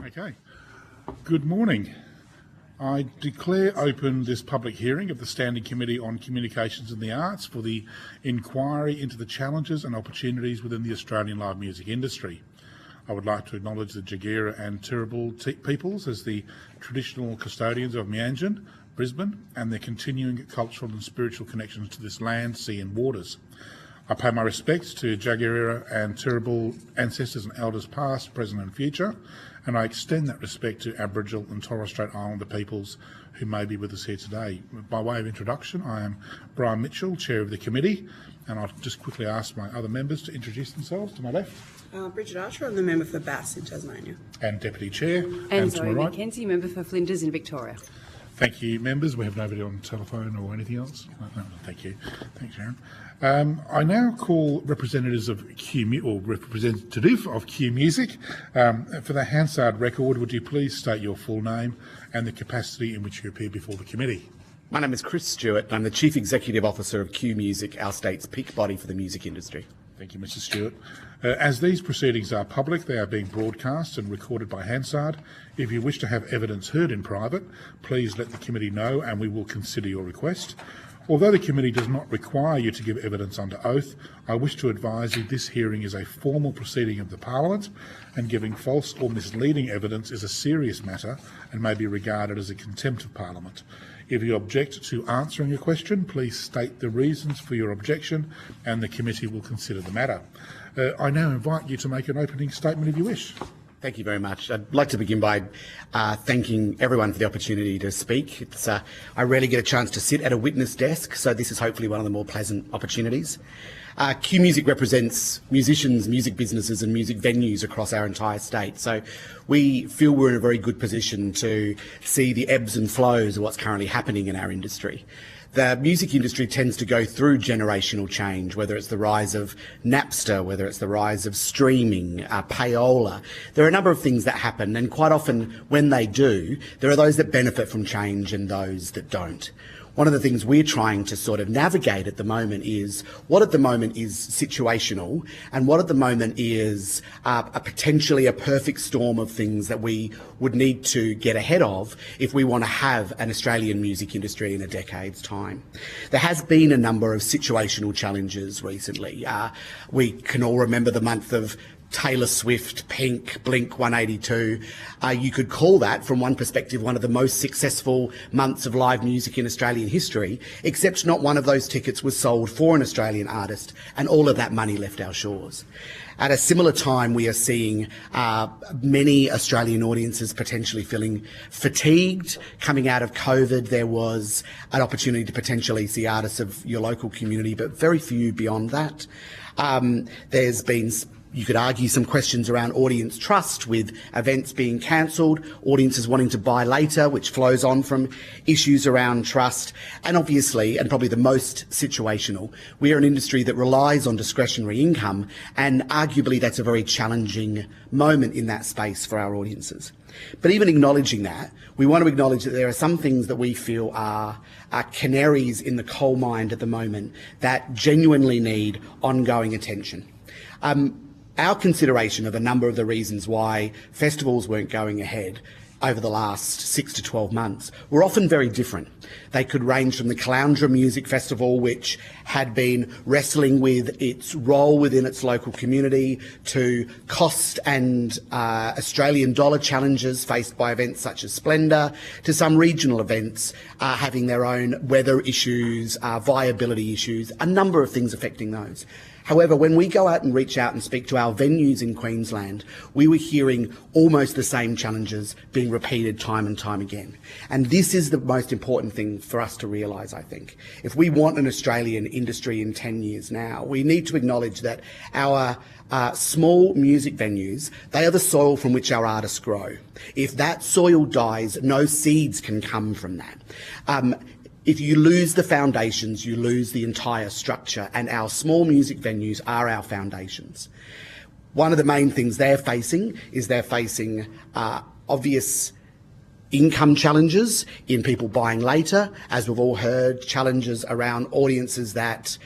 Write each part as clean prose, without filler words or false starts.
Okay. Good morning. I declare open this public hearing of the Standing Committee on Communications and the Arts for the inquiry into the challenges and opportunities within the Australian live music industry. I would like to acknowledge the Jagera and Turrbal peoples as the traditional custodians of Meanjin, Brisbane, and their continuing cultural and spiritual connections to this land, sea and waters. I pay my respects to Jagera and Turrbal ancestors and elders past, present and future, and I extend that respect to Aboriginal and Torres Strait Islander peoples who may be with us here today. By way of introduction, I am Brian Mitchell, Chair of the Committee, and I'll just quickly ask my other members to introduce themselves. To my left. Bridget Archer, I'm the member for Bass in Tasmania. And Deputy Chair. And to my Zoe right. Mackenzie, member for Flinders in Victoria. Thank you, members. We have nobody on telephone or anything else. No, thank you. Thanks, Sharon. I now call representative of Q Music. For the Hansard record, would you please state your full name and the capacity in which you appear before the committee? My name is Chris Stewart. I'm the Chief Executive Officer of Q Music, our state's peak body for the music industry. Thank you, Mr Stewart. As these proceedings are public, they are being broadcast and recorded by Hansard. If you wish to have evidence heard in private, please let the committee know and we will consider your request. Although the committee does not require you to give evidence under oath, I wish to advise you this hearing is a formal proceeding of the Parliament and giving false or misleading evidence is a serious matter and may be regarded as a contempt of Parliament. If you object to answering a question, please state the reasons for your objection and the committee will consider the matter. I now invite you to make an opening statement if you wish. Thank you very much. I'd like to begin by thanking everyone for the opportunity to speak. I rarely get a chance to sit at a witness desk, so this is hopefully one of the more pleasant opportunities. Q Music represents musicians, music businesses and music venues across our entire state, so we feel we're in a very good position to see the ebbs and flows of what's currently happening in our industry. The music industry tends to go through generational change, whether it's the rise of Napster, whether it's the rise of streaming, payola. There are a number of things that happen, and quite often when they do, there are those that benefit from change and those that don't. One of the things we're trying to sort of navigate at the moment is what at the moment is situational and what at the moment is potentially a perfect storm of things that we would need to get ahead of if we want to have an Australian music industry in a decade's time. There has been a number of situational challenges recently. We can all remember the month of Taylor Swift, Pink, Blink 182. You could call that, from one perspective, one of the most successful months of live music in Australian history, except not one of those tickets was sold for an Australian artist, and all of that money left our shores. At a similar time, we are seeing many Australian audiences potentially feeling fatigued. Coming out of COVID, there was an opportunity to potentially see artists of your local community, but very few beyond that. There's been, you could argue, some questions around audience trust with events being cancelled, audiences wanting to buy later, which flows on from issues around trust. And obviously, and probably the most situational, we are an industry that relies on discretionary income, and arguably that's a very challenging moment in that space for our audiences. But even acknowledging that, we want to acknowledge that there are some things that we feel are canaries in the coal mine at the moment that genuinely need ongoing attention. Our consideration of a number of the reasons why festivals weren't going ahead over the last 6 to 12 months were often very different. They could range from the Caloundra Music Festival, which had been wrestling with its role within its local community, to cost and Australian dollar challenges faced by events such as Splendour, to some regional events having their own weather issues, viability issues, a number of things affecting those. However, when we go out and reach out and speak to our venues in Queensland, we were hearing almost the same challenges being repeated time and time again. And this is the most important thing for us to realise, I think. If we want an Australian industry in 10 years now, we need to acknowledge that our small music venues, they are the soil from which our artists grow. If that soil dies, no seeds can come from that. If you lose the foundations, you lose the entire structure, and our small music venues are our foundations. One of the main things they're facing is obvious income challenges in people buying later, as we've all heard, challenges around audiences that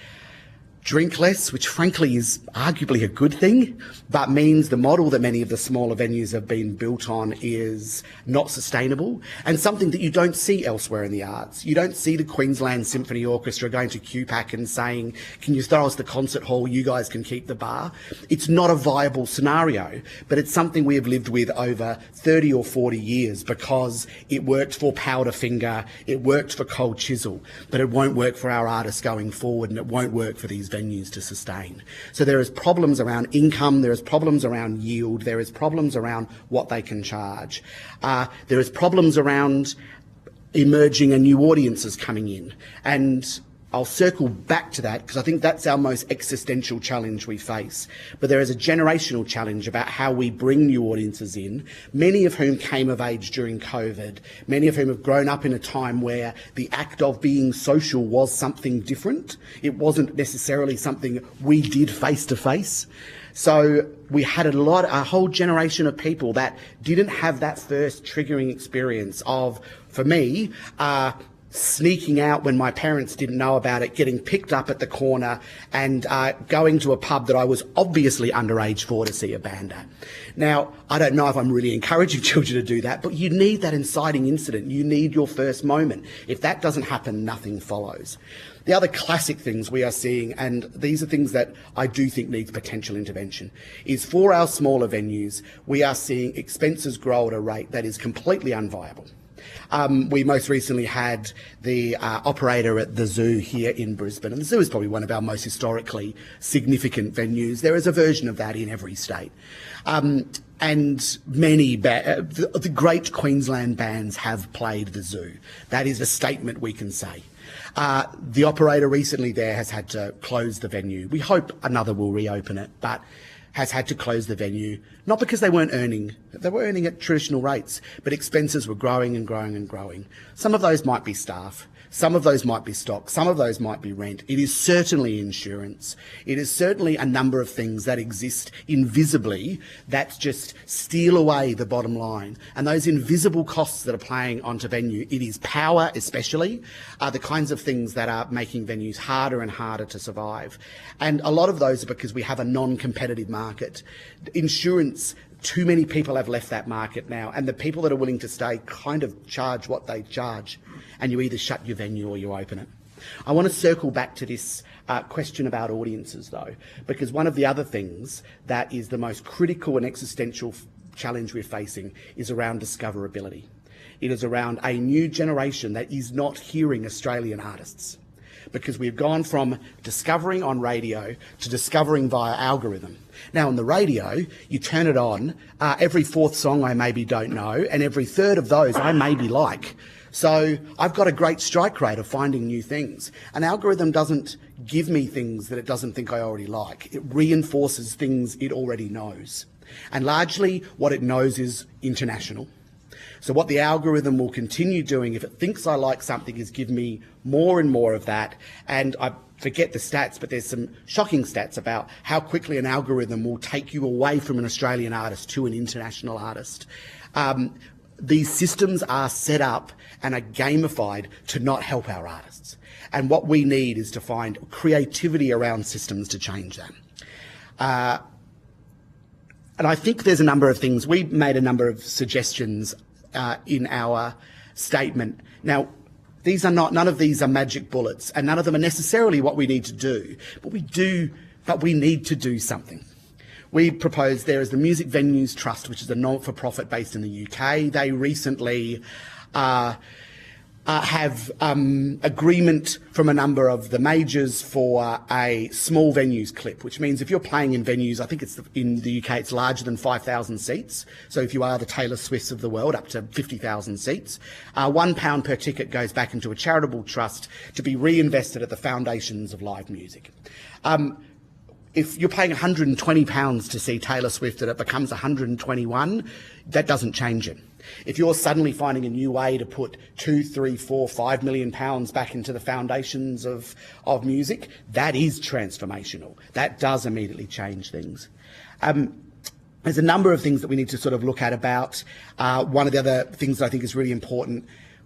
drink less, which frankly is arguably a good thing, but means the model that many of the smaller venues have been built on is not sustainable and something that you don't see elsewhere in the arts. You don't see the Queensland Symphony Orchestra going to QPAC and saying, can you throw us the concert hall, you guys can keep the bar. It's not a viable scenario, but it's something we have lived with over 30 or 40 years because it worked for Powderfinger, it worked for Cold Chisel, but it won't work for our artists going forward and it won't work for these venues to sustain. So there is problems around income, there is problems around yield, there is problems around what they can charge. There is problems around emerging and new audiences coming in. And I'll circle back to that because I think that's our most existential challenge we face. But there is a generational challenge about how we bring new audiences in, many of whom came of age during COVID, many of whom have grown up in a time where the act of being social was something different. It wasn't necessarily something we did face to face. So we had a whole generation of people that didn't have that first triggering experience of, for me, sneaking out when my parents didn't know about it, getting picked up at the corner and going to a pub that I was obviously underage for to see a band at. Now, I don't know if I'm really encouraging children to do that, but you need that inciting incident. You need your first moment. If that doesn't happen, nothing follows. The other classic things we are seeing, and these are things that I do think needs potential intervention, is for our smaller venues, we are seeing expenses grow at a rate that is completely unviable. We most recently had the operator at the zoo here in Brisbane, and the zoo is probably one of our most historically significant venues. There is a version of that in every state. And many, the great Queensland bands have played the zoo. That is a statement we can say. The operator recently there has had to close the venue. We hope another will reopen it, but has had to close the venue, not because they weren't earning, they were earning at traditional rates, but expenses were growing and growing and growing. Some of those might be staff, some of those might be stock, some of those might be rent. It is certainly insurance. It is certainly a number of things that exist invisibly that just steal away the bottom line. And those invisible costs that are playing onto venue, it is power especially, are the kinds of things that are making venues harder and harder to survive. And a lot of those are because we have a non-competitive market. Insurance, too many people have left that market now, and the people that are willing to stay kind of charge what they charge, and you either shut your venue or you open it. I want to circle back to this question about audiences, though, because one of the other things that is the most critical and existential challenge we're facing is around discoverability. It is around a new generation that is not hearing Australian artists, because we've gone from discovering on radio to discovering via algorithm. Now, on the radio, you turn it on, every fourth song I maybe don't know, and every third of those I maybe like. So I've got a great strike rate of finding new things. An algorithm doesn't give me things that it doesn't think I already like. It reinforces things it already knows. And largely what it knows is international. So what the algorithm will continue doing if it thinks I like something is give me more and more of that. And I forget the stats, but there's some shocking stats about how quickly an algorithm will take you away from an Australian artist to an international artist. These systems are set up and are gamified to not help our artists. And what we need is to find creativity around systems to change that. And I think there's a number of things. We made a number of suggestions in our statement. Now, these are not, none of these are magic bullets, and none of them are necessarily what we need to do, but we need to do something. We propose there is the Music Venues Trust, which is a not-for-profit based in the UK. They recently have agreement from a number of the majors for a small venues clip, which means if you're playing in venues, I think it's in the UK, it's larger than 5,000 seats. So if you are the Taylor Swifts of the world, up to 50,000 seats, £1 per ticket goes back into a charitable trust to be reinvested at the foundations of live music. If you're paying £120 to see Taylor Swift and it becomes 121, that doesn't change it. If you're suddenly finding a new way to put £2, £3, £4, £5 million back into the foundations of music, that is transformational. That does immediately change things. There's a number of things that we need to sort of look at about. One of the other things that I think is really important,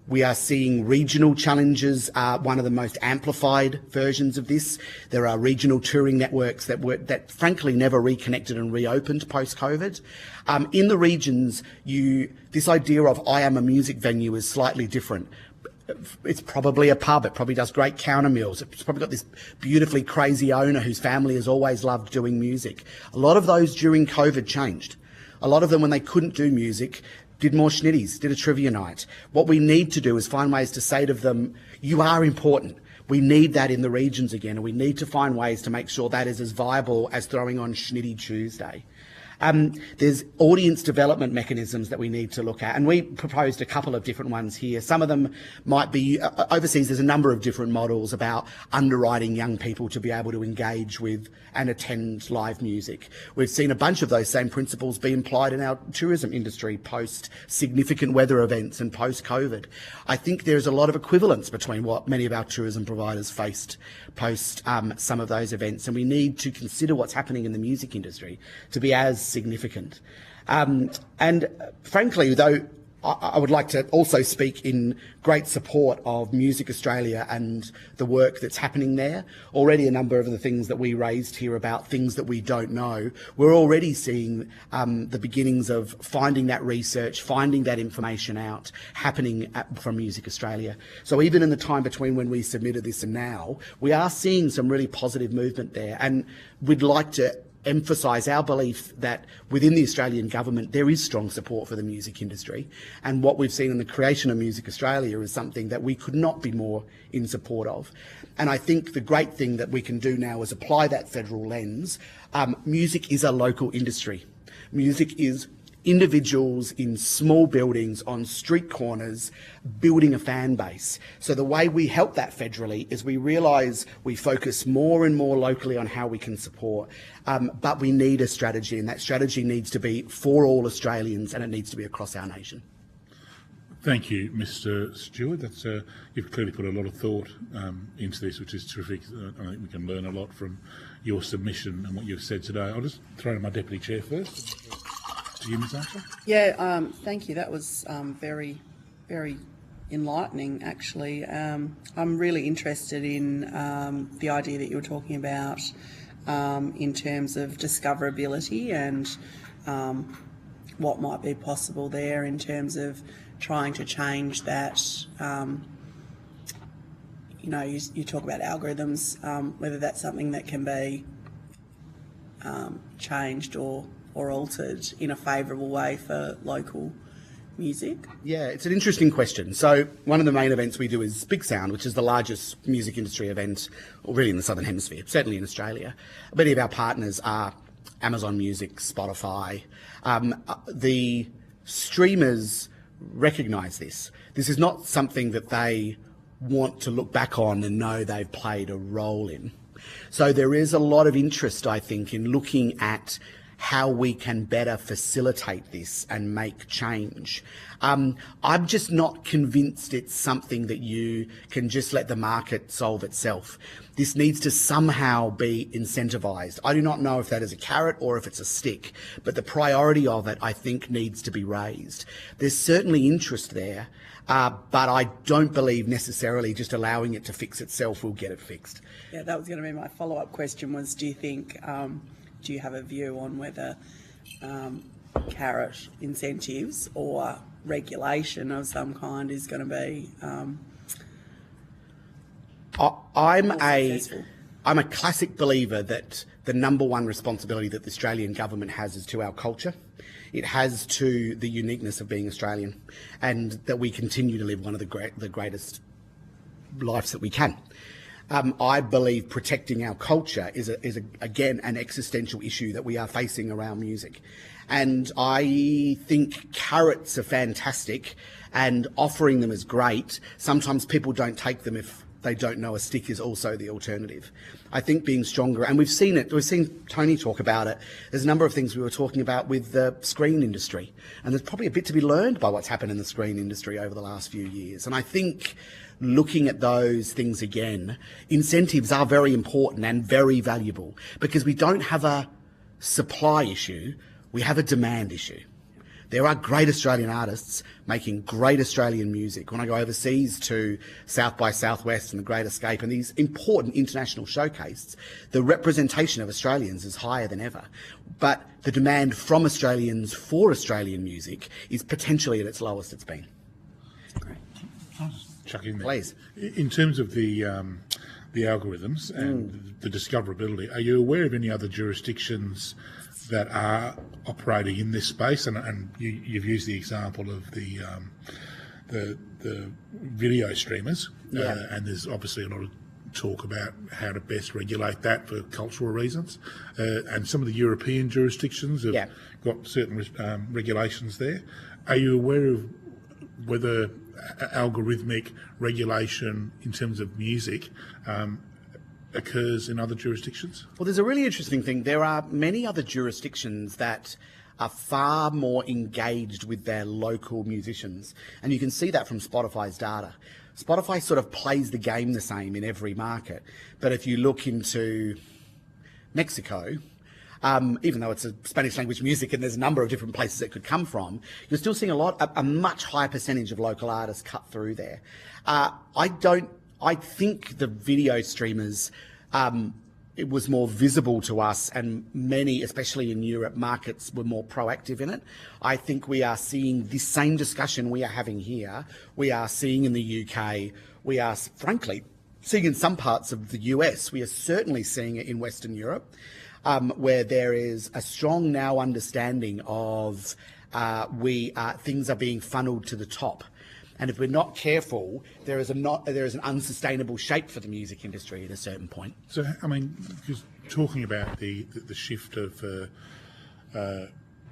We are seeing regional challenges are one of the most amplified versions of this. There are regional touring networks that frankly never reconnected and reopened post-COVID. In the regions, this idea of I am a music venue is slightly different. It's probably a pub. It probably does great counter meals. It's probably got this beautifully crazy owner whose family has always loved doing music. A lot of those during COVID changed. A lot of them, when they couldn't do music, did more schnitties, did a trivia night. What we need to do is find ways to say to them, you are important. We need that in the regions again, and we need to find ways to make sure that is as viable as throwing on Schnitty Tuesday. There's audience development mechanisms that we need to look at, and we proposed a couple of different ones here. Some of them might be overseas. There's a number of different models about underwriting young people to be able to engage with and attend live music. We've seen a bunch of those same principles be applied in our tourism industry post significant weather events and post COVID. I think there's a lot of equivalence between what many of our tourism providers faced post some of those events, and we need to consider what's happening in the music industry to be as significant. And frankly, though, I would like to also speak in great support of Music Australia and the work that's happening there. Already a number of the things that we raised here about things that we don't know, we're already seeing the beginnings of finding that research, finding that information out, happening from Music Australia. So even in the time between when we submitted this and now, we are seeing some really positive movement there, and we'd like to emphasise our belief that within the Australian government there is strong support for the music industry, and what we've seen in the creation of Music Australia is something that we could not be more in support of. And I think the great thing that we can do now is apply that federal lens. Music is a local industry. Music is individuals in small buildings on street corners building a fan base. So the way we help that federally is we realise we focus more and more locally on how we can support, but we need a strategy, and that strategy needs to be for all Australians, and it needs to be across our nation. Thank you, Mr. Stewart. You've clearly put a lot of thought into this, which is terrific. I think we can learn a lot from your submission and what you've said today. I'll just throw to my Deputy Chair first. To you, Ms. Archer. Yeah, thank you. That was very, very enlightening, actually. I'm really interested in the idea that you were talking about in terms of discoverability and what might be possible there in terms of trying to change that. You talk about algorithms, whether that's something that can be changed or altered in a favourable way for local music? Yeah, it's an interesting question. So one of the main events we do is Big Sound, which is the largest music industry event really in the Southern Hemisphere, certainly in Australia. Many of our partners are Amazon Music, Spotify. The streamers recognise this. This is not something that they want to look back on and know they've played a role in. So there is a lot of interest, I think, in looking at how we can better facilitate this and make change. I'm just not convinced it's something that you can just let the market solve itself. This needs to somehow be incentivised. I do not know if that is a carrot or if it's a stick, but the priority of it, I think, needs to be raised. There's certainly interest there, but I don't believe necessarily just allowing it to fix itself will get it fixed. Yeah, that was going to be my follow-up question was, do you have a view on whether carrot incentives or regulation of some kind is going to be I'm a classic believer that the number one responsibility that the Australian government has is to our culture. It has to the uniqueness of being Australian, and that we continue to live one of the greatest lives that we can. I believe protecting our culture is again an existential issue that we are facing around music, and I think carrots are fantastic, and offering them is great. Sometimes people don't take them if they don't know a stick is also the alternative. I think being stronger, and we've seen it. We've seen Tony talk about it. There's a number of things we were talking about with the screen industry, and there's probably a bit to be learned by what's happened in the screen industry over the last few years. And I think looking at those things again, incentives are very important and very valuable, because we don't have a supply issue, we have a demand issue. There are great Australian artists making great Australian music. When I go overseas to South by Southwest and the Great Escape and these important international showcases, the representation of Australians is higher than ever. But the demand from Australians for Australian music is potentially at its lowest it's been. Great. I'll just chuck in there. Please. In terms of the algorithms and the discoverability, are you aware of any other jurisdictions that are operating in this space? And you've used the example of the video streamers, and there's obviously a lot of talk about how to best regulate that for cultural reasons. And some of the European jurisdictions have got certain regulations there. Are you aware of whether algorithmic regulation in terms of music occurs in other jurisdictions? Well, there's a really interesting thing. There are many other jurisdictions that are far more engaged with their local musicians. And you can see that from Spotify's data. Spotify sort of plays the game the same in every market. But if you look into Mexico, even though it's a Spanish language music and there's a number of different places it could come from, you're still seeing a much higher percentage of local artists cut through there. I think the video streamers, it was more visible to us, and many, especially in Europe, markets were more proactive in it. I think we are seeing this same discussion we are having here, we are seeing in the UK, we are frankly seeing in some parts of the US, we are certainly seeing it in Western Europe, where there is a strong now understanding of things are being funneled to the top. And if we're not careful, there is an unsustainable shape for the music industry at a certain point. So, I mean, just talking about the shift of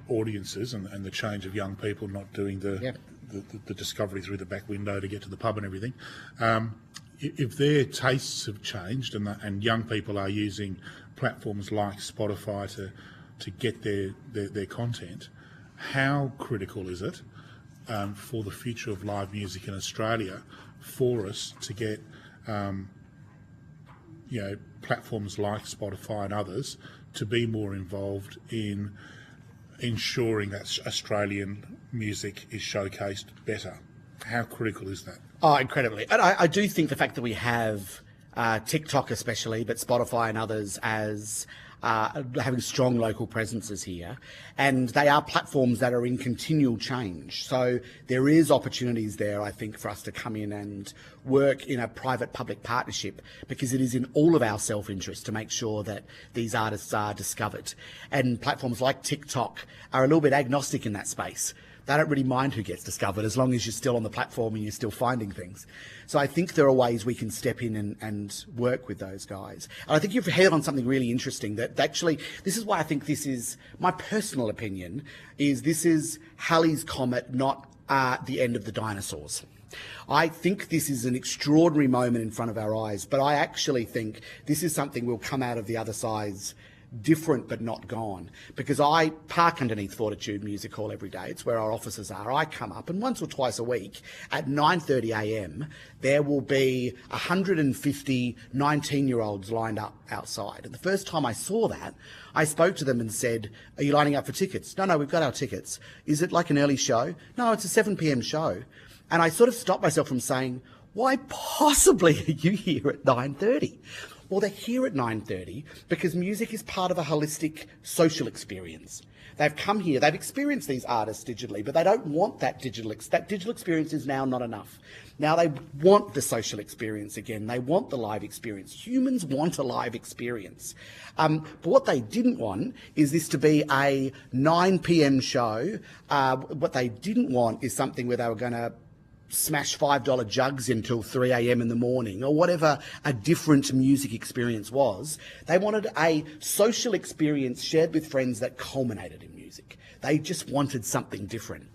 audiences and the change of young people not doing the discovery through the back window to get to the pub and everything, if their tastes have changed and young people are using platforms like Spotify to get their content, how critical is it for the future of live music in Australia for us to get platforms like Spotify and others to be more involved in ensuring that Australian music is showcased better? How critical is that? Oh, incredibly. And I do think the fact that we have TikTok especially, but Spotify and others as having strong local presences here, and they are platforms that are in continual change. So there is opportunities there, I think, for us to come in and work in a private-public partnership, because it is in all of our self-interest to make sure that these artists are discovered. And platforms like TikTok are a little bit agnostic in that space. They don't really mind who gets discovered as long as you're still on the platform and you're still finding things. So I think there are ways we can step in and work with those guys. And I think you've hit on something really interesting that actually, this is why I think this is, my personal opinion, is this is Halley's Comet, not the end of the dinosaurs. I think this is an extraordinary moment in front of our eyes, but I actually think this is something we'll come out of the other side different but not gone, because I park underneath Fortitude Music Hall every day. It's where our offices are. I come up, and once or twice a week at 9:30 a.m. there will be 150 19-year-olds lined up outside. And the first time I saw that, I spoke to them and said, "Are you lining up for tickets?" "No, we've got our tickets." "Is it like an early show?" "No, it's a 7 p.m. show." And I sort of stopped myself from saying, why possibly are you here at 9:30? Well, they're here at 9:30 because music is part of a holistic social experience. They've come here, they've experienced these artists digitally, but they don't want that digital experience is now not enough. Now they want the social experience again. They want the live experience. Humans want a live experience. But what they didn't want is this to be a 9 p.m. show. What they didn't want is something where they were going to smash $5 jugs until 3 a.m. in the morning, or whatever a different music experience was. They wanted a social experience shared with friends that culminated in music. They just wanted something different.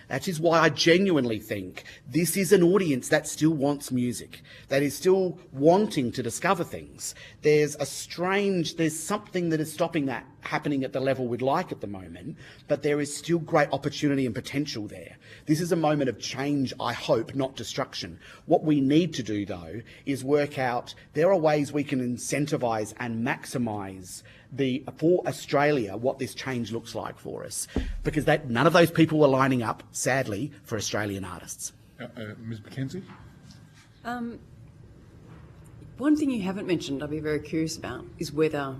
That is why I genuinely think this is an audience that still wants music, that is still wanting to discover things. There's something that is stopping that happening at the level we'd like at the moment, but there is still great opportunity and potential there. This is a moment of change, I hope, not destruction. What we need to do, though, is work out there are ways we can incentivise and maximise for Australia what this change looks like for us, because none of those people are lining up, sadly, for Australian artists. Ms. McKenzie? One thing you haven't mentioned, I'd be very curious about, is whether,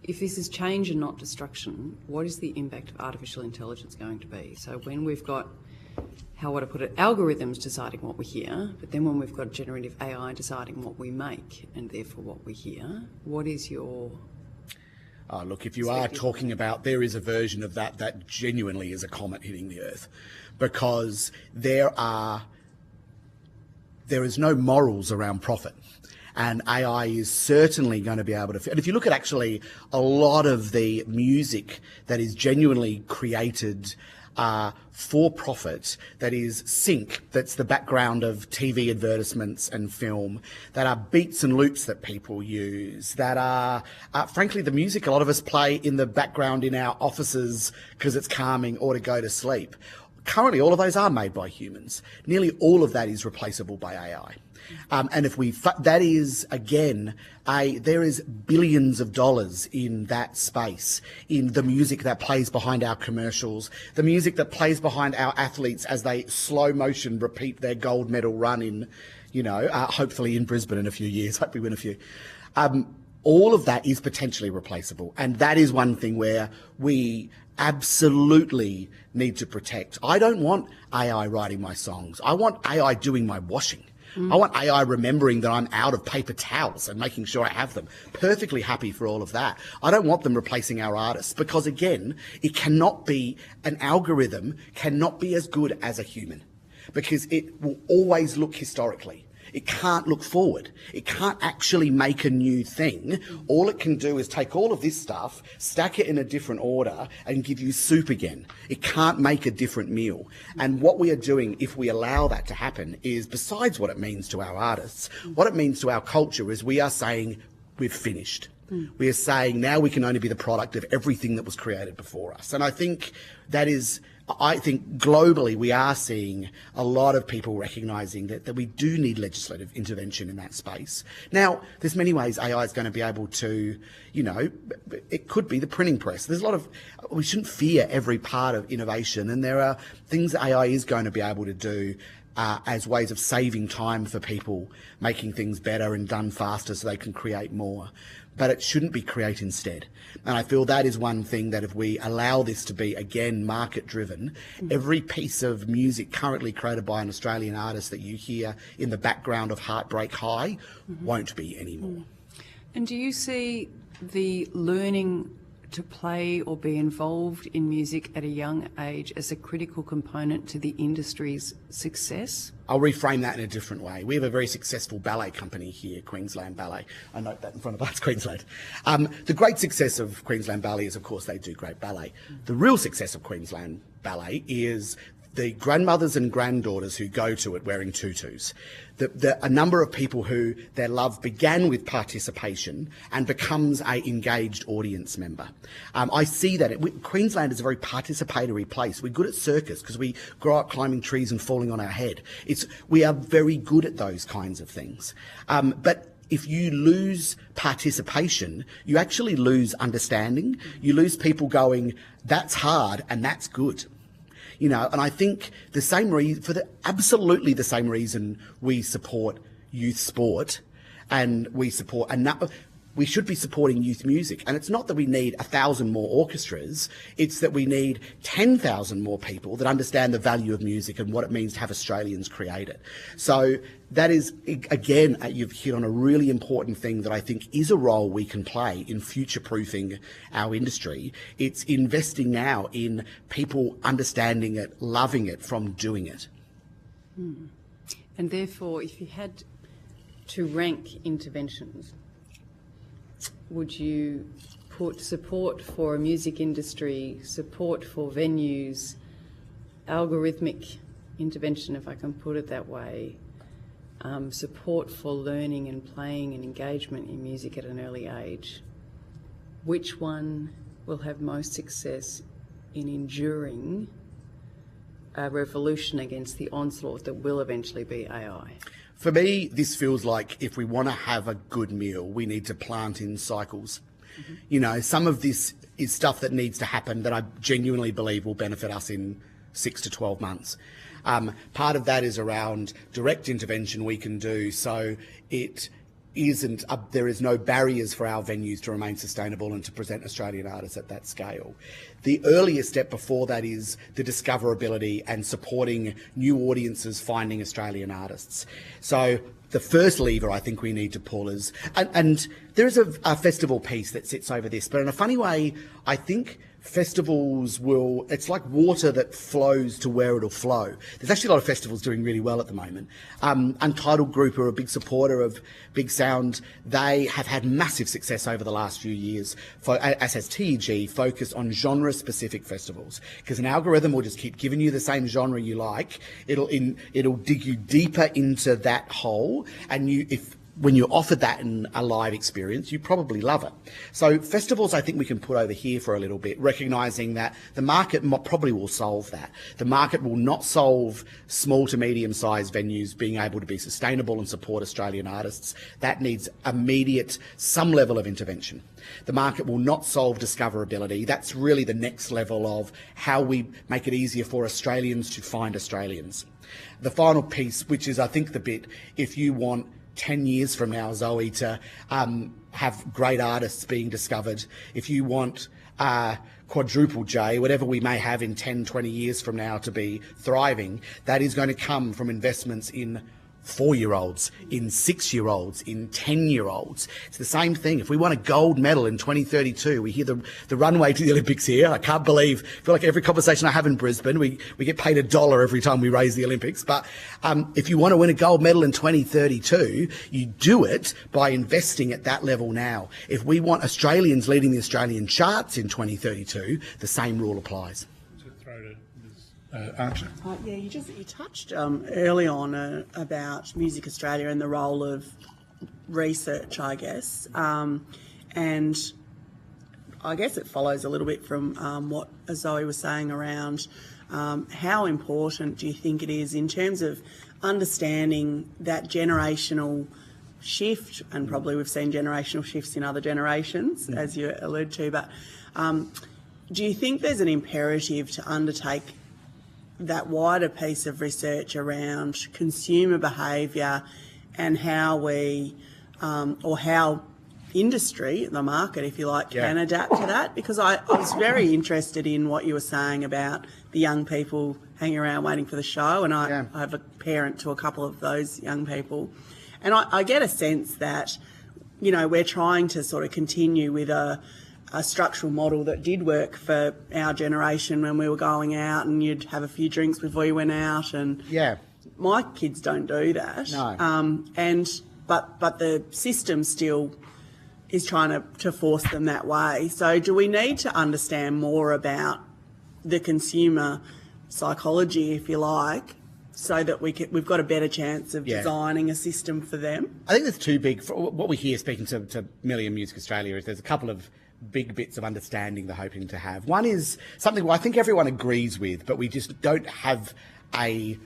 if this is change and not destruction, what is the impact of artificial intelligence going to be? So when we've got, how would I put it, algorithms deciding what we hear, but then when we've got generative AI deciding what we make and therefore what we hear, what is your... Oh, look, if you are talking about, there is a version of that genuinely is a comet hitting the Earth, because there is no morals around profit. And AI is certainly going to be able to... And if you look at actually a lot of the music that is genuinely created for profit, that is sync, that's the background of TV advertisements and film, that are beats and loops that people use, that are, frankly, the music a lot of us play in the background in our offices because it's calming or to go to sleep. Currently, all of those are made by humans. Nearly all of that is replaceable by AI. And if that is, again, there is billions of dollars in that space, in the music that plays behind our commercials, the music that plays behind our athletes as they slow motion repeat their gold medal run in, hopefully in Brisbane in a few years, hope we win a few. All of that is potentially replaceable. And that is one thing where we absolutely need to protect. I don't want AI writing my songs. I want AI doing my washing. I want AI remembering that I'm out of paper towels and making sure I have them. Perfectly happy for all of that. I don't want them replacing our artists because, again, an algorithm cannot be as good as a human because it will always look historically. It can't look forward. It can't actually make a new thing. All it can do is take all of this stuff, stack it in a different order, and give you soup again. It can't make a different meal. And what we are doing, if we allow that to happen, is, besides what it means to our artists, what it means to our culture is we are saying we've finished. We are saying now we can only be the product of everything that was created before us. And I think globally we are seeing a lot of people recognising that we do need legislative intervention in that space. Now, there's many ways AI is going to be able to, it could be the printing press. We shouldn't fear every part of innovation, and there are things that AI is going to be able to do as ways of saving time for people, making things better and done faster so they can create more. But it shouldn't be create instead. And I feel that is one thing that if we allow this to be, again, market-driven, every piece of music currently created by an Australian artist that you hear in the background of Heartbreak High won't be anymore. And do you see the learning to play or be involved in music at a young age as a critical component to the industry's success? I'll reframe that in a different way. We have a very successful ballet company here, Queensland Ballet. I note that in front of us, Queensland. The great success of Queensland Ballet is, of course, they do great ballet. The real success of Queensland Ballet is the grandmothers and granddaughters who go to it wearing tutus. A number of people who their love began with participation and becomes a engaged audience member. I see that. Queensland is a very participatory place. We're good at circus because we grow up climbing trees and falling on our head. We are very good at those kinds of things. But if you lose participation, you actually lose understanding. You lose people going, that's hard and that's good. And I think absolutely the same reason we support youth sport and we should be supporting youth music. And it's not that we need 1,000 more orchestras, it's that we need 10,000 more people that understand the value of music and what it means to have Australians create it. So that is, again, you've hit on a really important thing that I think is a role we can play in future-proofing our industry. It's investing now in people understanding it, loving it, from doing it. And therefore, if you had to rank interventions, would you put support for a music industry, support for venues, algorithmic intervention, if I can put it that way, support for learning and playing and engagement in music at an early age? Which one will have most success in enduring a revolution against the onslaught that will eventually be AI? For me, this feels like if we want to have a good meal, we need to plant in cycles. You know, some of this is stuff that needs to happen that I genuinely believe will benefit us in 6 to 12 months. Part of that is around direct intervention we can do so it isn't there is no barriers for our venues to remain sustainable and to present Australian artists at that scale. The earlier step before that is the discoverability and supporting new audiences finding Australian artists. So the first lever I think we need to pull is, and there is a festival piece that sits over this, but in a funny way, I think festivals will, it's like water that flows to where it'll flow. There's actually a lot of festivals doing really well at the moment. Untitled Group are a big supporter of Big Sound. They have had massive success over the last few years, as has TEG, focused on genre-specific festivals. Because an algorithm will just keep giving you the same genre you like. It'll dig you deeper into that hole, and when you're offered that in a live experience, you probably love it. So festivals, I think we can put over here for a little bit, recognising that the market probably will solve that. The market will not solve small to medium-sized venues being able to be sustainable and support Australian artists. That needs immediate, some level of intervention. The market will not solve discoverability. That's really the next level of how we make it easier for Australians to find Australians. The final piece, which is I think the bit, if you want 10 years from now, Zoe, to have great artists being discovered, if you want quadruple J, whatever we may have in 10, 20 years from now to be thriving, that is going to come from investments in 4-year-olds, in 6-year-olds, in 10-year-olds. It's the same thing. If we want a gold medal in 2032, we hear the runway to the Olympics here. I can't believe, I feel like every conversation I have in Brisbane, we get paid $1 every time we raise the Olympics. But if you want to win a gold medal in 2032, you do it by investing at that level now. If we want Australians leading the Australian charts in 2032, the same rule applies. Archer. Yeah, you touched early on about Music Australia and the role of research, I guess, and I guess it follows a little bit from what Zoe was saying around how important do you think it is in terms of understanding that generational shift, and probably we've seen generational shifts in other generations, as you allude to, but do you think there's an imperative to undertake that wider piece of research around consumer behaviour and how we, or how industry, the market, if you like, can adapt to that? Because I was very interested in what you were saying about the young people hanging around waiting for the show, and I have a parent to a couple of those young people. And I get a sense that, you know, we're trying to sort of continue with a structural model that did work for our generation when we were going out and you'd have a few drinks before you went out, and my kids don't do that. No. But the system still is trying to force them that way. So do we need to understand more about the consumer psychology, if you like, so that we've got a better chance of designing a system for them? I think there's two big, what we hear speaking to Million Music Australia is there's a couple of big bits of understanding they're hoping to have. One is something I think everyone agrees with, but we just don't have a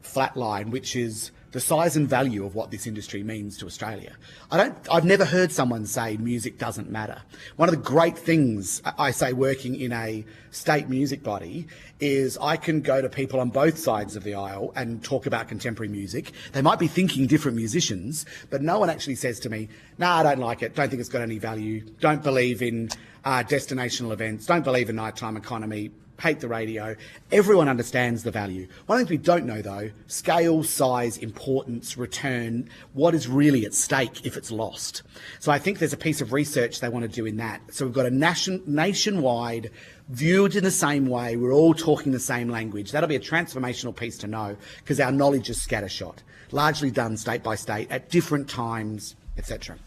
flat line, which is the size and value of what this industry means to Australia. I've never heard someone say music doesn't matter. One of the great things I say working in a state music body is I can go to people on both sides of the aisle and talk about contemporary music. They might be thinking different musicians, but no one actually says to me, "No, I don't like it, don't think it's got any value, don't believe in destinational events, don't believe in nighttime economy, hate the radio." Everyone understands the value. One thing we don't know, though, scale, size, importance, return, what is really at stake if it's lost. So I think there's a piece of research they want to do in that. So we've got a nationwide, viewed in the same way, we're all talking the same language. That'll be a transformational piece to know, because our knowledge is scattershot, largely done state by state at different times, etc.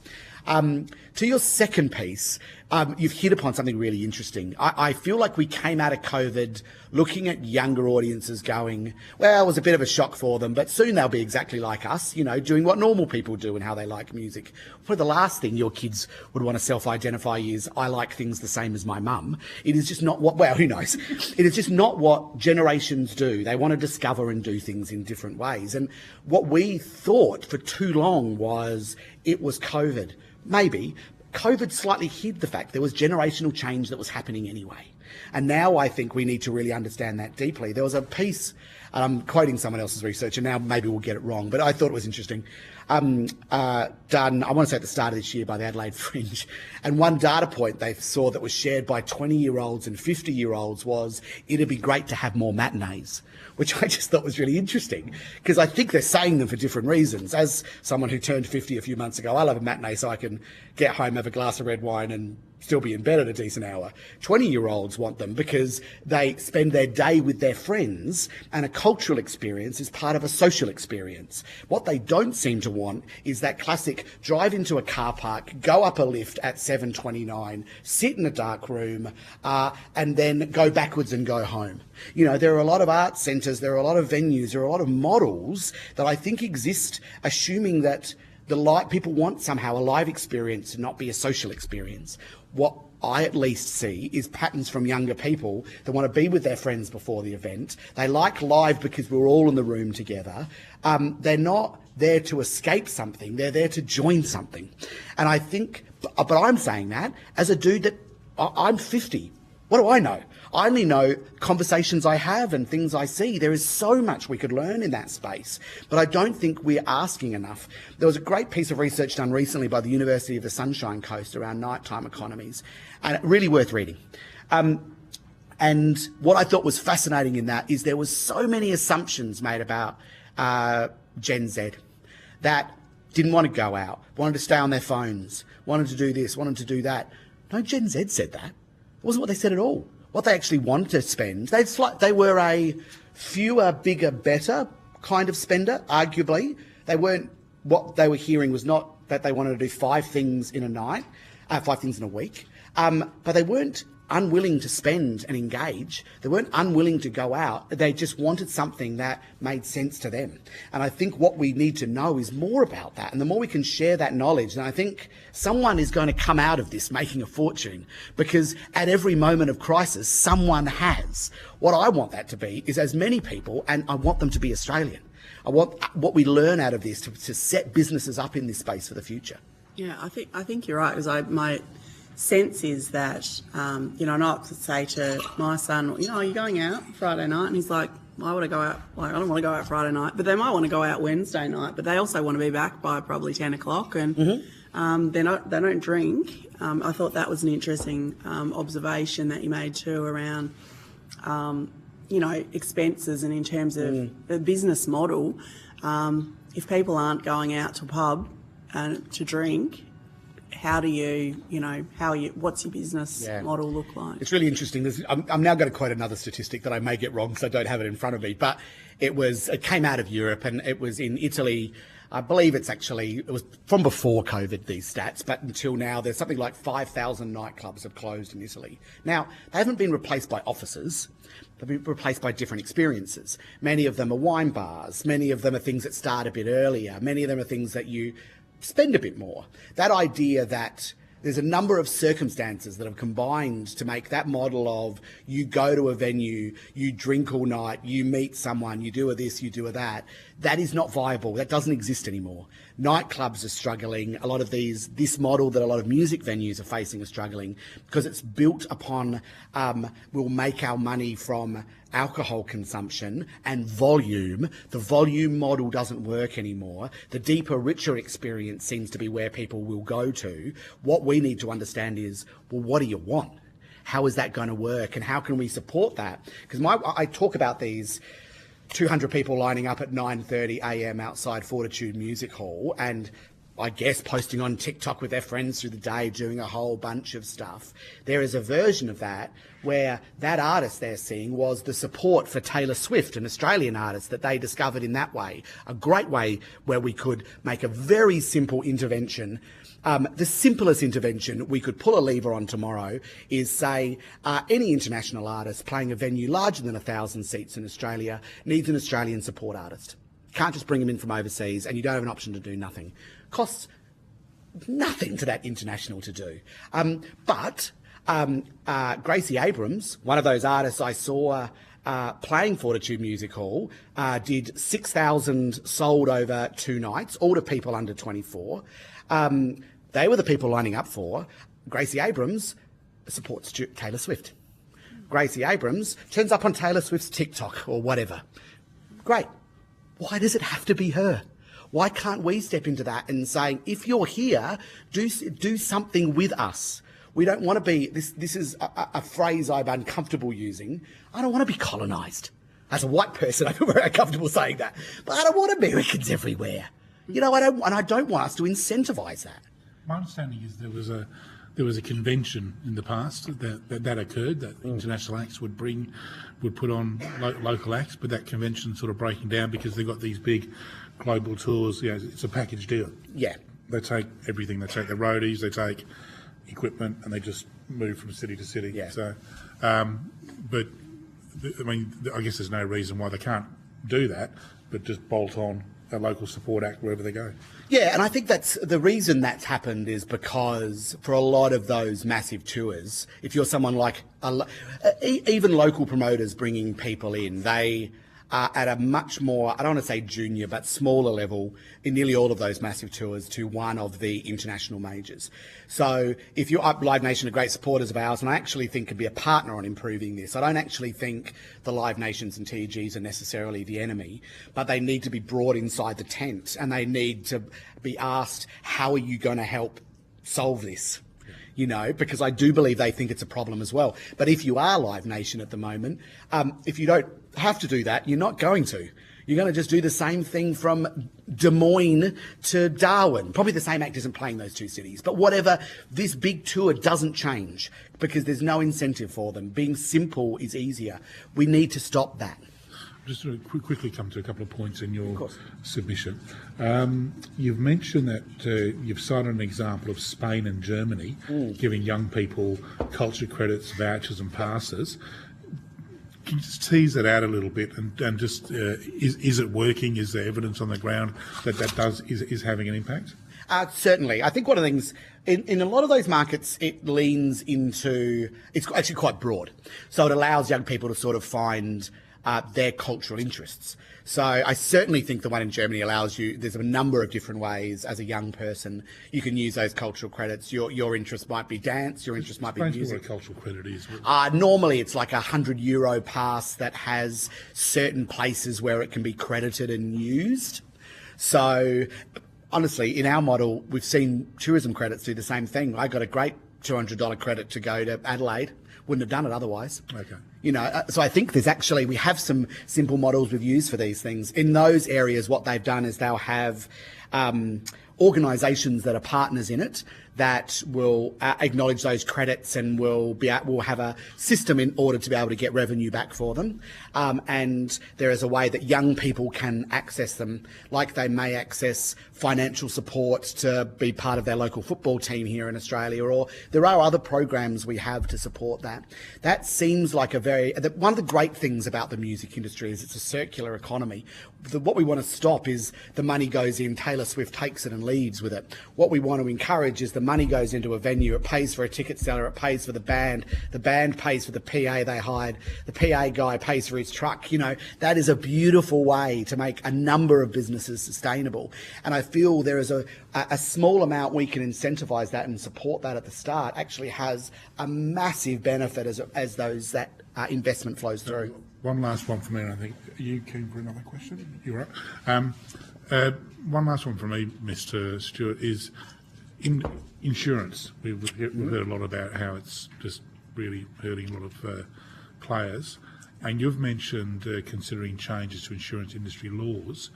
To your second piece, you've hit upon something really interesting. I feel like we came out of COVID looking at younger audiences going, well, it was a bit of a shock for them, but soon they'll be exactly like us, you know, doing what normal people do and how they like music. Probably the last thing your kids would want to self-identify is, I like things the same as my mum. It is just not what, well, who knows? It is just not what generations do. They want to discover and do things in different ways. And what we thought for too long was it was COVID. Maybe. COVID slightly hid the fact there was generational change that was happening anyway. And now I think we need to really understand that deeply. There was a piece, and I'm quoting someone else's research, and now maybe we'll get it wrong, but I thought it was interesting, done, I want to say at the start of this year by the Adelaide Fringe. And one data point they saw that was shared by 20-year-olds and 50-year-olds was, it'd be great to have more matinees, which I just thought was really interesting, because I think they're saying them for different reasons. As someone who turned 50 a few months ago, I love a matinee so I can get home, have a glass of red wine and still be in bed at a decent hour. 20-year-olds want them because they spend their day with their friends, and a cultural experience is part of a social experience. What they don't seem to want is that classic drive into a car park, go up a lift at 7:29, sit in a dark room, and then go backwards and go home. You know, there are a lot of art centres, there are a lot of venues, there are a lot of models that I think exist, assuming that people want somehow a live experience to not be a social experience. What I at least see is patterns from younger people that want to be with their friends before the event. They like live because we're all in the room together. They're not there to escape something. They're there to join something. And I think, but I'm saying that as a dude that I'm 50. What do I know? I only know conversations I have and things I see. There is so much we could learn in that space, but I don't think we're asking enough. There was a great piece of research done recently by the University of the Sunshine Coast around nighttime economies, and really worth reading. And what I thought was fascinating in that is there was so many assumptions made about Gen Z that didn't want to go out, wanted to stay on their phones, wanted to do this, wanted to do that. No, Gen Z said that. It wasn't what they said at all. What they actually wanted to spend, they were a fewer, bigger, better kind of spender, arguably. They weren't, what they were hearing was not that they wanted to do 5 things in a night, 5 things in a week, but they weren't unwilling to spend and engage. They weren't unwilling to go out. They just wanted something that made sense to them. And I think what we need to know is more about that. And the more we can share that knowledge, then I think someone is going to come out of this making a fortune, because at every moment of crisis, someone has. What I want that to be is as many people, and I want them to be Australian. I want what we learn out of this to set businesses up in this space for the future. Yeah, I think you're right, because my sense is that, you know, and I say to my son, you know, are you going out Friday night? And he's like, I want to go out, like, I don't want to go out Friday night, but they might want to go out Wednesday night, but they also want to be back by probably 10 o'clock, and they don't drink. I thought that was an interesting observation that you made too around, you know, expenses, and in terms of the business model, if people aren't going out to a pub to drink, how do you, you know, what's your business model look like? It's really interesting. I'm now going to quote another statistic that I may get wrong because I don't have it in front of me, but it came out of Europe, and it was in Italy. I believe it was from before COVID, these stats, but until now, there's something like 5,000 nightclubs have closed in Italy. Now, they haven't been replaced by offices. They've been replaced by different experiences. Many of them are wine bars. Many of them are things that start a bit earlier. Many of them are things that you spend a bit more. That idea that there's a number of circumstances that have combined to make that model of you go to a venue, you drink all night, you meet someone, you do a this, you do a that, that is not viable. That doesn't exist anymore. Nightclubs are struggling. A lot of this model that a lot of music venues are facing are struggling because it's built upon, we'll make our money from alcohol consumption and volume. The volume model doesn't work anymore. The deeper, richer experience seems to be where people will go to. What we need to understand is, well, what do you want? How is that going to work? And how can we support that? Because I talk about these 200 people lining up at 9:30 a.m. outside Fortitude Music Hall, and I guess, posting on TikTok with their friends through the day, doing a whole bunch of stuff. There is a version of that where that artist they're seeing was the support for Taylor Swift, an Australian artist that they discovered in that way. A great way where we could make a very simple intervention. The simplest intervention we could pull a lever on tomorrow is say any international artist playing a venue larger than 1,000 seats in Australia needs an Australian support artist. Can't just bring them in from overseas, and you don't have an option to do nothing. Costs nothing to that international to do. But Gracie Abrams, one of those artists I saw playing Fortitude Music Hall, did 6,000 sold over 2 nights, all to people under 24. They were the people lining up for. Gracie Abrams supports Taylor Swift. Gracie Abrams turns up on Taylor Swift's TikTok or whatever. Great. Why does it have to be her? Why can't we step into that and say, if you're here, do something with us? We don't want to be, this is a phrase I'm uncomfortable using. I don't want to be colonised. As a white person, I feel very uncomfortable saying that. But I don't want Americans everywhere. You know, I don't want us to incentivise that. My understanding is there was a convention in the past that occurred, that international acts would put on local acts, but that convention sort of breaking down because they've got these big global tours. You know, it's a package deal. Yeah. They take everything. They take the roadies, they take equipment, and they just move from city to city. Yeah. So, but I mean, I guess there's no reason why they can't do that, but just bolt on a local support act wherever they go. Yeah, and I think that's the reason that's happened is because for a lot of those massive tours, if you're someone like even local promoters bringing people in, they are at a much more, I don't want to say junior, but smaller level in nearly all of those massive tours to one of the international majors. So if you're Live Nation are great supporters of ours, and I actually think can be a partner on improving this. I don't actually think the Live Nations and TGs are necessarily the enemy, but they need to be brought inside the tent and they need to be asked, how are you going to help solve this? You know, because I do believe they think it's a problem as well. But if you are Live Nation at the moment, if you don't have to do that, you're not going to. You're going to just do the same thing from Des Moines to Darwin. Probably the same act isn't playing those 2 cities. But whatever, this big tour doesn't change because there's no incentive for them. Being simple is easier. We need to stop that. Just to quickly come to a couple of points in your submission. You've mentioned that you've cited an example of Spain and Germany giving young people culture credits, vouchers and passes. Can you just tease that out a little bit and just, is it working? Is there evidence on the ground that is having an impact? Certainly. I think one of the things, in a lot of those markets, it leans into, it's actually quite broad. So it allows young people to sort of find their cultural interests. So I certainly think the one in Germany allows you, there's a number of different ways as a young person you can use those cultural credits. Your interest might be dance, your interest might be music. What a cultural credit is. Normally it's like €100 pass that has certain places where it can be credited and used. So honestly, in our model, we've seen tourism credits do the same thing. I got a great $200 credit to go to Adelaide. Wouldn't have done it otherwise. Okay. You know, so I think we have some simple models we've used for these things. In those areas, what they've done is they'll have organisations that are partners in it that will acknowledge those credits and will have a system in order to be able to get revenue back for them. And there is a way that young people can access them, like they may access financial support to be part of their local football team here in Australia, or there are other programs we have to support that. That seems like one of the great things about the music industry is it's a circular economy. What we want to stop is the money goes in, Taylor Swift takes it and leaves with it. What we want to encourage is the money goes into a venue, it pays for a ticket seller, it pays for the band pays for the PA they hired, the PA guy pays for his truck. You know, that is a beautiful way to make a number of businesses sustainable. And I feel there is a small amount we can incentivise that and support that at the start actually has a massive benefit as that investment flows through. One last one from me, and I think, are you keen for another question? You're right. One last one from me, Mr. Stewart, is in insurance. We've heard a lot about how it's just really hurting a lot of players, and you've mentioned considering changes to insurance industry laws.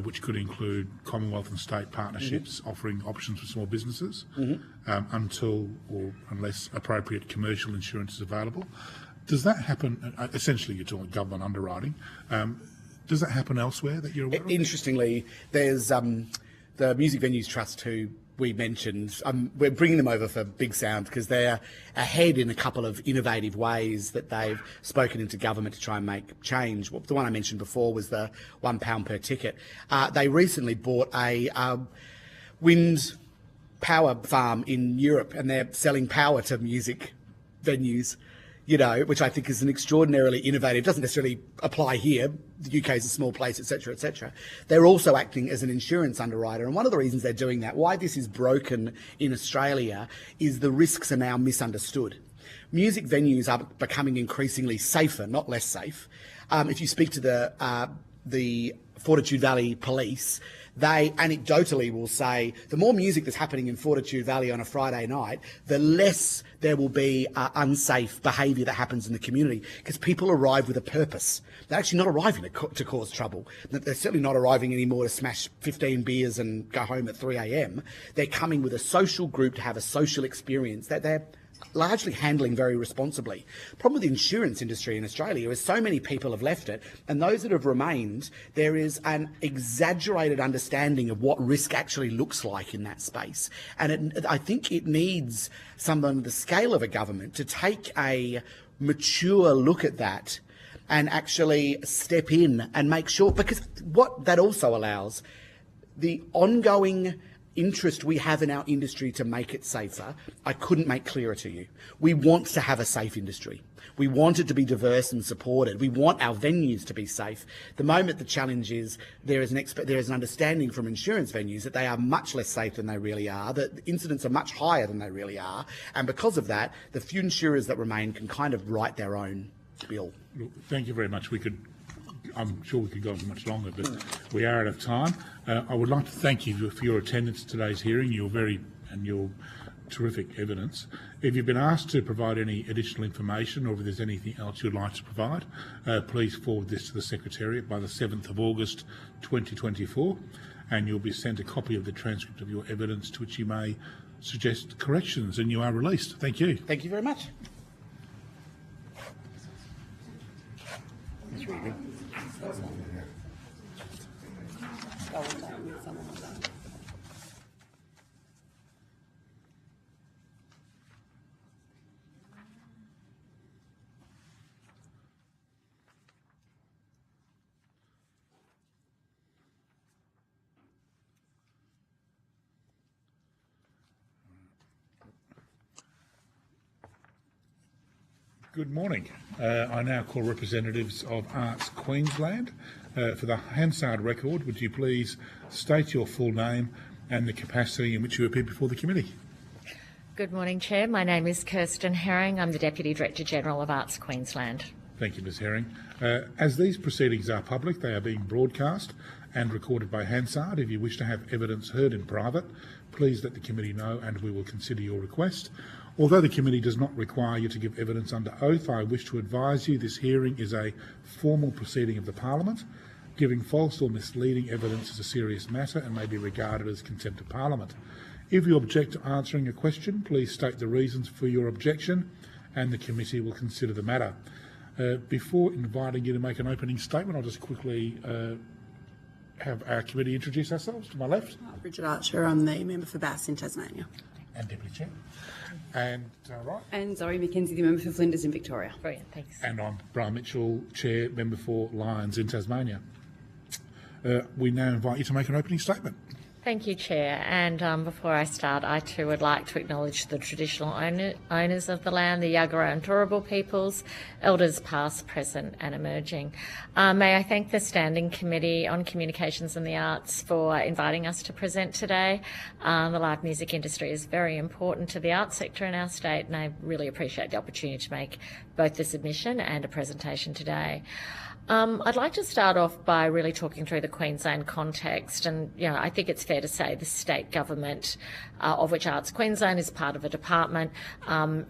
which could include Commonwealth and state partnerships offering options for small businesses until or unless appropriate commercial insurance is available. Does that happen? Essentially, you're talking government underwriting. Does that happen elsewhere that you're aware of? Interestingly, there's the Music Venues Trust who we mentioned. We're bringing them over for Big Sound because they're ahead in a couple of innovative ways that they've spoken into government to try and make change. The one I mentioned before was the £1 per ticket. They recently bought a wind power farm in Europe, and they're selling power to music venues, you know, which I think is an extraordinarily innovative, doesn't necessarily apply here. The UK is a small place, etc., etc. They're also acting as an insurance underwriter. And one of the reasons they're doing that, why this is broken in Australia, is the risks are now misunderstood. Music venues are becoming increasingly safer, not less safe. If you speak to the Fortitude Valley Police, they anecdotally will say the more music that's happening in Fortitude Valley on a Friday night, the less there will be unsafe behaviour that happens in the community, because people arrive with a purpose. They're actually not arriving to cause trouble. They're certainly not arriving anymore to smash 15 beers and go home at 3 a.m. They're coming with a social group to have a social experience that they're largely handling very responsibly. The problem with the insurance industry in Australia is so many people have left it, and those that have remained, there is an exaggerated understanding of what risk actually looks like in that space. And I think it needs someone the scale of a government to take a mature look at that and actually step in and make sure, because what that also allows, the ongoing interest we have in our industry to make it safer, I couldn't make clearer to you. We want to have a safe industry. We want it to be diverse and supported. We want our venues to be safe. The moment the challenge is there is an understanding from insurance venues that they are much less safe than they really are, that incidents are much higher than they really are, and because of that, the few insurers that remain can kind of write their own bill. Look, thank you very much. I'm sure we could go on much longer, but we are out of time. I would like to thank you for your attendance at today's hearing, your terrific evidence. If you've been asked to provide any additional information, or if there's anything else you'd like to provide, please forward this to the Secretariat by the 7th of August 2024, and you'll be sent a copy of the transcript of your evidence, to which you may suggest corrections, and you are released. Thank you. Thank you very much. Good morning. I now call representatives of Arts Queensland. For the Hansard record, would you please state your full name and the capacity in which you appear before the committee? Good morning, Chair. My name is Kirsten Herring. I'm the Deputy Director General of Arts Queensland. Thank you, Ms Herring. As these proceedings are public, they are being broadcast and recorded by Hansard. If you wish to have evidence heard in private, please let the committee know and we will consider your request. Although the committee does not require you to give evidence under oath, I wish to advise you this hearing is a formal proceeding of the Parliament. Giving false or misleading evidence is a serious matter and may be regarded as contempt of Parliament. If you object to answering a question, please state the reasons for your objection and the committee will consider the matter. Before inviting you to make an opening statement, I'll just quickly have our committee introduce ourselves. To my left. Bridget Archer, I'm the member for Bass in Tasmania. And Deputy Chair. And right. And Zoe McKenzie, the member for Flinders in Victoria. Brilliant, thanks. And I'm Brian Mitchell, Chair, member for Lions in Tasmania. We now invite you to make an opening statement. Thank you, Chair. And before I start, I too would like to acknowledge the traditional owners of the land, the Yagara and Turrbal peoples, elders past, present and emerging. May I thank the Standing Committee on Communications and the Arts for inviting us to present today. The live music industry is very important to the arts sector in our state, and I really appreciate the opportunity to make both the submission and a presentation today. I'd like to start off by really talking through the Queensland context, and I think it's fair to say the state government, of which Arts Queensland is part of a department,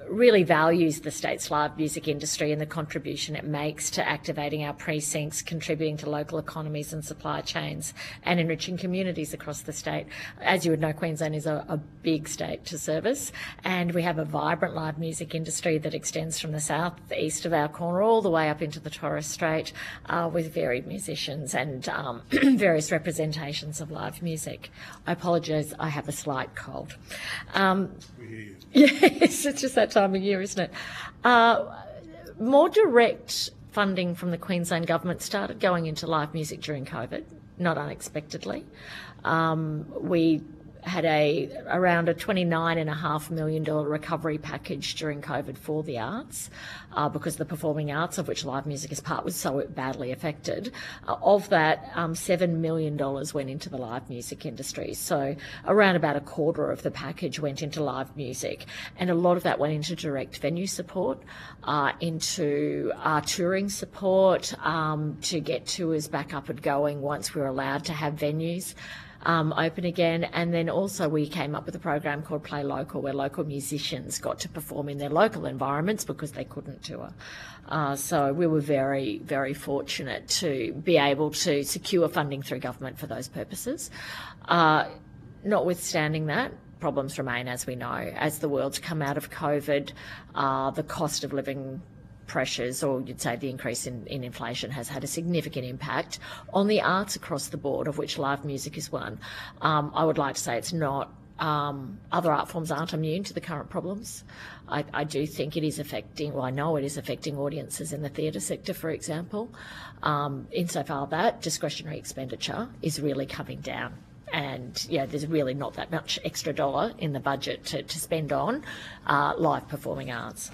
really values the state's live music industry and the contribution it makes to activating our precincts, contributing to local economies and supply chains, and enriching communities across the state. As you would know, Queensland is a big state to service, and we have a vibrant live music industry that extends from the south, the east of our corner, all the way up into the Torres Strait, with varied musicians and various representations of live music. I apologise, I have a slight cold. Yes, it's just that time of year, isn't it? More direct funding from the Queensland government started going into live music during COVID, not unexpectedly. We had around a $29.5 million recovery package during COVID for the arts, because the performing arts, of which live music is part, was so badly affected. Of that, $7 million went into the live music industry. So around about a quarter of the package went into live music, and a lot of that went into direct venue support, into touring support, to get tours back up and going once we were allowed to have venues open again. And then also we came up with a program called Play Local, where local musicians got to perform in their local environments because they couldn't tour. So we were very, very fortunate to be able to secure funding through government for those purposes. Notwithstanding that, problems remain, as we know. As the world's come out of COVID, the cost of living pressures, or you'd say the increase in inflation, has had a significant impact on the arts across the board, of which live music is one. I would like to say it's not, other art forms aren't immune to the current problems. I do think it is affecting, well, I know it is affecting audiences in the theatre sector, for example, insofar that discretionary expenditure is really coming down. And there's really not that much extra dollar in the budget to spend on live performing arts.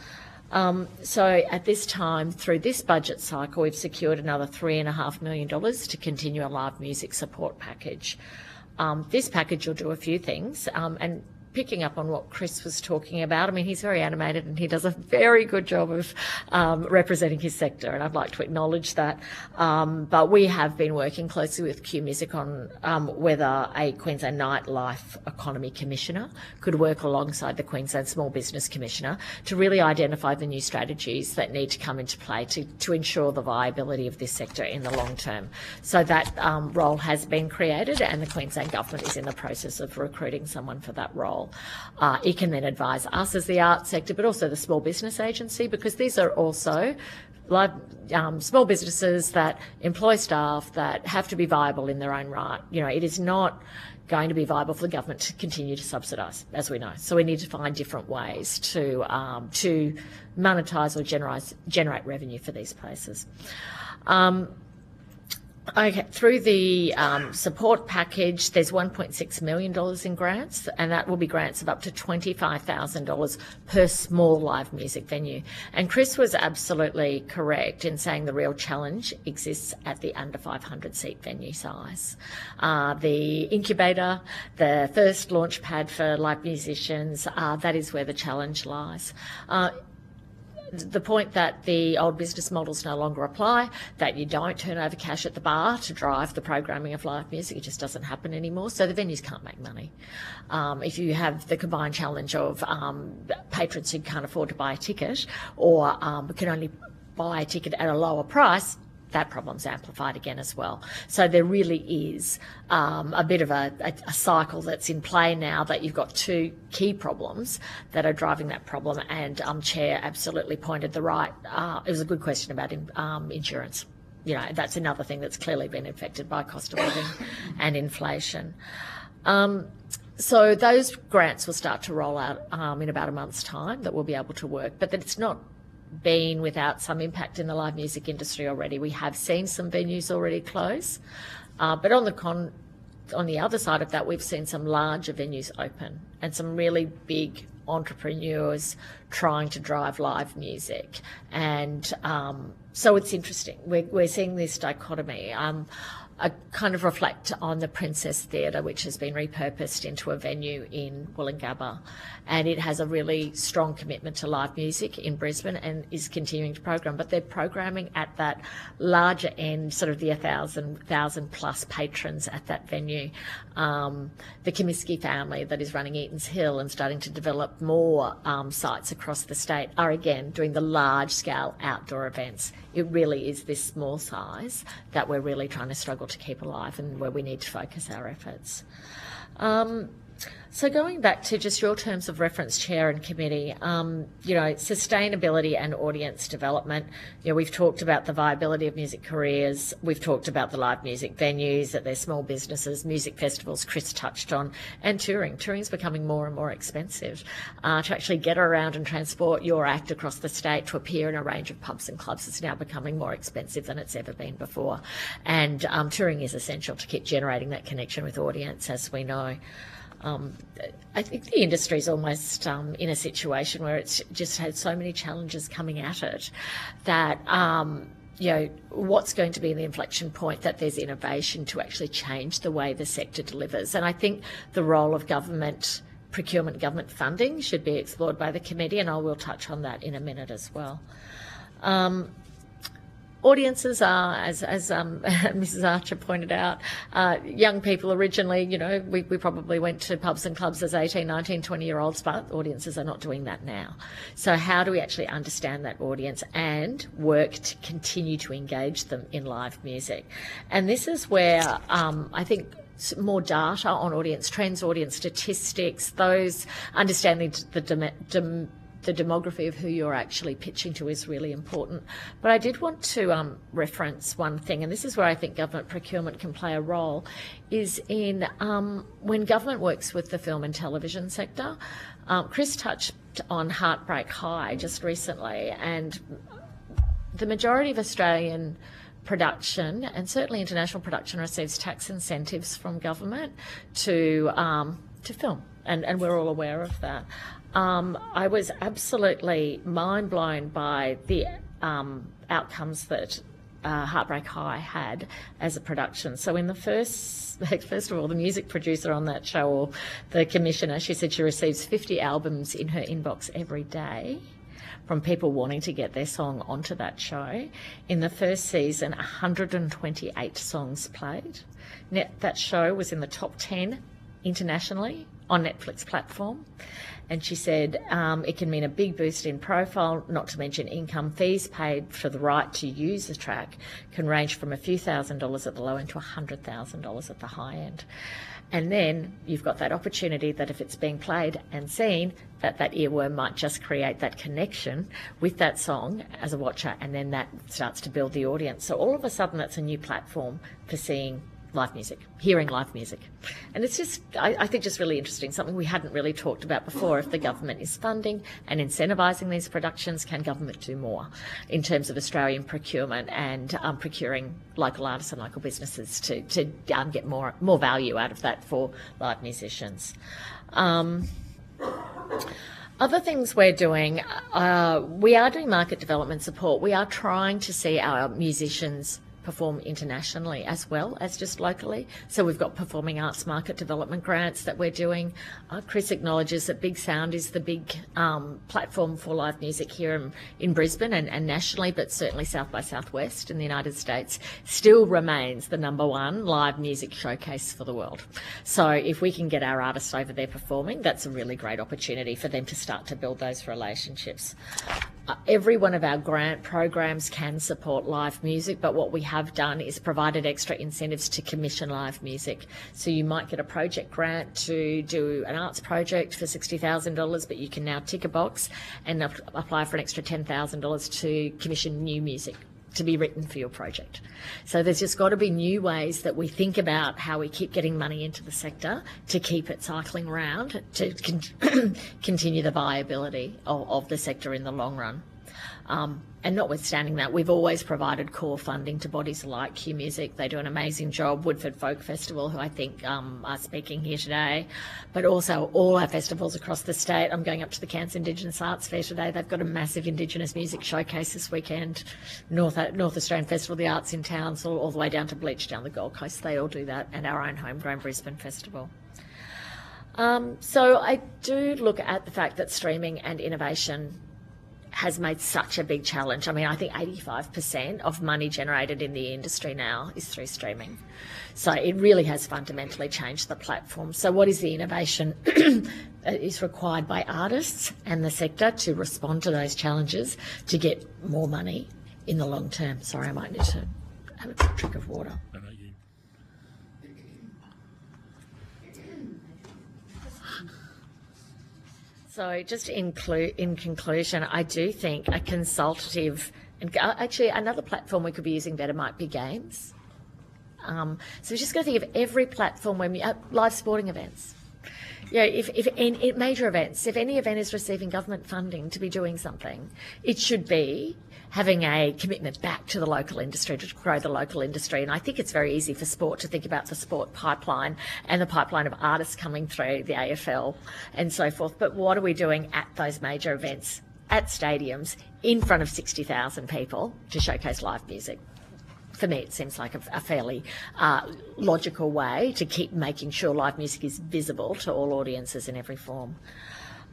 So at this time, through this budget cycle, we've secured another $3.5 million to continue a live music support package. This package will do a few things, and picking up on what Chris was talking about, I mean, he's very animated and he does a very good job of representing his sector, and I'd like to acknowledge that. But we have been working closely with Q Music on whether a Queensland Nightlife Economy Commissioner could work alongside the Queensland Small Business Commissioner to really identify the new strategies that need to come into play to ensure the viability of this sector in the long term. So that role has been created, and the Queensland Government is in the process of recruiting someone for that role. It can then advise us as the arts sector, but also the Small Business Agency, because these are also small businesses that employ staff that have to be viable in their own right. It is not going to be viable for the government to continue to subsidise, as we know. So we need to find different ways to monetise or generate revenue for these places. Okay, through the support package, there's $1.6 million in grants, and that will be grants of up to $25,000 per small live music venue. And Chris was absolutely correct in saying the real challenge exists at the under 500 seat venue size. The incubator, the first launch pad for live musicians, that is where the challenge lies. The point that the old business models no longer apply, that you don't turn over cash at the bar to drive the programming of live music, it just doesn't happen anymore. So the venues can't make money. If you have the combined challenge of patrons who can't afford to buy a ticket, or can only buy a ticket at a lower price, that problem's amplified again as well. So there really is a bit of a cycle that's in play now, that you've got two key problems that are driving that problem. And Chair absolutely pointed the right. It was a good question about insurance. That's another thing that's clearly been affected by cost of living and inflation. So those grants will start to roll out in about a month's time, that we'll be able to work, but that it's not been without some impact in the live music industry already. We have seen some venues already close, but on the other side of that, we've seen some larger venues open and some really big entrepreneurs trying to drive live music. And so it's interesting. We're seeing this dichotomy. kind of reflect on the Princess Theatre, which has been repurposed into a venue in Woolloongabba. And it has a really strong commitment to live music in Brisbane and is continuing to program. But they're programming at that larger end, sort of the 1,000 plus patrons at that venue. The Comiskey family that is running Eaton's Hill and starting to develop more sites across the state are again doing the large scale outdoor events. It really is this small size that we're really trying to struggle to keep alive and where we need to focus our efforts. So going back to just your terms of reference, Chair and Committee, sustainability and audience development. We've talked about the viability of music careers. We've talked about the live music venues, that they're small businesses, music festivals, Chris touched on, and touring. Touring's becoming more and more expensive. To actually get around and transport your act across the state to appear in a range of pubs and clubs is now becoming more expensive than it's ever been before. And touring is essential to keep generating that connection with audience, as we know. I think the industry is almost in a situation where it's just had so many challenges coming at it that, what's going to be the inflection point that there's innovation to actually change the way the sector delivers. And I think the role of government procurement, government funding should be explored by the committee, and I will touch on that in a minute as well. Audiences are, as Mrs. Archer pointed out, young people originally, we probably went to pubs and clubs as 18, 19, 20-year-olds, but audiences are not doing that now. So how do we actually understand that audience and work to continue to engage them in live music? And this is where I think more data on audience trends, audience statistics, those understanding the demography of who you're actually pitching to is really important. But I did want to reference one thing, and this is where I think government procurement can play a role, is in when government works with the film and television sector. Chris touched on Heartbreak High just recently, and the majority of Australian production, and certainly international production, receives tax incentives from government to film, and we're all aware of that. I was absolutely mind blown by the outcomes that Heartbreak High had as a production. So in the first of all, the music producer on that show, or the commissioner, she said she receives 50 albums in her inbox every day from people wanting to get their song onto that show. In the first season, 128 songs played. That show was in the top 10 internationally on Netflix platform. And she said it can mean a big boost in profile, not to mention income. Fees paid for the right to use the track can range from a few $1,000s at the low end to $100,000 at the high end. And then you've got that opportunity that if it's being played and seen, that earworm might just create that connection with that song as a watcher, and then that starts to build the audience. So all of a sudden that's a new platform for seeing live music, hearing live music. And it's just, I think, just really interesting, something we hadn't really talked about before. If the government is funding and incentivising these productions, can government do more in terms of Australian procurement and procuring local artists and local businesses to get more value out of that for live musicians? Other things we're doing, we are doing market development support. We are trying to see our musicians perform internationally as well as just locally. So we've got performing arts market development grants that we're doing. Chris acknowledges that Big Sound is the big platform for live music here in Brisbane and nationally, but certainly South by Southwest in the United States still remains the #1 live music showcase for the world. So if we can get our artists over there performing, that's a really great opportunity for them to start to build those relationships. Every one of our grant programs can support live music, but what we have done is provided extra incentives to commission live music. So you might get a project grant to do an arts project for $60,000, but you can now tick a box and apply for an extra $10,000 to commission new music to be written for your project. So there's just got to be new ways that we think about how we keep getting money into the sector to keep it cycling around, to continue the viability of the sector in the long run. And notwithstanding that, we've always provided core funding to bodies like Q Music. They do an amazing job. Woodford Folk Festival, who I think are speaking here today, but also all our festivals across the state. I'm going up to the Cairns Indigenous Arts Fair today. They've got a massive Indigenous music showcase this weekend. North Australian Festival of the Arts in Townsville, all the way down to Bleach down the Gold Coast. They all do that, and our own homegrown Brisbane Festival. So I do look at the fact that streaming and innovation has made such a big challenge. I mean, I think 85% of money generated in the industry now is through streaming. So it really has fundamentally changed the platform. So what is the innovation that is required by artists and the sector to respond to those challenges to get more money in the long term? Sorry, I might need to have a quick drink of water. No, you. So just in conclusion, I do think a consultative, and actually another platform we could be using better might be games. So we're just going to think of every platform when we live sporting events. Yeah, if in major events, if any event is receiving government funding to be doing something, it should be having a commitment back to the local industry to grow the local industry. And I think it's very easy for sport to think about the sport pipeline and the pipeline of artists coming through the AFL and so forth. But what are we doing at those major events, at stadiums, in front of 60,000 people to showcase live music? For me, it seems like a fairly logical way to keep making sure live music is visible to all audiences in every form.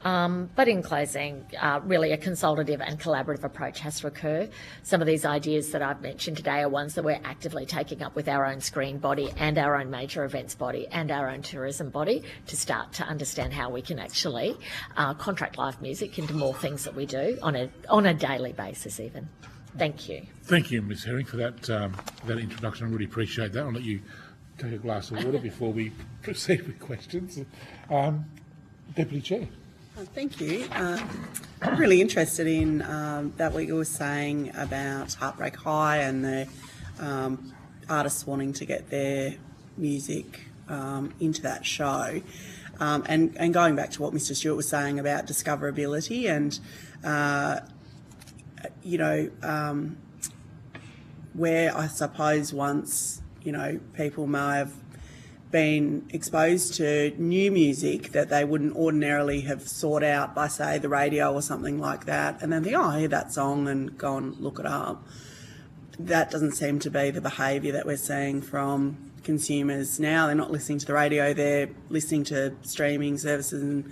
But in closing, really a consultative and collaborative approach has to occur. Some of these ideas that I've mentioned today are ones that we're actively taking up with our own screen body and our own major events body and our own tourism body to start to understand how we can actually contract live music into more things that we do on a daily basis even. Thank you. Thank you, Ms Herring, for that introduction. I really appreciate that. I'll let you take a glass of water before we proceed with questions. Deputy Chair. Thank you. I'm really interested in that what you were saying about Heartbreak High and the artists wanting to get their music into that show. And going back to what Mr Stewart was saying about discoverability and where I suppose once, people may have been exposed to new music that they wouldn't ordinarily have sought out by, say, the radio or something like that, and then think, I hear that song and go and look it up. That doesn't seem to be the behaviour that we're seeing from consumers now. They're not listening to the radio, they're listening to streaming services and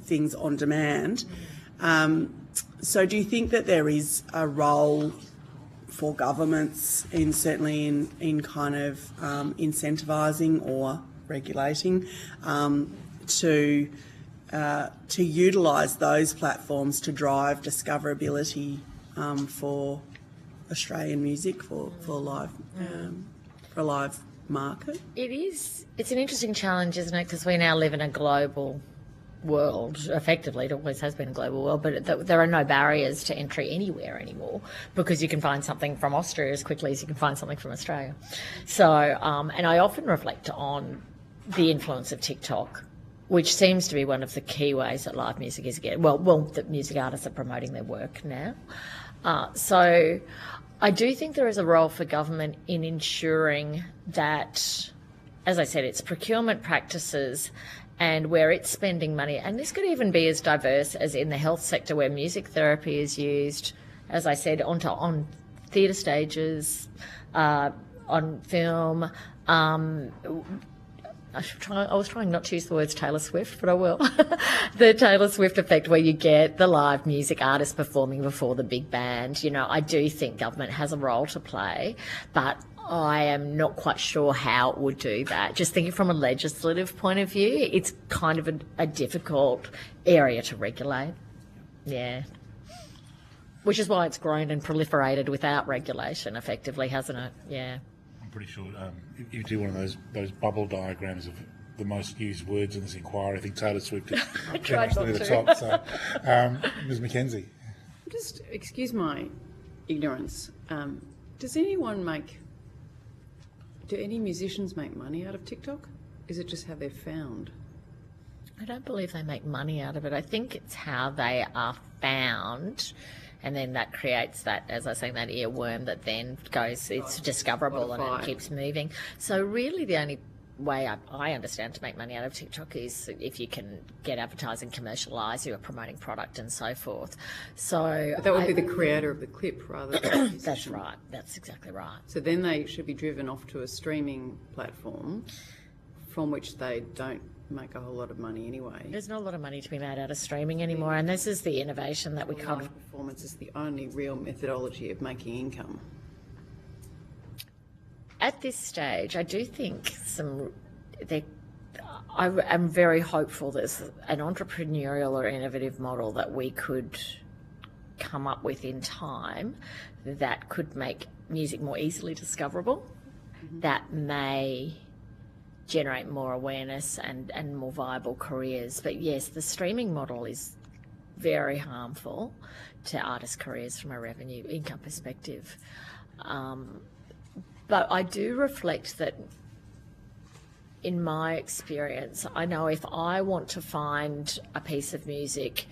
things on demand. So do you think that there is a role for governments in certainly in kind of incentivising or regulating to utilise those platforms to drive discoverability for Australian music for a live market? It's an interesting challenge, isn't it? Because we now live in a global world. Effectively, it always has been a global world, but there are no barriers to entry anywhere anymore because you can find something from Austria as quickly as you can find something from Australia. So, and I often reflect on the influence of TikTok, which seems to be one of the key ways that live music is getting, that music artists are promoting their work now. So I do think there is a role for government in ensuring that, as I said, its procurement practices and where it's spending money, and this could even be as diverse as in the health sector where music therapy is used, as I said, on theatre stages, on film. I was trying not to use the words Taylor Swift, but I will. The Taylor Swift effect where you get the live music artists performing before the big band. I do think government has a role to play, but I am not quite sure how it would do that. Just thinking from a legislative point of view, it's kind of a difficult area to regulate. Yeah. Which is why it's grown and proliferated without regulation, effectively, hasn't it? Yeah. I'm pretty sure if you do one of those bubble diagrams of the most used words in this inquiry, I think Taylor Swift is tried not near the to. top. So, Ms Mackenzie. Just excuse my ignorance. Do any musicians make money out of TikTok? Is it just how they're found? I don't believe they make money out of it. I think it's how they are found, and then that creates that, as I was saying, that earworm that then goes, it's discoverable and it keeps moving. So really the only way I understand to make money out of TikTok is if you can get advertising, commercialise, you are promoting product and so forth. So But that would be the creator of the clip rather than the musician. That's right. That's exactly right. So then they should be driven off to a streaming platform from which they don't make a whole lot of money anyway. There's not a lot of money to be made out of streaming anymore, and this is the innovation that we kind of... Live performance is the only real methodology of making income. At this stage, I do think I am very hopeful there's an entrepreneurial or innovative model that we could come up with in time that could make music more easily discoverable, that may generate more awareness and more viable careers. But yes, the streaming model is very harmful to artists' careers from a revenue income perspective. But I do reflect that in my experience, I know if I want to find a piece of music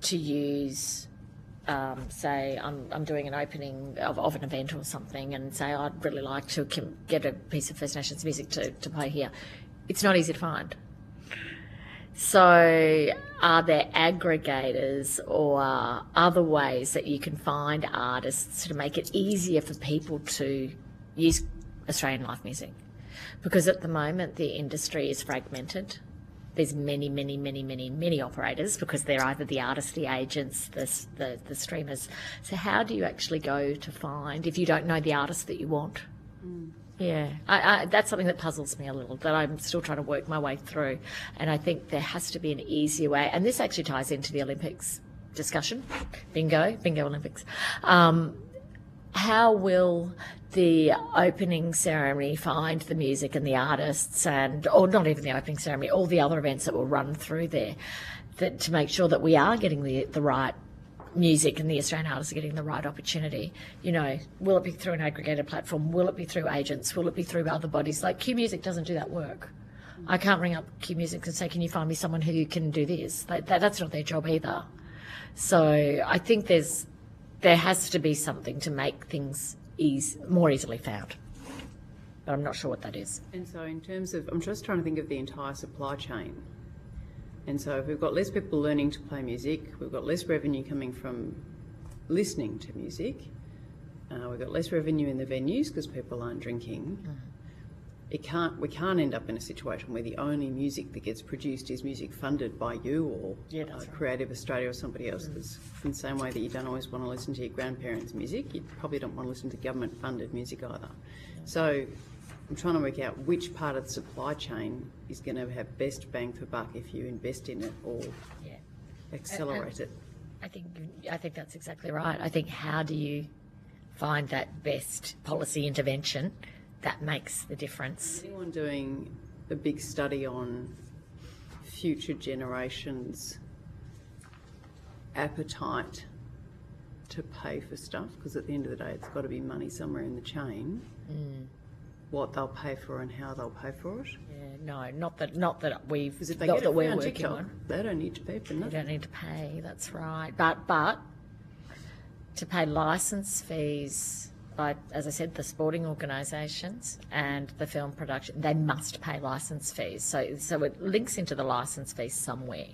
to use, say I'm doing an opening of an event or something, and say I'd really like to get a piece of First Nations music to play here, it's not easy to find. So are there aggregators or other ways that you can find artists to make it easier for people to use Australian live music? Because at the moment the industry is fragmented. There's many operators because they're either the artists, the agents, the streamers. So how do you actually go to find, if you don't know the artist that you want? Yeah, that's something that puzzles me a little, that I'm still trying to work my way through. And I think there has to be an easier way. And this actually ties into the Olympics discussion. Bingo Olympics. How will the opening ceremony find the music and the artists, or not even the opening ceremony, all the other events that will run through there, to make sure that we are getting the right music and the Australian artists are getting the right opportunity? You know, will it be through an aggregated platform? Will it be through agents? Will it be through other bodies? Like Q Music doesn't do that work. I can't ring up Q Music and say, can you find me someone who can do this? That's not their job either. So I think there has to be something to make things more easily found. But I'm not sure what that is. And so in terms of, I'm just trying to think of the entire supply chain. And so if we've got less people learning to play music, we've got less revenue coming from listening to music, we've got less revenue in the venues because people aren't drinking. We can't end up in a situation where the only music that gets produced is music funded by you or Creative Australia or somebody else. Because in the same way that you don't always want to listen to your grandparents' music, you probably don't want to listen to government-funded music either. So I'm trying to work out which part of the supply chain is going to have best bang for buck if you invest in it or accelerate it. I think that's exactly right. I think how do you find that best policy intervention that makes the difference? Is anyone doing a big study on future generations' appetite to pay for stuff? Because at the end of the day, it's got to be money somewhere in the chain. What they'll pay for and how they'll pay for it. Yeah, no, not that we've, Because if they not get that it we're on working TikTok, on. they don't need to pay for They nothing. don't need to pay. That's right. But to pay licence fees by, as I said, the sporting organisations and the film production, they must pay licence fees. So it links into the licence fees somewhere.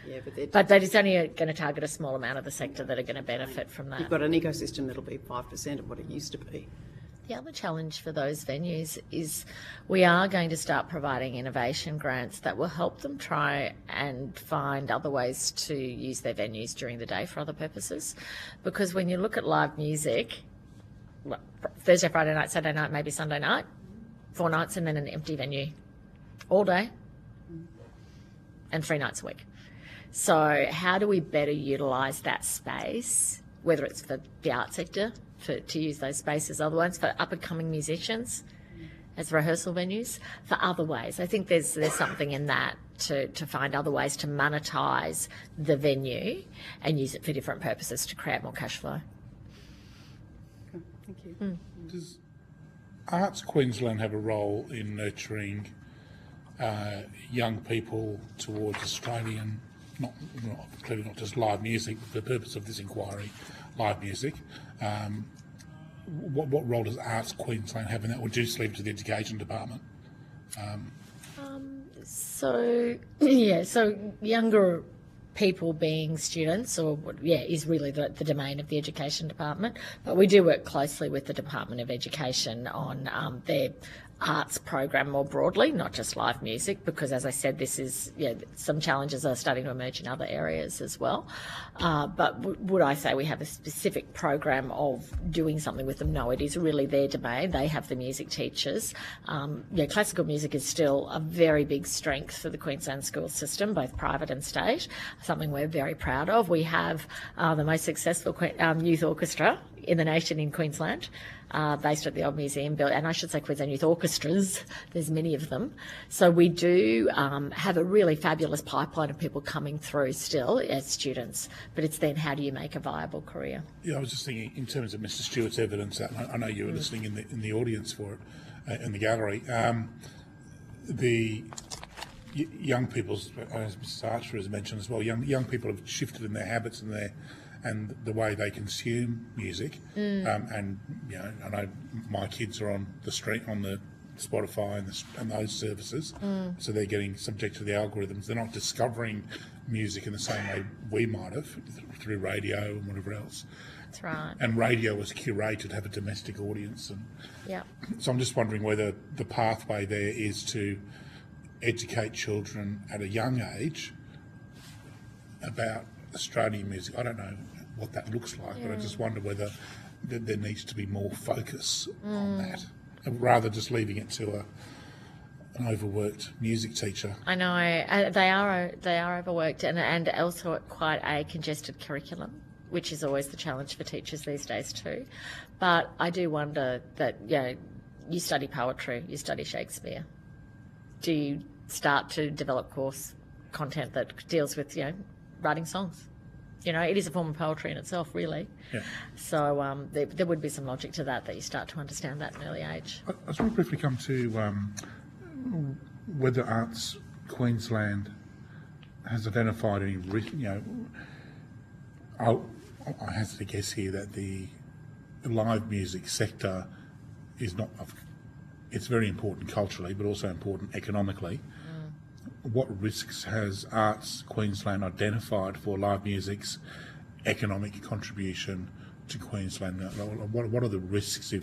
Yeah, But it's only going to target a small amount of the sector that are going to benefit from that. you've got an ecosystem that'll be 5% of what it used to be. The other challenge for those venues is we are going to start providing innovation grants that will help them try and find other ways to use their venues during the day for other purposes. Because when you look at live music, Thursday, Friday night, Saturday night, maybe Sunday night, 4 nights and then an empty venue all day and 3 nights a week. So how do we better utilise that space, whether it's for the art sector, to use those spaces, other ones for up-and-coming musicians as rehearsal venues, for other ways? I think there's something in that to find other ways to monetise the venue and use it for different purposes to create more cash flow. Okay, thank you. Does Arts Queensland have a role in nurturing young people towards Australian, clearly not just live music, but for the purpose of this inquiry, live music. What role does Arts Queensland have in that? Or do you just leave it to the Education Department? So younger people being students, is really the domain of the Education Department. But we do work closely with the Department of Education on their arts program more broadly, not just live music, because as I said, this is, some challenges are starting to emerge in other areas as well. But would I say we have a specific program of doing something with them? No, it is really their domain. They have the music teachers. Classical music is still a very big strength for the Queensland school system, both private and state, something we're very proud of. We have the most successful youth orchestra in the nation in Queensland, based at the Old Museum building, and I should say Queensland Youth Orchestras, there's many of them. So we do have a really fabulous pipeline of people coming through still as students, but it's then how do you make a viable career? Yeah, I was just thinking in terms of Mr Stewart's evidence, I know you were listening in the audience for it, in the gallery. The young people's, as Mrs Archer has mentioned as well, young people have shifted in their habits and the way they consume music. And I know my kids are on the Spotify and those services, so they're getting subject to the algorithms. They're not discovering music in the same way we might have through radio and whatever else. That's right. And radio was curated to have a domestic audience, and so I'm just wondering whether the pathway there is to educate children at a young age about Australian music. I don't know what that looks like, but I just wonder whether there needs to be more focus on that, rather just leaving it to an overworked music teacher. I know they are overworked and also quite a congested curriculum, which is always the challenge for teachers these days too. But I do wonder that you study poetry, you study Shakespeare. Do you start to develop course content that deals with writing songs? It is a form of poetry in itself, really. Yeah. So there would be some logic to that you start to understand that in early age. I just want to briefly come to whether Arts Queensland has identified any risk. I hazard a guess here that the live music sector is not. It's very important culturally, but also important economically. What risks has Arts Queensland identified for live music's economic contribution to Queensland? What are the risks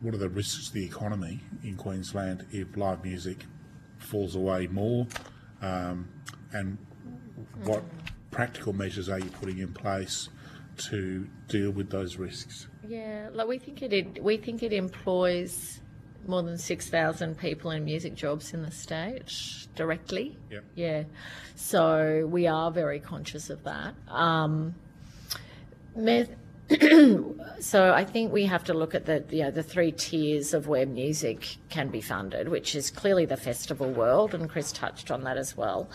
what are the risks to the economy in Queensland if live music falls away more? And what practical measures are you putting in place to deal with those risks? Yeah, we think it employs more than 6,000 people in music jobs in the state directly. Yep. Yeah. So we are very conscious of that. So I think we have to look at the three tiers of where music can be funded, which is clearly the festival world, and Chris touched on that as well.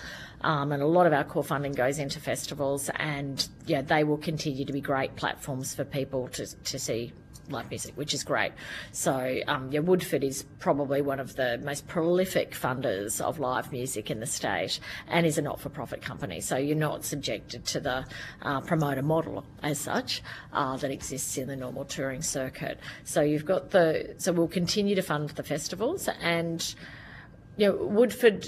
And a lot of our core funding goes into festivals, and they will continue to be great platforms for people to see live music, which is great. So Woodford is probably one of the most prolific funders of live music in the state and is a not-for-profit company. So you're not subjected to the promoter model as such that exists in the normal touring circuit. So you've got so we'll continue to fund the festivals, and Woodford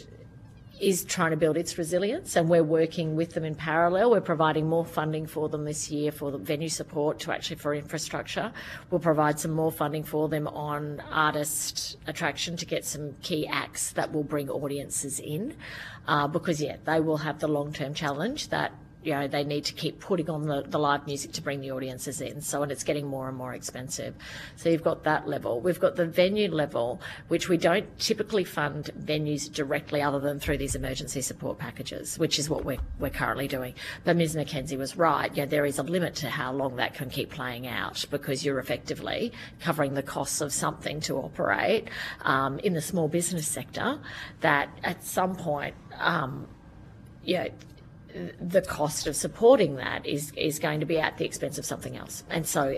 is trying to build its resilience, and we're working with them in parallel. We're providing more funding for them this year for the venue support for infrastructure. We'll provide some more funding for them on artist attraction to get some key acts that will bring audiences in, because they will have the long-term challenge that they need to keep putting on the live music to bring the audiences in. And it's getting more and more expensive. So you've got that level. We've got the venue level, which we don't typically fund venues directly other than through these emergency support packages, which is what we're currently doing. But Ms McKenzie was right. There is a limit to how long that can keep playing out, because you're effectively covering the costs of something to operate in the small business sector that at some point, the cost of supporting that is going to be at the expense of something else. And so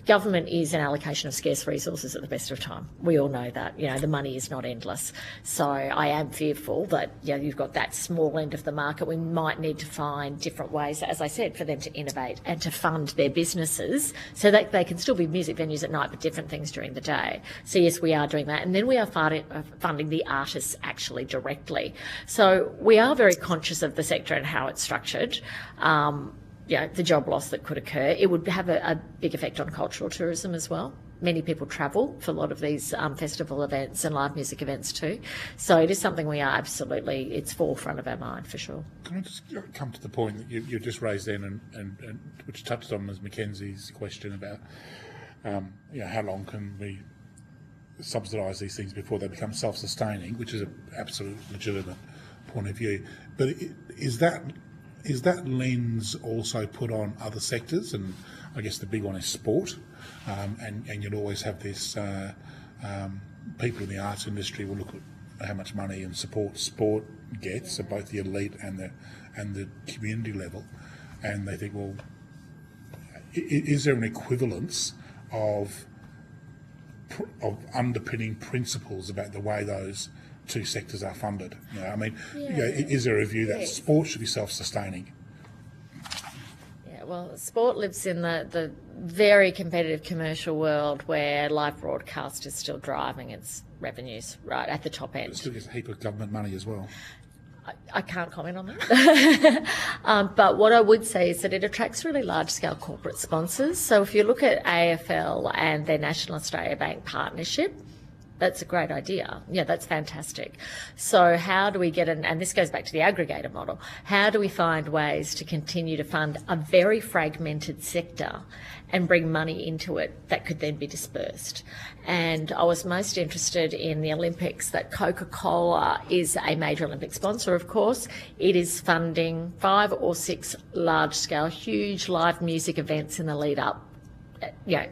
Government is an allocation of scarce resources at the best of time. We all know that. The money is not endless. So I am fearful that you've got that small end of the market. We might need to find different ways, as I said, for them to innovate and to fund their businesses so that they can still be music venues at night but different things during the day. So yes, we are doing that. And then we are funding the artists actually directly. So we are very conscious of the sector and how it's structured. The job loss that could occur. It would have a big effect on cultural tourism as well. Many people travel for a lot of these festival events and live music events too. So it is something we are absolutely, it's forefront of our mind for sure. Can I just come to the point that you just raised then, and which touched on was Mackenzie's question about how long can we subsidise these things before they become self-sustaining, which is an absolute legitimate point of view. But is that lens also put on other sectors? And I guess the big one is sport, and you'll always have this people in the arts industry will look at how much money and support sport gets at both the elite and the community level, and they think, well, is there an equivalence of underpinning principles about the way those two sectors are funded? Is there a view that sport should be self-sustaining? Yeah, well, sport lives in the very competitive commercial world where live broadcast is still driving its revenues right at the top end. It still gets a heap of government money as well. I can't comment on that. But what I would say is that it attracts really large-scale corporate sponsors. So if you look at AFL and their National Australia Bank partnership, that's a great idea. Yeah, that's fantastic. So how do we get and this goes back to the aggregator model, how do we find ways to continue to fund a very fragmented sector and bring money into it that could then be dispersed? And I was most interested in the Olympics, that Coca-Cola is a major Olympic sponsor, of course. It is funding 5 or 6 large-scale, huge live music events in the lead up.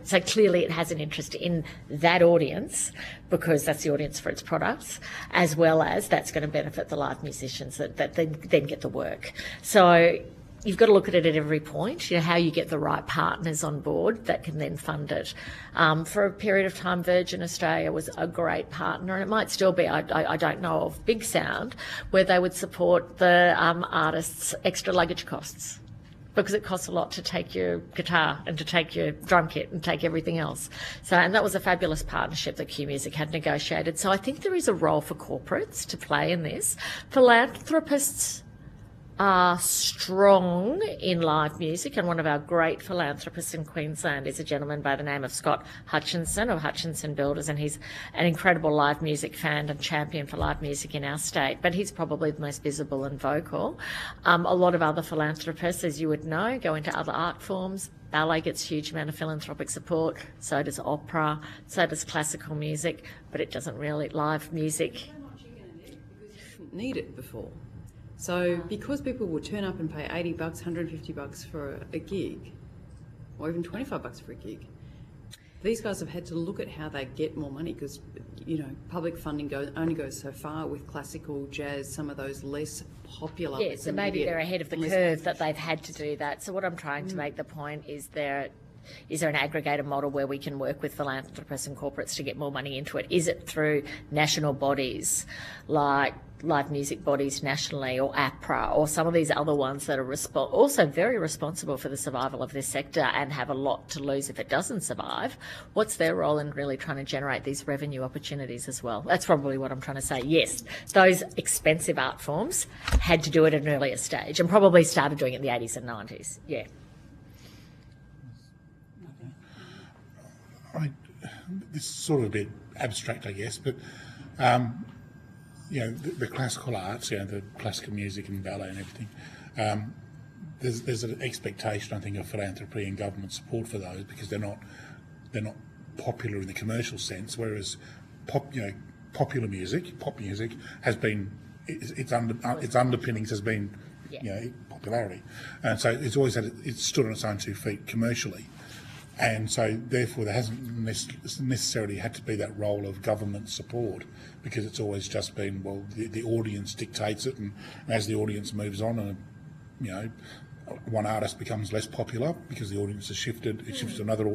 So clearly it has an interest in that audience because that's the audience for its products, as well as that's going to benefit the live musicians that then get the work. So you've got to look at it at every point, how you get the right partners on board that can then fund it. For a period of time, Virgin Australia was a great partner, and it might still be, I don't know of Big Sound, where they would support the artists' extra luggage costs, because it costs a lot to take your guitar and to take your drum kit and take everything else. So, and that was a fabulous partnership that Q Music had negotiated. So I think there is a role for corporates to play in this. Philanthropists are strong in live music, and one of our great philanthropists in Queensland is a gentleman by the name of Scott Hutchinson of Hutchinson Builders, and he's an incredible live music fan and champion for live music in our state, but he's probably the most visible and vocal. A lot of other philanthropists, as you would know, go into other art forms. Ballet gets a huge amount of philanthropic support, so does opera, so does classical music, but it doesn't really, live music. How much are you going to need? Because you didn't need it before. So because people will turn up and pay $80, $150 for a gig, or even $25 for a gig, these guys have had to look at how they get more money because, public funding only goes so far with classical, jazz, some of those less popular. Yeah, so maybe they're ahead of the curve that they've had to do that. So what I'm trying to make the point is is there an aggregator model where we can work with philanthropists and corporates to get more money into it? Is it through national bodies like live music bodies nationally, or APRA, or some of these other ones that are also very responsible for the survival of this sector and have a lot to lose if it doesn't survive? What's their role in really trying to generate these revenue opportunities as well? That's probably what I'm trying to say. Yes, those expensive art forms had to do it at an earlier stage and probably started doing it in the 80s and 90s. Yeah. This is sort of a bit abstract, I guess, but the classical arts, the classical music and ballet and everything. There's an expectation, I think, of philanthropy and government support for those because they're not popular in the commercial sense. Whereas popular music, pop music, has been its underpinnings has been popularity, and so it's always it's stood on its own 2 feet commercially. And so, therefore, there hasn't necessarily had to be that role of government support because it's always just been, well, the audience dictates it, and as the audience moves on, and one artist becomes less popular because the audience has shifted, it shifts to another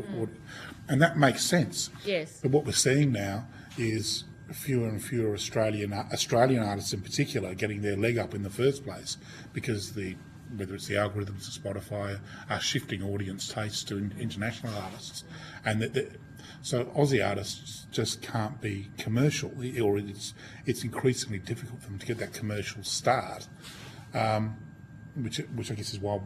and that makes sense. Yes. But what we're seeing now is fewer and fewer Australian artists in particular getting their leg up in the first place because whether it's the algorithms of Spotify are shifting audience tastes to international artists, and so Aussie artists just can't be commercial, or it's increasingly difficult for them to get that commercial start, which I guess is why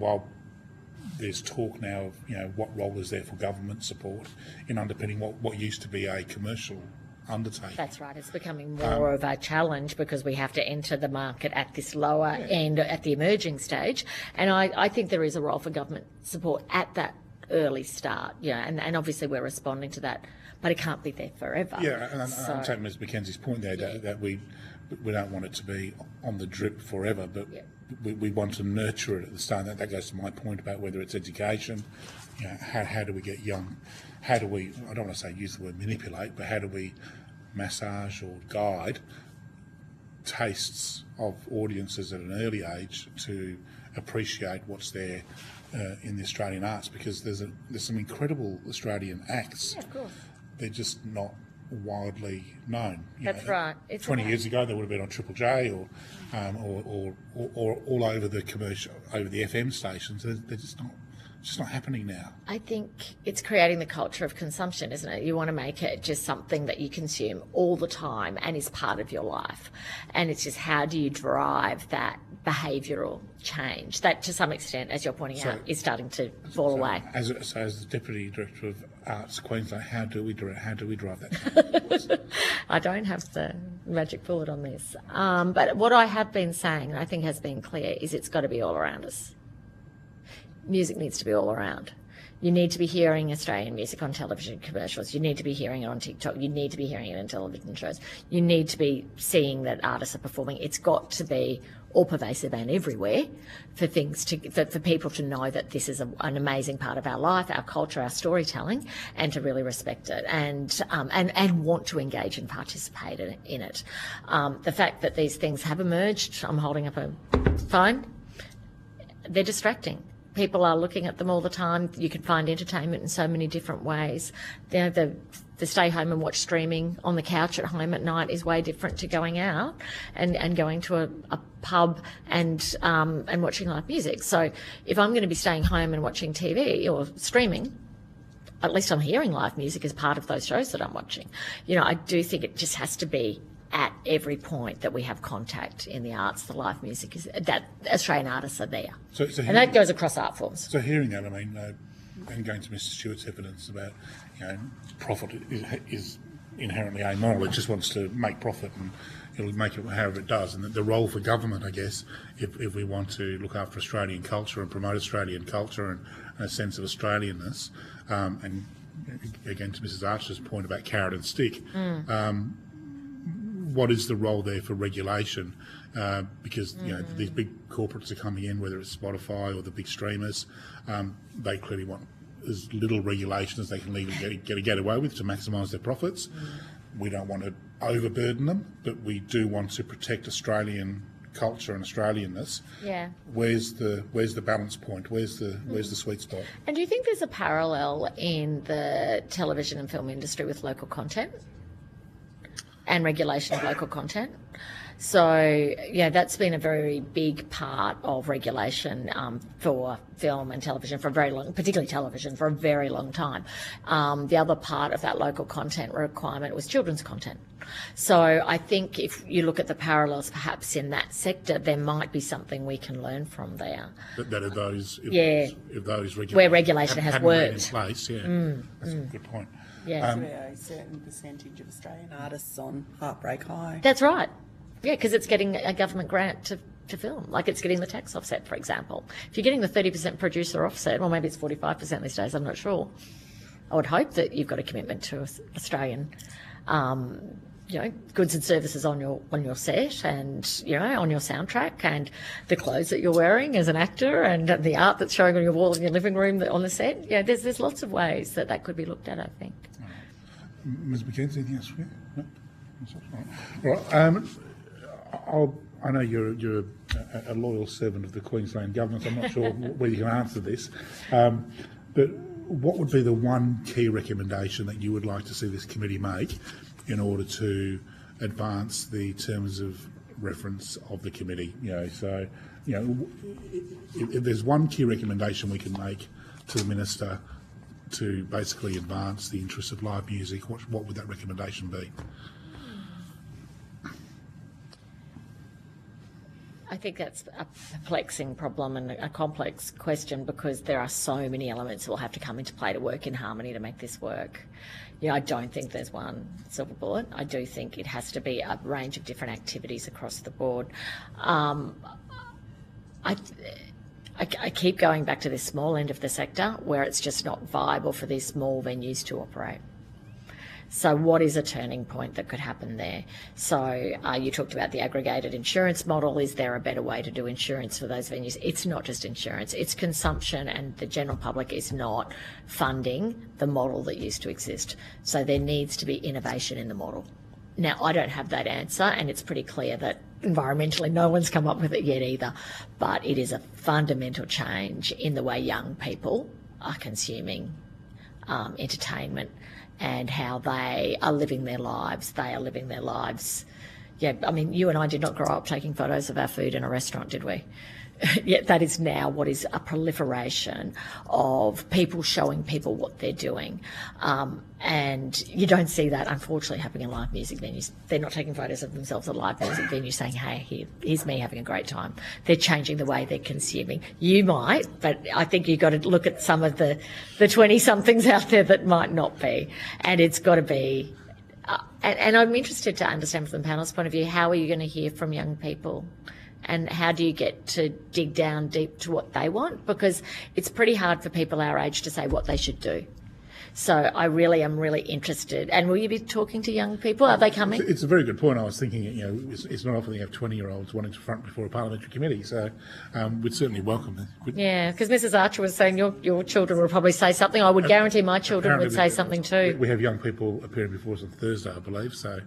there's talk now of what role is there for government support in underpinning what used to be a commercial undertaking. That's right. It's becoming more of a challenge because we have to enter the market at this lower end, at the emerging stage. And I think there is a role for government support at that early start. And obviously we're responding to that, but it can't be there forever. Yeah, and I'm taking Ms Mackenzie's point there that we don't want it to be on the drip forever, but we want to nurture it at the start. That goes to my point about whether it's education. How do we get young? How do we, I don't want to say use the word manipulate, but how do we massage or guide tastes of audiences at an early age to appreciate what's there in the Australian arts? Because there's some incredible Australian acts. Yeah, of course. They're just not widely known. That's right. It's 20 years ago, they would have been on Triple J or all over the commercial, over the FM stations. They're just not happening now. I think it's creating the culture of consumption, isn't it? You want to make it just something that you consume all the time and is part of your life. And it's just how do you drive that behavioural change that, to some extent, as you're pointing out, is starting to fall away. As the Deputy Director of Arts Queensland, how do we drive that change? I don't have the magic bullet on this. But what I have been saying, and I think has been clear, is it's got to be all around us. Music needs to be all around. You need to be hearing Australian music on television commercials. You need to be hearing it on TikTok. You need to be hearing it in television shows. You need to be seeing that artists are performing. It's got to be all pervasive and everywhere for people to know that this is an amazing part of our life, our culture, our storytelling, and to really respect it and want to engage and participate in it. The fact that these things have emerged, I'm holding up a phone, they're distracting. People are looking at them all the time. You can find entertainment in so many different ways. The stay home and watch streaming on the couch at home at night is way different to going out and going to a pub and watching live music. So if I'm going to be staying home and watching TV or streaming, at least I'm hearing live music as part of those shows that I'm watching. I do think it just has to be at every point that we have contact in the arts, the live music is that Australian artists are there, and that goes across art forms. So hearing that, I mean, and going to Mr. Stewart's evidence about, profit is inherently amoral. It just wants to make profit, and it'll make it however it does. And the role for government, I guess, if we want to look after Australian culture and promote Australian culture and a sense of Australianness, and again to Mrs. Archer's point about carrot and stick. What is the role there for regulation? Because these big corporates are coming in, whether it's Spotify or the big streamers, they clearly want as little regulation as they can legally get away with to maximise their profits. We don't want to overburden them, but we do want to protect Australian culture and Australianness. Yeah. Where's the balance point? Where's the sweet spot? And do you think there's a parallel in the television and film industry with local content and regulation of local content? So, that's been a very big part of regulation for film and television for a very long, particularly television, for a very long time. The other part of that local content requirement was children's content. So I think if you look at the parallels perhaps in that sector, there might be something we can learn from there. If those regulations where regulation has worked in place, that's a good point. Yeah. A certain percentage of Australian artists on Heartbreak High. That's right. Yeah, because it's getting a government grant to film, like it's getting the tax offset, for example. If you're getting the 30% producer offset, or maybe it's 45% these days, I'm not sure. I would hope that you've got a commitment to Australian, goods and services on your set and, on your soundtrack and the clothes that you're wearing as an actor and the art that's showing on your wall in your living room on the set. Yeah, there's lots of ways that could be looked at, I think. Ms. Mackenzie, anything else for you? No? All right. I know you're a loyal servant of the Queensland government, so I'm not sure whether you can answer this. But what would be the one key recommendation that you would like to see this committee make in order to advance the terms of reference of the committee? So if there's one key recommendation we can make to the minister to basically advance the interests of live music, what would that recommendation be? I think that's a perplexing problem and a complex question, because there are so many elements that will have to come into play to work in harmony to make this work. I don't think there's one silver bullet. I do think it has to be a range of different activities across the board. I keep going back to this small end of the sector where it's just not viable for these small venues to operate. So what is a turning point that could happen there? So you talked about the aggregated insurance model. Is there a better way to do insurance for those venues? It's not just insurance, it's consumption, and the general public is not funding the model that used to exist. So there needs to be innovation in the model. Now, I don't have that answer, and it's pretty clear that environmentally no one's come up with it yet either, but it is a fundamental change in the way young people are consuming entertainment and how they are living their lives. They are living their lives. Yeah, I mean, you and I did not grow up taking photos of our food in a restaurant, did we? Yet that is now what is a proliferation of people showing people what they're doing. And you don't see that, unfortunately, happening in live music venues. They're not taking photos of themselves at live music venues saying, hey, here's me having a great time. They're changing the way they're consuming. You might, but I think you've got to look at some of the 20-somethings out there that might not be. And it's got to be... and I'm interested to understand from the panel's point of view, how are you going to hear from young people? And how do you get to dig down deep to what they want? Because it's pretty hard for people our age to say what they should do. So I really am really interested. And will you be talking to young people? Are they coming? It's a very good point. I was thinking, it's not often you have 20-year-olds wanting to front before a parliamentary committee, so we'd certainly welcome them. Yeah, because Mrs. Archer was saying your children will probably say something. I would guarantee my children would say something too. We have young people appearing before us on Thursday, I believe, so...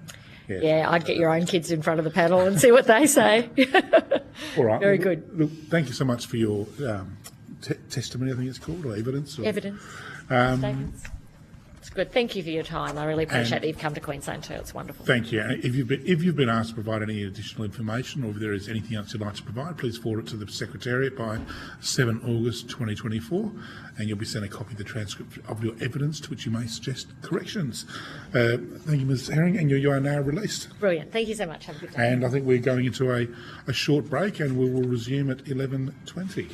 Yeah, I'd get your own kids in front of the panel and see what they say. All right. Very good. Look, thank you so much for your testimony, I think it's called, or evidence. Evidence. Statements. It's good. Thank you for your time. I really appreciate that you've come to Queensland too. It's wonderful. Thank you. And if you've been asked to provide any additional information, or if there is anything else you'd like to provide, please forward it to the Secretariat by 7 August 2024, and you'll be sent a copy of the transcript of your evidence to which you may suggest corrections. Thank you, Ms. Herring, and you are now released. Brilliant. Thank you so much. Have a good day. And I think we're going into a short break, and we will resume at 11:20.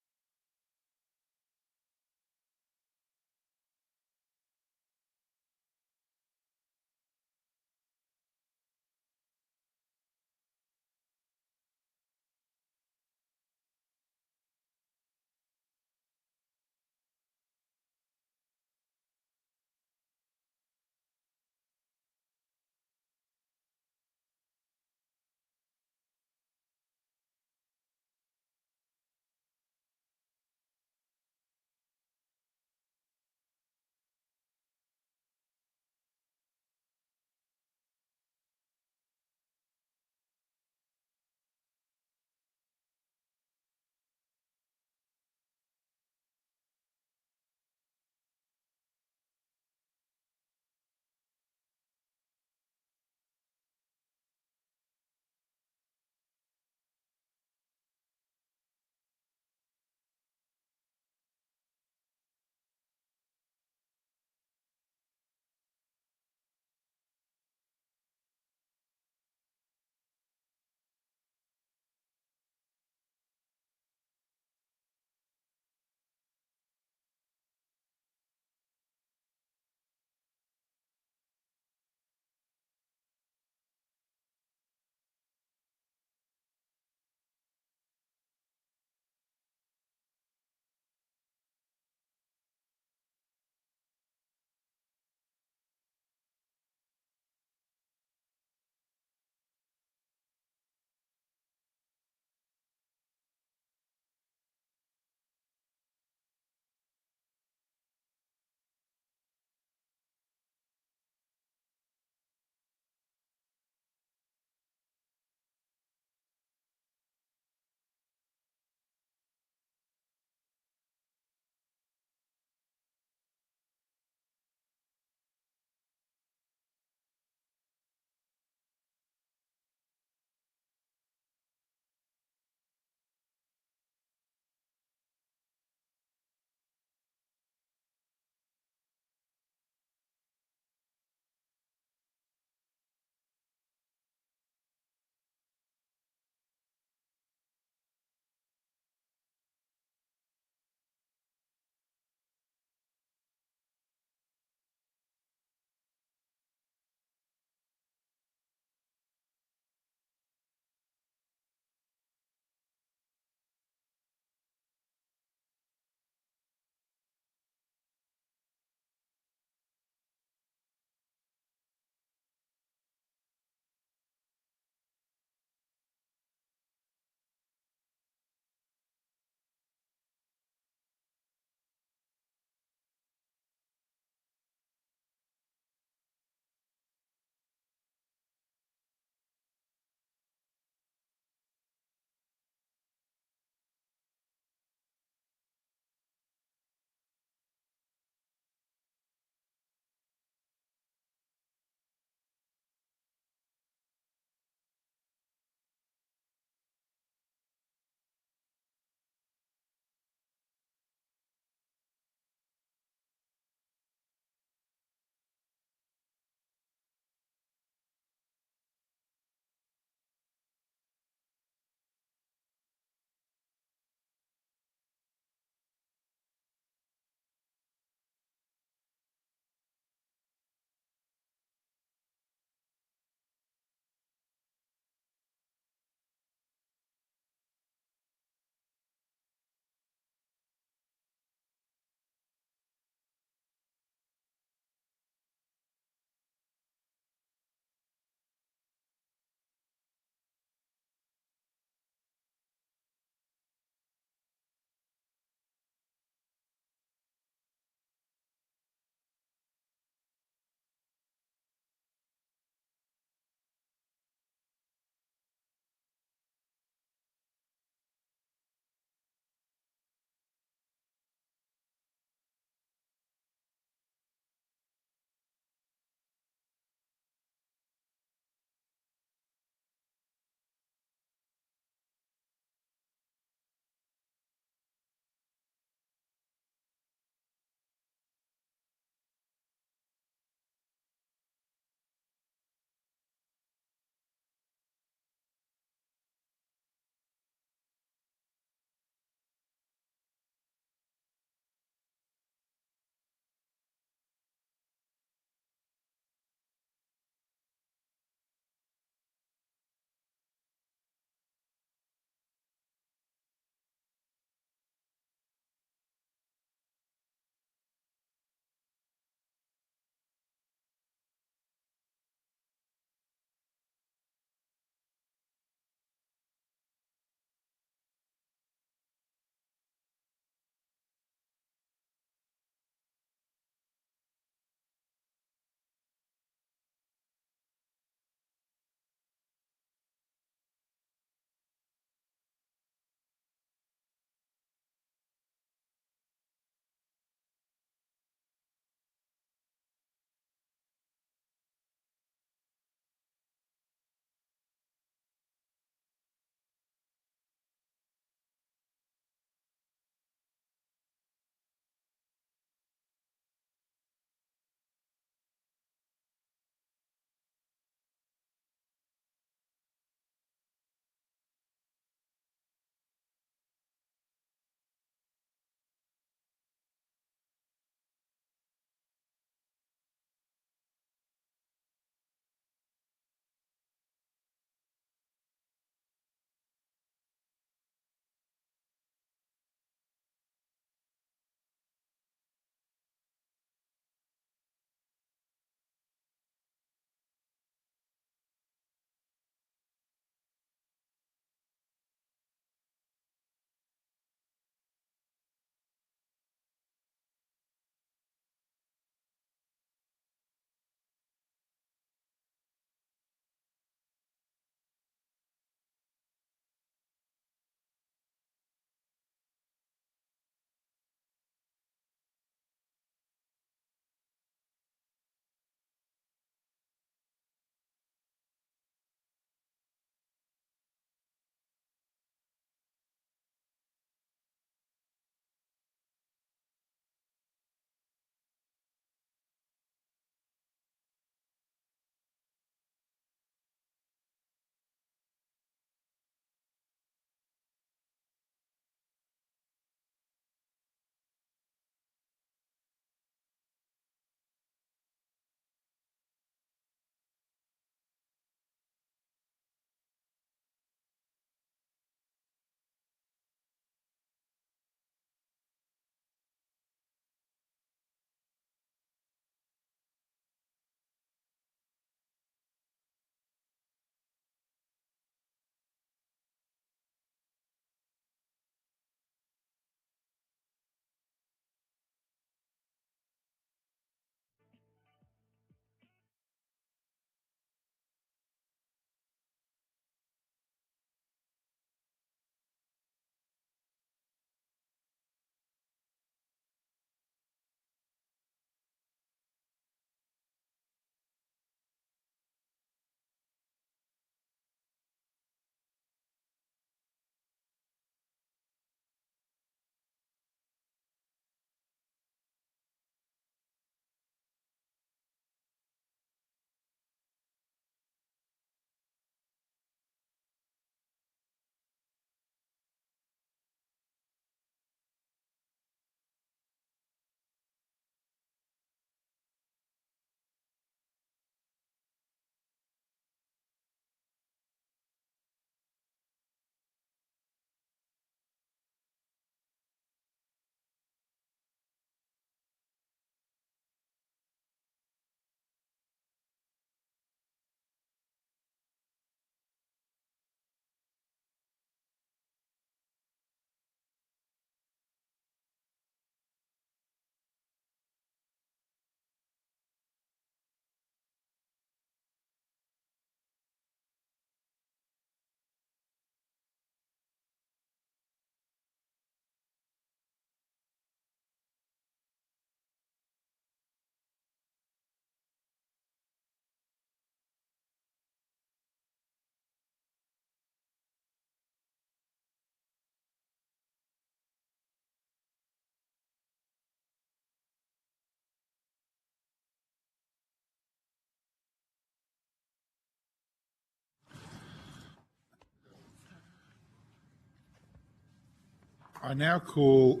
I now call,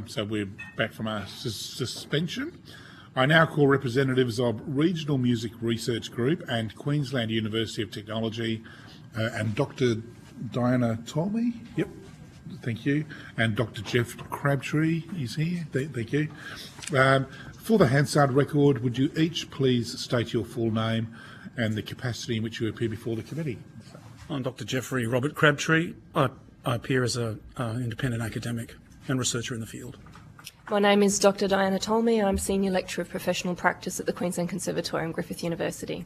so we're back from our suspension. I now call representatives of Regional Music Research Group and Queensland University of Technology and Dr. Diana Tolmie. Yep, thank you. And Dr. Jeff Crabtree is here. Thank you. For the Hansard record, would you each please state your full name and the capacity in which you appear before the committee? I'm Dr. Jeffrey Robert Crabtree. I appear as an independent academic and researcher in the field. My name is Dr. Diana Tolmie. I'm Senior Lecturer of Professional Practice at the Queensland Conservatorium, Griffith University.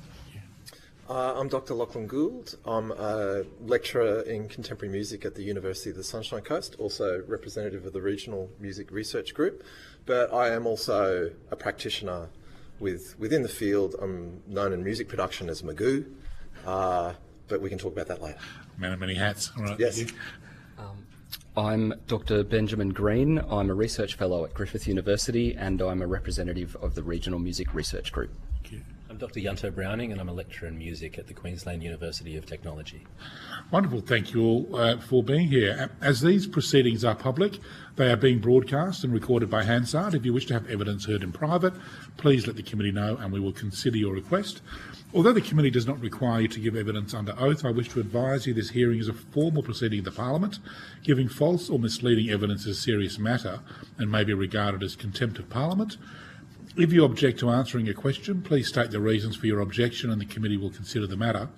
I'm Dr. Lachlan Gould. I'm a lecturer in contemporary music at the University of the Sunshine Coast, also representative of the Regional Music Research Group, but I am also a practitioner within the field. I'm known in music production as Magoo, but we can talk about that later. Man of many hats. All right. Yes. I'm Dr. Benjamin Green. I'm a research fellow at Griffith University and I'm a representative of the Regional Music Research Group. Thank you. I'm Dr. Yunto Browning and I'm a lecturer in music at the Queensland University of Technology. Wonderful. Thank you all for being here. As these proceedings are public, they are being broadcast and recorded by Hansard. If you wish to have evidence heard in private, please let the committee know and we will consider your request. Although the committee does not require you to give evidence under oath, I wish to advise you this hearing is a formal proceeding of the Parliament. Giving false or misleading evidence is a serious matter and may be regarded as contempt of Parliament. If you object to answering a question, please state the reasons for your objection and the committee will consider the matter.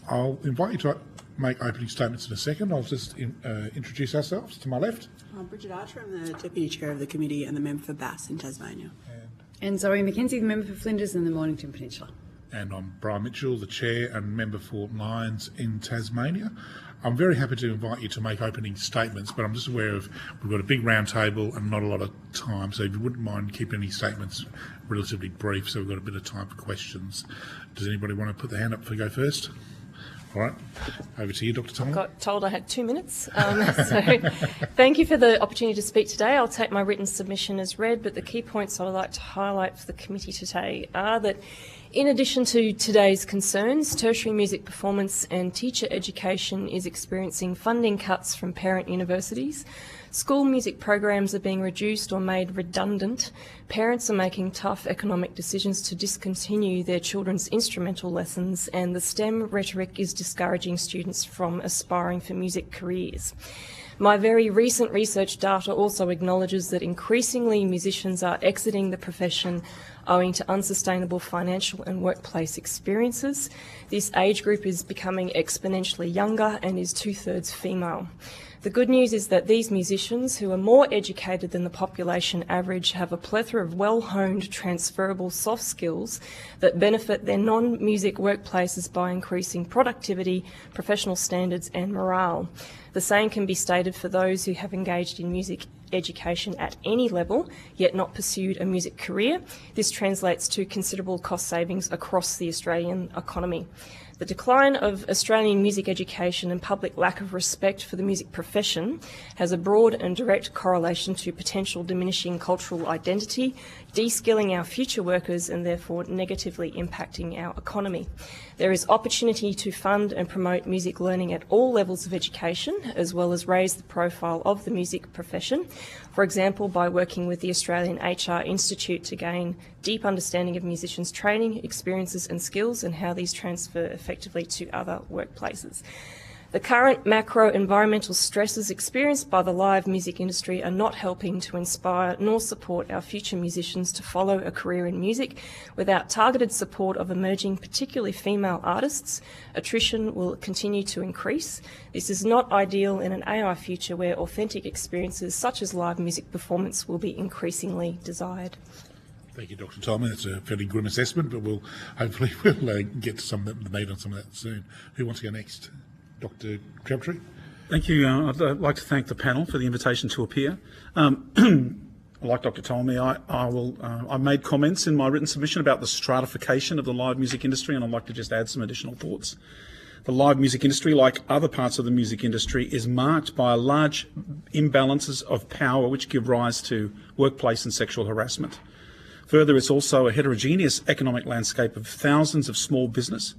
I'll invite you to make opening statements in a second. I'll just introduce ourselves. To my left. Bridget Archer, I'm the Deputy Chair of the Committee and the Member for Bass in Tasmania. And Zoe McKenzie, the member for Flinders and the Mornington Peninsula. And I'm Brian Mitchell, the Chair and Member for Lions in Tasmania. I'm very happy to invite you to make opening statements, but I'm just aware of we've got a big round table and not a lot of time, so if you wouldn't mind keeping any statements relatively brief, so we've got a bit of time for questions. Does anybody want to put their hand up for go first? All right, over to you, Dr. Tolmie. I got told I had 2 minutes, so thank you for the opportunity to speak today. I'll take my written submission as read, but the key points I would like to highlight for the committee today are that in addition to today's concerns, tertiary music performance and teacher education is experiencing funding cuts from parent universities. School music programs are being reduced or made redundant. Parents are making tough economic decisions to discontinue their children's instrumental lessons, and the STEM rhetoric is discouraging students from aspiring for music careers. My very recent research data also acknowledges that increasingly musicians are exiting the profession owing to unsustainable financial and workplace experiences. This age group is becoming exponentially younger and is 2/3 female. The good news is that these musicians, who are more educated than the population average, have a plethora of well-honed transferable soft skills that benefit their non-music workplaces by increasing productivity, professional standards and morale. The same can be stated for those who have engaged in music education at any level, yet not pursued a music career. This translates to considerable cost savings across the Australian economy. The decline of Australian music education and public lack of respect for the music profession has a broad and direct correlation to potential diminishing cultural identity, de-skilling our future workers and therefore negatively impacting our economy. There is opportunity to fund and promote music learning at all levels of education, as well as raise the profile of the music profession, for example, by working with the Australian HR Institute to gain deep understanding of musicians' training, experiences and skills and how these transfer effectively to other workplaces. The current macro-environmental stresses experienced by the live music industry are not helping to inspire nor support our future musicians to follow a career in music. Without targeted support of emerging, particularly female artists, attrition will continue to increase. This is not ideal in an AI future where authentic experiences such as live music performance will be increasingly desired. Thank you, Dr. Tolmie. That's a fairly grim assessment, but hopefully we'll get to some of the meat on some of that soon. Who wants to go next? Dr. Crabtree. Thank you. I'd like to thank the panel for the invitation to appear. Like Dr. Tolmie, I made comments in my written submission about the stratification of the live music industry, and I'd like to just add some additional thoughts. The live music industry, like other parts of the music industry, is marked by large imbalances of power which give rise to workplace and sexual harassment. Further, it's also a heterogeneous economic landscape of thousands of small business,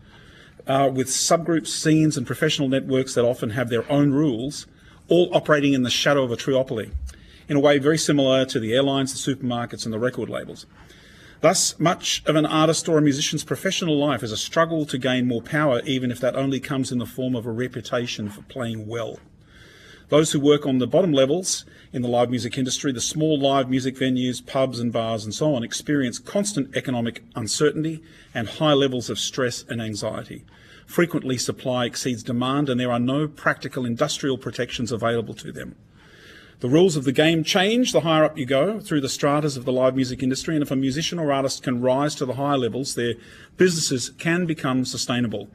with subgroups, scenes and professional networks that often have their own rules, all operating in the shadow of a triopoly, in a way very similar to the airlines, the supermarkets and the record labels. Thus, much of an artist or a musician's professional life is a struggle to gain more power, even if that only comes in the form of a reputation for playing well. Those who work on the bottom levels in the live music industry, the small live music venues, pubs and bars and so on, experience constant economic uncertainty and high levels of stress and anxiety. Frequently, supply exceeds demand and there are no practical industrial protections available to them. The rules of the game change the higher up you go through the stratas of the live music industry, and if a musician or artist can rise to the higher levels, their businesses can become sustainable.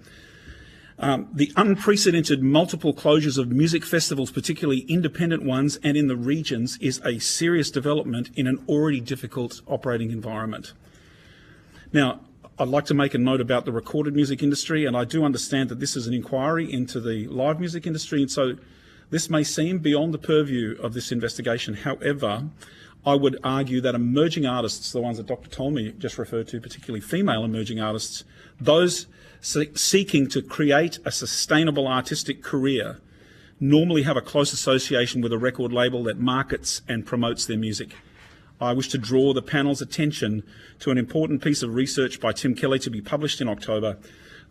The unprecedented multiple closures of music festivals, particularly independent ones and in the regions, is a serious development in an already difficult operating environment. Now, I'd like to make a note about the recorded music industry, and I do understand that this is an inquiry into the live music industry, and so this may seem beyond the purview of this investigation. However, I would argue that emerging artists, the ones that Dr. Tolmie just referred to, particularly female emerging artists, those seeking to create a sustainable artistic career, normally have a close association with a record label that markets and promotes their music. I wish to draw the panel's attention to an important piece of research by Tim Kelly to be published in October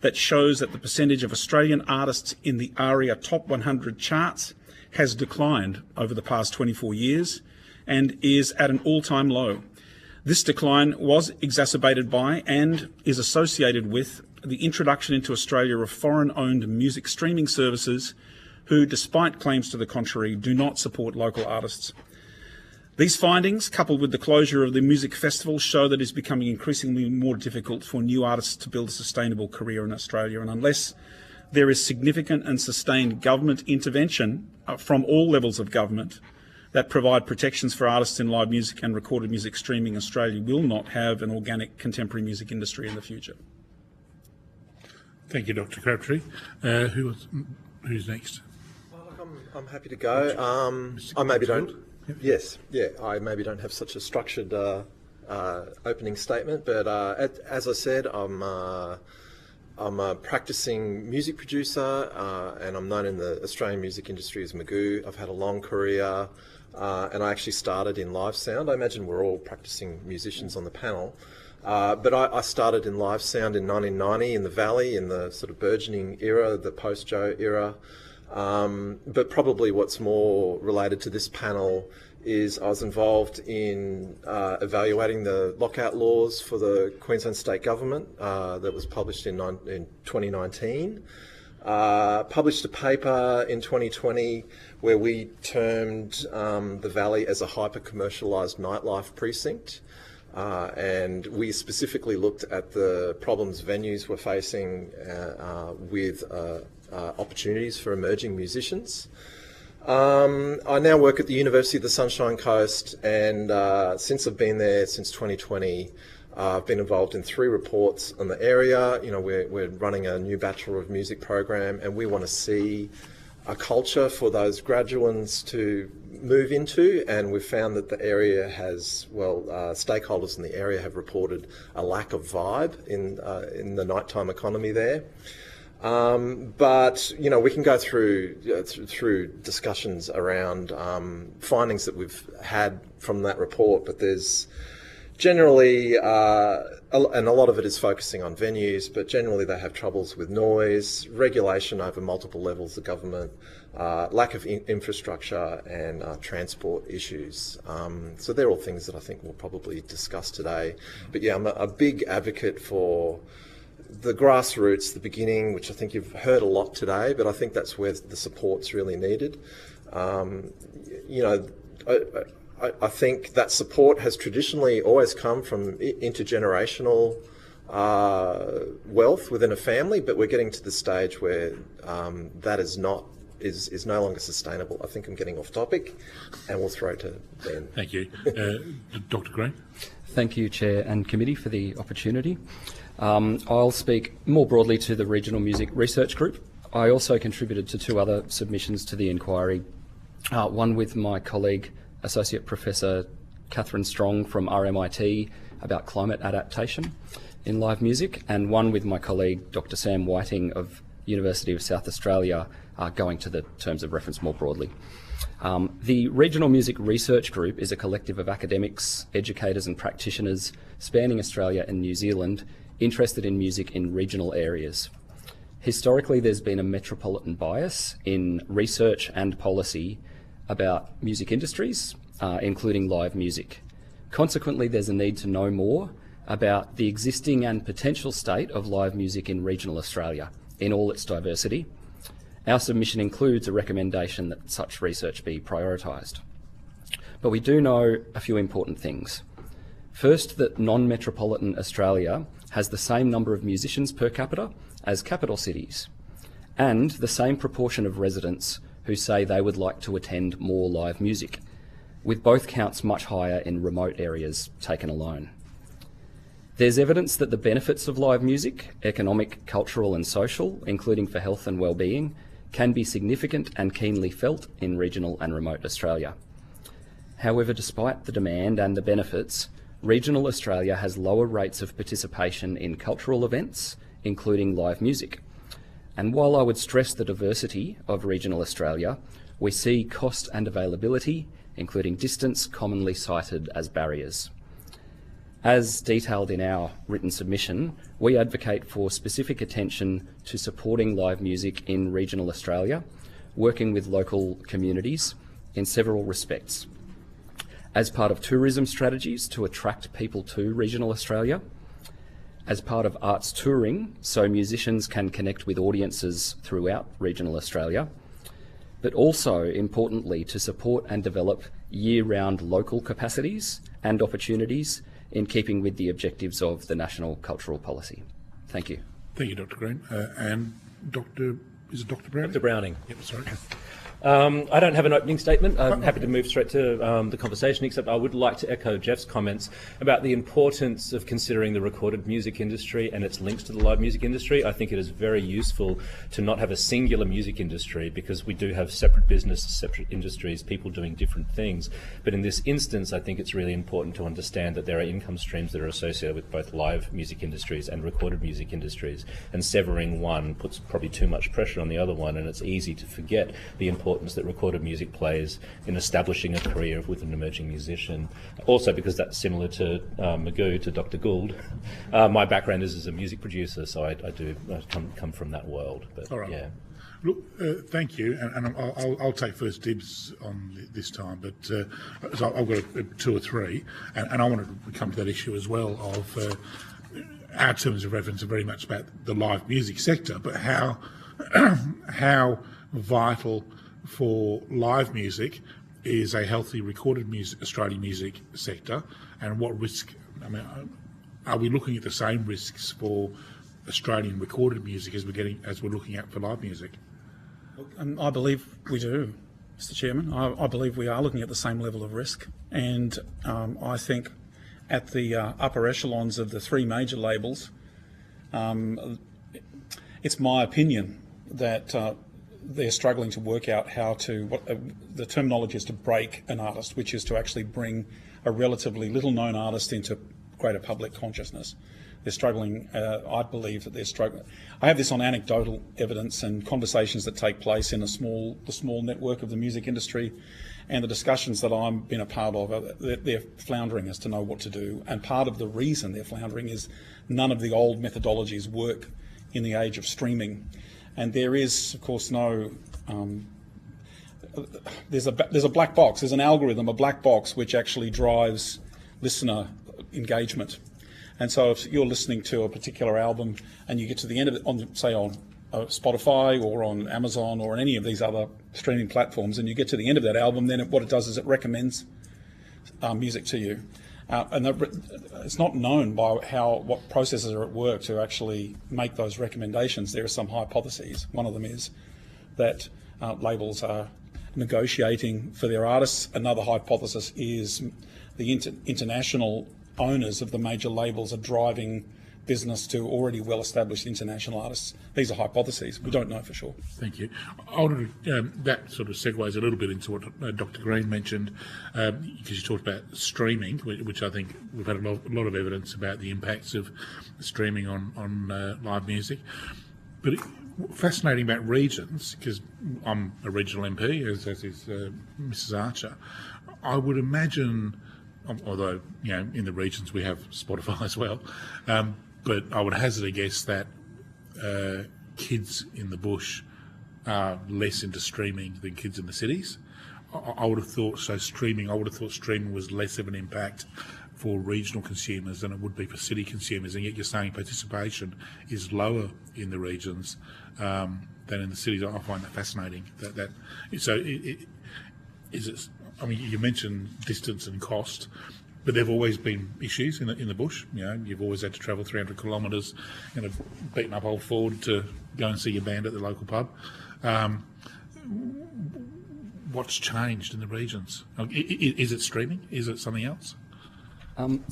that shows that the percentage of Australian artists in the ARIA Top 100 charts has declined over the past 24 years and is at an all-time low. This decline was exacerbated by and is associated with the introduction into Australia of foreign-owned music streaming services who, despite claims to the contrary, do not support local artists. These findings, coupled with the closure of the music festivals, show that it is becoming increasingly more difficult for new artists to build a sustainable career in Australia, and unless there is significant and sustained government intervention from all levels of government that provide protections for artists in live music and recorded music streaming, Australia will not have an organic contemporary music industry in the future. Thank you, Dr. Crabtree. Who's next? I'm happy to go. I maybe don't. Yes, yeah. I maybe don't have such a structured opening statement, but as I said, I'm a practicing music producer, and I'm known in the Australian music industry as Magoo. I've had a long career, and I actually started in live sound. I imagine we're all practicing musicians on the panel. But I started in live sound in 1990 in the Valley, in the sort of burgeoning era, the post-Joe era. But probably what's more related to this panel is I was involved in evaluating the lockout laws for the Queensland State Government that was published in 2019. Published a paper in 2020 where we termed the Valley as a hyper-commercialised nightlife precinct. And we specifically looked at the problems venues were facing with opportunities for emerging musicians. I now work at the University of the Sunshine Coast, and since I've been there since 2020, I've been involved in 3 reports on the area. You know, we're running a new Bachelor of Music program, and we want to see a culture for those graduates to move into, and we've found that the area has, stakeholders in the area have reported a lack of vibe in the nighttime economy there. But you know, we can go through discussions around findings that we've had from that report, but there's generally, and a lot of it is focusing on venues, but generally they have troubles with noise, regulation over multiple levels of government, lack of infrastructure and transport issues. So they're all things that I think we'll probably discuss today. But yeah, I'm a big advocate for the grassroots, the beginning, which I think you've heard a lot today, but I think that's where the support's really needed. You know, I think that support has traditionally always come from intergenerational wealth within a family, but we're getting to the stage where that is no longer sustainable. I think I'm getting off topic, and we'll throw to Ben. Thank you. Dr. Green? Thank you, Chair and Committee, for the opportunity. I'll speak more broadly to the Regional Music Research Group. I also contributed to 2 other submissions to the inquiry, one with my colleague, Associate Professor Catherine Strong from RMIT about climate adaptation in live music, and one with my colleague, Dr. Sam Whiting of University of South Australia, going to the terms of reference more broadly. The Regional Music Research Group is a collective of academics, educators and practitioners spanning Australia and New Zealand interested in music in regional areas. Historically, there's been a metropolitan bias in research and policy about music industries, including live music. Consequently, there's a need to know more about the existing and potential state of live music in regional Australia in all its diversity. Our submission includes a recommendation that such research be prioritised. But we do know a few important things. First, that non-metropolitan Australia has the same number of musicians per capita as capital cities, and the same proportion of residents who say they would like to attend more live music, with both counts much higher in remote areas taken alone. There's evidence that the benefits of live music, economic, cultural and social, including for health and well-being, can be significant and keenly felt in regional and remote Australia. However, despite the demand and the benefits, regional Australia has lower rates of participation in cultural events, including live music. And while I would stress the diversity of regional Australia, we see cost and availability, including distance, commonly cited as barriers. As detailed in our written submission, we advocate for specific attention to supporting live music in regional Australia, working with local communities in several respects. As part of tourism strategies to attract people to regional Australia, as part of arts touring so musicians can connect with audiences throughout regional Australia, but also, importantly, to support and develop year-round local capacities and opportunities in keeping with the objectives of the National Cultural Policy. Thank you. Thank you, Dr. Green. And Dr. Browning? Dr. Browning. Yep, sorry. I don't have an opening statement. I'm happy to move straight to the conversation, except I would like to echo Jeff's comments about the importance of considering the recorded music industry and its links to the live music industry. I think it is very useful to not have a singular music industry, because we do have separate businesses, separate industries, people doing different things. But in this instance, I think it's really important to understand that there are income streams that are associated with both live music industries and recorded music industries, and severing one puts probably too much pressure on the other one, and it's easy to forget the importance that recorded music plays in establishing a career with an emerging musician. Also, because that's similar to Magoo, to Dr. Gould. My background is as a music producer, so I come from that world. But, all right. Yeah. Look, thank you, and I'll take first dibs on this time, but so I've got two or three, and I want to come to that issue as well of our terms of reference are very much about the live music sector, but how vital for live music is a healthy recorded music, Australian music sector, and what risk, are we looking at the same risks for Australian recorded music as we're looking at for live music? I believe we do, Mr. Chairman. I believe we are looking at the same level of risk, and I think at the upper echelons of the three major labels, it's my opinion that they're struggling to work out how to, the terminology is to break an artist, which is to actually bring a relatively little-known artist into greater public consciousness. They're struggling, I believe that they're struggling. I have this on anecdotal evidence and conversations that take place in the small network of the music industry, and the discussions that I've been a part of, they're floundering as to know what to do. And part of the reason they're floundering is none of the old methodologies work in the age of streaming. And there is, of course, there's a black box, there's an algorithm, a black box, which actually drives listener engagement. And so if you're listening to a particular album and you get to the end of it, on Spotify or on Amazon or on any of these other streaming platforms, and you get to the end of that album, then what it does is it recommends music to you. And it's not known by what processes are at work to actually make those recommendations. There are some hypotheses. One of them is that labels are negotiating for their artists. Another hypothesis is the international owners of the major labels are driving business to already well-established international artists. These are hypotheses. We don't know for sure. Thank you. I wanted to, that sort of segues a little bit into what Dr. Green mentioned, because you talked about streaming, which I think we've had a lot of evidence about the impacts of streaming on live music. But fascinating about regions, because I'm a regional MP, as is Mrs. Archer. I would imagine, although in the regions we have Spotify as well, but I would hazard a guess that kids in the bush are less into streaming than kids in the cities. I would have thought so. I would have thought streaming was less of an impact for regional consumers than it would be for city consumers, and yet you're saying participation is lower in the regions than in the cities. I find that fascinating. Is it? I mean, you mentioned distance and cost, but there've always been issues in the bush. You've always had to travel 300 kilometres in a beaten up old Ford to go and see your band at the local pub. What's changed in the regions? Is it streaming? Is it something else?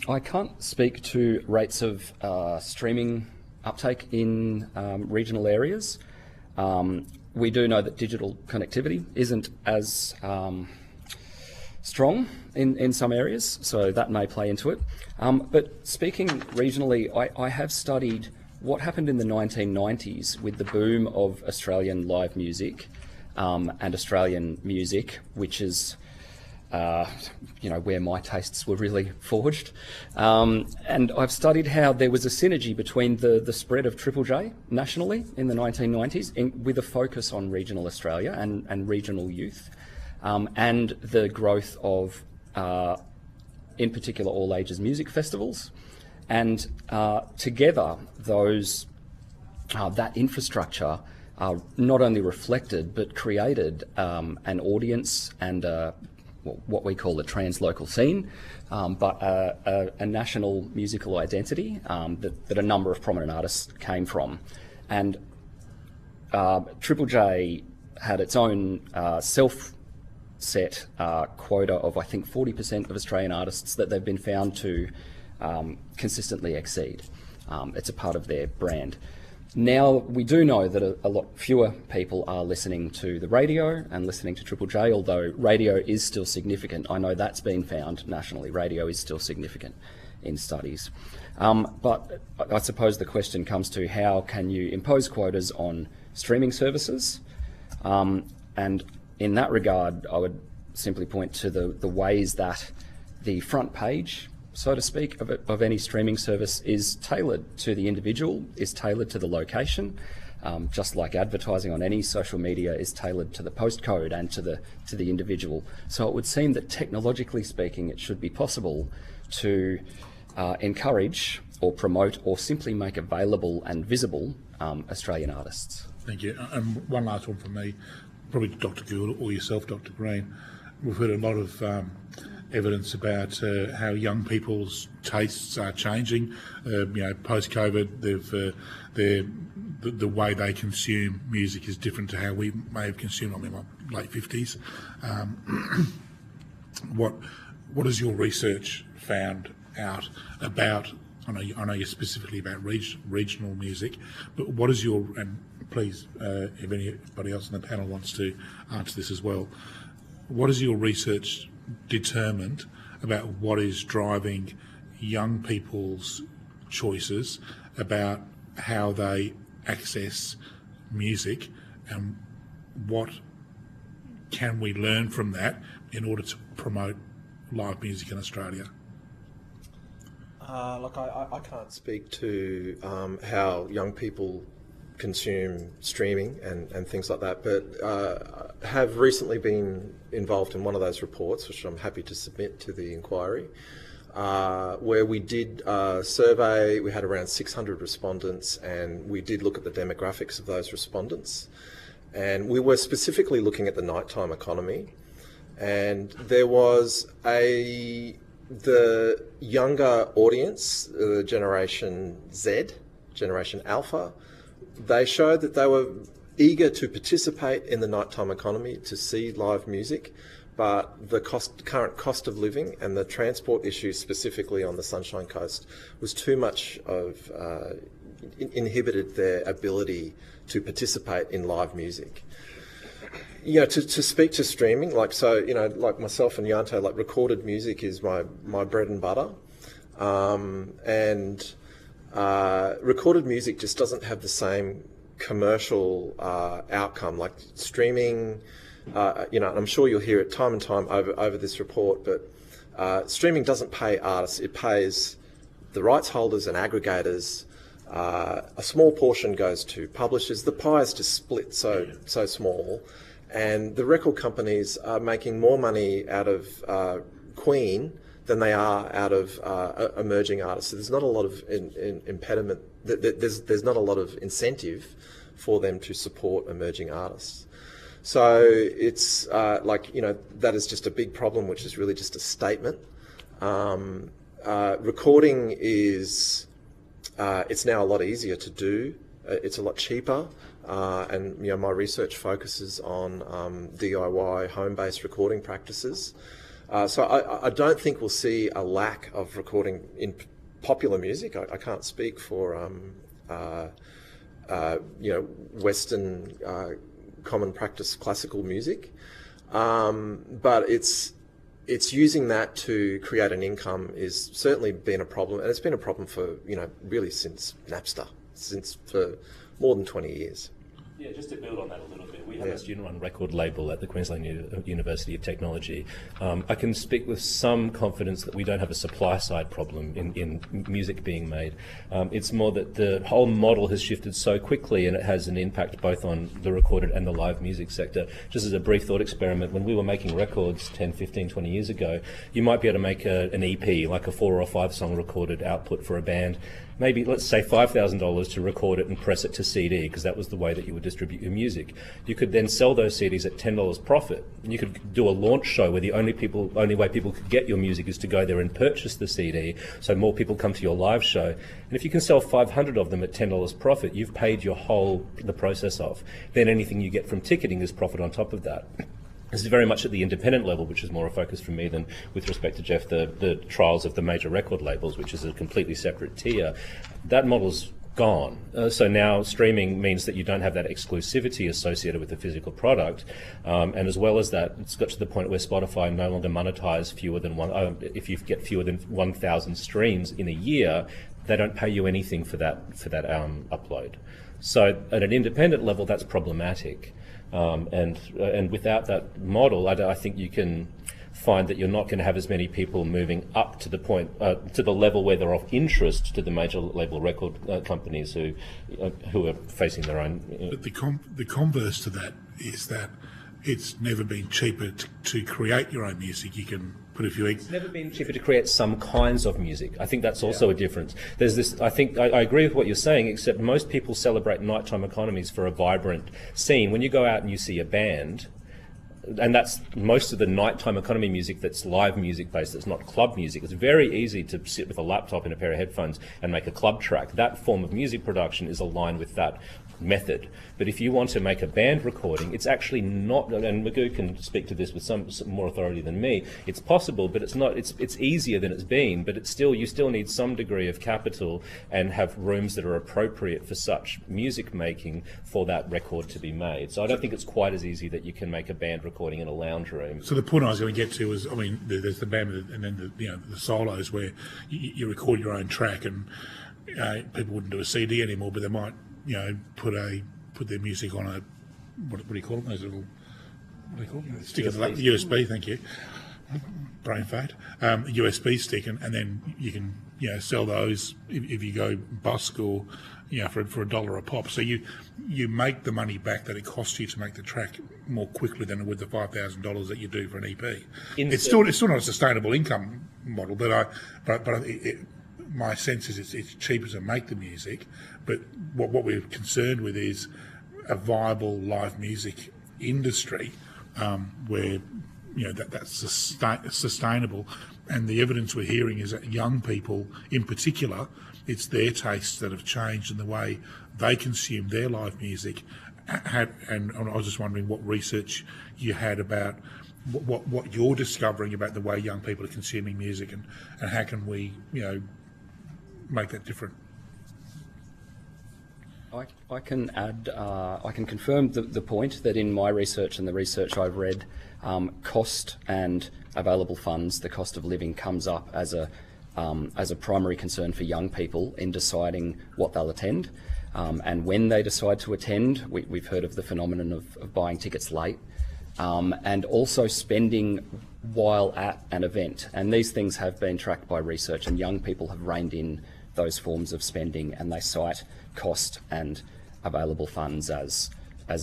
I can't speak to rates of streaming uptake in regional areas. We do know that digital connectivity isn't as strong in some areas, so that may play into it. But speaking regionally, I have studied what happened in the 1990s with the boom of Australian live music and Australian music, which is where my tastes were really forged. And I've studied how there was a synergy between the spread of Triple J nationally in the 1990s with a focus on regional Australia and regional youth, and the growth of, in particular, all ages music festivals. And together, that infrastructure not only reflected but created an audience and what we call a translocal scene, but a national musical identity that a number of prominent artists came from. And Triple J had its own self-set quota of, I think, 40% of Australian artists that they've been found to consistently exceed. It's a part of their brand. Now, we do know that a lot fewer people are listening to the radio and listening to Triple J, although radio is still significant. I know that's been found nationally. Radio is still significant in studies. But I suppose the question comes to how can you impose quotas on streaming services? And in that regard, I would simply point to the ways that the front page, so to speak, of any streaming service is tailored to the individual, is tailored to the location, just like advertising on any social media is tailored to the postcode and to the individual. So it would seem that technologically speaking, it should be possible to encourage or promote or simply make available and visible Australian artists. Thank you. And one last one from me, probably Dr. Gould or yourself, Dr. Green. We've heard a lot of evidence about how young people's tastes are changing. Post-COVID, the way they consume music is different to how we may have consumed. I'm in my late 50s. What has your research found out about? I know you're specifically about regional music, but what is your, and please, if anybody else on the panel wants to answer this as well, what is your research determined about what is driving young people's choices about how they access music, and what can we learn from that in order to promote live music in Australia? I can't speak to how young people consume streaming and things like that, but have recently been involved in one of those reports, which I'm happy to submit to the inquiry, where we did a survey. We had around 600 respondents, and we did look at the demographics of those respondents. And we were specifically looking at the nighttime economy, and there was the younger audience, Generation Z, Generation Alpha. They showed that they were eager to participate in the nighttime economy, to see live music, but the current cost of living and the transport issues, specifically on the Sunshine Coast, was too much of inhibited their ability to participate in live music. To speak to streaming, like myself and Yanto, like recorded music is my bread and butter, and recorded music just doesn't have the same commercial outcome, like streaming. And I'm sure you'll hear it time and time over this report, but streaming doesn't pay artists. It pays the rights holders and aggregators. A small portion goes to publishers. The pie is just split so small, and the record companies are making more money out of Queen than they are out of emerging artists. So there's not a lot of impediment. There's not a lot of incentive for them to support emerging artists. So it's that is just a big problem, which is really just a statement. Recording is it's now a lot easier to do. It's a lot cheaper, and my research focuses on DIY home-based recording practices. So I don't think we'll see a lack of recording in popular music. I can't speak for Western common practice classical music, but it's using that to create an income is certainly been a problem, and it's been a problem for really since Napster, for more than 20 years. Yeah, just to build on that a little bit, we have a student-run record label at the Queensland University of Technology. I can speak with some confidence that we don't have a supply-side problem in music being made. It's more that the whole model has shifted so quickly, and it has an impact both on the recorded and the live music sector. Just as a brief thought experiment, when we were making records 10, 15, 20 years ago, you might be able to make an EP, like a 4 or 5 song recorded output for a band. Maybe, let's say, $5,000 to record it and press it to CD, because that was the way that you would distribute your music. You could then sell those CDs at $10 profit. You could do a launch show where the only way people could get your music is to go there and purchase the CD, so more people come to your live show. And if you can sell 500 of them at $10 profit, you've paid the process off. Then anything you get from ticketing is profit on top of that. This is very much at the independent level, which is more a focus for me than with respect to Jeff, the trials of the major record labels, which is a completely separate tier. That model's gone. So now streaming means that you don't have that exclusivity associated with the physical product. And as well as that, it's got to the point where Spotify no longer monetize fewer than if you get fewer than 1,000 streams in a year, they don't pay you anything for that upload. So at an independent level, that's problematic. And without that model, I think you can find that you're not going to have as many people moving up to the point, to the level where they're of interest to the major label record companies who are facing their own. But the converse to that is that it's never been cheaper to create your own music. You can put a few. It's never been cheaper to create some kinds of music. I think that's also a difference. There's this. I think I agree with what you're saying, except most people celebrate nighttime economies for a vibrant scene. When you go out and you see a band, and that's most of the nighttime economy music that's live music based, that's not club music. It's very easy to sit with a laptop and a pair of headphones and make a club track. That form of music production is aligned with that method. But if you want to make a band recording, it's actually not, and Magoo can speak to this with some more authority than me, it's possible, but it's not, it's easier than it's been, but you still need some degree of capital and have rooms that are appropriate for such music making for that record to be made. So I don't think it's quite as easy that you can make a band recording in a lounge room. So the point I was going to get to was, there's the band and then the solos where you record your own track, and people wouldn't do a CD anymore, but they might put their music on a what do you call them? Those little, what do you call them? Stick of the USB. Thank you. Brain fade. USB stick, and then you can sell those if you go busk or for $1 a pop. So you make the money back that it costs you to make the track more quickly than it would the $5,000 that you do for an EP. It's still not a sustainable income model, but my sense is it's cheaper to make the music, but what we're concerned with is a viable live music industry where that's sustainable. And the evidence we're hearing is that young people, in particular, it's their tastes that have changed in the way they consume their live music. And I was just wondering what research you had about what you're discovering about the way young people are consuming music, and how can we make that different. I can add, I can confirm the point that in my research and the research I've read, cost and available funds, the cost of living comes up as a as a primary concern for young people in deciding what they'll attend. And when they decide to attend, we've heard of the phenomenon of buying tickets late, and also spending while at an event. And these things have been tracked by research, and young people have reined in those forms of spending, and they cite cost and available funds as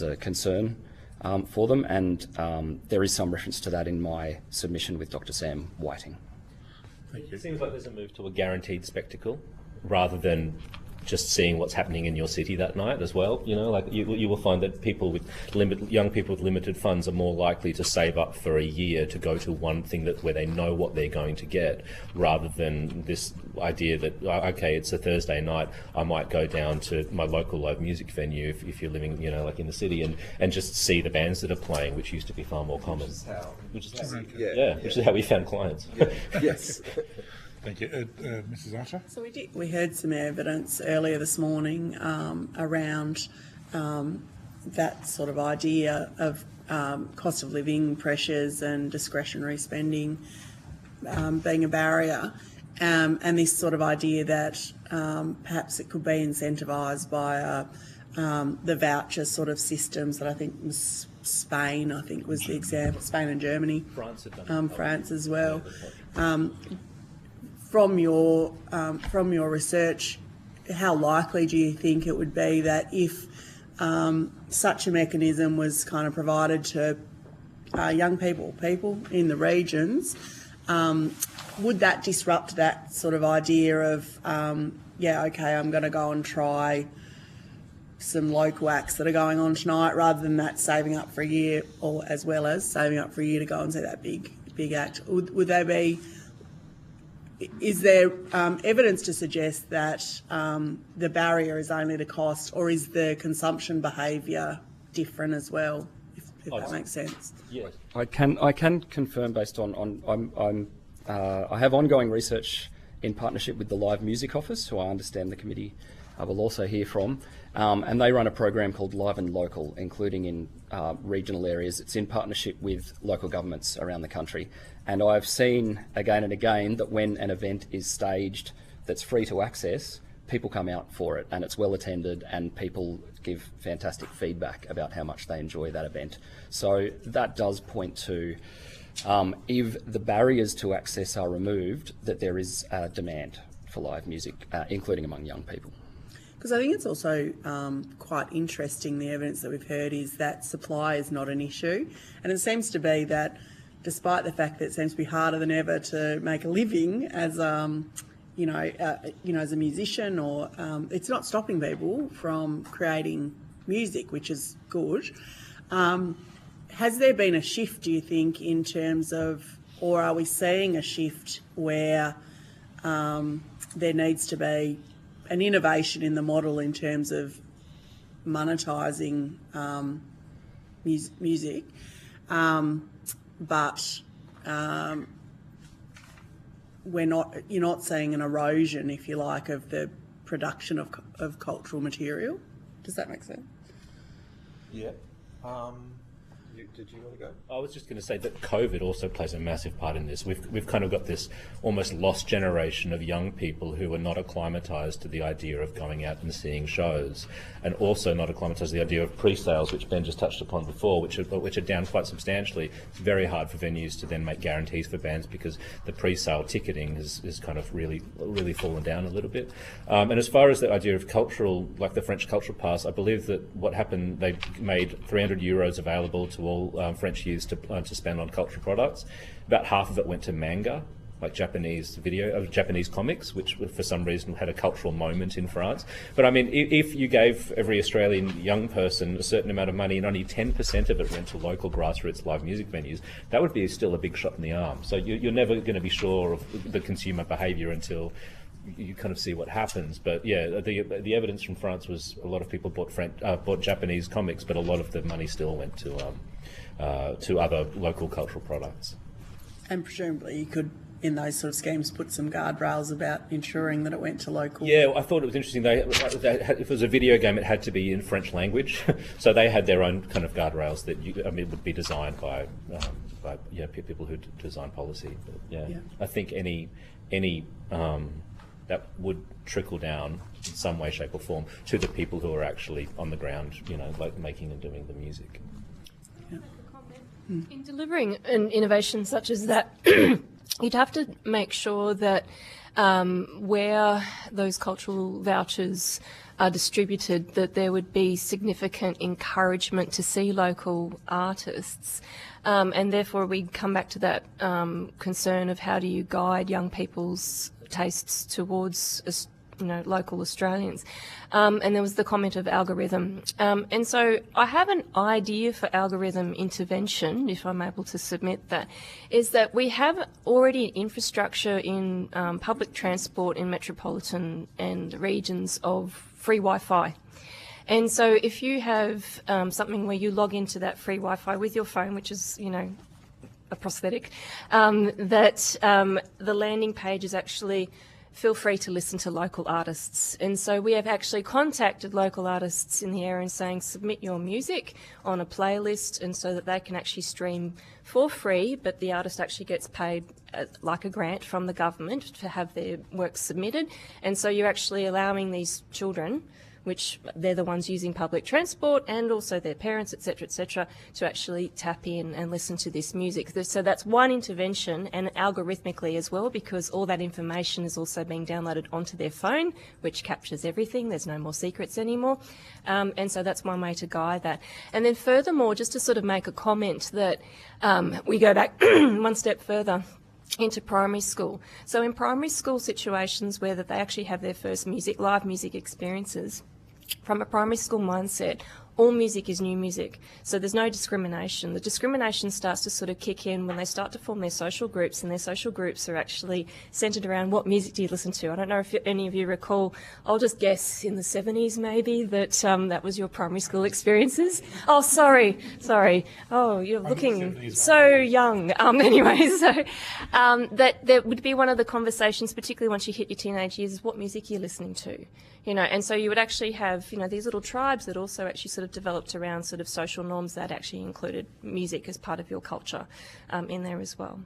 a concern for them. And there is some reference to that in my submission with Dr. Sam Whiting. Thank you. It seems like there's a move to a guaranteed spectacle rather than just seeing what's happening in your city that night as well. You know, like you will find that young people with limited funds are more likely to save up for a year to go to one thing where they know what they're going to get, rather than this idea that, okay, it's a Thursday night, I might go down to my local live music venue if you're living, you know, like in the city, and just see the bands that are playing, which used to be far more common. Which is how we found clients. Yes. Thank you. Mrs. Usher? So we heard some evidence earlier this morning around that sort of idea of cost of living pressures and discretionary spending being a barrier, and this sort of idea that perhaps it could be incentivised by the voucher sort of systems that I think was Spain, was the example, Spain and Germany, France had done France as well. From your research, how likely do you think it would be that if such a mechanism was kind of provided to young people in the regions, would that disrupt that sort of idea of, okay, I'm going to go and try some local acts that are going on tonight, rather than that saving up for a year, or as well as saving up for a year to go and see that big act? Would they be? Is there evidence to suggest that the barrier is only the cost, or is the consumption behaviour different as well, if that makes sense? Yes, I can confirm based on I have ongoing research in partnership with the Live Music Office, who I understand the committee will also hear from, and they run a program called Live and Local, including in regional areas. It's in partnership with local governments around the country. And I've seen again and again that when an event is staged that's free to access, people come out for it, and it's well attended, and people give fantastic feedback about how much they enjoy that event. So that does point to, if the barriers to access are removed, that there is demand for live music, including among young people. Because I think it's also quite interesting, the evidence that we've heard is that supply is not an issue. And it seems to be that despite the fact that it seems to be harder than ever to make a living as, as a musician, or it's not stopping people from creating music, which is good. Has there been a shift, do you think, in terms of, or are we seeing a shift where there needs to be an innovation in the model in terms of monetising music, but you're not seeing an erosion, if you like, of the production of cultural material? Does that make sense? Yeah. Did you want to go? I was just going to say that COVID also plays a massive part in this. We've kind of got this almost lost generation of young people who are not acclimatised to the idea of going out and seeing shows, and also not acclimatised to the idea of pre-sales, which Ben just touched upon before, which are down quite substantially. It's very hard for venues to then make guarantees for bands because the pre-sale ticketing is kind of really fallen down a little bit. And as far as the idea of cultural, like the French Cultural Pass, I believe that what happened, they made €300 available to all French youths to spend on cultural products. About half of it went to manga, like Japanese comics, which for some reason had a cultural moment in France. But I mean, if you gave every Australian young person a certain amount of money and only 10% of it went to local grassroots live music venues, that would be still a big shot in the arm. So you're never going to be sure of the consumer behaviour until you kind of see what happens. But yeah, the evidence from France was a lot of people bought Japanese comics, but a lot of the money still went to other local cultural products. And presumably you could, in those sort of schemes, put some guardrails about ensuring that it went to local. Yeah, I thought it was interesting. If it was a video game, it had to be in French language, so they had their own kind of guardrails that would be designed by by people who design policy. But Yeah. I think any that would trickle down in some way, shape, or form to the people who are actually on the ground, like making and doing the music. In delivering an innovation such as that, you'd have to make sure that where those cultural vouchers are distributed, that there would be significant encouragement to see local artists. And therefore we come back to that concern of how do you guide young people's tastes towards local Australians. And there was the comment of algorithm. And so I have an idea for algorithm intervention, if I'm able to submit that, is that we have already infrastructure in public transport in metropolitan and regions of free Wi-Fi. And so if you have something where you log into that free Wi-Fi with your phone, which is, a prosthetic, that the landing page is actually feel free to listen to local artists. And so we have actually contacted local artists in the area and saying submit your music on a playlist, and so that they can actually stream for free, but the artist actually gets paid like a grant from the government to have their work submitted. And so you're actually allowing these children, which they're the ones using public transport, and also their parents, etc., to actually tap in and listen to this music. So that's one intervention, and algorithmically as well, because all that information is also being downloaded onto their phone, which captures everything. There's no more secrets anymore. And so that's one way to guide that. And then furthermore, just to sort of make a comment that we go back one step further into primary school. So in primary school situations where that they actually have their first live music experiences, from a primary school mindset, all music is new music. So there's no discrimination. The discrimination starts to sort of kick in when they start to form their social groups, and their social groups are actually centred around what music do you listen to. I don't know if any of you recall, I'll just guess in the 70s maybe, that that was your primary school experiences. Oh, sorry. Oh, you're looking so young. Anyway, so that would be one of the conversations, particularly once you hit your teenage years, is what music you're listening to. And so you would actually have, these little tribes that also actually sort of developed around sort of social norms that actually included music as part of your culture in there as well.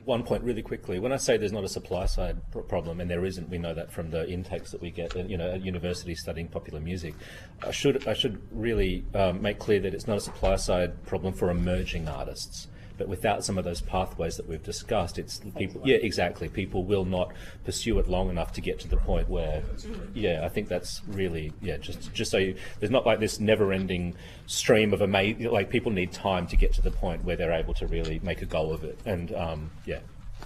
One point really quickly. When I say there's not a supply side problem, and there isn't, we know that from the intakes that we get, at universities studying popular music. I should really make clear that it's not a supply side problem for emerging artists. But without some of those pathways that we've discussed, it's people. Yeah, exactly. People will not pursue it long enough to get to the point where. Yeah, I think that's really just so there's not like this never-ending stream of like people need time to get to the point where they're able to really make a go of it, and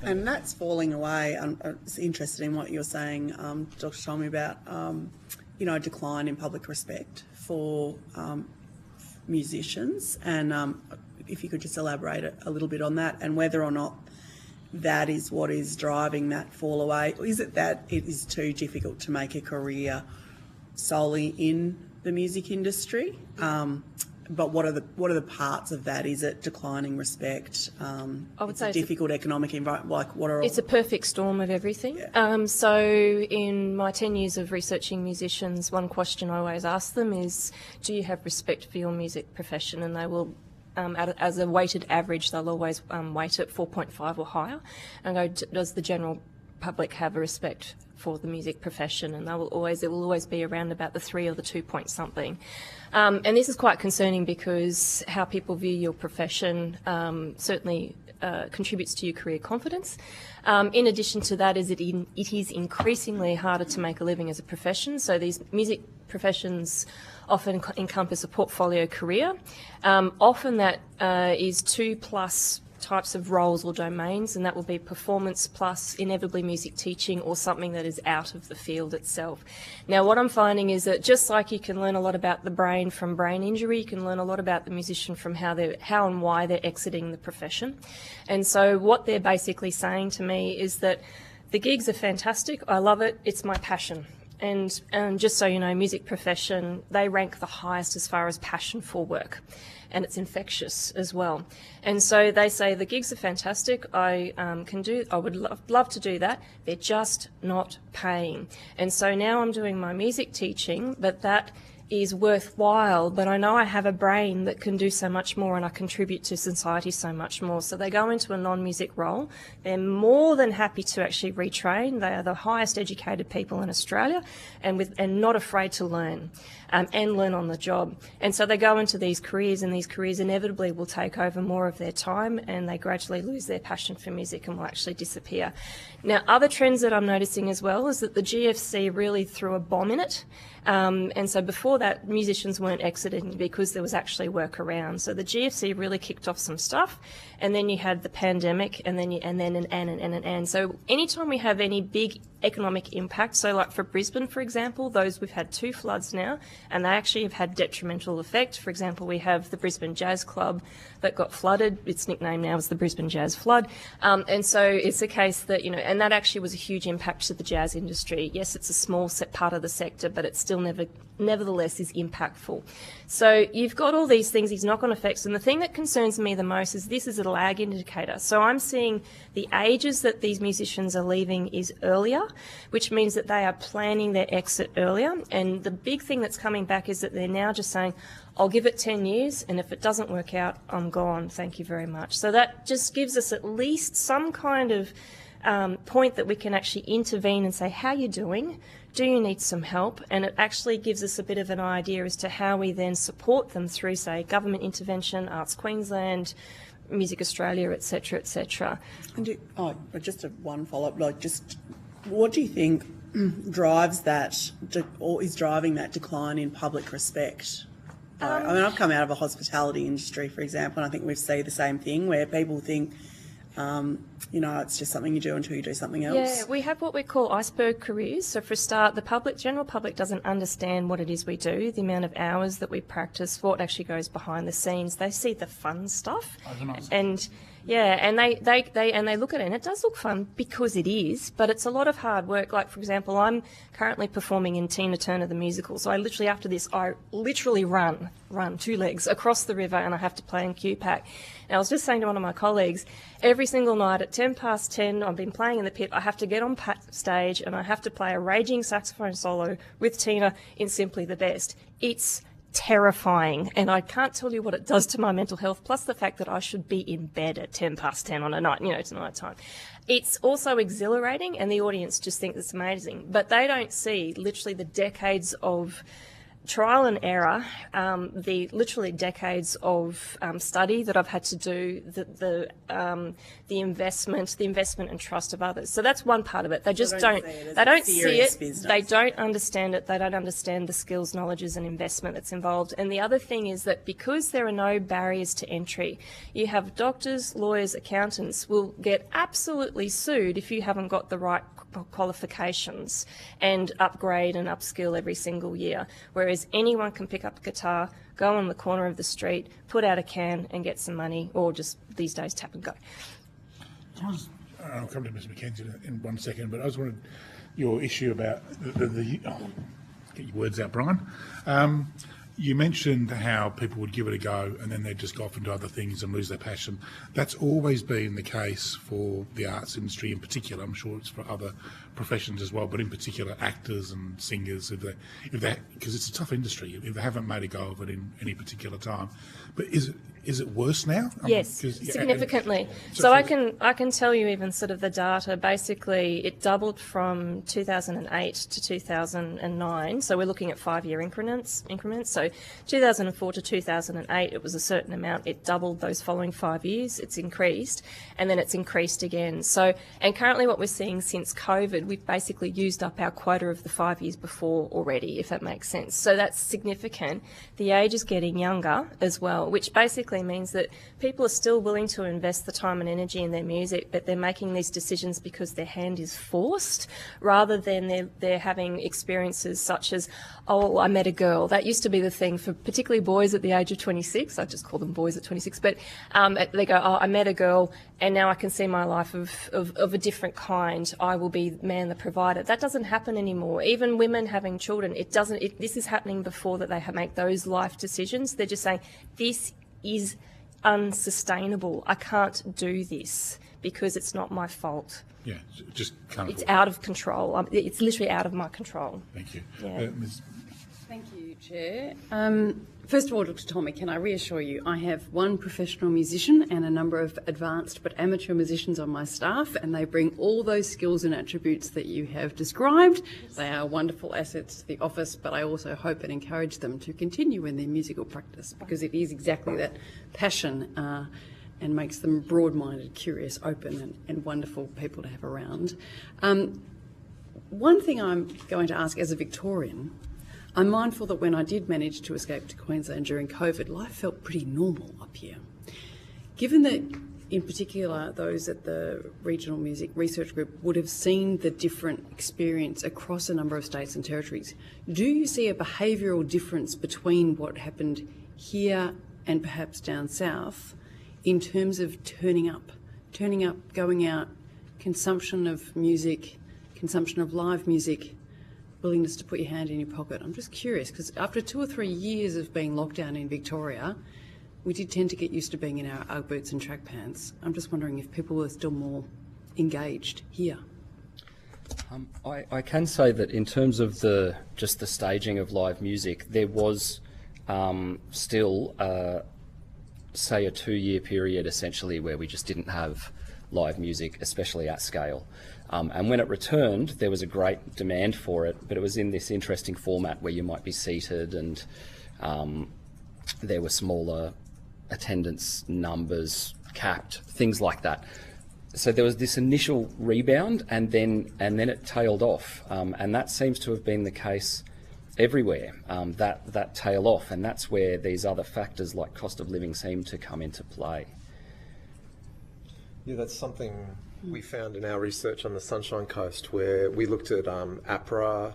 And that's falling away. I'm interested in what you're saying, Dr. Tommy, about decline in public respect for musicians, and if you could just elaborate a little bit on that, and whether or not that is what is driving that fall away. Is it that it is too difficult to make a career solely in the music industry? But what are the parts of that? Is it declining respect? I would it's say a difficult economic environment. Like what are it's a perfect storm of everything. Yeah. So in my 10 years of researching musicians, one question I always ask them is, do you have respect for your music profession? And they will, as a weighted average, they'll always weight it 4.5 or higher. And I go, does the general public have a respect for the music profession? And it will always be around about the 3 or the 2 point something. And this is quite concerning because how people view your profession certainly contributes to your career confidence. In addition to that, it is increasingly harder to make a living as a profession. So these music professions often encompass a portfolio career. Often that is 2+ types of roles or domains, and that will be performance plus inevitably music teaching or something that is out of the field itself. Now what I'm finding is that just like you can learn a lot about the brain from brain injury, you can learn a lot about the musician from how and why they're exiting the profession. And so what they're basically saying to me is that the gigs are fantastic, I love it, it's my passion. And just so you know, music profession, they rank the highest as far as passion for work. And it's infectious as well. And so they say the gigs are fantastic. I would love to do that. They're just not paying. And so now I'm doing my music teaching, but that is worthwhile, but I know I have a brain that can do so much more and I contribute to society so much more. So they go into a non-music role. They're more than happy to actually retrain. They are the highest educated people in Australia and not afraid to learn and learn on the job. And so they go into these careers, and these careers inevitably will take over more of their time, and they gradually lose their passion for music and will actually disappear. Now, other trends that I'm noticing as well is that the GFC really threw a bomb in it. And so before that, musicians weren't exiting because there was actually work around. So the GFC really kicked off some stuff, and then you had the pandemic, and so anytime we have any big economic impact, so like for Brisbane, for example, we've had 2 floods now, and they actually have had detrimental effect. For example, we have the Brisbane Jazz Club that got flooded. Its nickname now is the Brisbane Jazz Flood. And so it's a case that, and that actually was a huge impact to the jazz industry. Yes, it's a small part of the sector, but it still nevertheless is impactful. So you've got all these things, these knock-on effects, and the thing that concerns me the most is this is a lag indicator. So I'm seeing the ages that these musicians are leaving is earlier, which means that they are planning their exit earlier. And the big thing that's coming back is that they're now just saying, I'll give it 10 years, and if it doesn't work out, I'm gone. Thank you very much. So that just gives us at least some kind of point that we can actually intervene and say, how are you doing? Do you need some help? And it actually gives us a bit of an idea as to how we then support them through, say, government intervention, Arts Queensland, Music Australia, etc., etc. And just one follow-up, what do you think drives that, or is driving that decline in public respect? I've come out of a hospitality industry, for example, and I think we see the same thing where people think, it's just something you do until you do something else. Yeah, we have what we call iceberg careers. So for a start, the general public doesn't understand what it is we do, the amount of hours that we practice, what actually goes behind the scenes. They see the fun stuff. And they look at it, and it does look fun because it is, but it's a lot of hard work. Like, for example, I'm currently performing in Tina Turner the musical, so after this I literally run 2 legs across the river, and I have to play in QPAC. And I was just saying to one of my colleagues, every single night at 10:10, I've been playing in the pit, I have to get on stage and I have to play a raging saxophone solo with Tina in Simply the Best. It's terrifying, and I can't tell you what it does to my mental health, plus the fact that I should be in bed at 10:10 on a night, it's night time. It's also exhilarating, and the audience just think it's amazing, but they don't see literally the decades of trial and error, the literally decades of study that I've had to do, the investment and trust of others. So that's one part of it. They just don't see it. Business. They don't understand it. They don't understand the skills, knowledges and investment that's involved. And the other thing is that because there are no barriers to entry, you have doctors, lawyers, accountants will get absolutely sued if you haven't got the right qualifications and upgrade and upskill every single year, whereas anyone can pick up a guitar, go on the corner of the street, put out a can and get some money, or just these days tap and go. I'll come to Ms McKenzie in 1 second, but I was wondering your issue about get your words out, Brian. You mentioned how people would give it a go and then they'd just go off and do other things and lose their passion. That's always been the case for the arts industry in particular. I'm sure it's for other professions as well, but in particular actors and singers, because it's a tough industry, if they haven't made a go of it in any particular time. But is it worse now? Yes, significantly. So I can tell you even sort of the data. Basically, it doubled from 2008 to 2009. So we're looking at 5-year increments. So 2004 to 2008, it was a certain amount. It doubled those following 5 years. It's increased, and then it's increased again. So, and currently what we're seeing since COVID, we've basically used up our quota of the 5 years before already, if that makes sense. So that's significant. The age is getting younger as well, which basically means that people are still willing to invest the time and energy in their music, but they're making these decisions because their hand is forced, rather than they're having experiences such as, oh, I met a girl. That used to be the thing for particularly boys at the age of 26. I just call them boys at 26. But they go, oh, I met a girl and now I can see my life of a different kind. I will be the man, the provider. That doesn't happen anymore. Even women having children, this is happening before that they make those life decisions. They're just saying, this is unsustainable. I can't do this because it's not my fault. Yeah, just kind of. It's out of control. It's literally out of my control. Thank you. Yeah. Ms. Thank you, Chair. First of all, Dr. Tommy, can I reassure you, I have one professional musician and a number of advanced but amateur musicians on my staff, and they bring all those skills and attributes that you have described. They are wonderful assets to the office, but I also hope and encourage them to continue in their musical practice, because it is exactly that passion and makes them broad-minded, curious, open and wonderful people to have around. One thing I'm going to ask as a Victorian, I'm mindful that when I did manage to escape to Queensland during COVID, life felt pretty normal up here. Given that, in particular, those at the Regional Music Research Group would have seen the different experience across a number of states and territories, do you see a behavioural difference between what happened here and perhaps down south in terms of turning up, going out, consumption of music, consumption of live music, willingness to put your hand in your pocket? I'm just curious, because after 2 or 3 years of being locked down in Victoria, we did tend to get used to being in our Ugg boots and track pants. I'm just wondering if people were still more engaged here. I can say that in terms of just the staging of live music, there was still, say, a 2-year period essentially where we just didn't have live music, especially at scale. And when it returned, there was a great demand for it, but it was in this interesting format where you might be seated and there were smaller attendance numbers capped, things like that. So there was this initial rebound and then it tailed off. And that seems to have been the case everywhere, that tail off. And that's where these other factors like cost of living seem to come into play. Yeah, that's something we found in our research on the Sunshine Coast, where we looked at APRA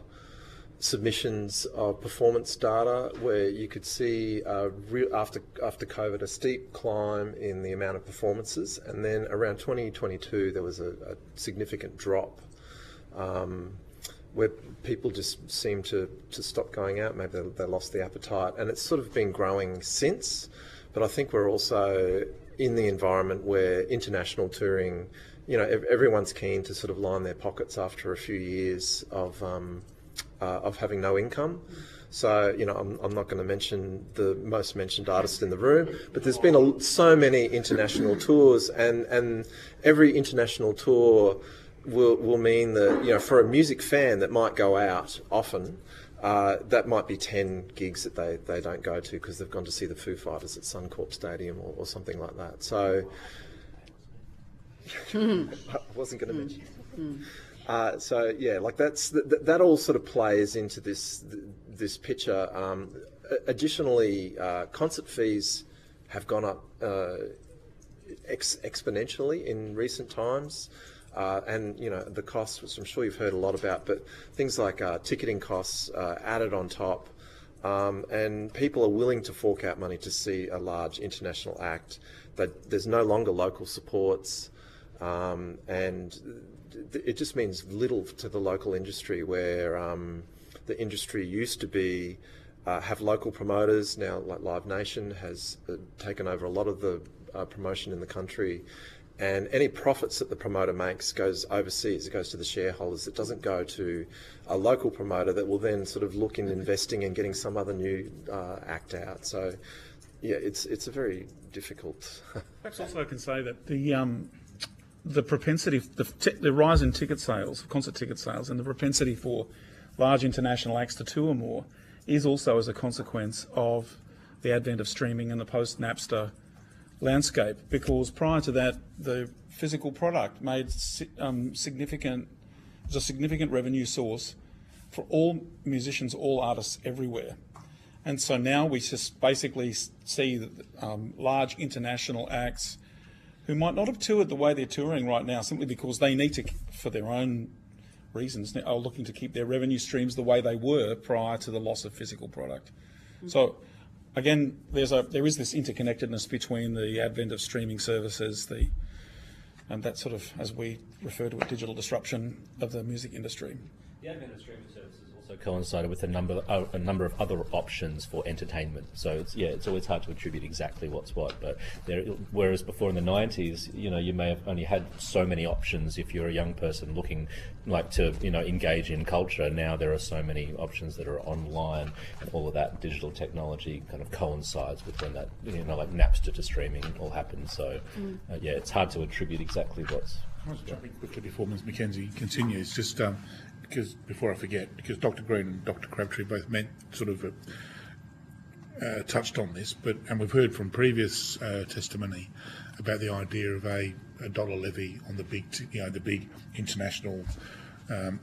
submissions of performance data, where you could see after COVID a steep climb in the amount of performances, and then around 2022 there was a significant drop, where people just seemed to stop going out. Maybe they lost the appetite, and it's sort of been growing since. But I think we're also in the environment where international touring, everyone's keen to sort of line their pockets after a few years of having no income. So, I'm not going to mention the most mentioned artist in the room, but there's been so many international tours, and every international tour will mean that, for a music fan that might go out often, that might be 10 gigs that they don't go to because they've gone to see the Foo Fighters at Suncorp Stadium or something like that. So I wasn't going to mention. So yeah, like that all sort of plays into this picture. Additionally, concert fees have gone up exponentially in recent times. And the costs, which I'm sure you've heard a lot about, but things like ticketing costs added on top, and people are willing to fork out money to see a large international act. That there's no longer local supports, and it just means little to the local industry, where the industry used to be have local promoters. Now, like Live Nation has taken over a lot of the promotion in the country. And any profits that the promoter makes goes overseas. It goes to the shareholders. It doesn't go to a local promoter that will then sort of look in investing and getting some other new act out. So, yeah, it's a very difficult. Perhaps also I can say that the propensity, the rise in ticket sales, concert ticket sales, and the propensity for large international acts to tour more is also as a consequence of the advent of streaming and the post-Napster landscape, because prior to that, the physical product made significant revenue source for all musicians, all artists everywhere. And so now we just basically see that, large international acts who might not have toured the way they're touring right now, simply because they need to, for their own reasons, are looking to keep their revenue streams the way they were prior to the loss of physical product. Mm-hmm. So again, there is this interconnectedness between the advent of streaming services, and that sort of, as we refer to it, digital disruption of the music industry. The advent of streaming services also also coincided with a number of other options for entertainment. So it's always hard to attribute exactly what's what. But whereas before in the 90s, you may have only had so many options if you're a young person looking like to engage in culture. Now there are so many options that are online, and all of that digital technology kind of coincides with when that like Napster to streaming all happened. So it's hard to attribute exactly what's. I was jumping quickly before Ms Mackenzie continues, just because before I forget, because Dr Green and Dr Crabtree both touched on this, and we've heard from previous testimony about the idea of a dollar levy on the big international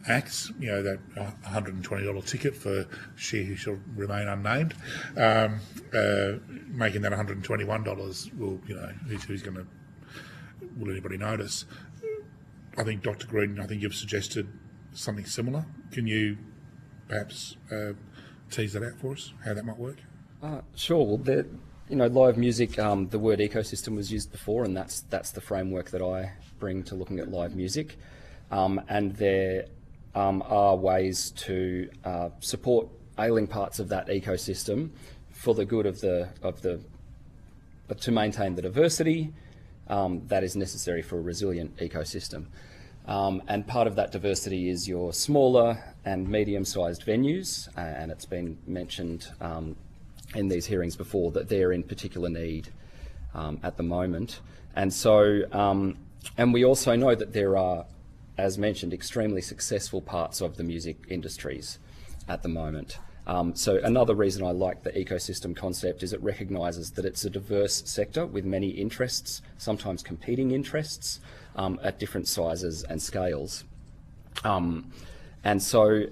acts, that $120 ticket for she who shall remain unnamed, making that $121. Will will anybody notice? I think Dr Green, you've suggested something similar. Can you perhaps tease that out for us, how that might work? Sure. Well, live music, the word ecosystem was used before, and that's the framework that I bring to looking at live music. And there are ways to support ailing parts of that ecosystem for the good of to maintain the diversity that is necessary for a resilient ecosystem. And part of that diversity is your smaller and medium-sized venues, and it's been mentioned in these hearings before that they're in particular need at the moment. And so, and we also know that there are, as mentioned, extremely successful parts of the music industries at the moment. So another reason I like the ecosystem concept is it recognises that it's a diverse sector with many interests, sometimes competing interests, at different sizes and scales. And so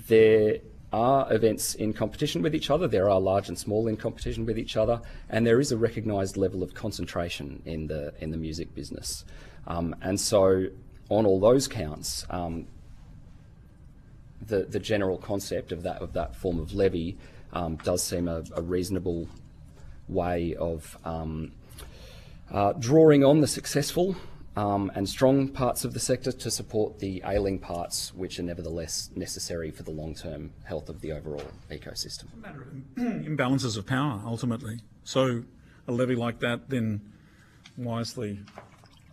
there are events in competition with each other, there are large and small in competition with each other, and there is a recognised level of concentration in the music business. And so on all those counts, the general concept of that form of levy does seem a reasonable way of drawing on the successful and strong parts of the sector to support the ailing parts, which are nevertheless necessary for the long-term health of the overall ecosystem. It's a matter of imbalances of power, ultimately. So a levy like that then wisely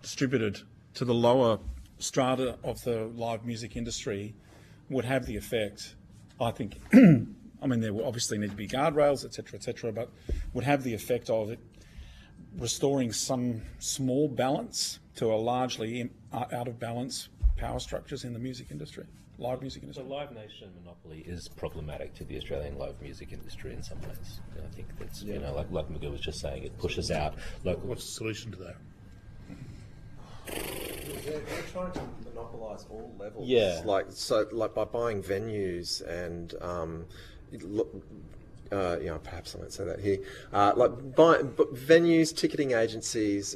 distributed to the lower strata of the live music industry would have the effect, I think, I mean, there will obviously need to be guardrails, etc., but would have the effect of it restoring some small balance to a largely out of balance power structures in the music industry, live music industry. The Live Nation monopoly is problematic to the Australian live music industry in some ways. I think that's, like Magoo was just saying, it pushes out local... What's the solution to that? They're trying to monopolise all levels. Yeah. Like by buying venues and, perhaps I won't say that here. Venues, ticketing agencies.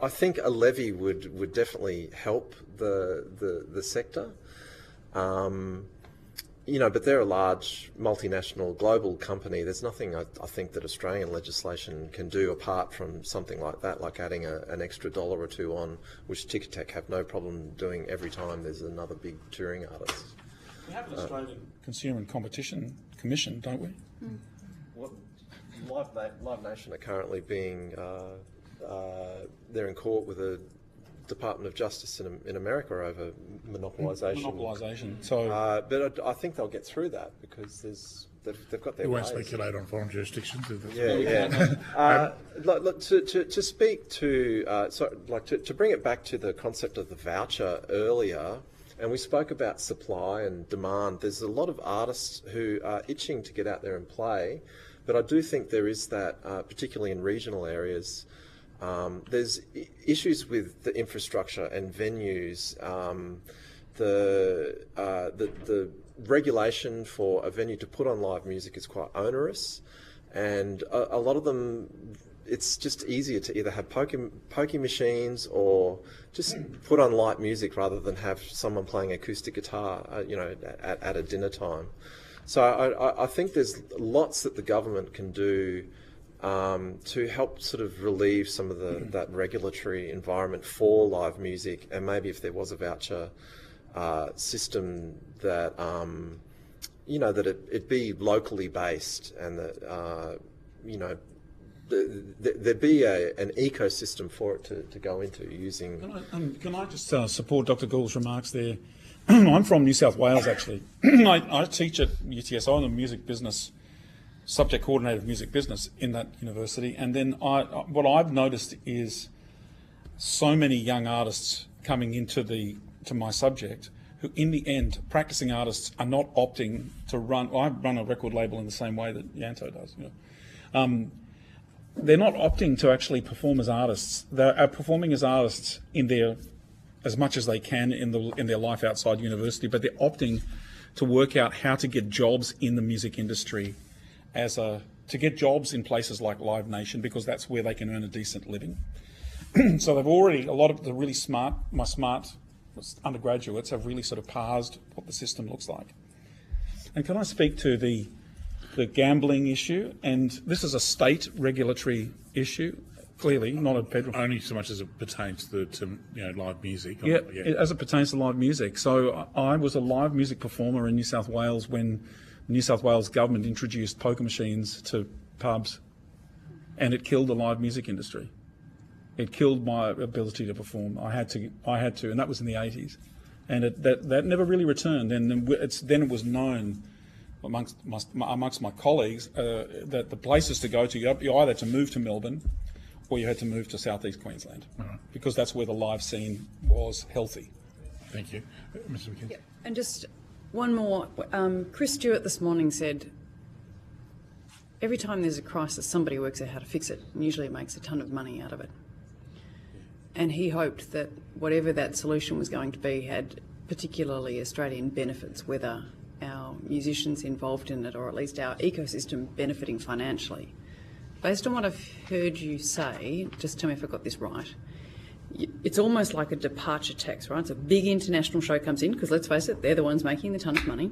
I think a levy would definitely help the sector. But they're a large multinational global company. There's nothing I think that Australian legislation can do apart from something like that, like adding an extra $1 or $2 on, which Ticketek have no problem doing every time there's another big touring artist. We have an Australian Consumer and Competition Commission, don't we? What Live Nation are currently being they're in court with the Department of Justice in America over monopolisation. Monopolisation. So, but I think they'll get through that because they've got their We ways. won't speculate on foreign jurisdictions. To speak to to bring it back to the concept of the voucher earlier, and we spoke about supply and demand. There's a lot of artists who are itching to get out there and play, but I do think there is that, particularly in regional areas. There's issues with the infrastructure and venues. The regulation for a venue to put on live music is quite onerous, and a lot of them, it's just easier to either have pokey machines or just put on light music rather than have someone playing acoustic guitar, at a dinner time. So I think there's lots that the government can do to help sort of relieve some of that regulatory environment for live music, and maybe if there was a voucher, system that that it be locally based, and that there'd be an ecosystem for it to go into using. Can I just support Dr. Gould's remarks there? I'm from New South Wales, actually. I teach at UTS. I'm a music business subject coordinator of music business in that university, and then what I've noticed is so many young artists coming into my subject who, in the end, practicing artists are not opting to run. I run a record label in the same way that Yanto does. They're not opting to actually perform as artists. They are performing as artists as much as they can in their life outside university, but they're opting to work out how to get jobs in the music industry, to get jobs in places like Live Nation, because that's where they can earn a decent living. So a lot of the really smart undergraduates have really sort of parsed what the system looks like. And can I speak to the gambling issue? And this is a state regulatory issue, clearly, not a federal. Only so much as it pertains to live music. Yeah, as it pertains to live music. So I was a live music performer in New South Wales when the New South Wales government introduced poker machines to pubs, and it killed the live music industry. It killed my ability to perform. I had to, and that was in the 80s, and that never really returned. And then it was known amongst my colleagues that the places to go to, you either had to move to Melbourne or you had to move to southeast Queensland, because that's where the live scene was healthy. Thank you. Mr. McKenzie. Yeah. And just one more. Chris Stewart this morning said, every time there's a crisis, somebody works out how to fix it, and usually it makes a ton of money out of it. And he hoped that whatever that solution was going to be had particularly Australian benefits, whether our musicians involved in it or at least our ecosystem benefiting financially. Based on what I've heard you say, just tell me if I got this right, it's almost like a departure tax, right? So a big international show comes in, because let's face it, they're the ones making the ton of money.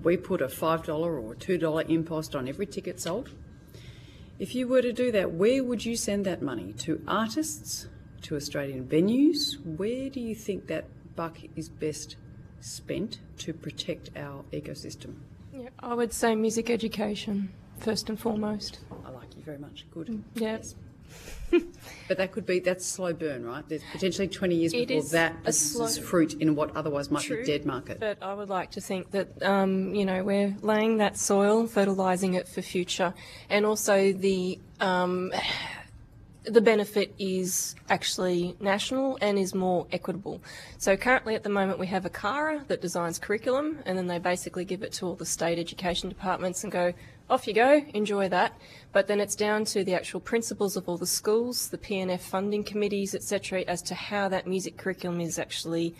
We put a $5 or a $2 impost on every ticket sold. If you were to do that, where would you send that money? To artists? To Australian venues? Where do you think that buck is best spent to protect our ecosystem? Yeah, I would say music education, first and foremost. I like you very much. Good. Yeah. Yes. But that's slow burn, right? There's potentially 20 years It before is that a produces slow- fruit in what otherwise might be True, a dead market. But I would like to think that, we're laying that soil, fertilising it for future, and also the benefit is actually national and is more equitable. So currently at the moment we have a CARA that designs curriculum, and then they basically give it to all the state education departments and go, off you go, enjoy that. But then it's down to the actual principals of all the schools, the PNF funding committees, etc., as to how that music curriculum is actually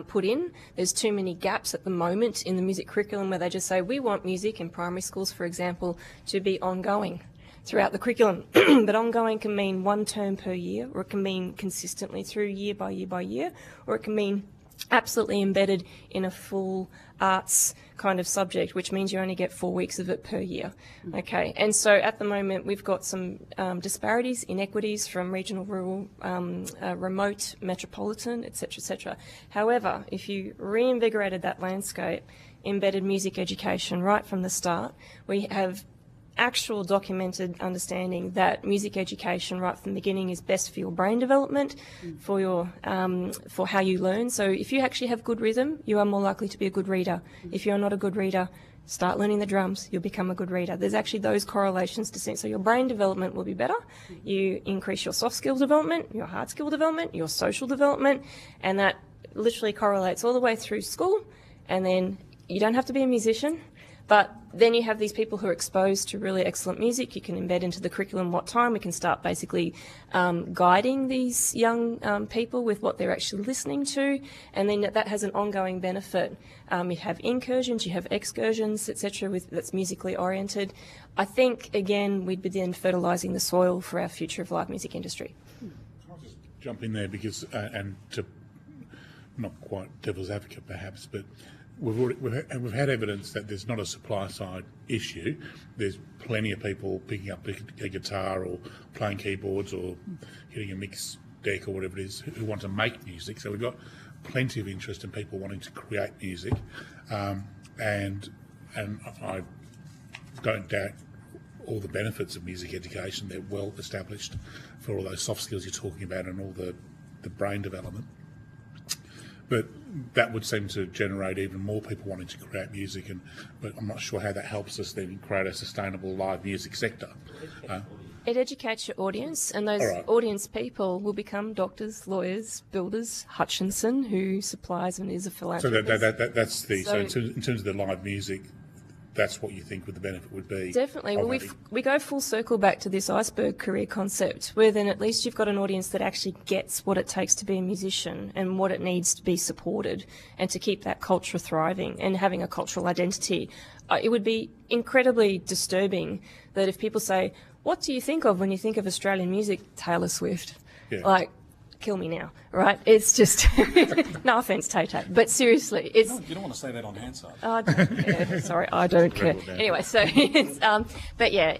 put in. There's too many gaps at the moment in the music curriculum where they just say, we want music in primary schools, for example, to be ongoing throughout the curriculum. But ongoing can mean one term per year, or it can mean consistently through year by year by year, or it can mean absolutely embedded in a full arts kind of subject, which means you only get 4 weeks of it per year. Okay, and so at the moment we've got some disparities, inequities from regional, rural, remote, metropolitan, etc., etc. However, if you reinvigorated that landscape, embedded music education right from the start, we have actual documented understanding that music education right from the beginning is best for your brain development, for your for how you learn. So if you actually have good rhythm, you are more likely to be a good reader. If you're not a good reader, start learning the drums, you'll become a good reader. There's actually those correlations to see. So your brain development will be better. You increase your soft skill development, your hard skill development, your social development, and that literally correlates all the way through school. And then you don't have to be a musician, but then you have these people who are exposed to really excellent music. You can embed into the curriculum what time. We can start basically guiding these young people with what they're actually listening to, and then that has an ongoing benefit. You have incursions, you have excursions, etc., that's musically oriented. I think, again, we'd be then fertilising the soil for our future of live music industry. Can I just jump in there because, and to not quite devil's advocate perhaps, but we've had evidence that there's not a supply side issue. There's plenty of people picking up a guitar or playing keyboards or getting a mix deck or whatever it is who want to make music. So we've got plenty of interest in people wanting to create music, and I don't doubt all the benefits of music education. They're well established for all those soft skills you're talking about and all the brain development. But that would seem to generate even more people wanting to create music, but I'm not sure how that helps us then create a sustainable live music sector. It educates your audience, and those audience people will become doctors, lawyers, builders. Hutchinson, who supplies and is a philanthropist. So in terms of the live music, that's what you think the benefit would be? Definitely. Well, we go full circle back to this iceberg career concept, where then at least you've got an audience that actually gets what it takes to be a musician and what it needs to be supported and to keep that culture thriving and having a cultural identity. It would be incredibly disturbing that if people say, what do you think of when you think of Australian music? Taylor Swift. Yeah. Like, kill me now, right? It's just, no offence, Tay-Tay, but seriously, it's... You don't want to say that on Hansard. I don't care. Sorry, I don't care. Anyway, so it's, but yeah,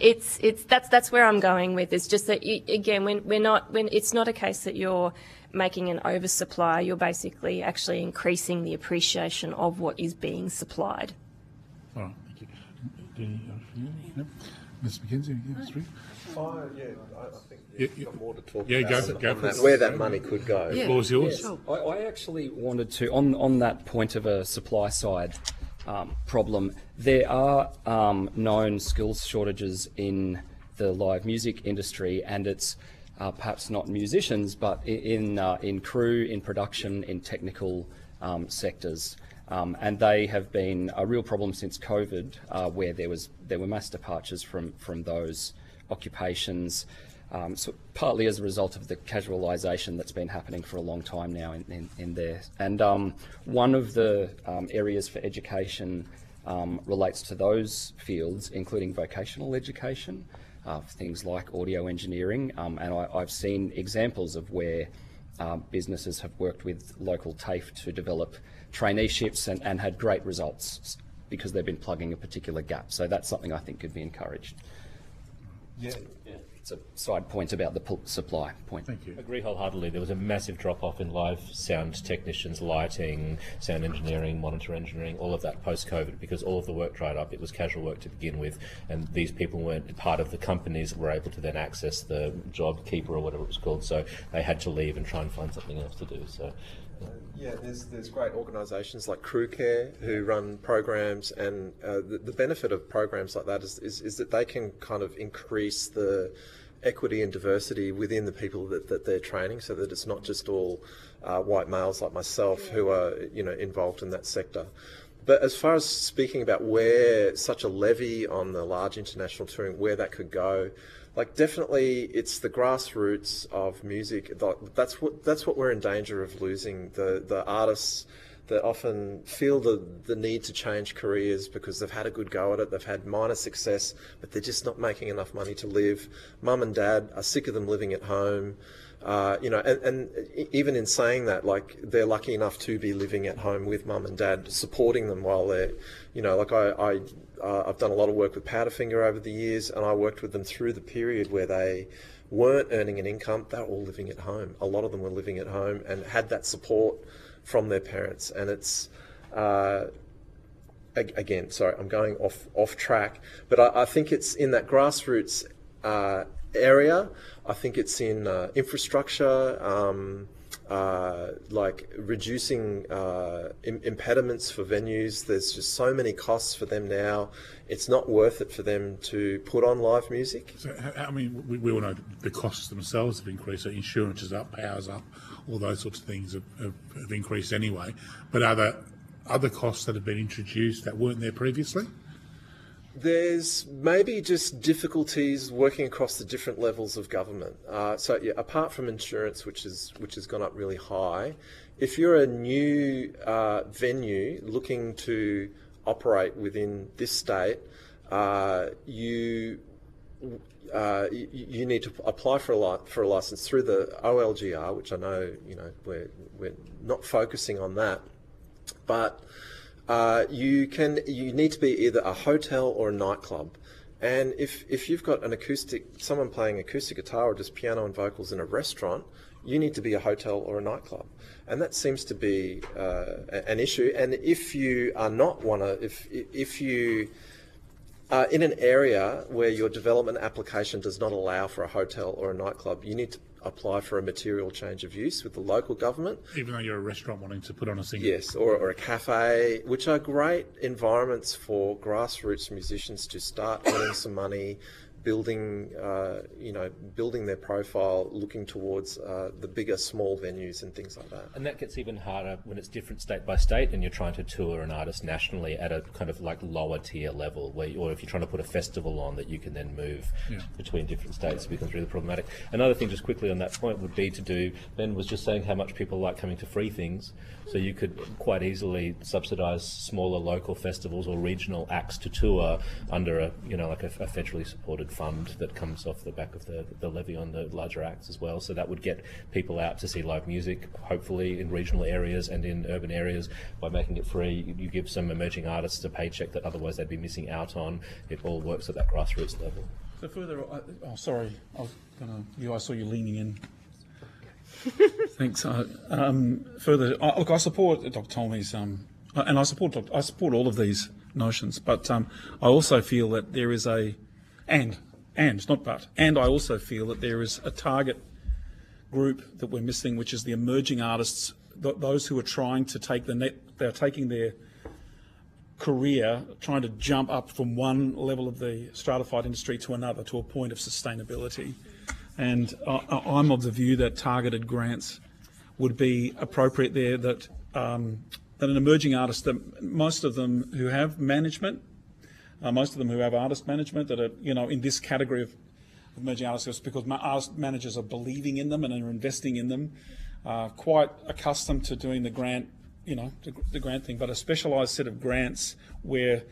that's where I'm going with. It's just that, again, when it's not a case that you're making an oversupply, you're basically actually increasing the appreciation of what is being supplied. All right, thank you. Ms. McKenzie, yeah, I think you've got more to talk about on that, where that money could go. The floor's yours. Yes. I actually wanted to, on that point of a supply side problem, there are known skills shortages in the live music industry, and it's perhaps not musicians, but in crew, in production, in technical sectors. And they have been a real problem since COVID, where there were mass departures from those occupations, so partly as a result of the casualisation that's been happening for a long time now in there. And one of the areas for education relates to those fields, including vocational education, things like audio engineering, and I've seen examples of where businesses have worked with local TAFE to develop traineeships and had great results because they've been plugging a particular gap. So that's something I think could be encouraged. Yeah. It's a side point about the supply point. Thank you. I agree wholeheartedly. There was a massive drop-off in live sound technicians, lighting, sound engineering, monitor engineering, all of that post-COVID, because all of the work dried up. It was casual work to begin with, and these people weren't part of the companies that were able to then access the job keeper or whatever it was called, so they had to leave and try and find something else to do. So. Yeah, there's great organisations like Crew Care who run programs, and the benefit of programs like that is that they can kind of increase the equity and diversity within the people that they're training, so that it's not just all white males like myself who are involved in that sector. But as far as speaking about where such a levy on the large international touring, where that could go, like definitely it's the grassroots of music. That's what we're in danger of losing. The artists that often feel the need to change careers because they've had a good go at it, they've had minor success, but they're just not making enough money to live. Mum and dad are sick of them living at home. And even in saying that, like, they're lucky enough to be living at home with mum and dad, supporting them while they're, like I've done a lot of work with Powderfinger over the years, and I worked with them through the period where they weren't earning an income. They were all living at home. A lot of them were living at home and had that support from their parents. And it's, again, sorry, I'm going off track, but I think it's in that grassroots area. I think it's in infrastructure, like reducing impediments for venues. There's just so many costs for them now. It's not worth it for them to put on live music. So, I mean, we all know the costs themselves have increased. So insurance is up, power's up, all those sorts of things have increased anyway. But are there other costs that have been introduced that weren't there previously? There's maybe just difficulties working across the different levels of government. So yeah, apart from insurance, which has gone up really high, if you're a new venue looking to operate within this state, you need to apply for a license through the OLGR, which I know we're not focusing on that, but. You need to be either a hotel or a nightclub, and if you've got someone playing acoustic guitar or just piano and vocals in a restaurant, you need to be a hotel or a nightclub. And that seems to be an issue. And if you are not if you are in an area where your development application does not allow for a hotel or a nightclub, you need to apply for a material change of use with the local government. Even though you're a restaurant wanting to put on a singer. Yes, or a cafe, which are great environments for grassroots musicians to start earning some money, building their profile, looking towards the bigger small venues and things like that. And that gets even harder when it's different state by state and you're trying to tour an artist nationally at a kind of like lower tier level, or if you're trying to put a festival on that you can then move between different states, it becomes really problematic. Another thing just quickly on that point would be to do, Ben was just saying how much people like coming to free things, so you could quite easily subsidise smaller local festivals or regional acts to tour under a federally supported fund that comes off the back of the levy on the larger acts as well. So that would get people out to see live music, hopefully in regional areas and in urban areas. By making it free, you give some emerging artists a paycheck that otherwise they'd be missing out on. It all works at that grassroots level. So further, sorry, I saw you leaning in. Thanks. Further, look, I support Dr. Tolmy's, and I support all of these notions, but I also feel that there is and I also feel that there is a target group that we're missing, which is the emerging artists, those who are trying to take they're taking their career, trying to jump up from one level of the stratified industry to another, to a point of sustainability. And I'm of the view that targeted grants would be appropriate there, that an emerging artist, that most of them who have management, most of them who have artist management that are, in this category of emerging artists, because artist managers are believing in them and are investing in them, quite accustomed to doing the grant, the grant thing, but a specialised set of grants where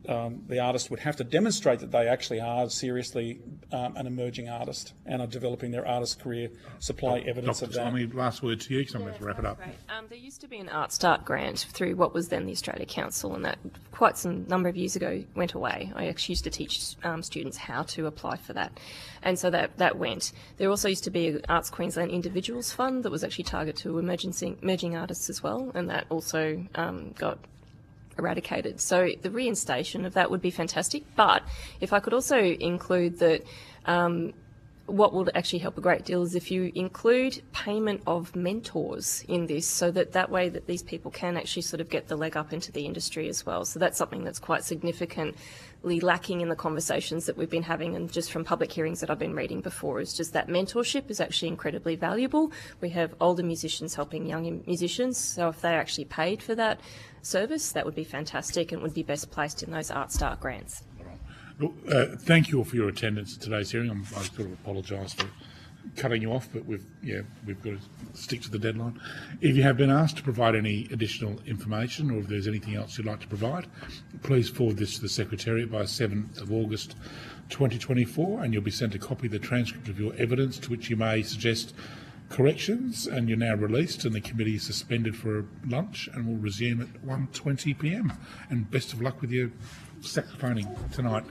the artist would have to demonstrate that they actually are seriously an emerging artist and are developing their artist career, supply evidence Dr. of that. Tommy, last word to you, because I'm going to wrap it up. Great. There used to be an Art Start grant through what was then the Australia Council, and that quite some number of years ago went away. I actually used to teach students how to apply for that, and so that went. There also used to be an Arts Queensland Individuals Fund that was actually targeted to emerging artists as well, and that also got eradicated. So the reinstation of that would be fantastic. But if I could also include that what will actually help a great deal is if you include payment of mentors in this, so that way that these people can actually sort of get the leg up into the industry as well. So that's something that's quite significantly lacking in the conversations that we've been having, and just from public hearings that I've been reading before, is just that mentorship is actually incredibly valuable. We have older musicians helping young musicians, so if they're actually paid for that service, that would be fantastic and would be best placed in those Art Start grants. Thank you all for your attendance at today's hearing. I sort of apologise for cutting you off, but we've got to stick to the deadline. If you have been asked to provide any additional information, or if there's anything else you'd like to provide, please forward this to the Secretariat by 7th of August 2024, and you'll be sent a copy of the transcript of your evidence, to which you may suggest corrections, and you're now released, and the committee is suspended for lunch and will resume at 1:20 p.m. And best of luck with your saxophoning tonight.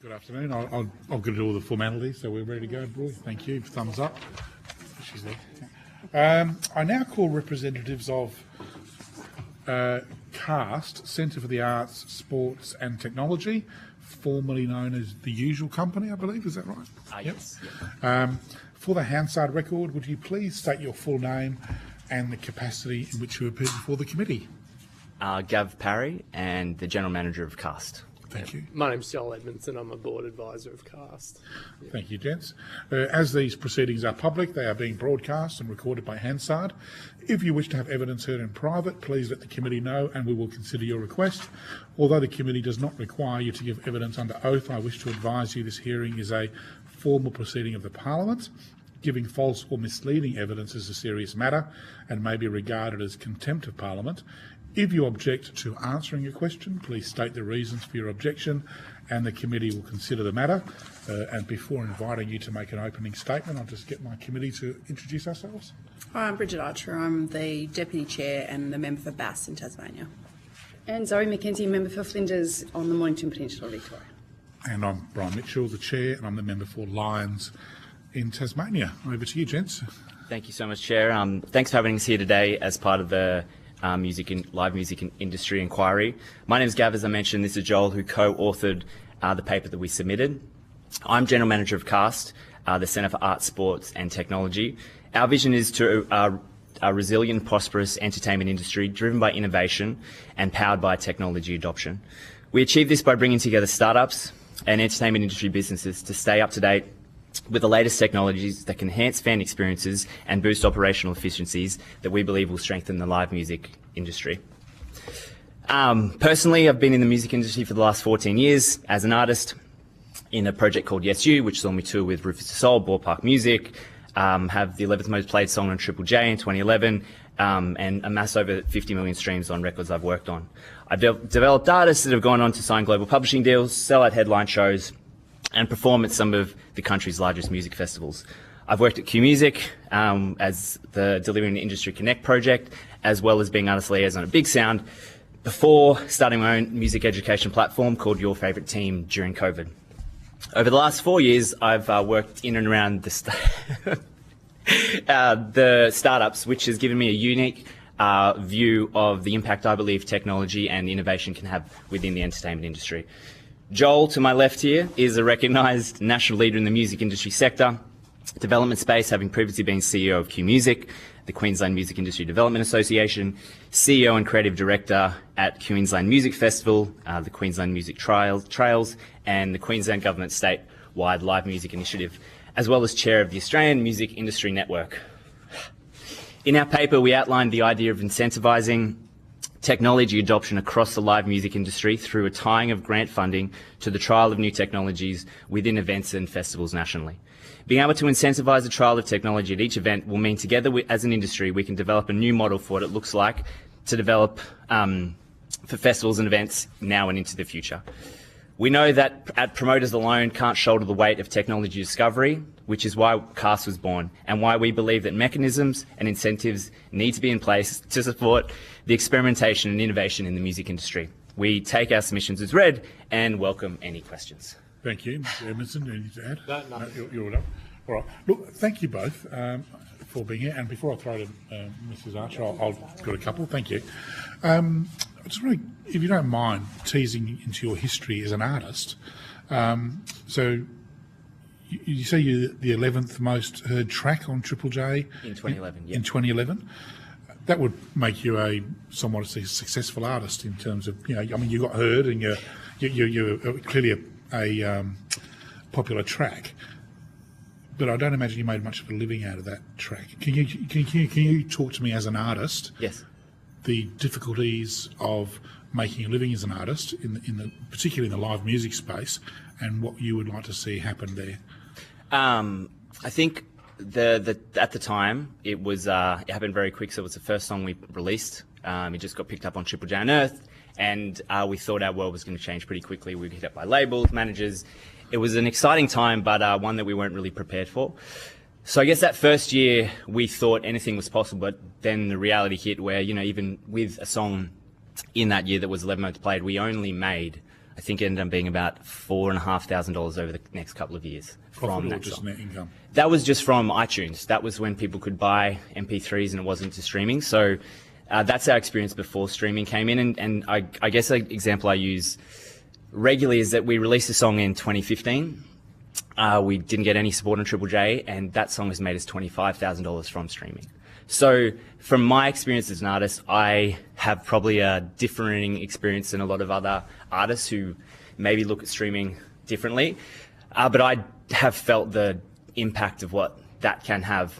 Good afternoon. I'll get to all the formalities, so we're ready to go, Roy. Thank you. Thumbs up. She's there. I now call representatives of CAST, Centre for the Arts, Sports and Technology, formerly known as the Usual Company, I believe. Is that right? Yes. For the Hansard record, would you please state your full name and the capacity in which you appeared before the committee? Gav Parry and the General Manager of CAST. Thank you. My name's Joel Edmondson. I'm a board advisor of CAST. Thank you, gents. As these proceedings are public, they are being broadcast and recorded by Hansard. If you wish to have evidence heard in private, please let the committee know and we will consider your request. Although the committee does not require you to give evidence under oath, I wish to advise you this hearing is a formal proceeding of the Parliament. Giving false or misleading evidence is a serious matter and may be regarded as contempt of Parliament. If you object to answering a question, please state the reasons for your objection and the committee will consider the matter. And before inviting you to make an opening statement, I'll just get my committee to introduce ourselves. Hi, I'm Bridget Archer. I'm the Deputy Chair and the member for Bass in Tasmania. And Zoe McKenzie, member for Flinders on the Mornington Peninsula, Victoria. And I'm Brian Mitchell, the Chair, and I'm the member for Lions in Tasmania. Over to you, gents. Thank you so much, Chair. Thanks for having us here today as part of the live music industry inquiry. My name is Gav, as I mentioned. This is Joel, who co-authored the paper that we submitted. I'm General Manager of CAST, the Centre for Arts, Sports and Technology. Our vision is to a resilient, prosperous entertainment industry driven by innovation and powered by technology adoption. We achieve this by bringing together startups and entertainment industry businesses to stay up to date with the latest technologies that can enhance fan experiences and boost operational efficiencies that we believe will strengthen the live music industry. Personally, I've been in the music industry for the last 14 years as an artist in a project called Yes You, which saw me tour with Rufus Du Sol, Ballpark Music, have the 11th most played song on Triple J in 2011, and amass over 50 million streams on records I've worked on. I've developed artists that have gone on to sign global publishing deals, sell out headline shows, and perform at some of the country's largest music festivals. I've worked at Q Music as the delivering the Industry Connect project, as well as being artist liaison at Big Sound, before starting my own music education platform called Your Favourite Team during COVID. Over the last 4 years, I've worked in and around the startups, which has given me a unique view of the impact I believe technology and innovation can have within the entertainment industry. Joel, to my left here, is a recognised national leader in the music industry sector, development space, having previously been CEO of Q Music, the Queensland Music Industry Development Association, CEO and Creative Director at Queensland Music Festival, the Queensland Music Trails, and the Queensland Government statewide Live Music Initiative, as well as Chair of the Australian Music Industry Network. In our paper, we outlined the idea of incentivising technology adoption across the live music industry through a tying of grant funding to the trial of new technologies within events and festivals nationally. Being able to incentivise the trial of technology at each event will mean together as an industry we can develop a new model for what it looks like to develop for festivals and events now and into the future. We know that promoters alone can't shoulder the weight of technology discovery, which is why CAST was born, and why we believe that mechanisms and incentives need to be in place to support the experimentation and innovation in the music industry. We take our submissions as read and welcome any questions. Thank you. Mr. Edmondson, anything to add? No. You're all done. All right. Look, thank you both for being here. And before I throw to Mrs. Archer, I've got a couple. Thank you. I just want to, if you don't mind, teasing into your history as an artist. So you say you're the 11th most heard track on Triple J? In 2011, yeah. In 2011? That would make you a somewhat successful artist in terms of, I mean, you got heard and you're clearly a popular track. But I don't imagine you made much of a living out of that track. Can you talk to me as an artist? Yes. The difficulties of making a living as an artist, particularly in the live music space, and what you would like to see happen there? I think at the time it happened very quick. So it was the first song we released. It just got picked up on Triple J Unearthed, and we thought our world was going to change pretty quickly. We were hit up by labels, managers. It was an exciting time, but one that we weren't really prepared for. So I guess that first year we thought anything was possible, but then the reality hit where, even with a song in that year that was 11 months played, we only made I think it ended up being about $4,500 over the next couple of years Profit from or that just song. net income? That was just from iTunes. That was when people could buy MP3s and it wasn't to streaming. So that's our experience before streaming came in. And I guess an example I use regularly is that we released a song in 2015. We didn't get any support on Triple J, and that song has made us $25,000 from streaming. So from my experience as an artist, I have probably a differing experience than a lot of other artists who maybe look at streaming differently. But I have felt the impact of what that can have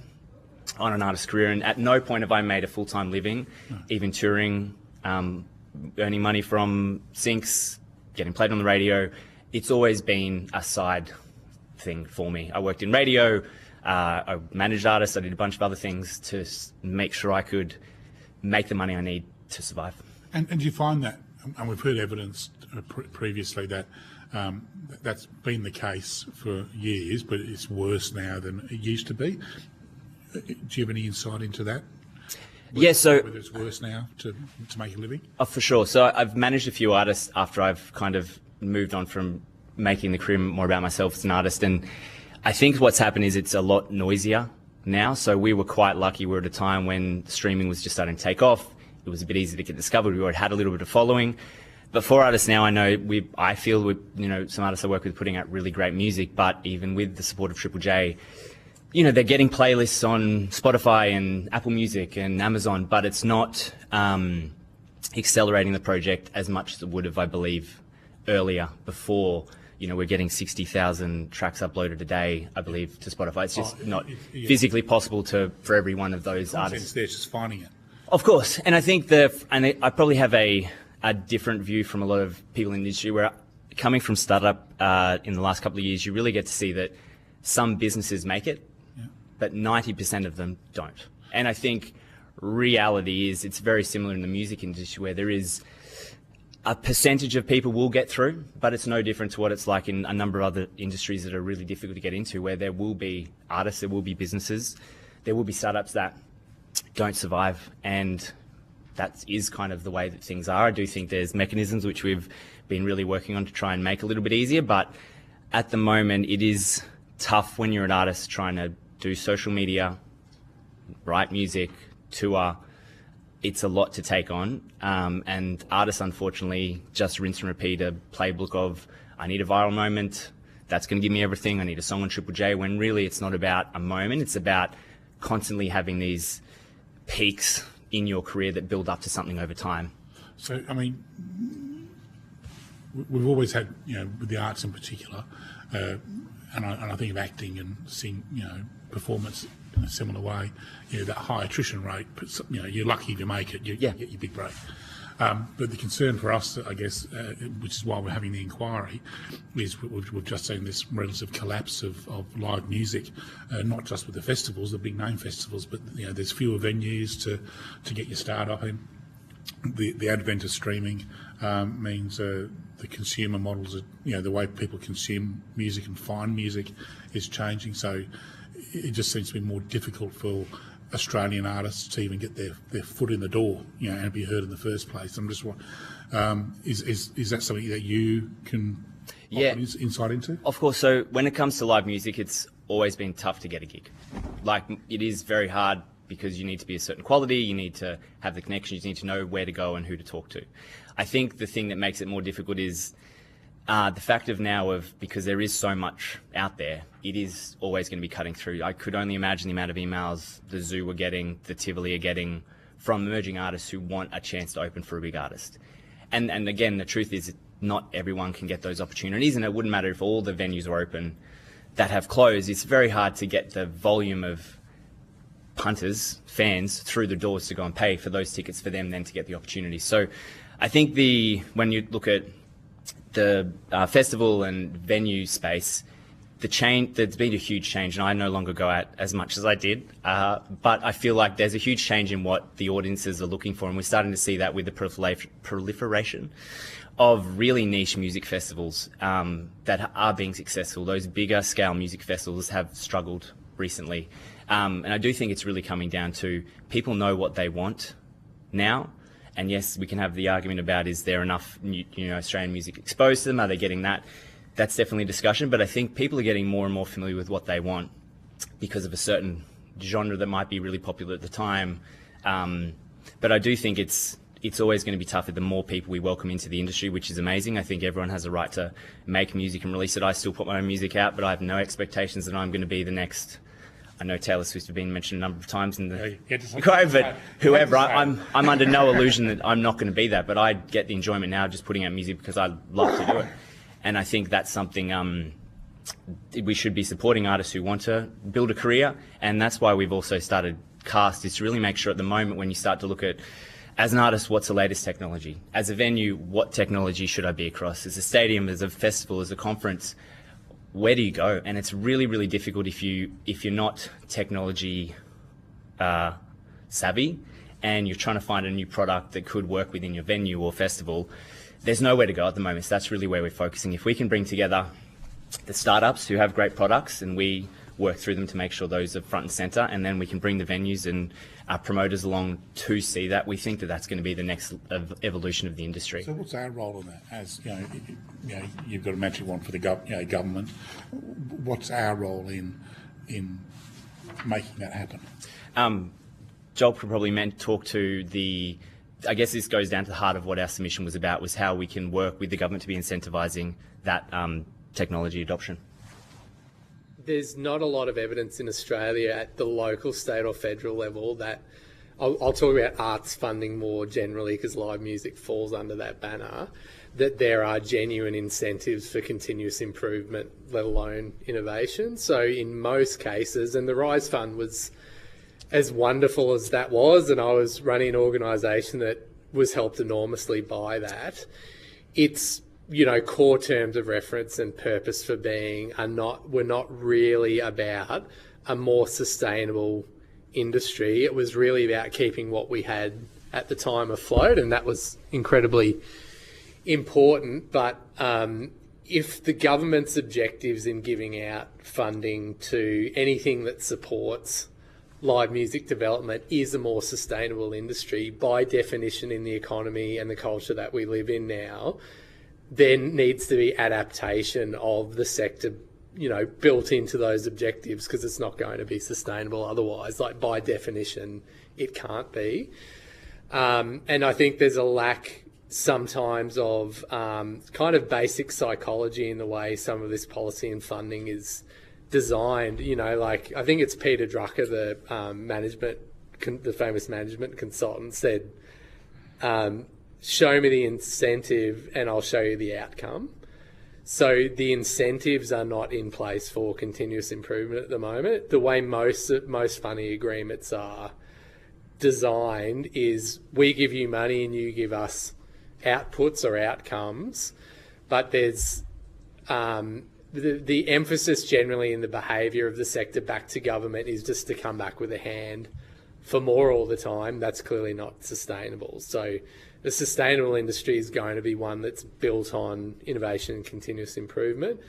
on an artist's career. And at no point have I made a full-time living, even touring, earning money from syncs, getting played on the radio. It's always been a side thing for me. I worked in radio, I managed artists, I did a bunch of other things to make sure I could make the money I need to survive. And do you find that, and we've heard evidence previously that that's been the case for years, but it's worse now than it used to be. Do you have any insight into that? Yeah, so whether it's worse now to make a living? Oh, for sure. So I've managed a few artists after I've kind of moved on from making the career more about myself as an artist, and I think what's happened is it's a lot noisier now. So we were quite lucky. We were at a time when streaming was just starting to take off. It was a bit easy to get discovered. We already had a little bit of following. But for artists now, I feel some artists I work with putting out really great music, but even with the support of Triple J, they're getting playlists on Spotify and Apple Music and Amazon, but it's not accelerating the project as much as it would have, I believe, earlier before. We're getting 60,000 tracks uploaded a day, I believe, to Spotify. It's just not physically possible for every one of those artists. They're just finding it. Of course, and I think I probably have a different view from a lot of people in the industry, where coming from startup in the last couple of years, you really get to see that some businesses make it, but 90% of them don't. And I think reality is it's very similar in the music industry, where there is a percentage of people will get through, but it's no different to what it's like in a number of other industries that are really difficult to get into, where there will be artists, there will be businesses, there will be startups that don't survive, and that is kind of the way that things are. I do think there's mechanisms which we've been really working on to try and make a little bit easier, but at the moment it is tough when you're an artist trying to do social media, write music, tour. It's a lot to take on, and artists unfortunately just rinse and repeat a playbook of, I need a viral moment, that's going to give me everything, I need a song on Triple J, when really it's not about a moment, it's about constantly having these peaks in your career that build up to something over time. So, I mean, we've always had, with the arts in particular, and I think of acting and performance in a similar way, that high attrition rate, you're lucky to make it, you get your big break. But the concern for us, I guess, which is why we're having the inquiry, is we've just seen this relative collapse of live music, not just with the festivals, the big name festivals, but there's fewer venues to get your start up in. The advent of streaming means the consumer models, the way people consume music and find music is changing. So it just seems to be more difficult for Australian artists to even get their foot in the door, and be heard in the first place. I'm just is that something that you can offer insight into? Of course. So when it comes to live music, it's always been tough to get a gig. Like, it is very hard because you need to be a certain quality, you need to have the connections, you need to know where to go and who to talk to. I think the thing that makes it more difficult is the fact of now of, because there is so much out there, it is always going to be cutting through. I could only imagine the amount of emails the Zoo were getting, the Tivoli are getting from emerging artists who want a chance to open for a big artist. And again, the truth is not everyone can get those opportunities, and it wouldn't matter if all the venues were open that have closed. It's very hard to get the volume of punters, fans, through the doors to go and pay for those tickets for them then to get the opportunity. So I think when you look at the festival and venue space, there's been a huge change, and I no longer go out as much as I did, but I feel like there's a huge change in what the audiences are looking for, and we're starting to see that with the proliferation of really niche music festivals that are being successful. Those bigger scale music festivals have struggled recently, and I do think it's really coming down to people know what they want now, And yes, we can have the argument about is there enough Australian music exposed to them? Are they getting that? That's definitely a discussion, but I think people are getting more and more familiar with what they want because of a certain genre that might be really popular at the time. But I do think it's always going to be tougher the more people we welcome into the industry, which is amazing. I think everyone has a right to make music and release it. I still put my own music out, but I have no expectations that I'm going to be the next. I know Taylor Swift has been mentioned a number of times in the but whoever, I'm under no illusion that I'm not going to be that, but I get the enjoyment now just putting out music because I love to do it. And I think that's something we should be supporting artists who want to build a career, and that's why we've also started CAST, is to really make sure at the moment when you start to look at, as an artist, what's the latest technology? As a venue, what technology should I be across? As a stadium, as a festival, as a conference, where do you go? And it's really, really difficult if you're not technology savvy and you're trying to find a new product that could work within your venue or festival. There's nowhere to go at the moment, so that's really where we're focusing. If we can bring together the startups who have great products and we work through them to make sure those are front and centre, and then we can bring the venues and our promoters along to see that, we think that that's going to be the next evolution of the industry. So what's our role in that? As you've got a magic wand for the government. What's our role in making that happen? Joel probably talk to I guess this goes down to the heart of what our submission was about, was how we can work with the government to be incentivising that technology adoption. There's not a lot of evidence in Australia at the local, state or federal level that, I'll talk about arts funding more generally because live music falls under that banner, that there are genuine incentives for continuous improvement, let alone innovation. So in most cases, and the RISE Fund was as wonderful as that was, and I was running an organisation that was helped enormously by that, it's, core terms of reference and purpose for being were not really about a more sustainable industry. It was really about keeping what we had at the time afloat, and that was incredibly important. But if the government's objectives in giving out funding to anything that supports live music development is a more sustainable industry, by definition in the economy and the culture that we live in now, there needs to be adaptation of the sector, built into those objectives, because it's not going to be sustainable otherwise. Like, by definition, it can't be. And I think there's a lack sometimes of kind of basic psychology in the way some of this policy and funding is designed. I think it's Peter Drucker, the famous management consultant, said, show me the incentive and I'll show you the outcome. So the incentives are not in place for continuous improvement at the moment. The way most funding agreements are designed is we give you money and you give us outputs or outcomes, but there's the emphasis generally in the behaviour of the sector back to government is just to come back with a hand for more all the time. That's clearly not sustainable. So the sustainable industry is going to be one that's built on innovation and continuous improvement,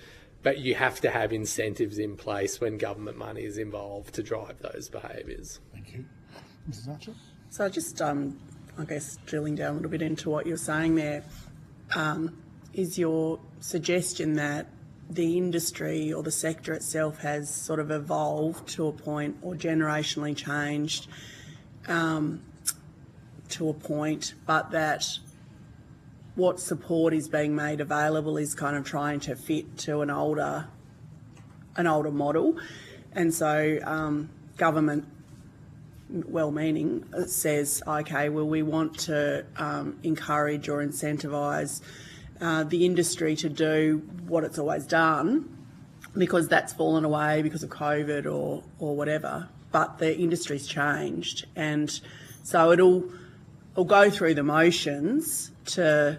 but you have to have incentives in place when government money is involved to drive those behaviours. Thank you. Mrs. Archer? So just, I guess, drilling down a little bit into what you're saying there, is your suggestion that the industry or the sector itself has sort of evolved to a point, or generationally changed to a point, but that what support is being made available is kind of trying to fit to an older model, and so government, well-meaning, says, okay, well, we want to encourage or incentivise the industry to do what it's always done, because that's fallen away because of COVID or whatever. But the industry's changed, and so it'll go through the motions to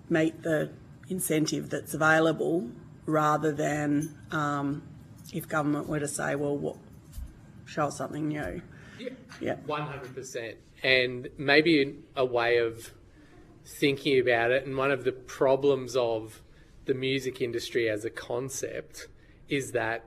meet the incentive that's available, rather than if government were to say, well, show us something new. Yeah. 100%. And maybe a way of thinking about it, and one of the problems of the music industry as a concept is that,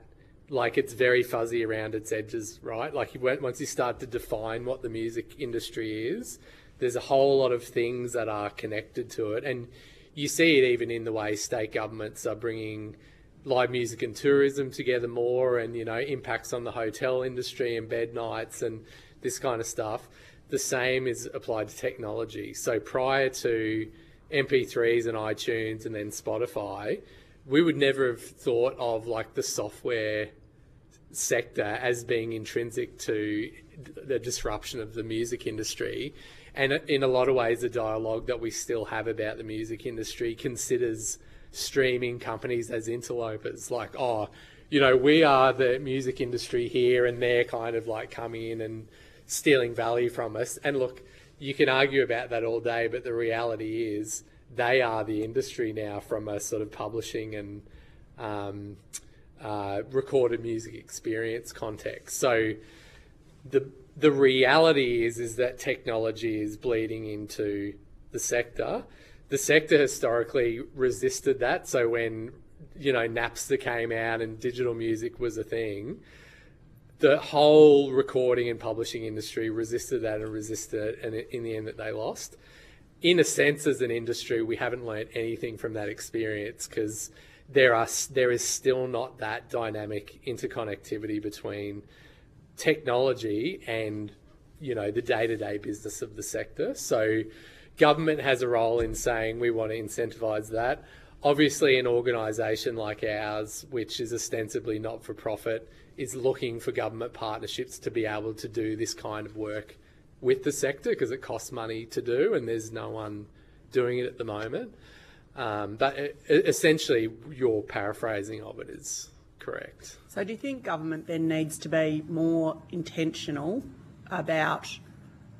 like, it's very fuzzy around its edges, right? Like, once you start to define what the music industry is, there's a whole lot of things that are connected to it. And you see it even in the way state governments are bringing live music and tourism together more, and, you know, impacts on the hotel industry and bed nights and this kind of stuff. The same is applied to technology. So prior to MP3s and iTunes and then Spotify, we would never have thought of like the software sector as being intrinsic to the disruption of the music industry. And in a lot of ways, the dialogue that we still have about the music industry considers streaming companies as interlopers. Like, oh, you know, we are the music industry here and they're kind of like coming in and stealing value from us. And look, you can argue about that all day, but the reality is they are the industry now from a sort of publishing and recorded music experience context. So the reality is that technology is bleeding into the sector. The sector historically resisted that. So when, you know, Napster came out and digital music was a thing, the whole recording and publishing industry resisted that and resisted it, and in the end that they lost. In a sense, as an industry, we haven't learned anything from that experience, because there is still not that dynamic interconnectivity between technology and, you know, the day-to-day business of the sector. So government has a role in saying we want to incentivise that. Obviously, an organisation like ours, which is ostensibly not-for-profit, is looking for government partnerships to be able to do this kind of work with the sector, because it costs money to do and there's no one doing it at the moment. But essentially, your paraphrasing of it is correct. So do you think government then needs to be more intentional about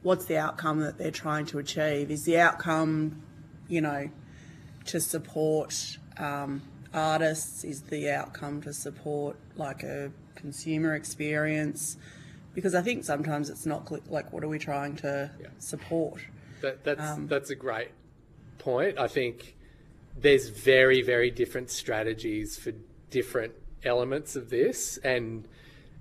what's the outcome that they're trying to achieve? Is the outcome, you know, to support artists? Is the outcome to support like a consumer experience? Because I think sometimes it's not like, what are we trying to support? That's a great point. I think there's very, very different strategies for different elements of this, and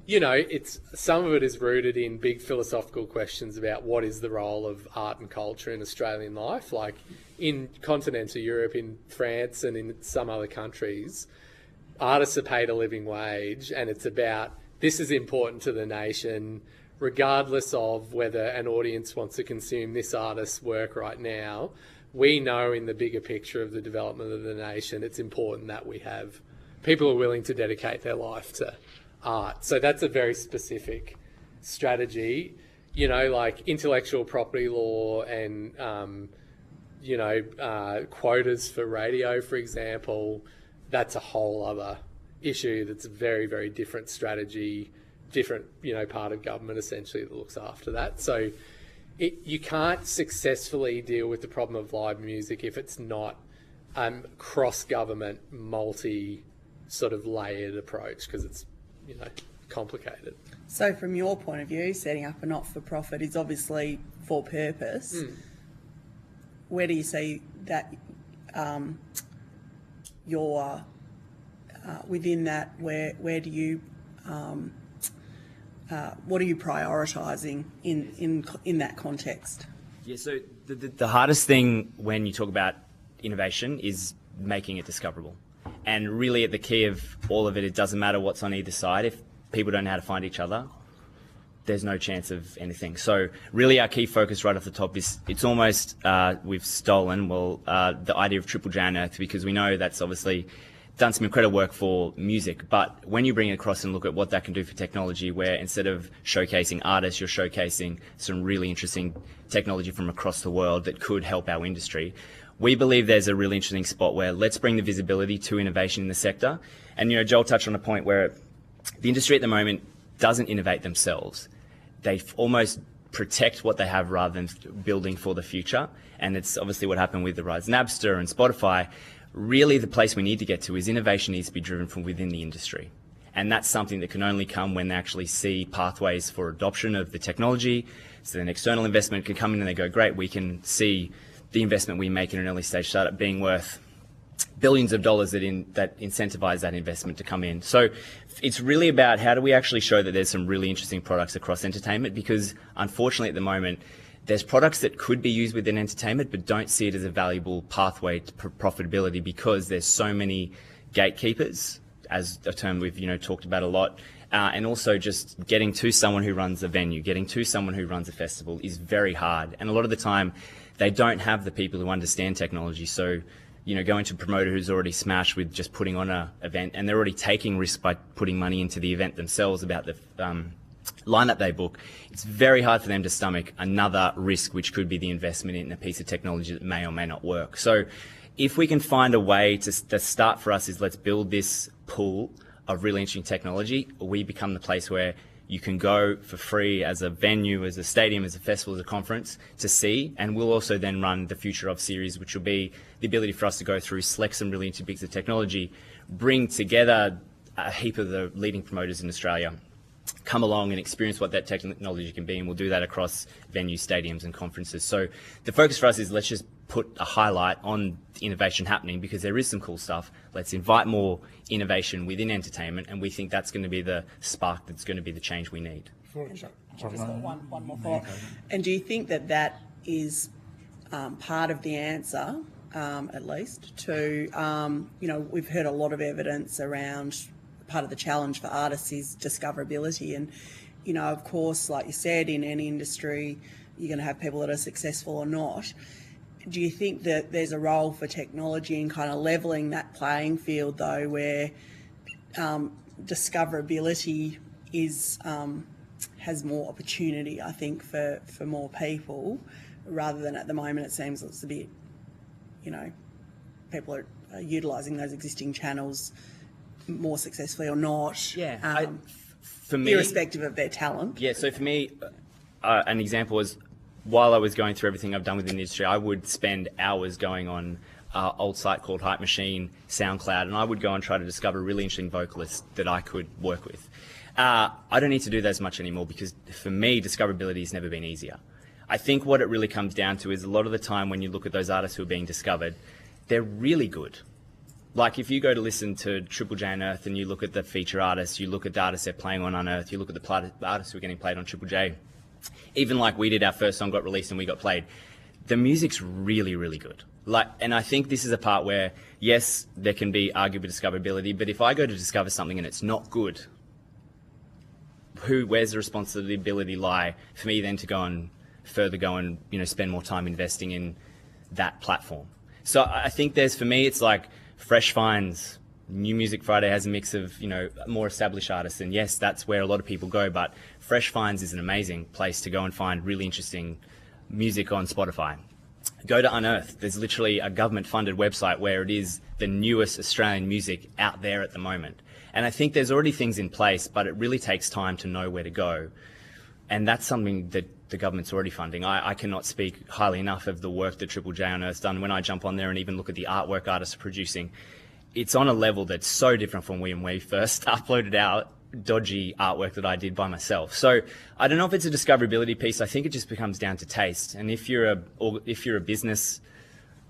you know, it's some of it is rooted in big philosophical questions about what is the role of art and culture in Australian life. Like in continental Europe, in France and in some other countries, artists are paid a living wage, and it's about this is important to the nation, regardless of whether an audience wants to consume this artist's work right now. We know in the bigger picture of the development of the nation, it's important that we have people who are willing to dedicate their life to art. So that's a very specific strategy. You know, like intellectual property law and, you know, quotas for radio, for example, that's a whole other issue. That's a very, very different strategy, different, you know, part of government essentially that looks after that. So you can't successfully deal with the problem of live music if it's not cross-government, sort of layered approach, because it's, you know, complicated. So from your point of view, setting up a not-for-profit is obviously for purpose. Where do you see that within that, where do you what are you prioritising in that context? Yeah, so the hardest thing when you talk about innovation is making it discoverable. And really at the key of all of it, it doesn't matter what's on either side. If people don't know how to find each other, there's no chance of anything. So really our key focus right off the top is it's almost we've stolen, the idea of Triple J Unearthed, because we know that's obviously done some incredible work for music. But when you bring it across and look at what that can do for technology, where instead of showcasing artists, you're showcasing some really interesting technology from across the world that could help our industry. We believe there's a really interesting spot where let's bring the visibility to innovation in the sector. And, you know, Joel touched on a point where the industry at the moment doesn't innovate themselves. They almost protect what they have rather than building for the future. And it's obviously what happened with the rise of Napster and Spotify. Really, the place we need to get to is innovation needs to be driven from within the industry. And that's something that can only come when they actually see pathways for adoption of the technology. So then external investment can come in and they go, great, we can see the investment we make in an early stage startup being worth billions of dollars that incentivize that investment to come in. So it's really about how do we actually show that there's some really interesting products across entertainment, because unfortunately at the moment there's products that could be used within entertainment but don't see it as a valuable pathway to profitability because there's so many gatekeepers, as a term we've talked about a lot, and also just getting to someone who runs a venue, getting to someone who runs a festival is very hard, and a lot of the time they don't have the people who understand technology. So going to a promoter who's already smashed with just putting on an event, and they're already taking risks by putting money into the event themselves about the lineup they book, it's very hard for them to stomach another risk, which could be the investment in a piece of technology that may or may not work. So if we can find a way to start for us is let's build this pool of really interesting technology, we become the place where you can go for free as a venue, as a stadium, as a festival, as a conference to see, and we'll also then run the Future of series, which will be the ability for us to go through, select some really interesting bits of technology, bring together a heap of the leading promoters in Australia, come along and experience what that technology can be, and we'll do that across venues, stadiums and conferences. So the focus for us is let's just put a highlight on innovation happening because there is some cool stuff. Let's invite more innovation within entertainment, and we think that's going to be the spark that's going to be the change we need. Just got one more thought. And do you think that is part of the answer, at least, to, we've heard a lot of evidence around part of the challenge for artists is discoverability. And, of course, like you said, in any industry, you're going to have people that are successful or not. Do you think that there's a role for technology in kind of levelling that playing field, though, where discoverability has more opportunity, I think, for more people, rather than at the moment it seems it's a bit, people are utilising those existing channels more successfully or not, for me, irrespective of their talent? Yeah, so for me, an example was, while I was going through everything I've done within the industry, I would spend hours going on an old site called Hype Machine, SoundCloud, and I would go and try to discover really interesting vocalists that I could work with. I don't need to do that as much anymore because for me, discoverability has never been easier. I think what it really comes down to is a lot of the time when you look at those artists who are being discovered, they're really good. Like if you go to listen to Triple J Unearthed and you look at the feature artists, you look at the artists they're playing on Unearthed, you look at the artists who are getting played on Triple J, even like we did, our first song got released and we got played, the music's really, really good. And I think this is a part where, yes, there can be arguable discoverability, but if I go to discover something and it's not good, where's the responsibility lie for me then to go and spend more time investing in that platform? So I think for me, it's like Fresh Finds, New Music Friday has a mix of, more established artists, and yes, that's where a lot of people go, but Fresh Finds is an amazing place to go and find really interesting music on Spotify. Go to Unearthed. There's literally a government-funded website where it is the newest Australian music out there at the moment. And I think there's already things in place, but it really takes time to know where to go. And that's something that the government's already funding. I cannot speak highly enough of the work that Triple J Unearthed's done. When I jump on there and even look at the artwork artists are producing, it's on a level that's so different from when we first uploaded our dodgy artwork that I did by myself. So I don't know if it's a discoverability piece. I think it just becomes down to taste. And if you're a business,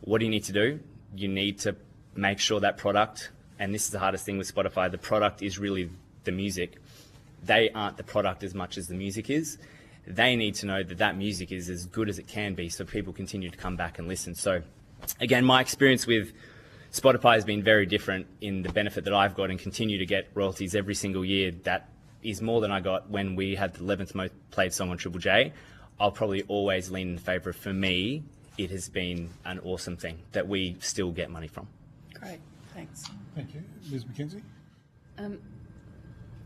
what do you need to do? You need to make sure that product, and this is the hardest thing with Spotify, the product is really the music. They aren't the product as much as the music is. They need to know that music is as good as it can be so people continue to come back and listen. So again, my experience with Spotify has been very different in the benefit that I've got and continue to get royalties every single year. That is more than I got when we had the 11th most played song on Triple J. I'll probably always lean in favour of, for me, it has been an awesome thing that we still get money from. Great, thanks. Thank you. Ms McKenzie?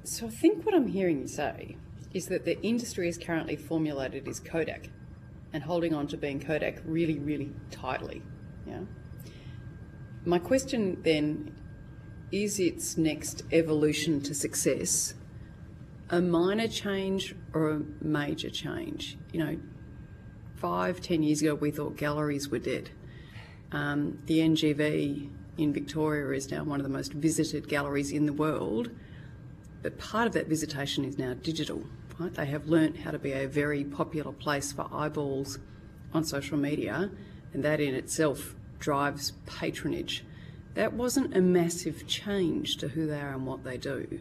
So I think what I'm hearing you say is that the industry is currently formulated as Kodak and holding on to being Kodak really, really tightly. Yeah. My question then, is its next evolution to success a minor change or a major change? 5-10 years ago we thought galleries were dead. The NGV in Victoria is now one of the most visited galleries in the world, but part of that visitation is now digital. Right? They have learnt how to be a very popular place for eyeballs on social media, and that in itself drives patronage. That wasn't a massive change to who they are and what they do.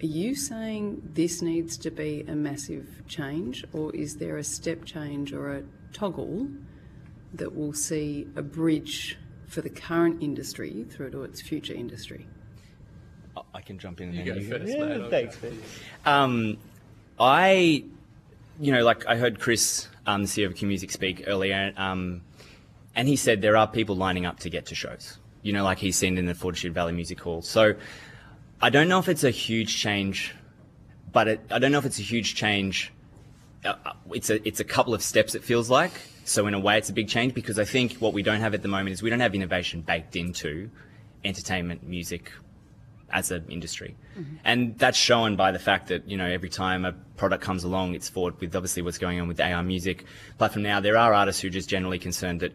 Are you saying this needs to be a massive change, or is there a step change or a toggle that will see a bridge for the current industry through to its future industry? I can jump in. You and then go first, Yeah, mate. thanks, man. I heard Chris, the CEO of Q Music, speak earlier, and he said there are people lining up to get to shows. Like he's seen in the Fortitude Valley Music Hall. So I don't know if it's a huge change, but I don't know if it's a huge change. It's a couple of steps, it feels like. So in a way, it's a big change, because I think what we don't have at the moment is we don't have innovation baked into entertainment, music as an industry. And that's shown by the fact that, every time a product comes along, it's forward with obviously what's going on with the AI music platform now. There are artists who are just generally concerned that,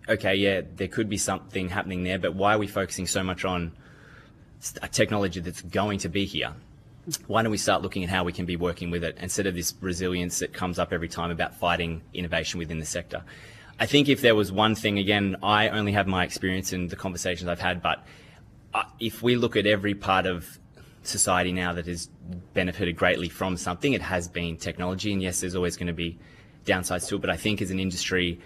okay, yeah, there could be something happening there, but why are we focusing so much on a technology that's going to be here? Why don't we start looking at how we can be working with it instead of this resilience that comes up every time about fighting innovation within the sector? I think if there was one thing, again, I only have my experience in the conversations I've had, but if we look at every part of society now that has benefited greatly from something, it has been technology. And yes, there's always going to be downsides to it, but I think as an industry,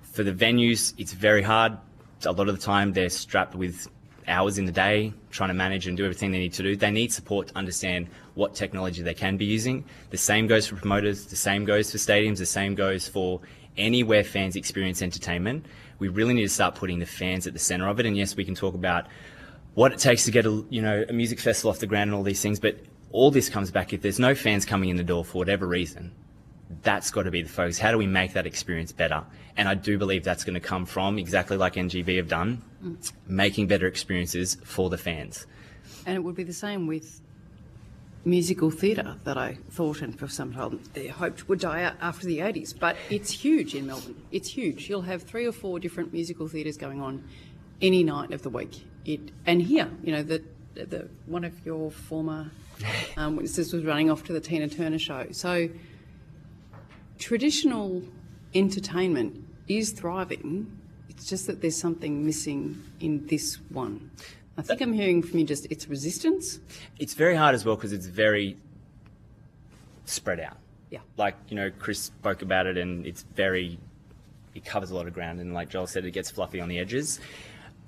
for the venues, it's very hard. A lot of the time they're strapped with hours in the day trying to manage and do everything they need to do. They need support to understand what technology they can be using. The same goes for promoters, the same goes for stadiums, the same goes for anywhere fans experience entertainment. We really need to start putting the fans at the centre of it. And yes, we can talk about what it takes to get a music festival off the ground and all these things, but all this comes back, if there's no fans coming in the door for whatever reason, that's got to be the focus. How do we make that experience better? And I do believe that's going to come from, exactly like NGV have done, making better experiences for the fans. And it would be the same with musical theatre that I thought and for some time hoped would die out after the 80s. But it's huge in Melbourne. It's huge. You'll have 3 or 4 different musical theatres going on any night of the week. And here, the one of your former witnesses was running off to the Tina Turner show. So traditional entertainment is thriving. It's just that there's something missing in this one. I think I'm hearing from you just it's resistance. It's very hard as well because it's very spread out. Yeah. Like, Chris spoke about it, and it covers a lot of ground, and like Joel said, it gets fluffy on the edges.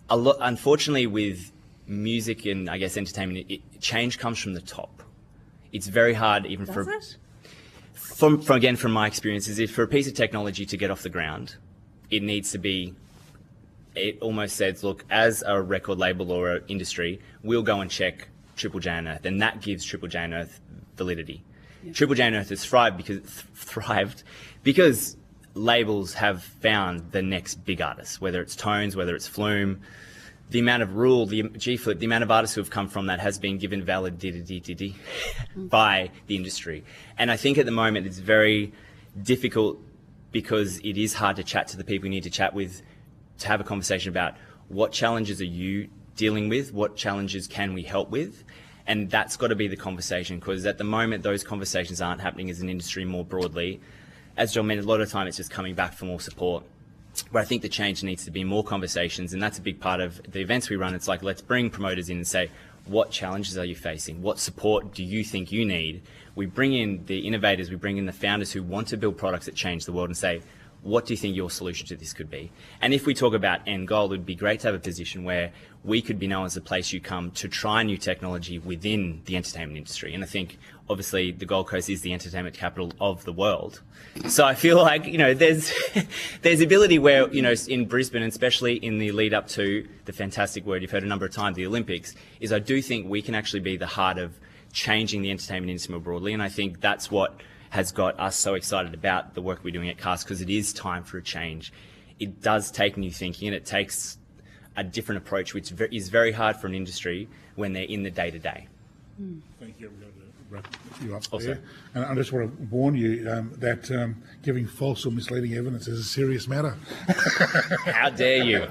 Unfortunately, with music and I guess entertainment, change comes from the top. It's very hard even Does it? From my experiences, if for a piece of technology to get off the ground, it needs to be, it almost says, look, as a record label or an industry, we'll go and check Triple J and Earth, and that gives Triple J and Earth validity. Yeah. Triple J and Earth has thrived because labels have found the next big artist, whether it's Tones, whether it's Flume. The amount of the G-Flip, the amount of artists who have come from that has been given validity by the industry. And I think at the moment it's very difficult because it is hard to chat to the people you need to chat with, to have a conversation about what challenges are you dealing with, what challenges can we help with, and that's got to be the conversation, because at the moment those conversations aren't happening as an industry more broadly. As John mentioned, a lot of the time it's just coming back for more support. But I think the change needs to be more conversations, and that's a big part of the events we run. It's like, let's bring promoters in and say, what challenges are you facing? What support do you think you need? We bring in the innovators, we bring in the founders who want to build products that change the world and say, what do you think your solution to this could be? And if we talk about end goal, it would be great to have a position where we could be known as a place you come to try new technology within the entertainment industry. And I think, obviously, the Gold Coast is the entertainment capital of the world. So I feel like, there's ability where, in Brisbane, and especially in the lead up to the fantastic word you've heard a number of times, the Olympics, is I do think we can actually be the heart of changing the entertainment industry more broadly. And I think that's what has got us so excited about the work we're doing at CAST, because it is time for a change. It does take new thinking, and it takes a different approach, which is very hard for an industry when they're in the day-to-day. Thank you. I'm going to wrap you up Also. there. And I just want to warn you that giving false or misleading evidence is a serious matter. How dare you?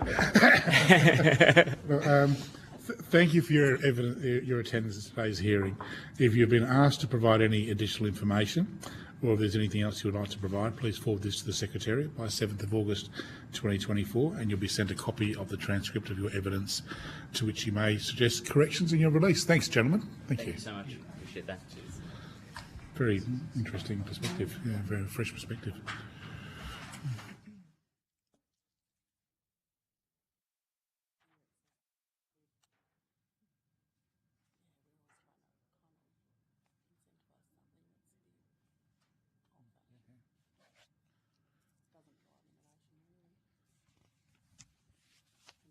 Thank you for your attendance at today's hearing. If you've been asked to provide any additional information, or if there's anything else you would like to provide, please forward this to the Secretariat by 7th of August 2024, and you'll be sent a copy of the transcript of your evidence, to which you may suggest corrections in your release. Thanks, gentlemen. Thank you Thank you so much. Appreciate that. Cheers. Very interesting perspective. Yeah, very fresh perspective.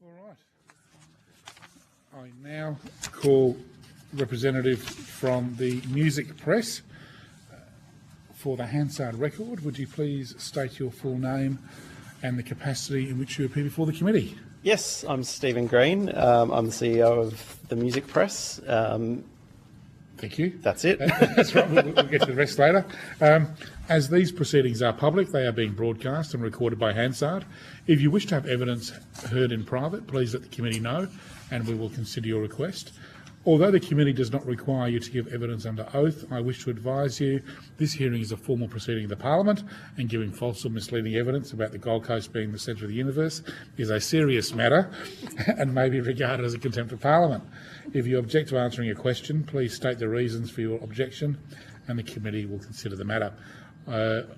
All right. I now call representative from the music press. For the Hansard record, would you please state your full name and the capacity in which you appear before the committee? Yes, I'm Stephen Green. I'm the CEO of the Music Press. Thank you. That's it. That's right. We'll get to the rest later. As these proceedings are public, they are being broadcast and recorded by Hansard. If you wish to have evidence heard in private, please let the committee know and we will consider your request. Although the committee does not require you to give evidence under oath, I wish to advise you this hearing is a formal proceeding of the Parliament, and giving false or misleading evidence about the Gold Coast being the centre of the universe is a serious matter and may be regarded as a contempt of Parliament. If you object to answering a question, please state the reasons for your objection and the committee will consider the matter.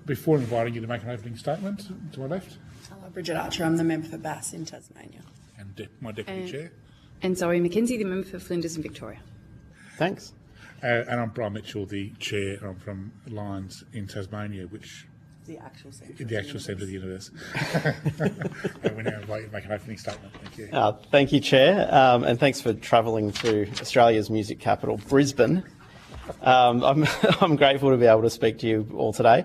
Before inviting you to make an opening statement, to my left. Hello, Bridget Archer. I'm the member for Bass in Tasmania. And my Deputy Chair. And Zoe McKenzie, the member for Flinders in Victoria. Thanks. And I'm Brian Mitchell, the Chair. I'm from Lions in Tasmania, which The actual centre. centre of the universe. And we now invite you to make an opening statement. Thank you. Thank you, Chair, and thanks for travelling to Australia's music capital, Brisbane. I'm grateful to be able to speak to you all today.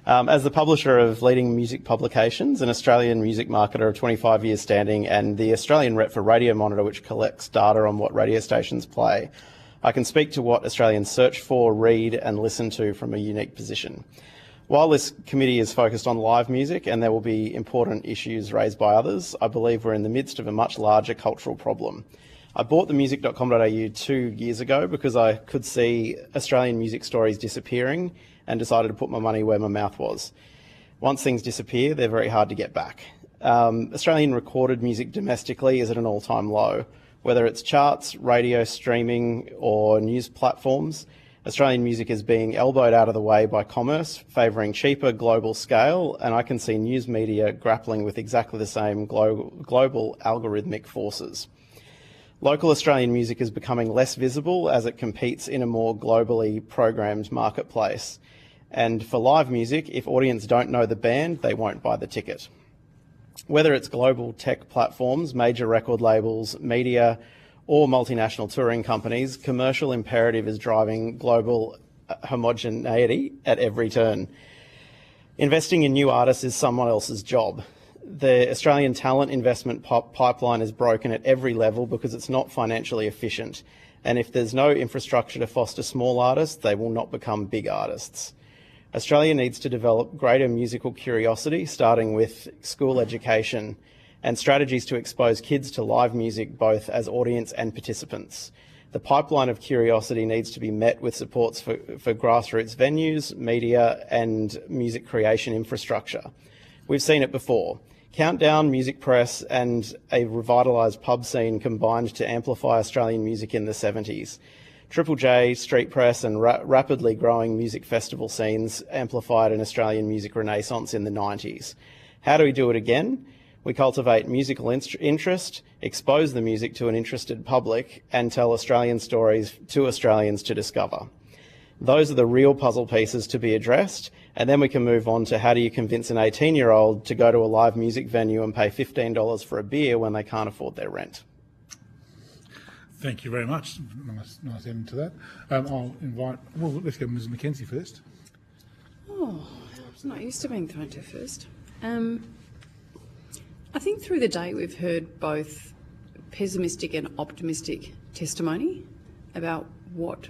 As the publisher of leading music publications, an Australian music marketer of 25 years standing, and the Australian rep for Radio Monitor, which collects data on what radio stations play, I can speak to what Australians search for, read and listen to from a unique position. While this committee is focused on live music and there will be important issues raised by others, I believe we're in the midst of a much larger cultural problem. I bought themusic.com.au 2 years ago because I could see Australian music stories disappearing and decided to put my money where my mouth was. Once things disappear, they're very hard to get back. Australian recorded music domestically is at an all-time low. Whether it's charts, radio streaming or news platforms, Australian music is being elbowed out of the way by commerce, favouring cheaper global scale, and I can see news media grappling with exactly the same global algorithmic forces. Local Australian music is becoming less visible as it competes in a more globally programmed marketplace. And for live music, if audience don't know the band, they won't buy the ticket. Whether it's global tech platforms, major record labels, media, or multinational touring companies, commercial imperative is driving global homogeneity at every turn. Investing in new artists is someone else's job. The Australian talent investment pipeline is broken at every level because it's not financially efficient. And if there's no infrastructure to foster small artists, they will not become big artists. Australia needs to develop greater musical curiosity, starting with school education and strategies to expose kids to live music both as audience and participants. The pipeline of curiosity needs to be met with supports for grassroots venues, media and music creation infrastructure. We've seen it before. Countdown, Music Press and a revitalised pub scene combined to amplify Australian music in the 70s. Triple J, Street Press and rapidly growing music festival scenes amplified an Australian music renaissance in the 90s. How do we do it again? We cultivate musical interest, expose the music to an interested public and tell Australian stories to Australians to discover. Those are the real puzzle pieces to be addressed, and then we can move on to how do you convince an 18-year-old to go to a live music venue and pay $15 for a beer when they can't afford their rent. Thank you very much. Nice end to that. I'll invite, well, let's go Ms McKenzie first. Oh, I'm not used to being thrown to first. I think through the day we've heard both pessimistic and optimistic testimony about what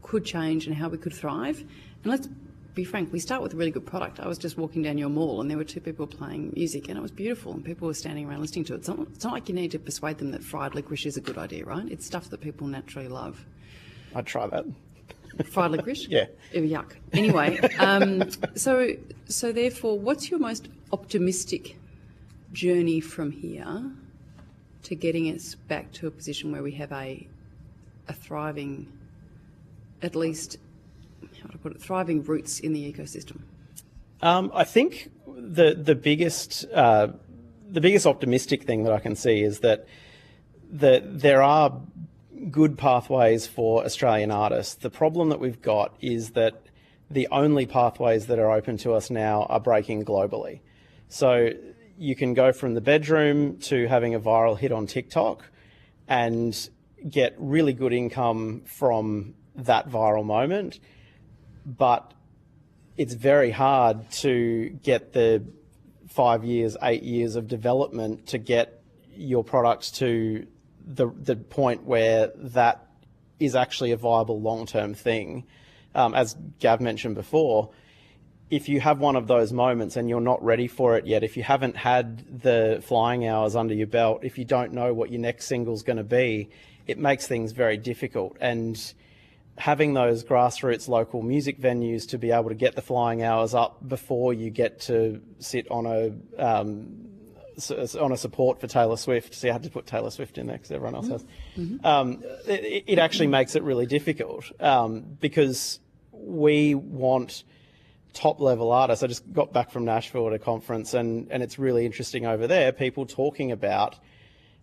could change and how we could thrive. And let's be frank, we start with a really good product. I was just walking down your mall and there were two people playing music and it was beautiful and people were standing around listening to it. It's not like you need to persuade them that fried licorice is a good idea, right? It's stuff that people naturally love. I'd try that. Fried licorice? Yeah. Ew, yuck. Anyway, so therefore, what's your most optimistic journey from here to getting us back to a position where we have a thriving at least, how to put it, thriving roots in the ecosystem? I think the biggest optimistic thing that I can see is that there are good pathways for Australian artists. The problem that we've got is that the only pathways that are open to us now are breaking globally. So you can go from the bedroom to having a viral hit on TikTok and get really good income from that viral moment, but it's very hard to get the 5 years, 8 years of development to get your products to the point where that is actually a viable long-term thing. As Gav mentioned before, if you have one of those moments and you're not ready for it yet, if you haven't had the flying hours under your belt, if you don't know what your next single's going to be, it makes things very difficult. And having those grassroots local music venues to be able to get the flying hours up before you get to sit on a support for Taylor Swift. See, I had to put Taylor Swift in there because everyone else has. It actually makes it really difficult because we want top-level artists. I just got back from Nashville at a conference, and it's really interesting over there, people talking about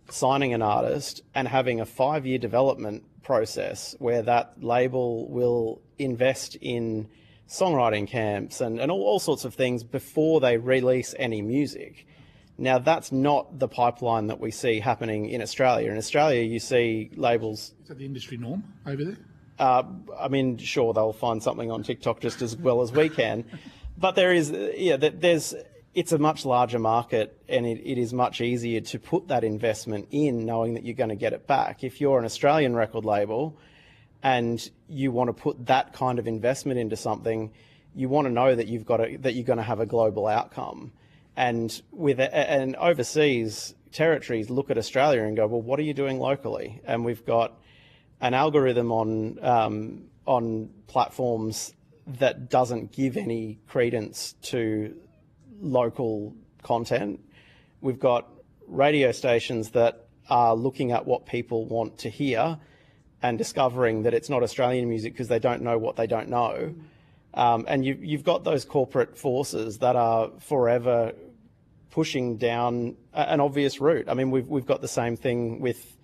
signing an artist and having a 5-year development process where that label will invest in songwriting camps and all sorts of things before they release any music. Now, that's not the pipeline that we see happening in Australia. In Australia, you see labels... Is that the industry norm over there? I mean, sure, they'll find something on TikTok just as well as we can. But it's a much larger market, and it is much easier to put that investment in knowing that you're going to get it back. If you're an Australian record label and you want to put that kind of investment into something, you want to know that you're going to have a global outcome. And overseas territories look at Australia and go, well, what are you doing locally? And we've got an algorithm on platforms that doesn't give any credence to local content. We've got radio stations that are looking at what people want to hear and discovering that it's not Australian music because they don't know what they don't know. And you've got those corporate forces that are forever pushing down an obvious route. I mean, we've got the same thing with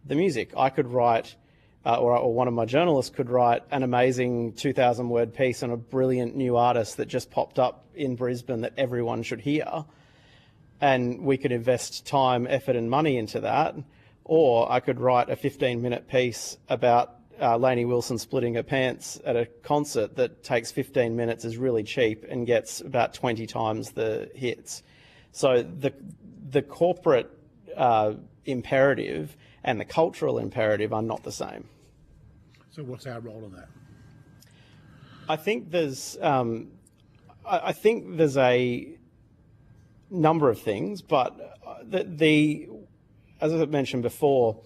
the music. I could write, or one of my journalists could write an amazing 2,000-word piece on a brilliant new artist that just popped up in Brisbane that everyone should hear. And we could invest time, effort and money into that. Or I could write a 15-minute piece about Lainey Wilson splitting her pants at a concert that takes 15 minutes, is really cheap and gets about 20 times the hits. So the corporate imperative and the cultural imperative are not the same. So what's our role in that? I think there's a number of things, but as I mentioned before,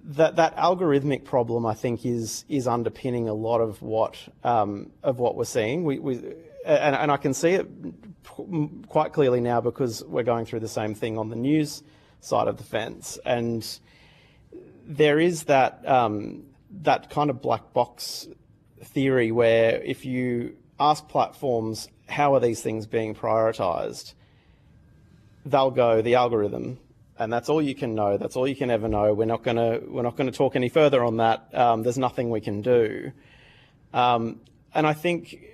that algorithmic problem I think is underpinning a lot of what we're seeing. And I can see it quite clearly now because we're going through the same thing on the news side of the fence, and there is that kind of black box theory where if you ask platforms how are these things being prioritised, they'll go the algorithm, and that's all you can know. That's all you can ever know. We're not going to talk any further on that. There's nothing we can do, and I think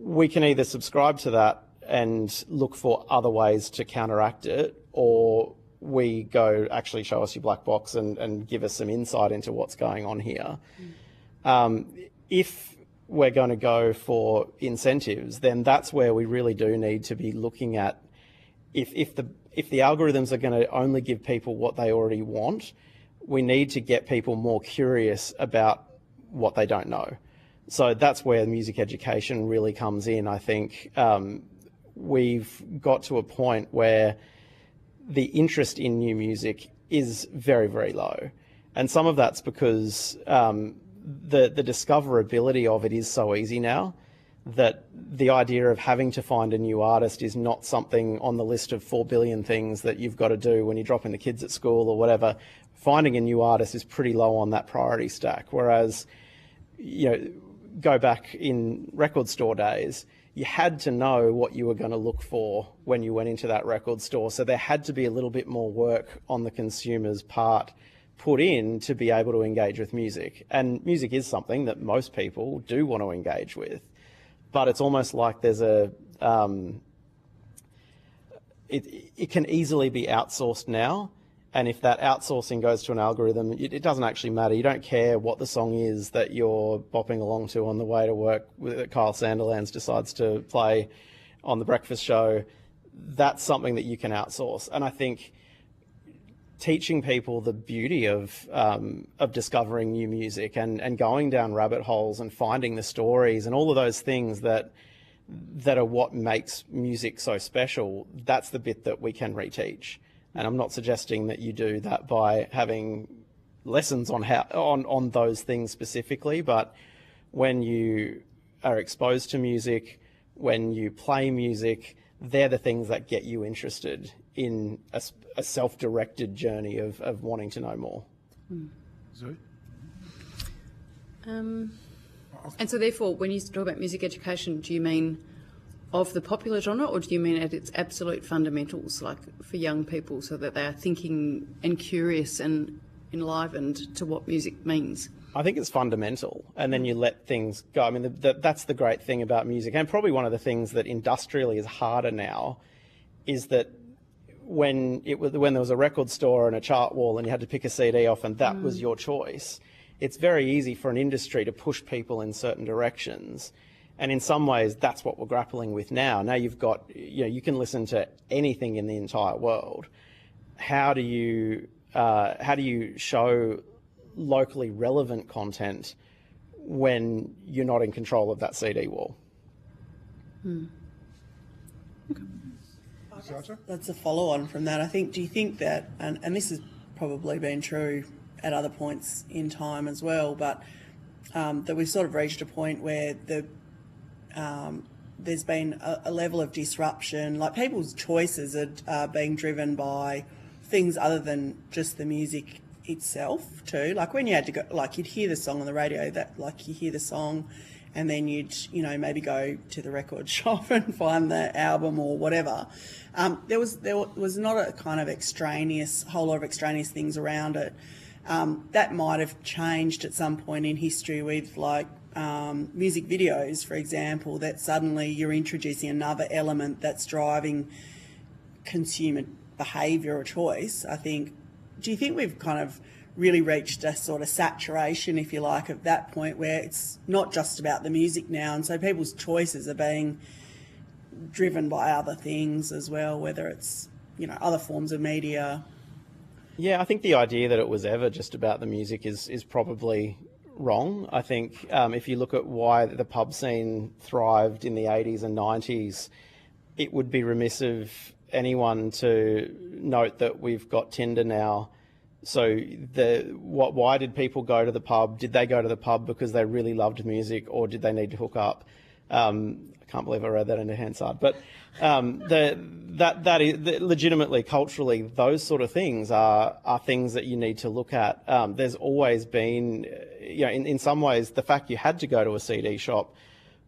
we can either subscribe to that and look for other ways to counteract it, or we go, actually show us your black box and give us some insight into what's going on here. If we're going to go for incentives, then that's where we really do need to be looking at if the algorithms are going to only give people what they already want, we need to get people more curious about what they don't know. So that's where music education really comes in. I think we've got to a point where the interest in new music is very, very low. And some of that's because the discoverability of it is so easy now that the idea of having to find a new artist is not something on the list of 4 billion things that you've got to do when you're dropping the kids at school or whatever. Finding a new artist is pretty low on that priority stack. Whereas go back in record store days, you had to know what you were going to look for when you went into that record store. So there had to be a little bit more work on the consumer's part put in to be able to engage with music. And music is something that most people do want to engage with. But it's almost like there's it can easily be outsourced now. And if that outsourcing goes to an algorithm, it doesn't actually matter. You don't care what the song is that you're bopping along to on the way to work that Kyle Sandilands decides to play on the breakfast show. That's something that you can outsource. And I think teaching people the beauty of discovering new music and going down rabbit holes and finding the stories and all of those things that are what makes music so special, that's the bit that we can reteach. And I'm not suggesting that you do that by having lessons on those things specifically, but when you are exposed to music, when you play music, they're the things that get you interested in a self-directed journey of wanting to know more. Zoe? And so therefore, when you talk about music education, do you mean of the popular genre, or do you mean at its absolute fundamentals, like for young people, so that they are thinking and curious and enlivened to what music means? I think it's fundamental, and then you let things go. I mean, that's the great thing about music, and probably one of the things that industrially is harder now is that when there was a record store and a chart wall and you had to pick a CD off and that was your choice, it's very easy for an industry to push people in certain directions. And in some ways, that's what we're grappling with now. Now you've got, you can listen to anything in the entire world. How do you show locally relevant content when you're not in control of that CD wall? That's a follow-on from that. I think. Do you think that, and this has probably been true at other points in time as well, but that we've sort of reached a point where there's been a level of disruption, like people's choices are being driven by things other than just the music itself too. Like when you had to go, like you'd hear the song on the radio, that like you hear the song and then you'd, maybe go to the record shop and find the album or whatever. There was not a kind of whole lot of extraneous things around it. That might have changed at some point in history with like music videos, for example, that suddenly you're introducing another element that's driving consumer behaviour or choice. I think, do you think we've kind of really reached a sort of saturation, if you like, of that point where it's not just about the music now, and so people's choices are being driven by other things as well, whether it's, other forms of media? Yeah, I think the idea that it was ever just about the music is probably wrong. I think if you look at why the pub scene thrived in the 80s and 90s, it would be remiss of anyone to note that we've got Tinder now. So why did people go to the pub? Did they go to the pub because they really loved music, or did they need to hook up? I can't believe I read that into Hansard. But that is legitimately, culturally, those sort of things are things that you need to look at. There's always been, in some ways, the fact you had to go to a CD shop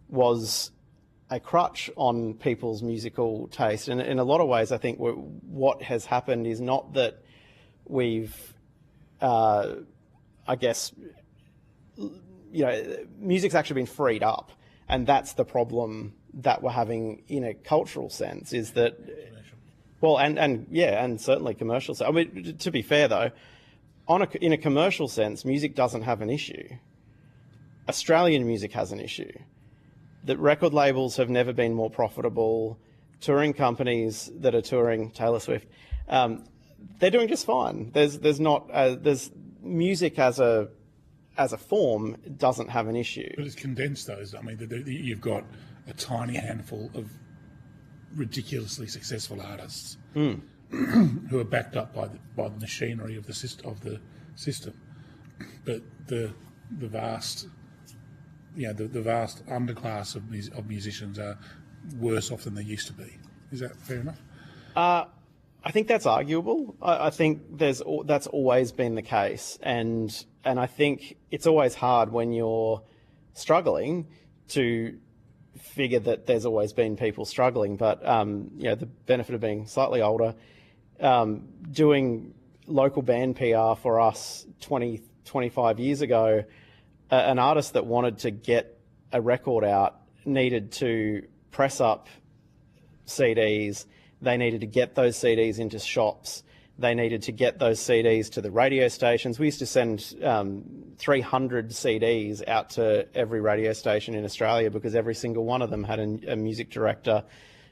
was a crutch on people's musical taste. And in a lot of ways, I think what has happened is not that we've, music's actually been freed up. And that's the problem that we're having in a cultural sense, is that, well, and certainly commercial sense. I mean, to be fair though, in a commercial sense, music doesn't have an issue. Australian music has an issue. That record labels have never been more profitable. Touring companies that are touring Taylor Swift, they're doing just fine. There's music as a form doesn't have an issue. But it's condensed those. I mean, you've got a tiny handful of ridiculously successful artists who are backed up by the machinery of the system. But the vast, the vast underclass of musicians are worse off than they used to be. Is that fair enough? I think that's arguable. I think that's always been the case, and I think it's always hard when you're struggling to figure that there's always been people struggling. But the benefit of being slightly older, doing local band PR for us 20, 25 years ago, an artist that wanted to get a record out needed to press up CDs. They needed to get those CDs into shops. They needed to get those CDs to the radio stations. We used to send 300 CDs out to every radio station in Australia because every single one of them had a music director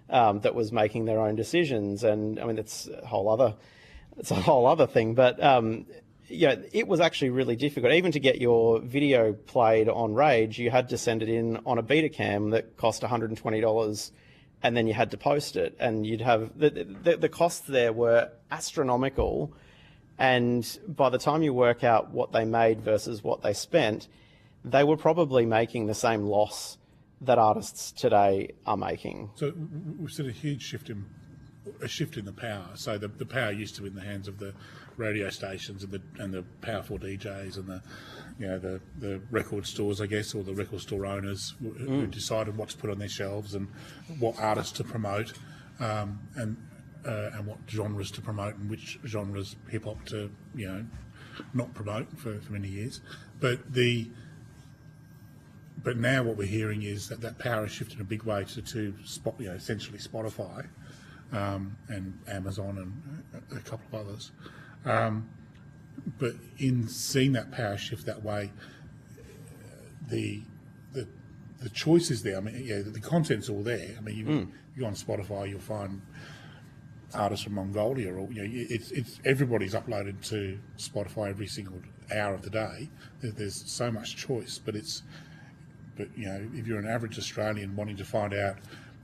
that was making their own decisions. And I mean, it's a whole other thing. But it was actually really difficult. Even to get your video played on Rage, you had to send it in on a Betacam that cost $120. And then you had to post it, and you'd have the costs there were astronomical. And by the time you work out what they made versus what they spent, they were probably making the same loss that artists today are making. So we've seen a huge shift in the power. So the power used to be in the hands of the radio stations and the powerful DJs and the record stores, I guess, or the record store owners who decided what to put on their shelves and what artists to promote, and what genres to promote and which genres hip hop to not promote for many years. But now what we're hearing is that power has shifted in a big way to essentially Spotify. And Amazon and a couple of others. But in seeing that power shift that way, the choice is there. I mean, the content's all there. I mean, you go on Spotify, you'll find artists from Mongolia, or it's everybody's uploaded to Spotify every single hour of the day. There's so much choice, but if you're an average Australian wanting to find out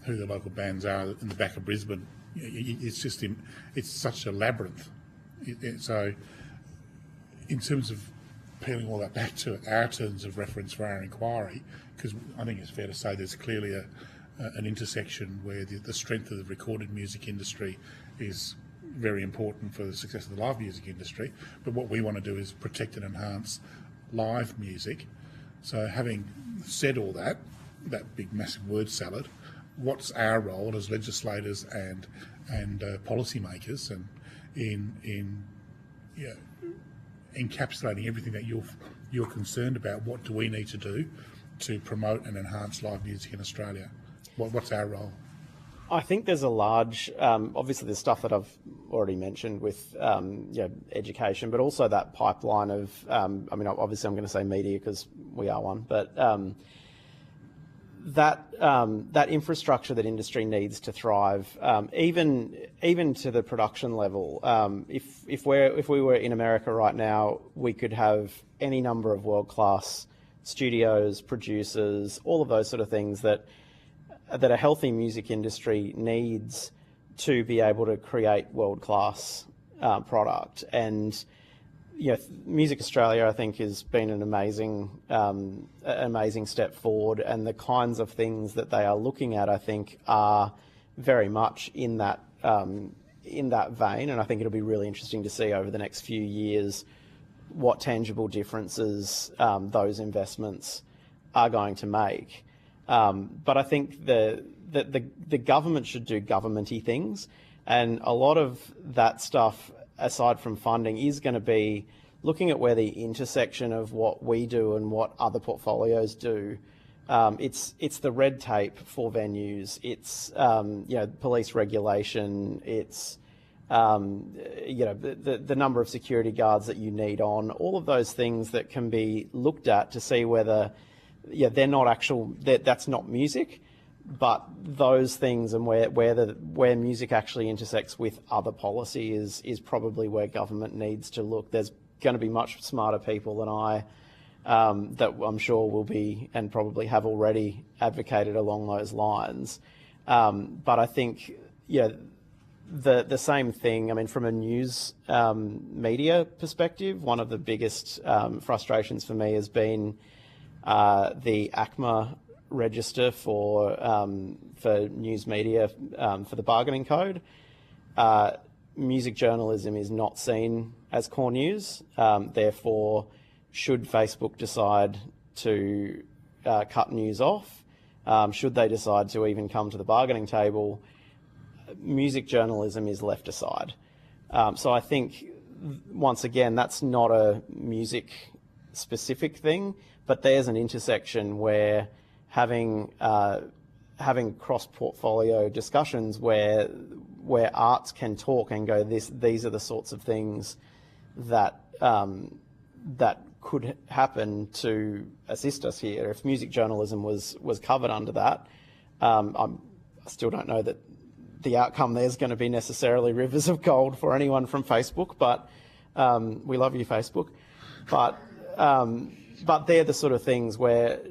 who the local bands are in the back of Brisbane, it's such a labyrinth. So in terms of peeling all that back to our terms of reference for our inquiry, because I think it's fair to say there's clearly an intersection where the strength of the recorded music industry is very important for the success of the live music industry, but what we want to do is protect and enhance live music. So having said all that big massive word salad, what's our role as legislators and policymakers, and in encapsulating everything that you're concerned about? What do we need to do to promote and enhance live music in Australia? What's our role? I think there's a large, obviously there's stuff that I've already mentioned with education, but also that pipeline of, obviously I'm going to say media because we are one, but that infrastructure that industry needs to thrive, even to the production level. If we were in America right now, we could have any number of world-class studios, producers, all of those sort of things that a healthy music industry needs to be able to create world-class product. And Music Australia, I think, has been an amazing step forward, and the kinds of things that they are looking at, I think, are very much in that vein. And I think it'll be really interesting to see over the next few years what tangible differences those investments are going to make. But I think the government should do government-y things, and a lot of that stuff, aside from funding, is going to be looking at where the intersection of what we do and what other portfolios do. It's the red tape for venues. It's police regulation. It's the number of security guards that you need on. All of those things that can be looked at to see whether they're not that's not music, but those things and where music actually intersects with other policy is probably where government needs to look. There's going to be much smarter people than I that I'm sure will be and probably have already advocated along those lines. But I think the same thing. I mean, from a news media perspective, one of the biggest frustrations for me has been the ACMA register for news media for the bargaining code. Music journalism is not seen as core news. Therefore, should Facebook decide to cut news off, should they decide to even come to the bargaining table, music journalism is left aside. So I think, once again, that's not a music-specific thing, but there's an intersection where having cross-portfolio discussions where arts can talk and go, these are the sorts of things that that could happen to assist us here. If music journalism was covered under that, I still don't know that the outcome there's going to be necessarily rivers of gold for anyone from Facebook, but we love you, Facebook. But they're the sort of things where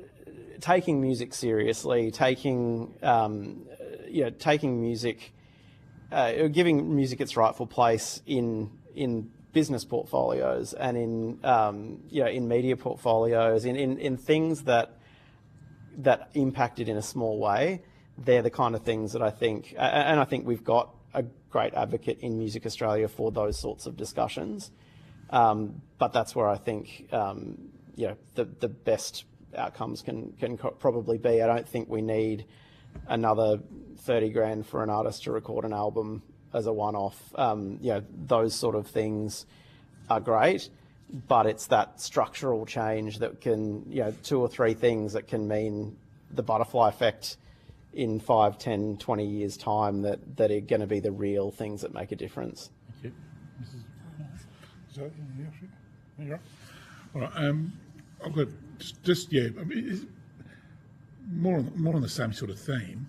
taking music seriously, taking music, giving music its rightful place in business portfolios and in media portfolios, in things that impacted in a small way. They're the kind of things that I think, and I think we've got a great advocate in Music Australia for those sorts of discussions. But that's where I think the best outcomes can probably be. I don't think we need another 30 grand for an artist to record an album as a one-off. Those sort of things are great, but it's that structural change that can, 2 or 3 things that can mean the butterfly effect in 5, 10, 20 years' time that are going to be the real things that make a difference. Thank you. You're right. All right. I've got more on the same sort of theme.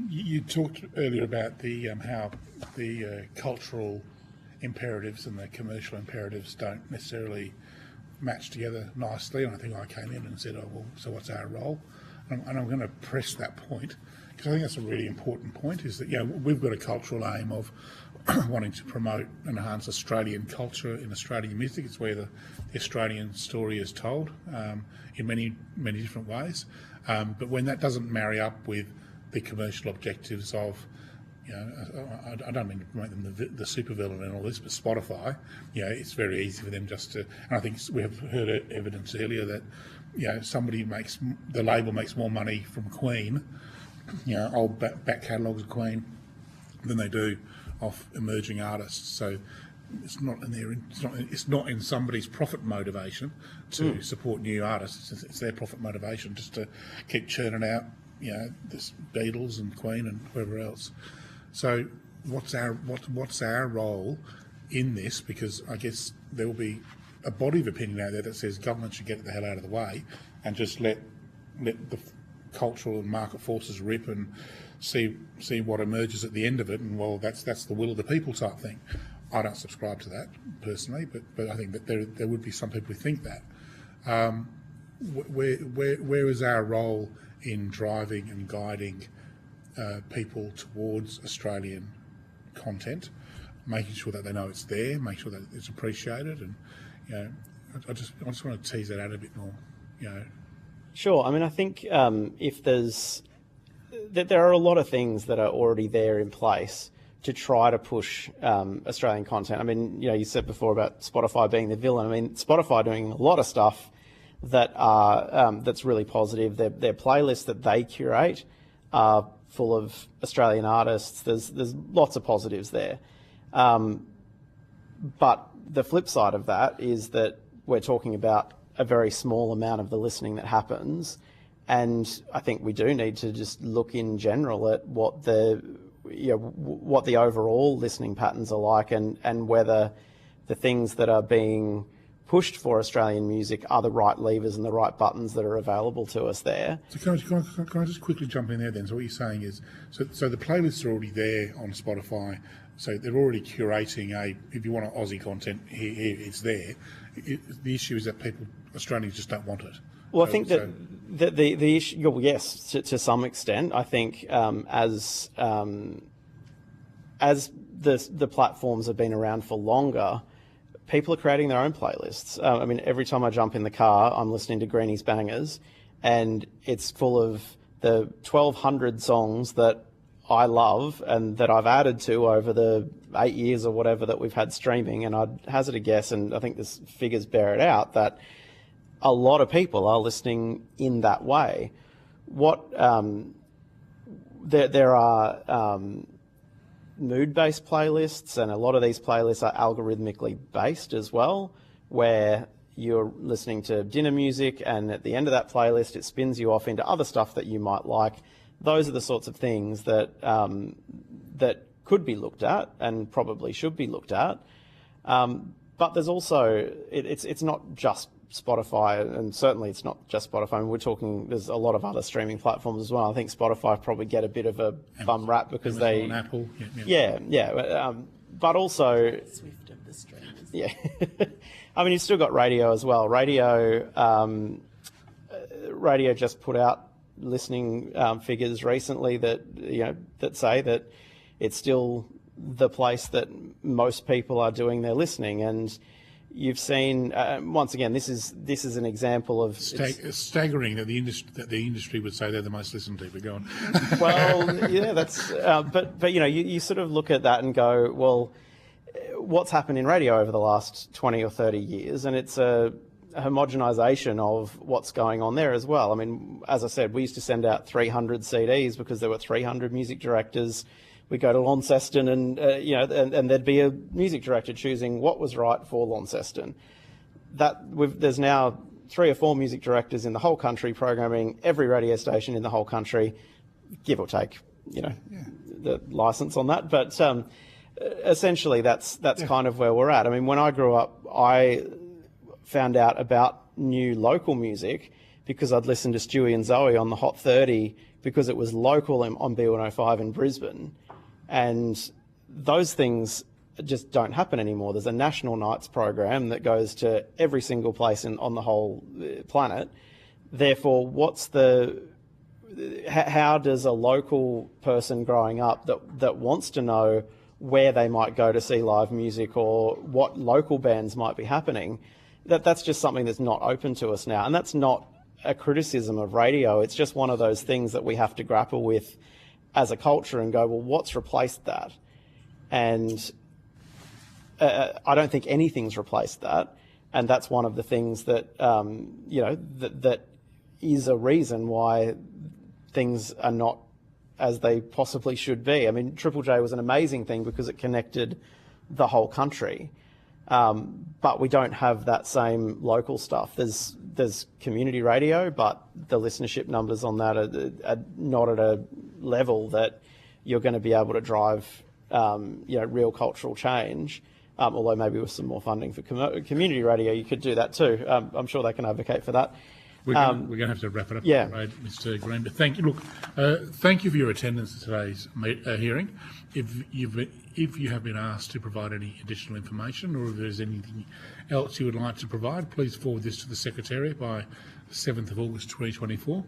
You talked earlier about how the cultural imperatives and the commercial imperatives don't necessarily match together nicely, and I think I came in and said, "Oh well, so what's our role?" And I'm going to press that point because I think that's a really important point. Is that we've got a cultural aim of wanting to promote and enhance Australian culture in Australian music. It's where the Australian story is told in many different ways. But when that doesn't marry up with the commercial objectives of, I don't mean to promote them the supervillain and all this, but Spotify, it's very easy for them just to. And I think we have heard evidence earlier that the label makes more money from Queen, old back catalogues of Queen, than they do off emerging artists. So it's not in somebody's profit motivation to support new artists. It's their profit motivation just to keep churning out, this Beatles and Queen and whoever else. So what's our role in this? Because I guess there will be a body of opinion out there that says government should get the hell out of the way and just let the cultural and market forces rip and see what emerges at the end of it, and that's the will of the people type thing. I don't subscribe to that personally, but I think that there would be some people who think that. Where is our role in driving and guiding people towards Australian content, making sure that they know it's there, make sure that it's appreciated, and I just want to tease that out a bit more. Sure. I mean, I think if there are a lot of things that are already there in place to try to push Australian content. I mean, you said before about Spotify being the villain. I mean, Spotify doing a lot of stuff that are that's really positive. Their playlists that they curate are full of Australian artists. There's lots of positives there. But the flip side of that is that we're talking about a very small amount of the listening that happens. And I think we do need to just look in general at what the overall listening patterns are like, and whether the things that are being pushed for Australian music are the right levers and the right buttons that are available to us there. So can I just quickly jump in there then? So what you're saying is, so the playlists are already there on Spotify, so they're already curating if you want Aussie content, here it's there. The issue is that Australians just don't want it. Well, I think that the issue, well, yes, to some extent. I think as the platforms have been around for longer, people are creating their own playlists. I mean, every time I jump in the car, I'm listening to Greenie's Bangers, and it's full of the 1,200 songs that I love and that I've added to over the 8 years or whatever that we've had streaming. And I'd hazard a guess, and I think this figures bear it out, that a lot of people are listening in that way. There are mood-based playlists, and a lot of these playlists are algorithmically based as well, where you're listening to dinner music and at the end of that playlist it spins you off into other stuff that you might like. Those are the sorts of things that that could be looked at and probably should be looked at. But there's also, it's not just Spotify, and certainly it's not just Spotify. I mean, we're talking, there's a lot of other streaming platforms as well. I think Spotify probably get a bit of a bum rap because Amazon, Apple, but also Swift of the streamers. yeah. I mean, you've still got radio as well. Radio just put out listening figures recently that that say that it's still the place that most people are doing their listening. And you've seen once again, this is an example of staggering that the industry would say they're the most listened to. But go on. Well, yeah, that's but you sort of look at that and go, well, what's happened in radio over the last 20 or 30 years, and it's a homogenisation of what's going on there as well. I mean, as I said, we used to send out 300 CDs because there were 300 music directors. We go to Launceston and and there'd be a music director choosing what was right for Launceston. There's now 3 or 4 music directors in the whole country programming every radio station in the whole country, give or take, the licence on that. But essentially, that's kind of where we're at. I mean, when I grew up, I found out about new local music because I'd listened to Stewie and Zoe on the Hot 30 because it was local on B105 in Brisbane. And those things just don't happen anymore. There's a National Nights program that goes to every single place on the whole planet. Therefore, how does a local person growing up that wants to know where they might go to see live music or what local bands might be happening, that's just something that's not open to us now. And that's not a criticism of radio. It's just one of those things that we have to grapple with as a culture and go, well, what's replaced that? And I don't think anything's replaced that. And that's one of the things that, that is a reason why things are not as they possibly should be. I mean, Triple J was an amazing thing because it connected the whole country. But we don't have that same local stuff. There's community radio, but the listenership numbers on that are not at a level that you're going to be able to drive, real cultural change. Although maybe with some more funding for community radio, you could do that too. I'm sure they can advocate for that. We're going to have to wrap it up, yeah. Right, Mr. Green. But thank you. Look, thank you for your attendance at today's hearing. If you have been asked to provide any additional information, or if there's anything else you would like to provide, please forward this to the Secretariat by 7th of August 2024,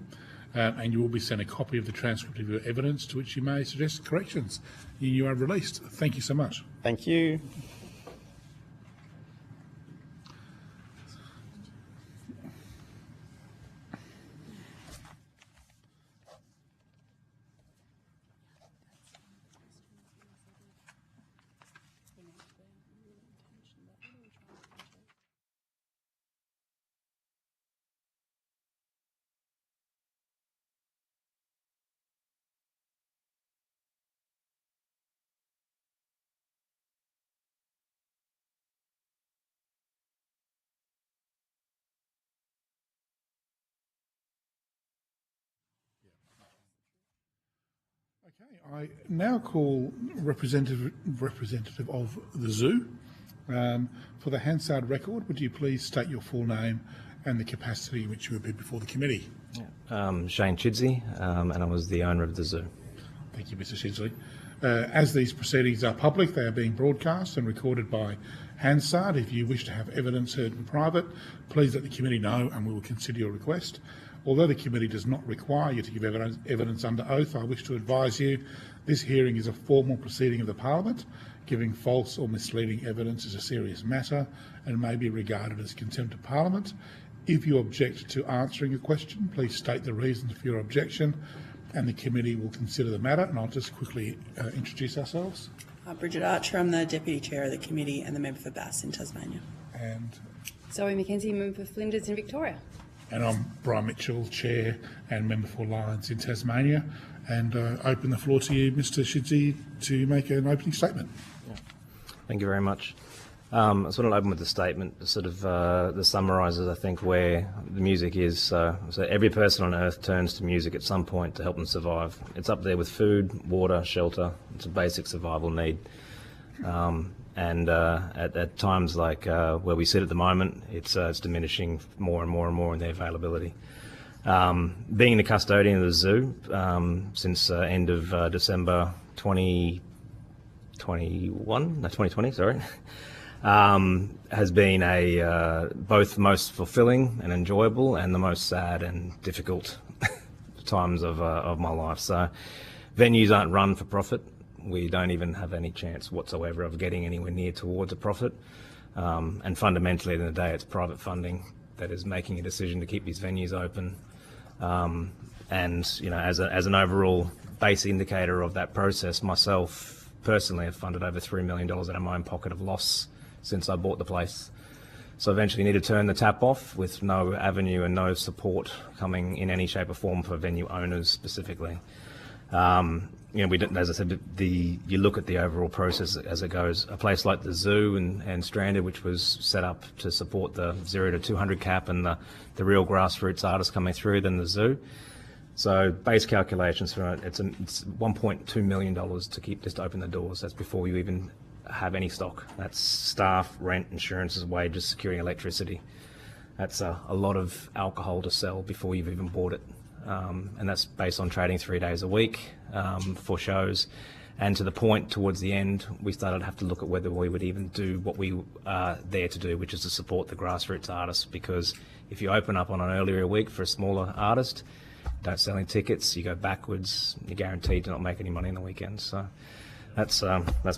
and you will be sent a copy of the transcript of your evidence, to which you may suggest corrections. You are released. Thank you so much. Thank you. Okay, I now call representative of the zoo. For the Hansard record, would you please state your full name and the capacity in which you appeared before the committee? Shane Chidsey, and I was the owner of the zoo. Thank you, Mr. Chidsley. As these proceedings are public, they are being broadcast and recorded by Hansard. If you wish to have evidence heard in private, please let the committee know and we will consider your request. Although the committee does not require you to give evidence under oath, I wish to advise you this hearing is a formal proceeding of the Parliament. Giving false or misleading evidence is a serious matter and may be regarded as contempt of Parliament. If you object to answering a question, please state the reasons for your objection and the committee will consider the matter. And I'll just quickly introduce ourselves. Bridget Archer, I'm the Deputy Chair of the committee and the member for Bass in Tasmania. And Zoe McKenzie, member for Flinders in Victoria. And I'm Brian Mitchell, Chair and Member for Lions in Tasmania. And open the floor to you, Mr Shidzi, to make an opening statement. Thank you very much. I sort of open with the statement, sort of that summarises, I think, where the music is. So every person on earth turns to music at some point to help them survive. It's up there with food, water, shelter. It's a basic survival need. And at times like where we sit at the moment, it's diminishing more and more and more in their availability. Being the custodian of the zoo since end of December 2020, sorry, has been both most fulfilling and enjoyable and the most sad and difficult times of my life. So venues aren't run for profit. We don't even have any chance whatsoever of getting anywhere near towards a profit. And fundamentally, at the end of the day, it's private funding that is making a decision to keep these venues open. And you know, as an overall base indicator of that process, myself personally have funded over $3 million out of my own pocket of loss since I bought the place. So eventually need to turn the tap off with no avenue and no support coming in any shape or form for venue owners specifically. You know, as I said, you look at the overall process as it goes. A place like the zoo and Stranded, which was set up to support the 0 to 200 cap and the real grassroots artists coming through, than the zoo. So base calculations for it, it's $1.2 million to keep just open the doors. That's before you even have any stock. That's staff, rent, insurances, wages, securing electricity. That's a lot of alcohol to sell before you've even bought it. And that's based on trading 3 days a week for shows. And to the point towards the end, we started to have to look at whether we would even do what we are there to do, which is to support the grassroots artists. Because if you open up on an earlier week for a smaller artist, don't sell any tickets, you go backwards, you're guaranteed to not make any money on the weekends. So that's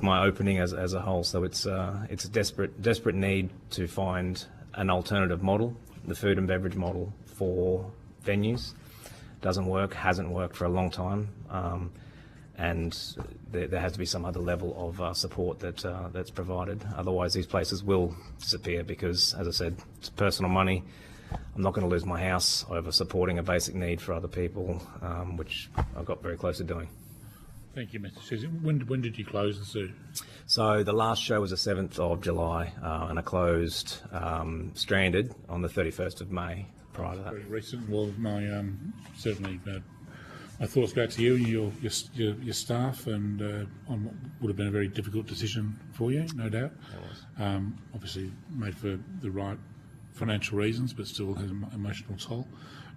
my opening as a whole. So it's a desperate need to find an alternative model. The food and beverage model for venues doesn't work, hasn't worked for a long time, and there has to be some other level of support that's provided. Otherwise, these places will disappear because, as I said, it's personal money. I'm not going to lose my house over supporting a basic need for other people, which I got very close to doing. Thank you, Mr. Susan. When did you close the zoo? So the last show was the 7th of July, and I closed Stranded on the 31st of May. Prior to that. Very recent. Well, certainly my thoughts go out to you and your staff, and would have been a very difficult decision for you, no doubt. Obviously made for the right financial reasons, but still has an emotional toll.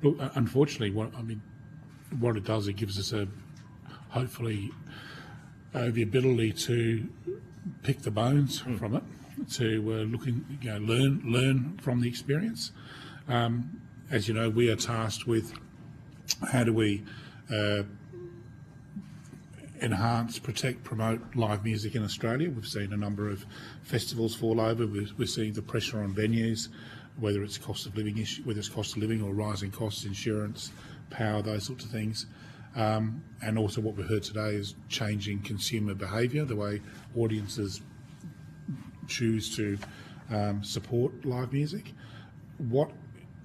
Look, unfortunately, what it does, it gives us hopefully the ability to pick the bones from it, to learn from the experience. As you know, we are tasked with how do we enhance, protect, promote live music in Australia. We've seen a number of festivals fall over. We're seeing the pressure on venues, whether it's cost of living or rising costs, insurance, power, those sorts of things. And also what we heard today is changing consumer behaviour, the way audiences choose to support live music. What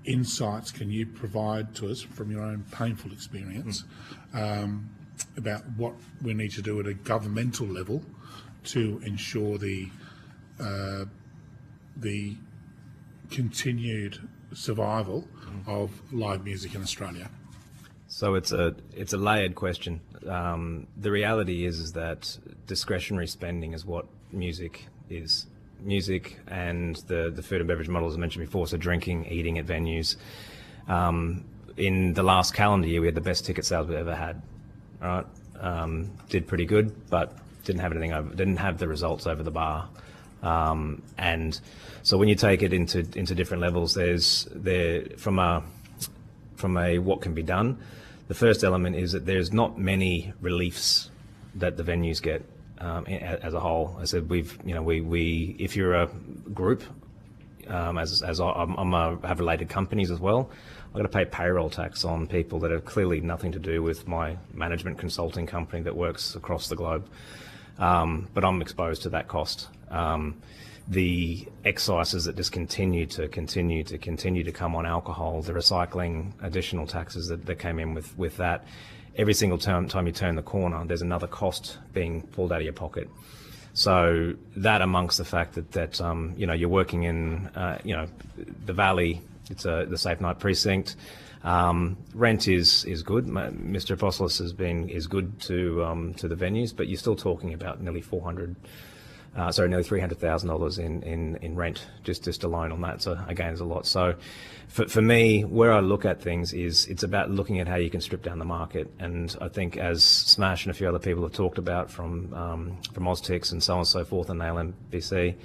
insights can you provide to us from your own painful experience about what we need to do at a governmental level to ensure the continued survival of live music in Australia? So it's a layered question. The reality is that discretionary spending is what music is. Music and the food and beverage model, as I mentioned before, so drinking, eating at venues. In the last calendar year, we had the best ticket sales we've ever had. Right, did pretty good, but didn't have the results over the bar. And so when you take it into different levels, from a what can be done. The first element is that there's not many reliefs that the venues get. As a whole, I said if you're a group, as I have related companies as well, I've got to pay payroll tax on people that have clearly nothing to do with my management consulting company that works across the globe, but I'm exposed to that cost. the excises that just continue to come on alcohol, the recycling additional taxes that came in with that. Every single time you turn the corner, there's another cost being pulled out of your pocket. So that, amongst the fact that you're working in the Valley, it's the Safe Night precinct. Rent is good. Mr. Apostolos is good to the venues, but you're still talking about nearly $300,000 in rent just alone on that. So again, there's a lot. So for me, where I look at things is it's about looking at how you can strip down the market. And I think, as Smash and a few other people have talked about from Oztix and so on and so forth and ALMBC,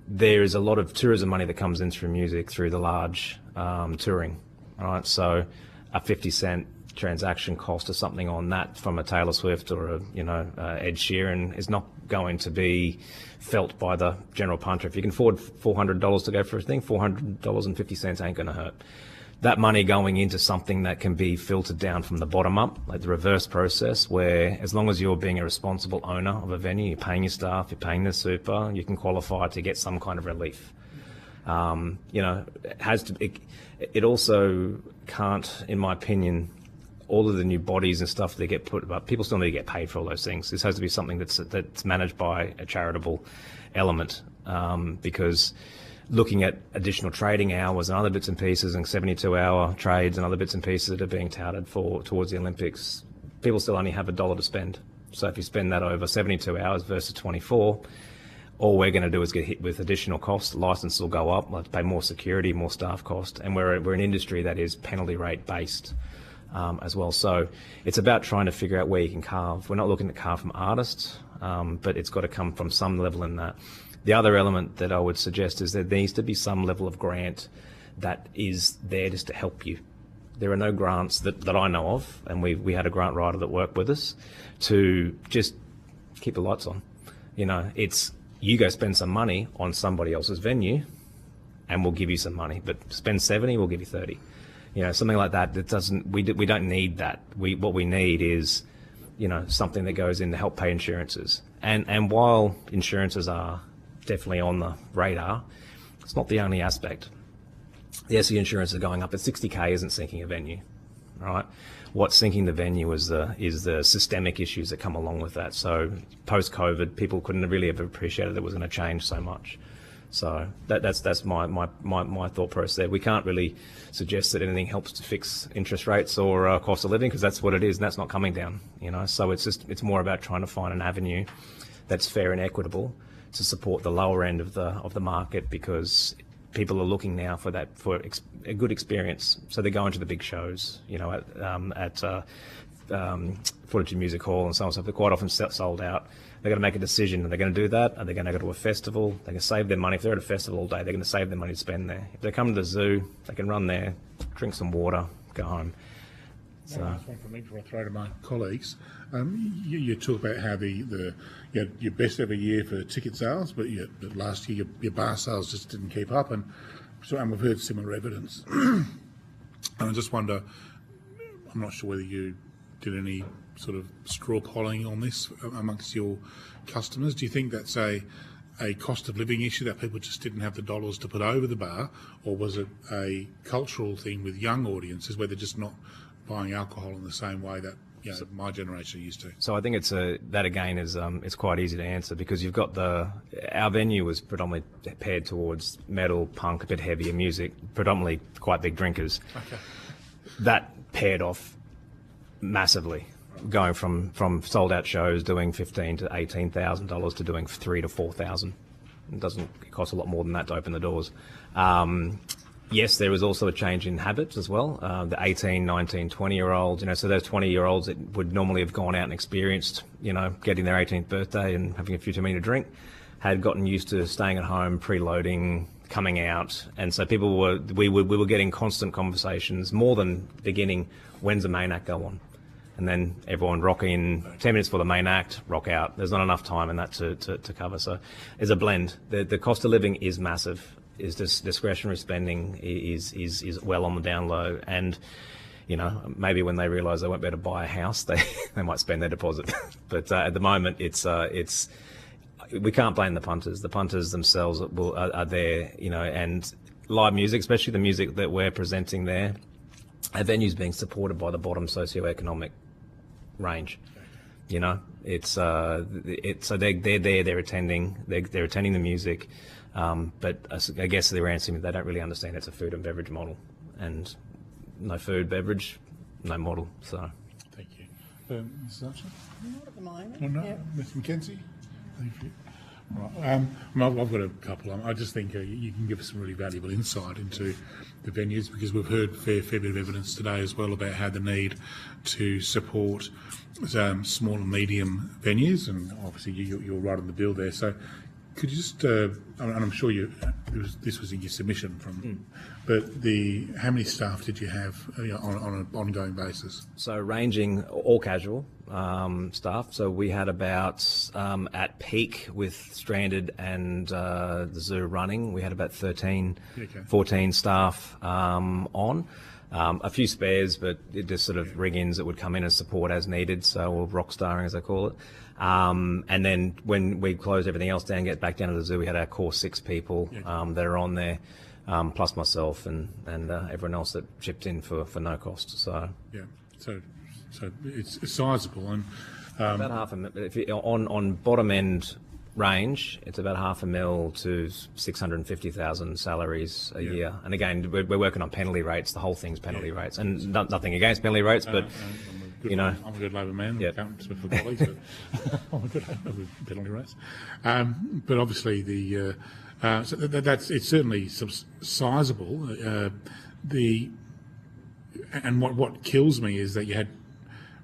there is a lot of tourism money that comes in through music, through the large touring. All right, so a 50-cent transaction cost or something on that from a Taylor Swift or a Ed Sheeran is not going to be felt by the general punter. If you can afford $400 to go for a thing, $400.50 ain't going to hurt. That money going into something that can be filtered down from the bottom up, like the reverse process, where as long as you're being a responsible owner of a venue, you're paying your staff, you're paying the super, you can qualify to get some kind of relief. It also can't, in my opinion, all of the new bodies and stuff that get put up, people still need to get paid for all those things. This has to be something that's managed by a charitable element, because looking at additional trading hours and other bits and pieces and 72-hour trades and other bits and pieces that are being touted towards the Olympics, people still only have $1 to spend. So if you spend that over 72 hours versus 24, all we're going to do is get hit with additional costs. The license will go up. We'll have to pay more security, more staff cost, and we're an industry that is penalty rate based as well. So it's about trying to figure out where you can carve. We're not looking to carve from artists, but it's got to come from some level in that. The other element that I would suggest is there needs to be some level of grant that is there just to help you. There are no grants that I know of, and we had a grant writer that worked with us to just keep the lights on. It's you go spend some money on somebody else's venue and we'll give you some money, but spend 70, we'll give you 30. Something like that. We don't need that. What we need is, something that goes in to help pay insurances. And while insurances are definitely on the radar, it's not the only aspect. Yes, the insurance is going up, but 60K isn't sinking a venue, right? What's sinking the venue is the systemic issues that come along with that. So post-COVID, people couldn't really have appreciated that it was going to change so much. So that's my thought process there. We can't really suggest that anything helps to fix interest rates or cost of living, because that's what it is, and that's not coming down. So it's more about trying to find an avenue that's fair and equitable to support the lower end of the market, because people are looking now for a good experience. So they're going to the big shows, at Fortitude Music Hall and so on. So they're quite often sold out. They're going to make a decision. Are they going to do that? Are they going to go to a festival? They're going to save their money. If they're at a festival all day, they're going to save their money to spend there. If they come to the zoo, they can run there, drink some water, go home. So. Last one from me before I throw to my colleagues. You talk about how you had your best ever year for ticket sales, but last year your bar sales just didn't keep up, and we've heard similar evidence. And I just wonder, I'm not sure whether you did any sort of straw polling on this amongst your customers. Do you think that's a cost of living issue, that people just didn't have the dollars to put over the bar, or was it a cultural thing with young audiences where they're just not buying alcohol in the same way that my generation used to? So I think that again is it's quite easy to answer, because you've got our venue was predominantly paired towards metal, punk, a bit heavier music, predominantly quite big drinkers. Okay. That paired off massively, going from sold out shows doing $15,000 to $18,000 to doing $3,000 to $4,000. It costs a lot more than that to open the doors. Yes, there was also a change in habits as well. The 18, 19, 20-year-olds, so those 20-year-olds that would normally have gone out and experienced, getting their 18th birthday and having a few too many to drink, had gotten used to staying at home, preloading, coming out. And so we were getting constant conversations, more than beginning, when's the main act go on? And then everyone rock in 10 minutes for the main act, rock out. There's not enough time in that to cover. So there's a blend. The cost of living is massive. Is this discretionary spending is well on the down low, and maybe when they realise they won't be able to buy a house, they might spend their deposit. But at the moment, it's we can't blame the punters. The punters themselves are there, you know, and live music, especially the music that we're presenting there, a venue's being supported by the bottom socioeconomic range. You know, so they're there, they're attending the music, but I guess they're answering they don't really understand it's a food and beverage model, and no food, beverage, no model. So, thank you, Mrs. Archer. Not at the moment. Well, no, Yep. Mr. McKenzie. Thank you. Right. I've got a couple. I just think you can give us some really valuable insight into the venues, because we've heard a fair bit of evidence today as well about how the need to support small and medium venues, and obviously you're right on the bill there. So could you just, and I'm sure this was in your submission but how many staff did you have on an ongoing basis? So ranging all casual staff. So we had about, at peak with Stranded and the zoo running, we had about 14 staff on. A few spares, but it just sort of rig-ins that would come in as support as needed, or rock starring as I call it. And then when we closed everything else down, get back down to the zoo, we had our core 6 people that are on there, plus myself and everyone else that chipped in for no cost. So so it's sizable, and about on bottom end range, it's about $500,000 to 650,000 salaries a year. And again, we're working on penalty rates. The whole thing's penalty rates, and nothing against penalty rates, but I'm a good Labor man. Yep. Can't speak for colleagues, but I'm a good with penalty rates. But obviously so it's certainly sizable. And what kills me is that you had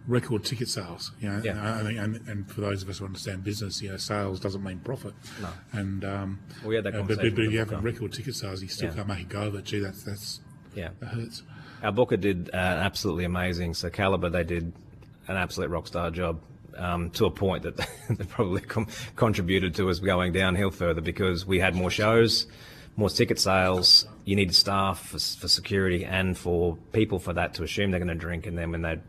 record ticket sales, I think, and for those of us who understand business, sales doesn't mean profit. No. And we had that but conversation. if you have record ticket sales, you still can't make a go of it. Gee, that hurts. Our booker did absolutely amazing. So Calibre, they did an absolute rock star job, to a point that they probably contributed to us going downhill further, because we had more shows, more ticket sales. You needed staff for security and for people for that to assume they're going to drink, and then when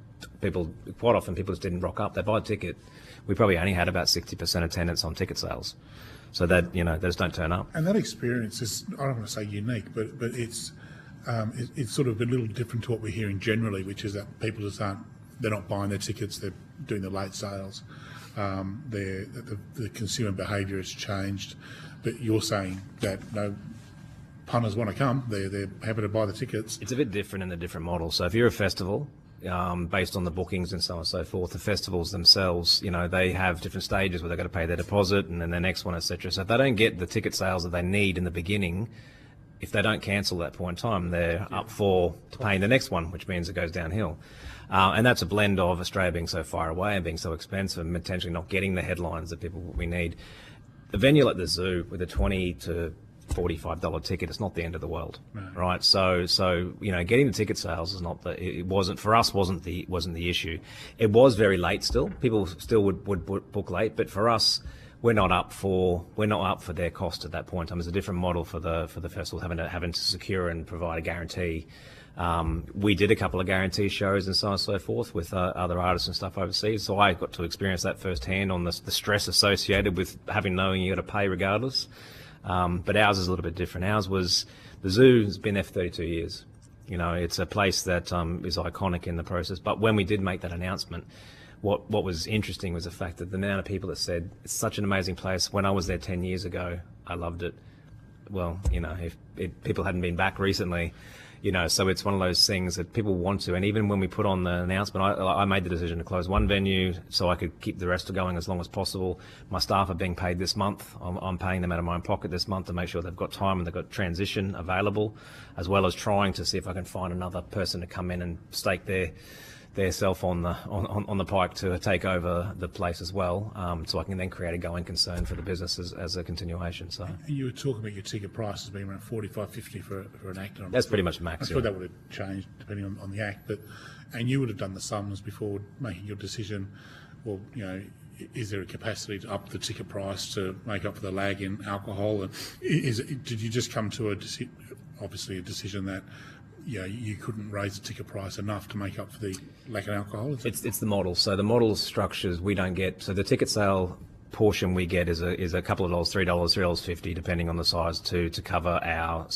quite often people just didn't rock up. They buy a ticket. We probably only had about 60% attendance on ticket sales. So that, they just don't turn up. And that experience is, I don't want to say unique, but it's sort of a little different to what we're hearing generally, which is that people just they're not buying their tickets, they're doing the late sales. The consumer behaviour has changed, but you're saying that no punters want to come, they're happy to buy the tickets. It's a bit different in the different models. So if you're a festival, based on the bookings and so on and so forth, the festivals themselves, they have different stages where they've got to pay their deposit and then the next one, etc. So if they don't get the ticket sales that they need in the beginning, if they don't cancel at that point in time, they're up to paying the next one, which means it goes downhill. And that's a blend of Australia being so far away and being so expensive and potentially not getting the headlines that we need. A venue like the zoo with a $20 to $45 ticket, it's not the end of the world, right? So getting the ticket sales is not wasn't the issue. It was very late still. People still would book late, but for us, we're not up for their cost at that point in time. It's a different model for the festival, having to secure and provide a guarantee. We did a couple of guarantee shows and so on and so forth with other artists and stuff overseas, so I got to experience that firsthand on the stress associated with knowing you got to pay regardless. But ours is a little bit different. The zoo has been there for 32 years. It's a place that is iconic in the process. But when we did make that announcement, what was interesting was the fact that the amount of people that said, it's such an amazing place. When I was there 10 years ago, I loved it. Well, if people hadn't been back recently, so it's one of those things that people want to. And even when we put on the announcement, I made the decision to close one venue so I could keep the rest going as long as possible. My staff are being paid this month. I'm paying them out of my own pocket this month to make sure they've got time and they've got transition available, as well as trying to see if I can find another person to come in and stake their self on the pike to take over the place as well, so I can then create a going concern for the business as a continuation. So you were talking about your ticket prices being around $45.50 for an act. That's pretty much max. I'm sure that would have changed depending on the act, and you would have done the sums before making your decision. Well, is there a capacity to up the ticket price to make up for the lag in alcohol? And did you just come to a decision that you couldn't raise the ticket price enough to make up for the lack of alcohol? It's the model. So the model structures we don't get. So the ticket sale portion we get is a couple of dollars, $3.50, depending on the size, to cover our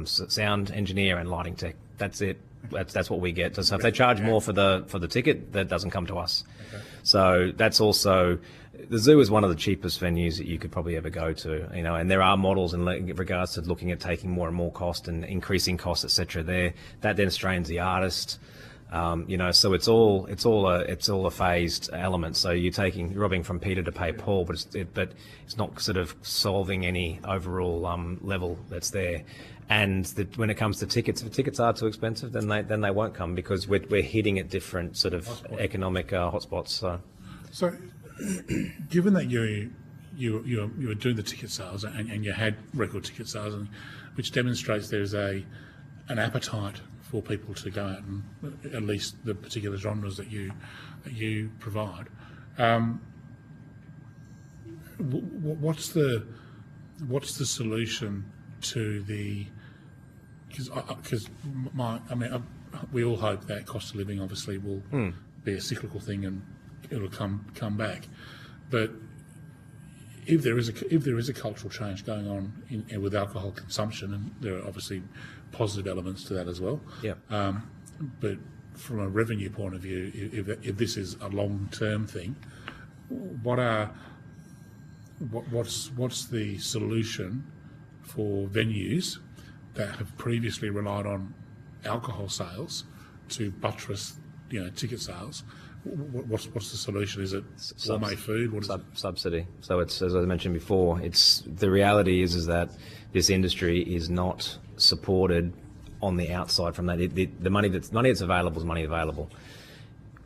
sound engineer and lighting tech. That's it. That's what we get. So if they charge more for the ticket, that doesn't come to us. Okay. So that's also, the zoo is one of the cheapest venues that you could probably ever go to, you know, and there are models in regards to looking at taking more and more cost and increasing costs, etc. There, that then strains the artist. You know, so it's all a phased element. So you're robbing from Peter to pay Paul, but it's not sort of solving any overall level that's there. And when it comes to tickets, if tickets are too expensive, then they won't come, because we're hitting at different sort of economic hotspots. So, given that you were doing the ticket sales and you had record ticket sales, which demonstrates there's an appetite for people to go out and at least the particular genres that you provide. What's the solution to the? Because we all hope that cost of living obviously will be a cyclical thing and it'll come back, but if there is a cultural change going on with alcohol consumption, and there are obviously positive elements to that as well. Yeah. But from a revenue point of view, if this is a long-term thing, what's the solution for venues that have previously relied on alcohol sales to buttress, ticket sales? What's the solution? Is it gourmet food? What is it? Subsidy. So it's, as I mentioned before, the reality is that this industry is not supported on the outside from that. The money that's available is money available.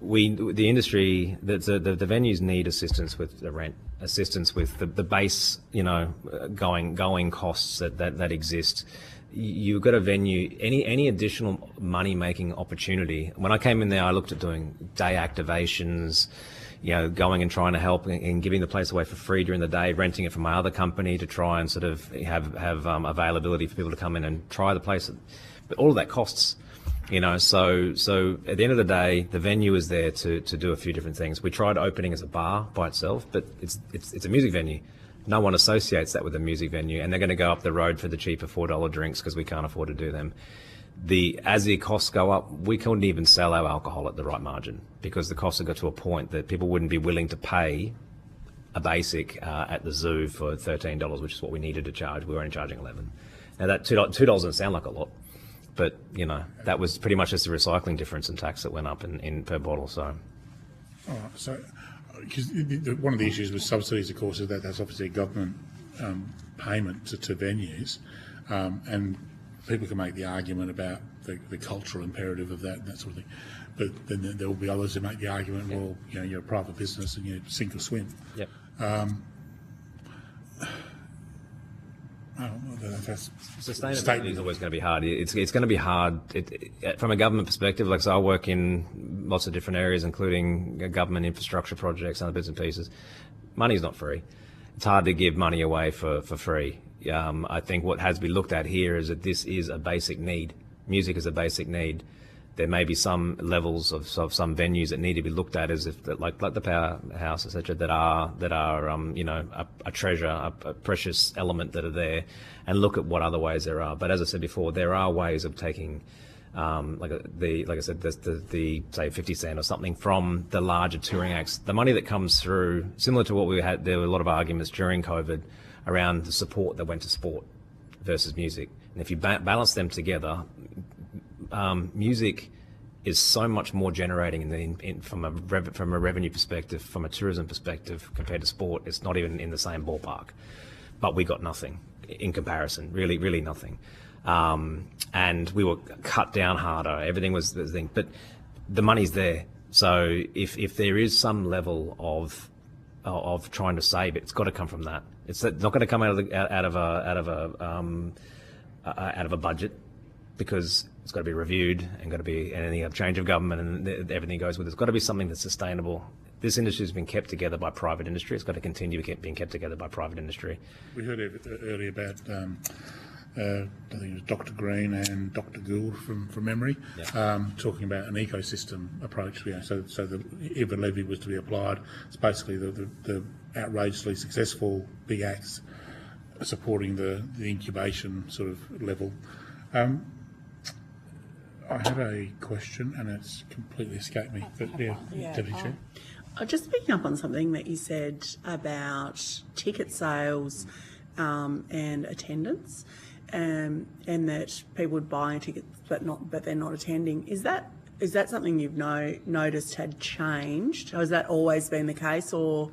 The industry, the venues need assistance with the rent, assistance with the base, going costs that exist. You've got a venue, any additional money-making opportunity. When I came in there, I looked at doing day activations, going and trying to help and giving the place away for free during the day, renting it from my other company to try and sort of have availability for people to come in and try the place. But all of that costs, so at the end of the day, the venue is there to do a few different things. We tried opening as a bar by itself, but it's a music venue. No one associates that with a music venue, and they're going to go up the road for the cheaper $4 drinks because we can't afford to do them. As the costs go up, we couldn't even sell our alcohol at the right margin because the costs have got to a point that people wouldn't be willing to pay a basic at the zoo for $13, which is what we needed to charge. We were only charging $11. Now that $2 doesn't sound like a lot, but that was pretty much just the recycling difference in tax that went up in per bottle. So, all right, so. Because one of the issues with subsidies, of course, is that that's obviously a government payment to venues, and people can make the argument about the cultural imperative of that and that sort of thing. But then there will be others who make the argument, well, you're a private business and you sink or swim. Yep. Sustainability is always going to be hard. It's going to be hard from a government perspective. Like, so I work in lots of different areas, including government infrastructure projects and other bits and pieces. Money's not free. It's hard to give money away for free. I think what has to be looked at here is that this is a basic need. Music is a basic need. There may be some levels of some venues that need to be looked at as if, like the Powerhouse, etc., that are a treasure, a precious element that are there, and look at what other ways there are. But as I said before, there are ways of taking, like I said, the say 50 cent or something from the larger touring acts. The money that comes through, similar to what we had, there were a lot of arguments during COVID around the support that went to sport versus music, and if you balance them together. Music is so much more generating from a revenue perspective, from a tourism perspective, compared to sport. It's not even in the same ballpark. But we got nothing in comparison, really, really nothing. And we were cut down harder. Everything was the thing. But the money's there. So if there is some level of trying to save it, it's got to come from that. It's not going to come out of a budget, because it's got to be reviewed and got to be any change of government and everything goes with it. It's got to be something that's sustainable. This industry has been kept together by private industry. It's got to continue being kept together by private industry. We heard earlier about I think it was Dr. Green and Dr. Gould from memory, talking about an ecosystem approach. So if a levy was to be applied, it's basically the outrageously successful big acts supporting the incubation sort of level. I had a question and it's completely escaped me. But Deputy Chair. Just picking up on something that you said about ticket sales and attendance, and that people would buy tickets but they're not attending. Is that something you've noticed had changed? Has that always been the case, or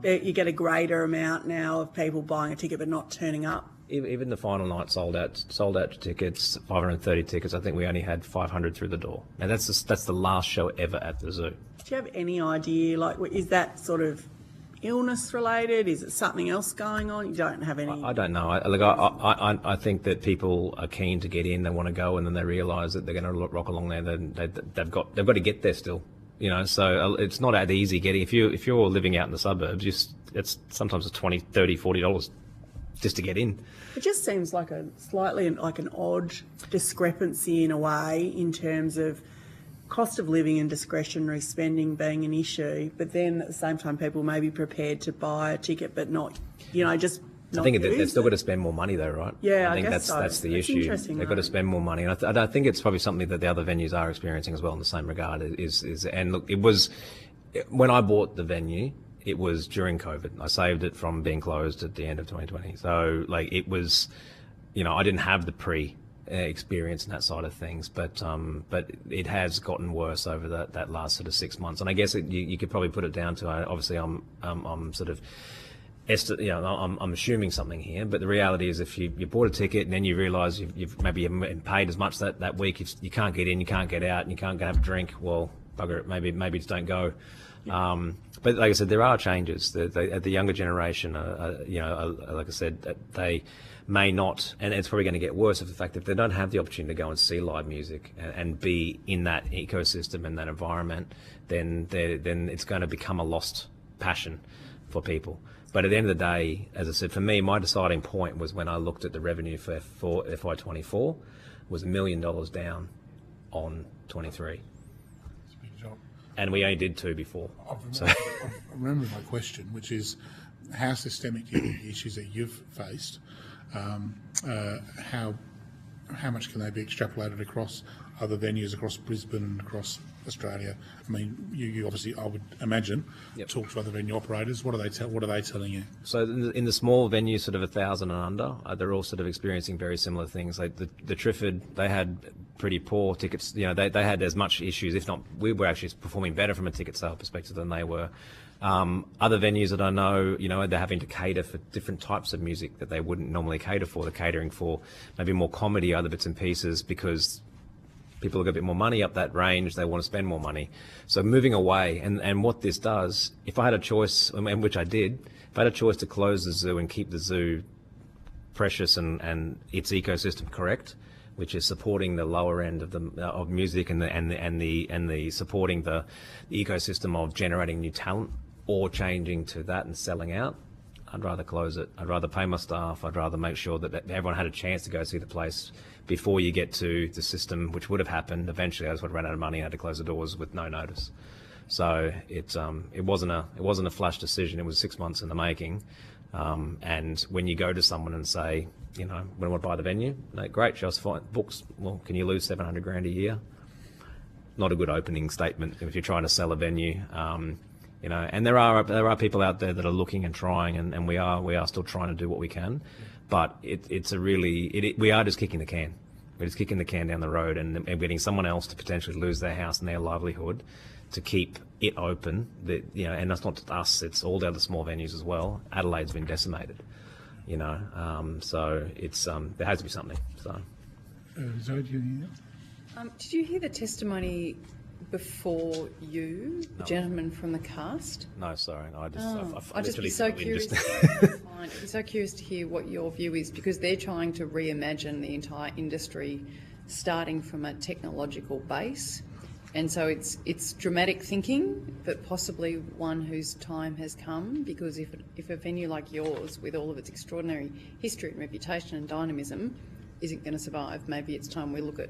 you get a greater amount now of people buying a ticket but not turning up? Even the final night sold out tickets, 530 tickets. I think we only had 500 through the door. And that's the last show ever at the zoo. Do you have any idea, like, is that sort of illness related? Is it something else going on? You don't have any? I don't know. I think that people are keen to get in. They want to go, and then they realise that they're going to rock along there. Then they've got to get there still. You know, so it's not that easy getting. If you're living out in the suburbs, it's sometimes it's $20, $30, $40 just to get in. It just seems like slightly like an odd discrepancy in a way, in terms of cost of living and discretionary spending being an issue, but then at the same time people may be prepared to buy a ticket but not, just not. I think they've still got to spend more money though, right? Yeah, I think guess that's the It's issue. interesting, They've got to spend more money, and I think it's probably something that the other venues are experiencing as well in the same regard. And look, it was when I bought the venue. It was during COVID. I saved it from being closed at the end of 2020. So, it was, I didn't have the experience in that side of things, but it has gotten worse over that last sort of 6 months. And I guess you could probably put it down to, obviously, I'm sort of, I'm assuming something here, but the reality is if you bought a ticket and then you realise you've maybe haven't paid as much that week, if you can't get in, you can't get out, and you can't go have a drink, well, bugger it, maybe just don't go. But like I said, there are changes. The younger generation, like I said, they may not, and it's probably going to get worse of the fact that if they don't have the opportunity to go and see live music and be in that ecosystem and that environment, then it's going to become a lost passion for people. But at the end of the day, as I said, for me, my deciding point was when I looked at the revenue for FY24 was $1 million down on 23. And we only did 2 before. I remember my question, which is how systemic the issues that you've faced, how much can they be extrapolated across other venues across Brisbane and across Australia? I mean, you obviously, I would imagine, talk to other venue operators. What are they telling you? So in the small venues, sort of 1,000 and under, they're all sort of experiencing very similar things. Like the Triffid, they had pretty poor tickets. They had as much issues, if not, we were actually performing better from a ticket sale perspective than they were. Other venues that I know, they're having to cater for different types of music that they wouldn't normally cater for. They're catering for maybe more comedy, other bits and pieces, because people have got a bit more money up that range, they want to spend more money. So moving away, and what this does, if I had a choice, and which I did, if I had a choice to close the zoo and keep the zoo precious and its ecosystem correct, which is supporting the lower end of music and the supporting the ecosystem of generating new talent, or changing to that and selling out, I'd rather close it. I'd rather pay my staff. I'd rather make sure that everyone had a chance to go see the place before you get to the system, which would have happened. Eventually, I just would have run out of money and had to close the doors with no notice. So it wasn't a flash decision. It was 6 months in the making. And when you go to someone and say, when I want to buy the venue, no, great, show us books. Well, can you lose $700,000 a year? Not a good opening statement if you're trying to sell a venue. And there are people out there that are looking and trying, and we are still trying to do what we can, but we are just kicking the can. We're just kicking the can down the road and getting someone else to potentially lose their house and their livelihood to keep it open. And that's not just us; it's all the other small venues as well. Adelaide's been decimated, so it's there has to be something. So, Zoe, do you hear? Did you hear the testimony before you, the gentleman from the cast? No, sorry. No, I'd just be so curious. I'd be so curious to hear what your view is, because they're trying to reimagine the entire industry, starting from a technological base, and so it's dramatic thinking, but possibly one whose time has come. Because if a venue like yours, with all of its extraordinary history and reputation and dynamism, isn't going to survive. Maybe it's time we look at,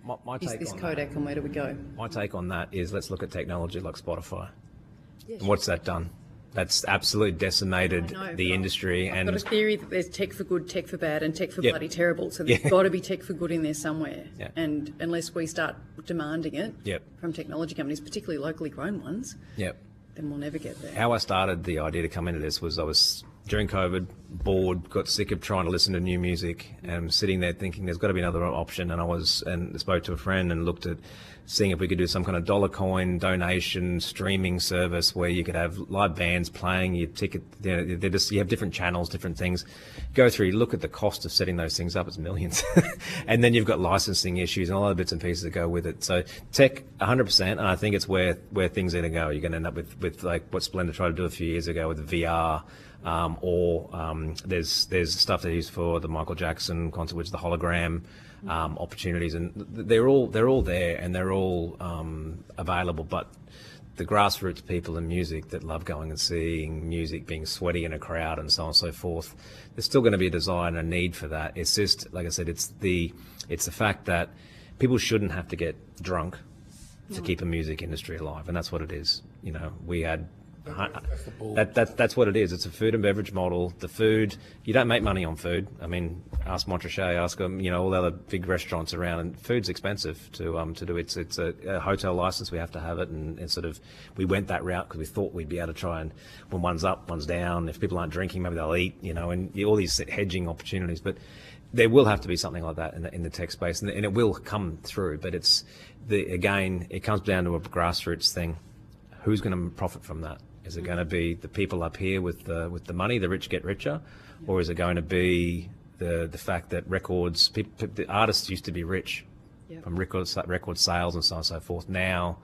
My is take this on Kodak and where do we go? My take on that is let's look at technology like Spotify. Yes. And what's that done? That's absolutely decimated the industry. I've And got a theory that there's tech for good, tech for bad, and tech for Yep. bloody terrible. So there's got to be tech for good in there somewhere. Yeah. And unless we start demanding it Yep. from technology companies, particularly locally grown ones, Yep. then we'll never get there. How I started the idea to come into this was I was, during COVID, bored, got sick of trying to listen to new music, and sitting there thinking there's got to be another option. And spoke to a friend and looked at seeing if we could do some kind of dollar coin donation streaming service where you could have live bands playing your ticket. You have different channels, different things. Go through, you look at the cost of setting those things up, it's millions. And then you've got licensing issues and a lot of bits and pieces that go with it. So tech, 100%, and I think it's where things are going to go. You're going to end up with like what Splendor tried to do a few years ago with VR. There's stuff they use for the Michael Jackson concert, which is the hologram opportunities, and they're all there and they're all available. But the grassroots people in music that love going and seeing music, being sweaty in a crowd, and so on and so forth, there's still going to be a desire and a need for that. It's just, like I said, it's the fact that people shouldn't have to get drunk to keep a music industry alive, and that's what it is. We had. That's what it is. It's a food and beverage model. The food, you don't make money on food. I mean, ask Montrachet, ask them, all the other big restaurants around, and food's expensive to do. It's a hotel license. We have to have it, and sort of we went that route because we thought we'd be able to try and when one's up, one's down. If people aren't drinking, maybe they'll eat. And all these hedging opportunities. But there will have to be something like that in the tech space, and it will come through. But again, it comes down to a grassroots thing. Who's going to profit from that? Is it going to be the people up here with the money, the rich get richer, or is it going to be the fact that the artists used to be rich from record sales and so on and so forth. Now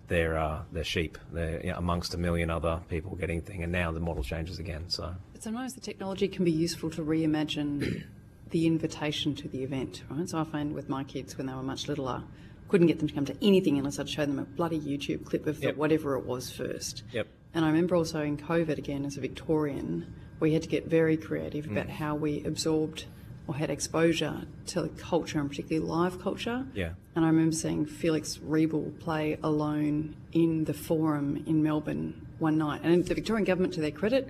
they're sheep. They're amongst a million other people getting thing, and now the model changes again. So sometimes the technology can be useful to reimagine the invitation to the event, right? So I find with my kids when they were much littler, couldn't get them to come to anything unless I'd show them a bloody YouTube clip of whatever it was first. Yep. And I remember also in COVID, again, as a Victorian, we had to get very creative about how we absorbed or had exposure to culture, and particularly live culture. Yeah. And I remember seeing Felix Riebel play Alone in the Forum in Melbourne one night. And the Victorian government, to their credit,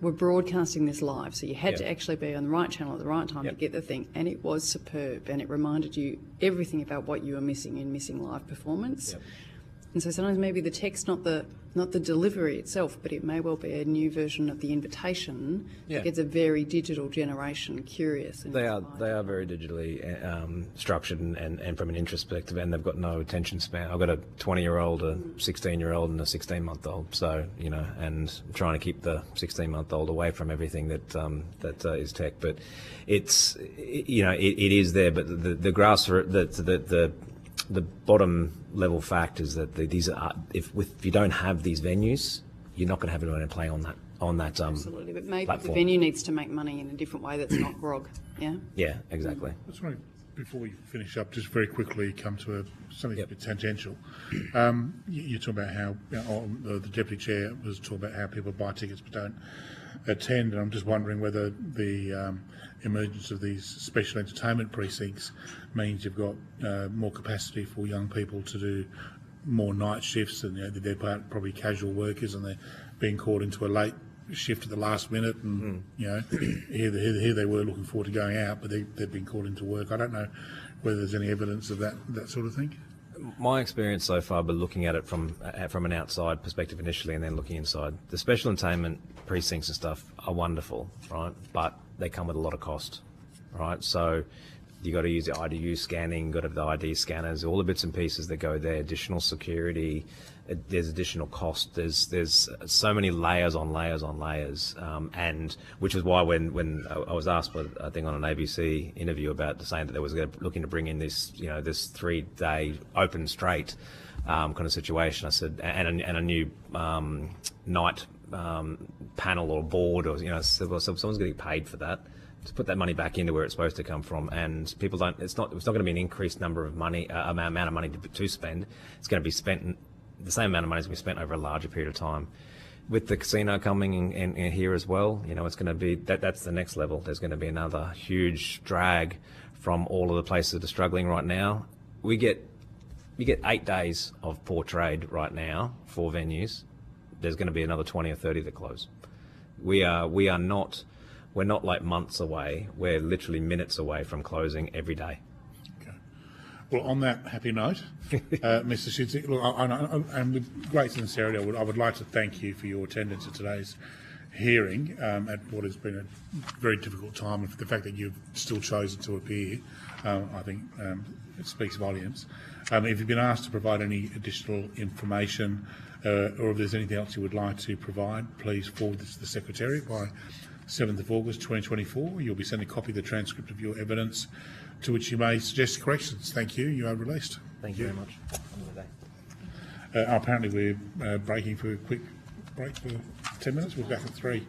were broadcasting this live. So you had to actually be on the right channel at the right time to get the thing. And it was superb. And it reminded you everything about what you were missing in missing live performance. Yep. And so sometimes maybe the text, not the delivery itself, but it may well be a new version of the invitation that gets a very digital generation curious. And they are very digitally structured and from an interest perspective, and they've got no attention span. I've got a 20-year-old, a 16-year-old, and a 16-month-old. So and trying to keep the 16-month-old away from everything that is tech. But it is there. But the grassroots, the bottom level fact is that these are if you don't have these venues, you're not going to have anyone playing on that absolutely. But maybe platform. the venue needs to make money in a different way that's not grog. Yeah. Yeah, exactly. That's right. Before we finish up, just very quickly come to something a bit tangential. You talk about how the deputy chair was talking about how people buy tickets but don't attend, and I'm just wondering whether the emergence of these special entertainment precincts means you've got more capacity for young people to do more night shifts, and they're probably casual workers and they're being called into a late shift at the last minute, and here they were looking forward to going out, but they've been called into work. I don't know whether there's any evidence of that sort of thing. My experience so far, but looking at it from an outside perspective initially, and then looking inside, the special entertainment precincts and stuff are wonderful, right? But they come with a lot of cost, right? So you got to use the IDU scanning, got to have the ID scanners, all the bits and pieces that go there, additional security. There's additional cost. There's so many layers on layers on layers, and which is why when I was asked, I think on an ABC interview about saying that they was looking to bring in this this 3-day open straight kind of situation, I said, and a new night panel or board, or so someone's getting paid for that. To put that money back into where it's supposed to come from, and people don't. It's not going to be an increased number of money, amount of money to spend. It's going to be spent. The same amount of money is going to be spent over a larger period of time. With the casino coming in here as well, it's going to be that's the next level. There's going to be another huge drag from all of the places that are struggling right now. You get 8 days of poor trade right now for venues. There's going to be another 20 or 30 that close. We're not like months away. We're literally minutes away from closing every day. Well, on that happy note, Mr. Schutzik, look, and with great sincerity, I would like to thank you for your attendance at today's hearing at what has been a very difficult time, and for the fact that you've still chosen to appear, I think it speaks volumes. If you've been asked to provide any additional information or if there's anything else you would like to provide, please forward this to the Secretariat by 7th of August 2024. You'll be sent a copy of the transcript of your evidence, to which you may suggest corrections. Thank you. You are released. Thank you very much. Apparently we're breaking for a quick break for 10 minutes. We'll be back at 3.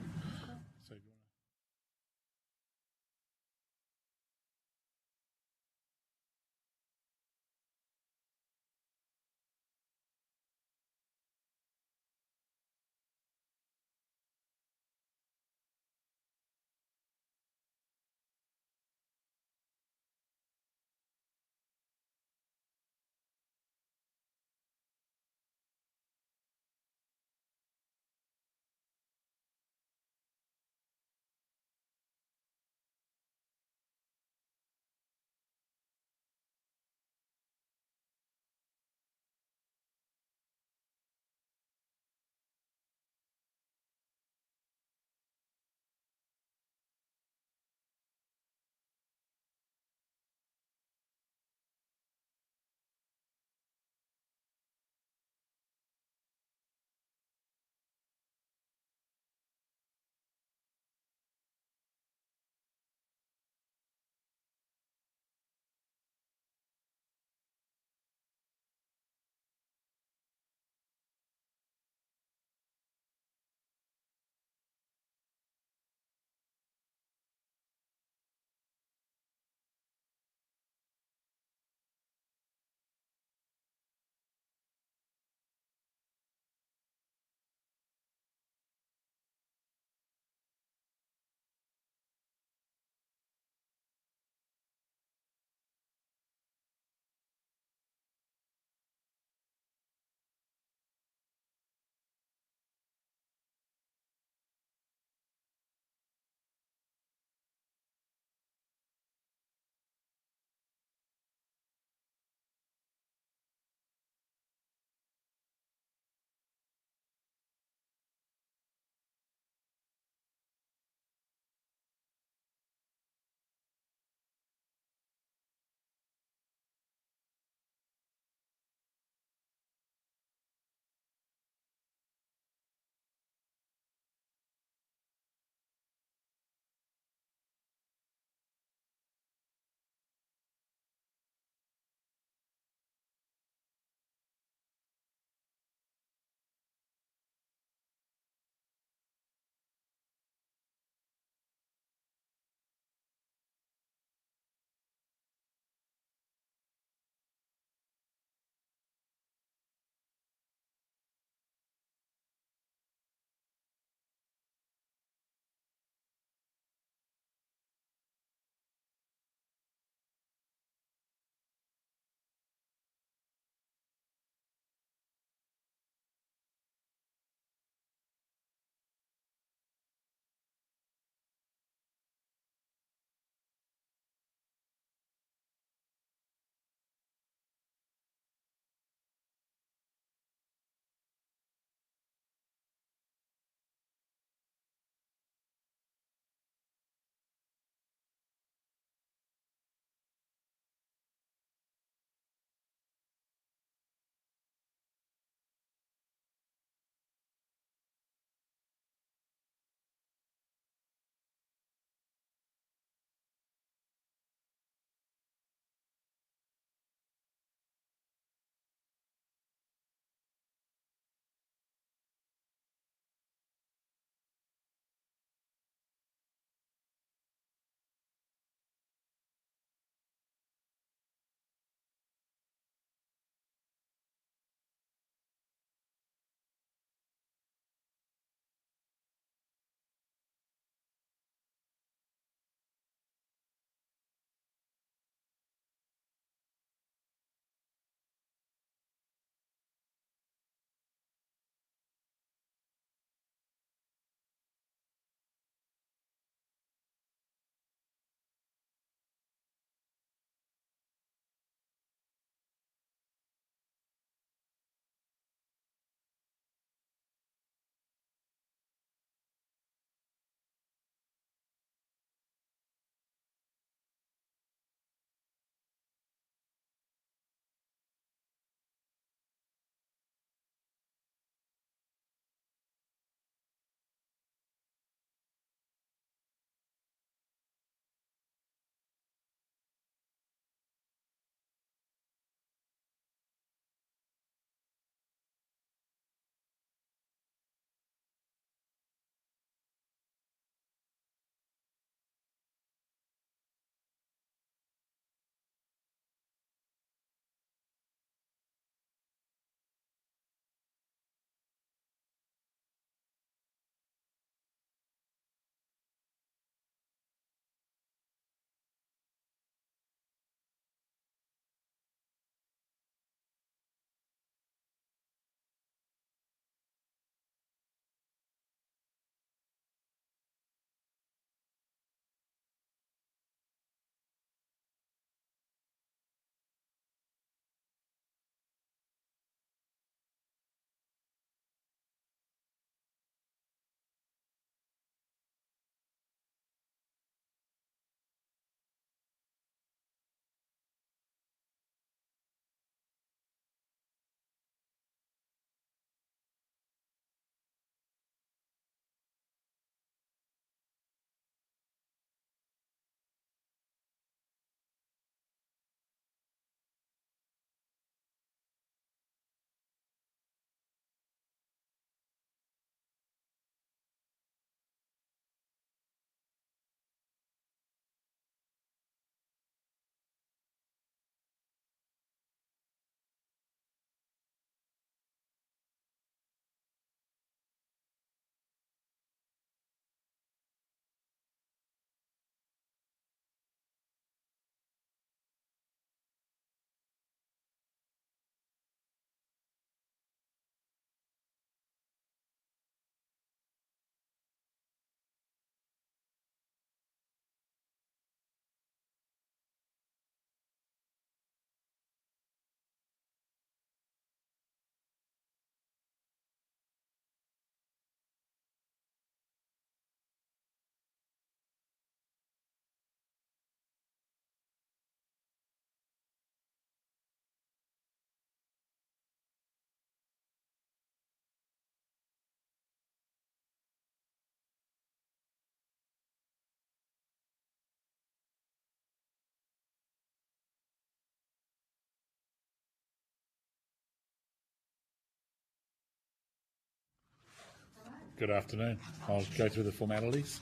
Good afternoon. I'll go through the formalities.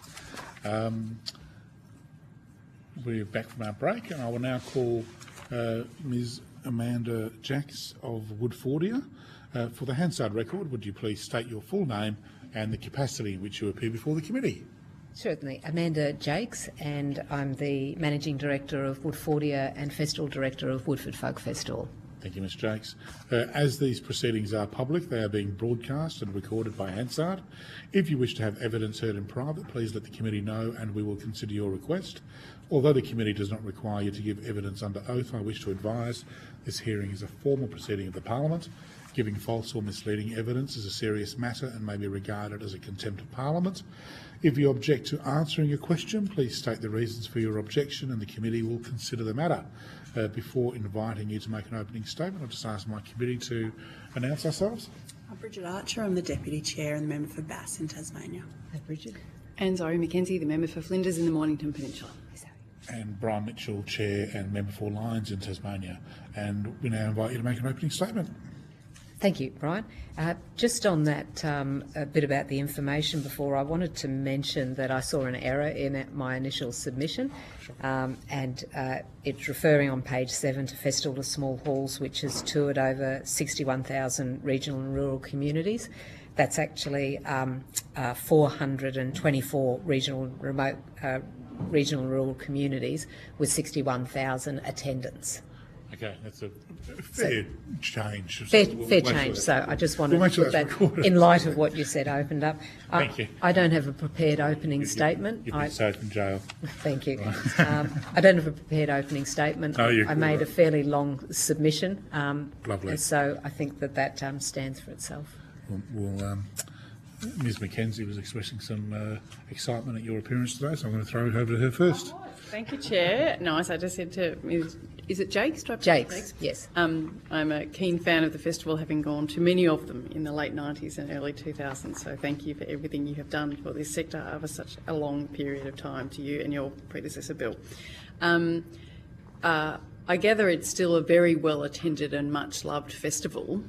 We're back from our break, and I will now call Ms. Amanda Jacks of Woodfordia. For the Hansard record, would you please state your full name and the capacity in which you appear before the committee? Certainly. Amanda Jakes, and I'm the Managing Director of Woodfordia and Festival Director of Woodford Folk Festival. Thank you, Ms. Jakes. As these proceedings are public, they are being broadcast and recorded by Hansard. If you wish to have evidence heard in private, please let the committee know and we will consider your request. Although the committee does not require you to give evidence under oath, I wish to advise this hearing is a formal proceeding of the Parliament. Giving false or misleading evidence is a serious matter and may be regarded as a contempt of Parliament. If you object to answering a question, please state the reasons for your objection and the committee will consider the matter. Before inviting you to make an opening statement, I'll just ask my committee to announce ourselves. I'm Bridget Archer. I'm the Deputy Chair and the member for Bass in Tasmania. Hi, Bridget. And Zoe McKenzie, the member for Flinders in the Mornington Peninsula. And Brian Mitchell, Chair and member for Lions in Tasmania. And we now invite you to make an opening statement. Thank you, Brian. Just on that a bit about the information before, I wanted to mention that I saw an error in my initial submission, and it's referring on page 7 to Festival of Small Halls, which has toured over 61,000 regional and rural communities. That's actually 424 regional and rural communities with 61,000 attendants. Okay, that's a fair change. Fair change. So I just wanted to put that in light of what you said opened up. Thank you. I don't have a prepared opening statement. You've been safe in jail. Thank you. I don't have a prepared opening statement. Oh, I made a fairly long submission. Lovely. So I think that stands for itself. Ms. McKenzie was expressing some excitement at your appearance today, so I'm going to throw it over to her first. Thank you, Chair. Nice. I just said to Ms. Is it Jakes? Jakes, yes. I'm a keen fan of the festival, having gone to many of them in the late 90s and early 2000s. So thank you for everything you have done for this sector over such a long period of time, to you and your predecessor, Bill. I gather it's still a very well attended and much loved festival.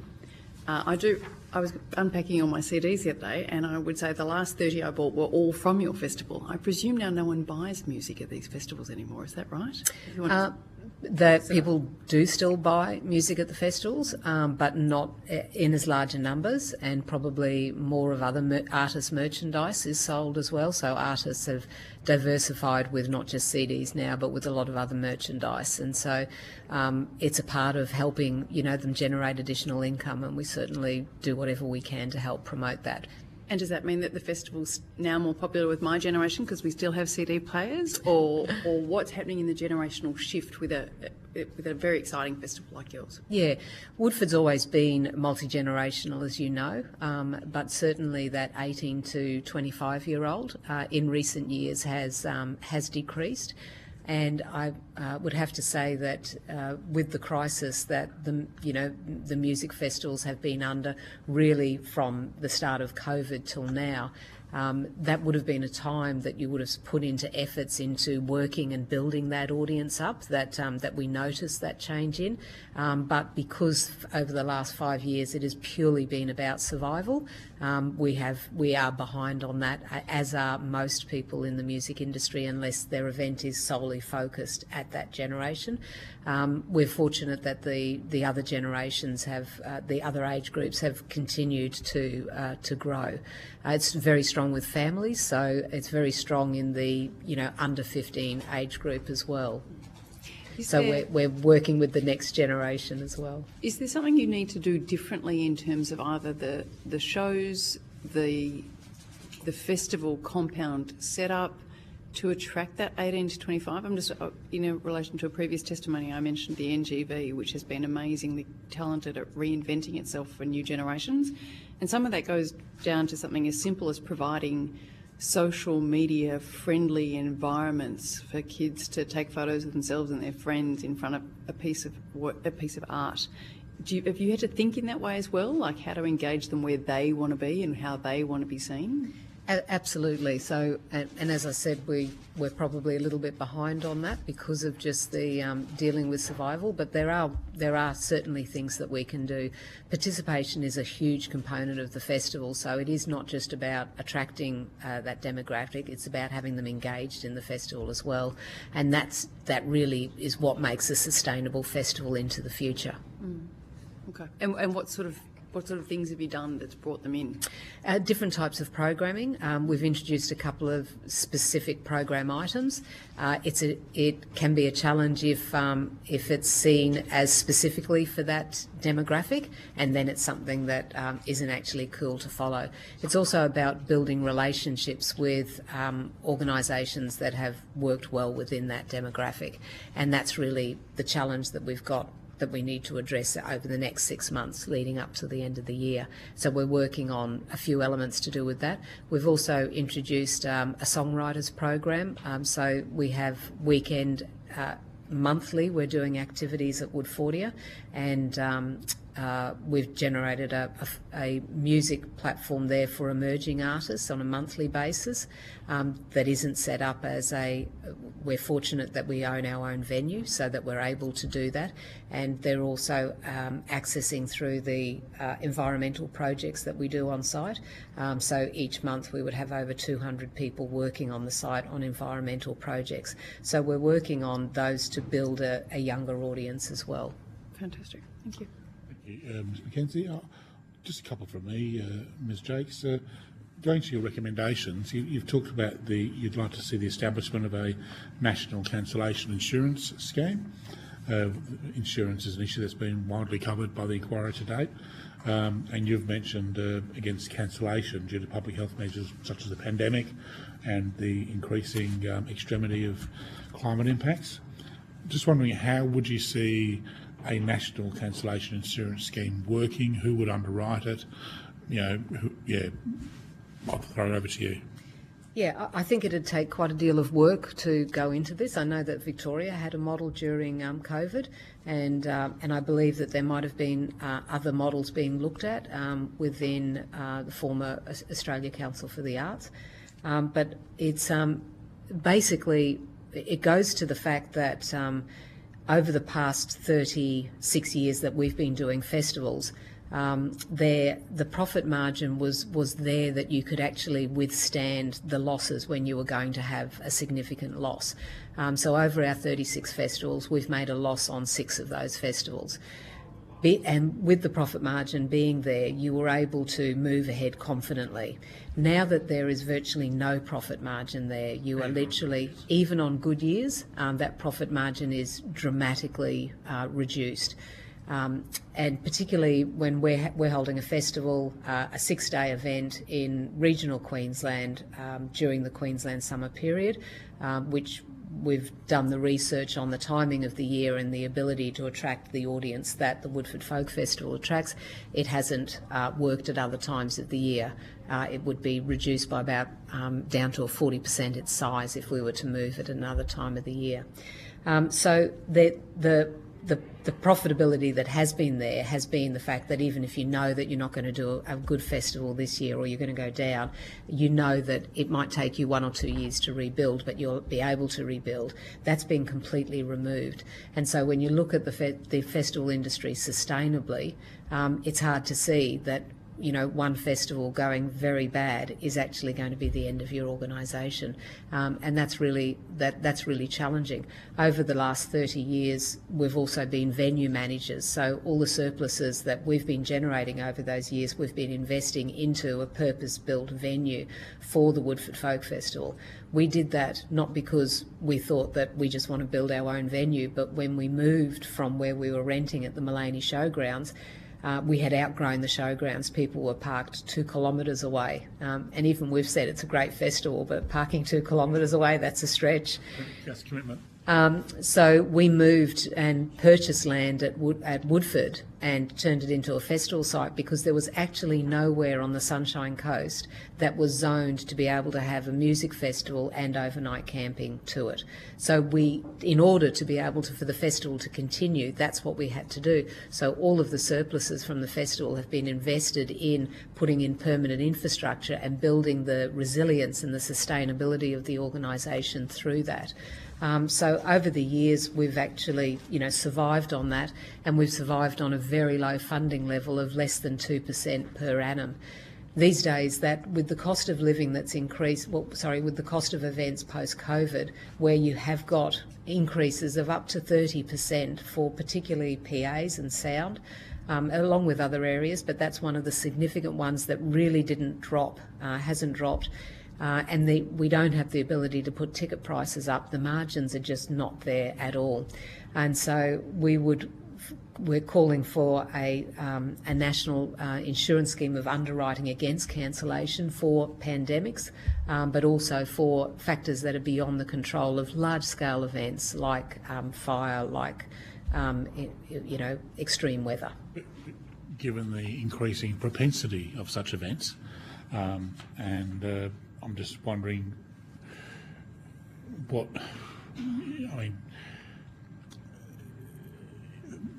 I was unpacking all my CDs the other day, and I would say the last 30 I bought were all from your festival. I presume now no one buys music at these festivals anymore. Is that right? That people do still buy music at the festivals, but not in as large a numbers, and probably more of other artist merchandise is sold as well. So artists have diversified with not just CDs now, but with a lot of other merchandise, and so it's a part of helping them generate additional income, and we certainly do whatever we can to help promote that. And does that mean that the festival's now more popular with my generation because we still have CD players, or what's happening in the generational shift with a very exciting festival like yours? Yeah, Woodford's always been multi-generational, as you know, but certainly that 18 to 25-year-old in recent years has decreased. And I would have to say that with the crisis that the music festivals have been under, really from the start of COVID till now, that would have been a time that you would have put into efforts into working and building that audience up, that we noticed that change in. But because over the last 5 years it has purely been about survival, we are behind on that, as are most people in the music industry, unless their event is solely focused at that generation. We're fortunate that the other generations the other age groups have continued to grow. It's very strong with families, so it's very strong in the under 15 age group as well. We're working with the next generation as well. Is there something you need to do differently in terms of either the shows, the festival compound setup to attract that 18 to 25? I'm just, in relation to a previous testimony, I mentioned the NGV, which has been amazingly talented at reinventing itself for new generations. And some of that goes down to something as simple as providing social media friendly environments for kids to take photos of themselves and their friends in front of a piece of art. Have you had to think in that way as well, like how to engage them where they want to be and how they want to be seen? Absolutely. So, and as I said, we're probably a little bit behind on that because of just the dealing with survival. But there are certainly things that we can do. Participation is a huge component of the festival. So it is not just about attracting that demographic. It's about having them engaged in the festival as well. And that really is what makes a sustainable festival into the future. Okay. And what sort of things have you done that's brought them in? Different types of programming. We've introduced a couple of specific program items. It can be a challenge if it's seen as specifically for that demographic, and then it's something that isn't actually cool to follow. It's also about building relationships with organisations that have worked well within that demographic, and that's really the challenge that we've got, that we need to address over the next 6 months leading up to the end of the year. So we're working on a few elements to do with that. We've also introduced a songwriters program. So we have weekend, monthly, we're doing activities at Woodfordia, and we've generated a music platform there for emerging artists on a monthly basis that isn't set up as we're fortunate that we own our own venue so that we're able to do that, and they're also accessing through the environmental projects that we do on site. So each month we would have over 200 people working on the site on environmental projects. So we're working on those to build a younger audience as well. Fantastic. Thank you. Ms McKenzie. Just a couple from me, Ms Jakes. Going to your recommendations, you've talked about you'd like to see the establishment of a national cancellation insurance scheme. Insurance is an issue that's been widely covered by the inquiry to date, and you've mentioned against cancellation due to public health measures such as the pandemic and the increasing extremity of climate impacts. Just wondering, how would you see a national cancellation insurance scheme working? Who would underwrite it? I'll throw it over to you. Yeah, I think it'd take quite a deal of work to go into this. I know that Victoria had a model during COVID, and I believe that there might have been other models being looked at within the former Australia Council for the Arts. But it's basically, it goes to the fact that over the past 36 years that we've been doing festivals, the profit margin was there that you could actually withstand the losses when you were going to have a significant loss. So over our 36 festivals, we've made a loss on 6 of those festivals. And with the profit margin being there, you were able to move ahead confidently. Now that there is virtually no profit margin there, you are literally, even on good years, that profit margin is dramatically reduced. And particularly when we're holding a festival, a 6-day event in regional Queensland during the Queensland summer period, which we've done the research on the timing of the year and the ability to attract the audience that the Woodford Folk Festival attracts. It hasn't worked at other times of the year. It would be reduced by about down to a 40% its size if we were to move at another time of the year. So the profitability that has been there has been the fact that even if you know that you're not going to do a good festival this year or you're going to go down, you know that it might take you 1 or 2 years to rebuild, but you'll be able to rebuild. That's been completely removed. And so when you look at the festival industry sustainably, it's hard to see that one festival going very bad is actually going to be the end of your organisation, and that's really challenging. Over the last 30 years, we've also been venue managers, so all the surpluses that we've been generating over those years, we've been investing into a purpose-built venue for the Woodford Folk Festival. We did that not because we thought that we just want to build our own venue, but when we moved from where we were renting at the Mullaney Showgrounds, we had outgrown the showgrounds. People were parked 2 kilometres away. And even we've said it's a great festival, but parking 2 kilometres away, that's a stretch. That's commitment. So we moved and purchased land at Woodford and turned it into a festival site because there was actually nowhere on the Sunshine Coast that was zoned to be able to have a music festival and overnight camping to it. So in order to be able to, for the festival to continue, that's what we had to do. So all of the surpluses from the festival have been invested in putting in permanent infrastructure and building the resilience and the sustainability of the organisation through that. So over the years, we've actually, survived on that, and we've survived on a very low funding level of less than 2% per annum. These days, that with the cost of living that's increased, with the cost of events post-COVID, where you have got increases of up to 30% for particularly PAs and sound, along with other areas, but that's one of the significant ones that really didn't drop, hasn't dropped. And we don't have the ability to put ticket prices up. The margins are just not there at all. And so we're calling for a national insurance scheme of underwriting against cancellation for pandemics, but also for factors that are beyond the control of large-scale events like fire, like extreme weather. Given the increasing propensity of such events, I'm just wondering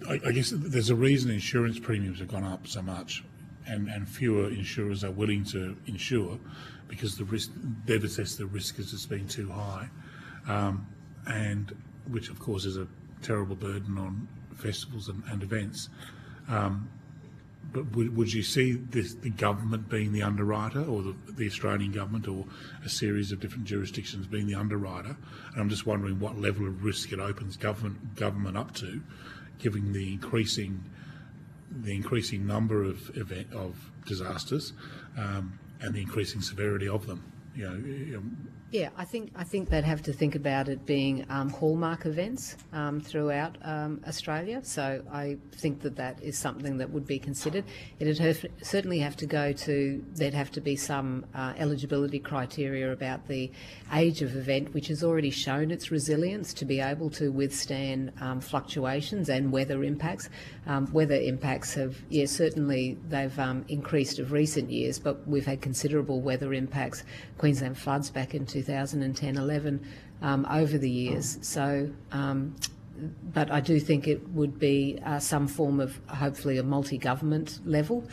I guess there's a reason insurance premiums have gone up so much, and fewer insurers are willing to insure because they've assessed the risk as it's been too high, and which of course is a terrible burden on festivals and events. But would you see the government being the underwriter, or the Australian government, or a series of different jurisdictions being the underwriter? And I'm just wondering what level of risk it opens government up to, given the increasing number of disasters and the increasing severity of them. Yeah, I think they'd have to think about it being hallmark events throughout Australia. So I think that is something that would be considered. It'd certainly have to there'd have to be some eligibility criteria about the age of event, which has already shown its resilience to be able to withstand fluctuations and weather impacts. Weather impacts have, certainly they've increased of recent years, but we've had considerable weather impacts. Queensland floods back in 2010-11 over the years. So, but I do think it would be some form of, hopefully, a multi-government level,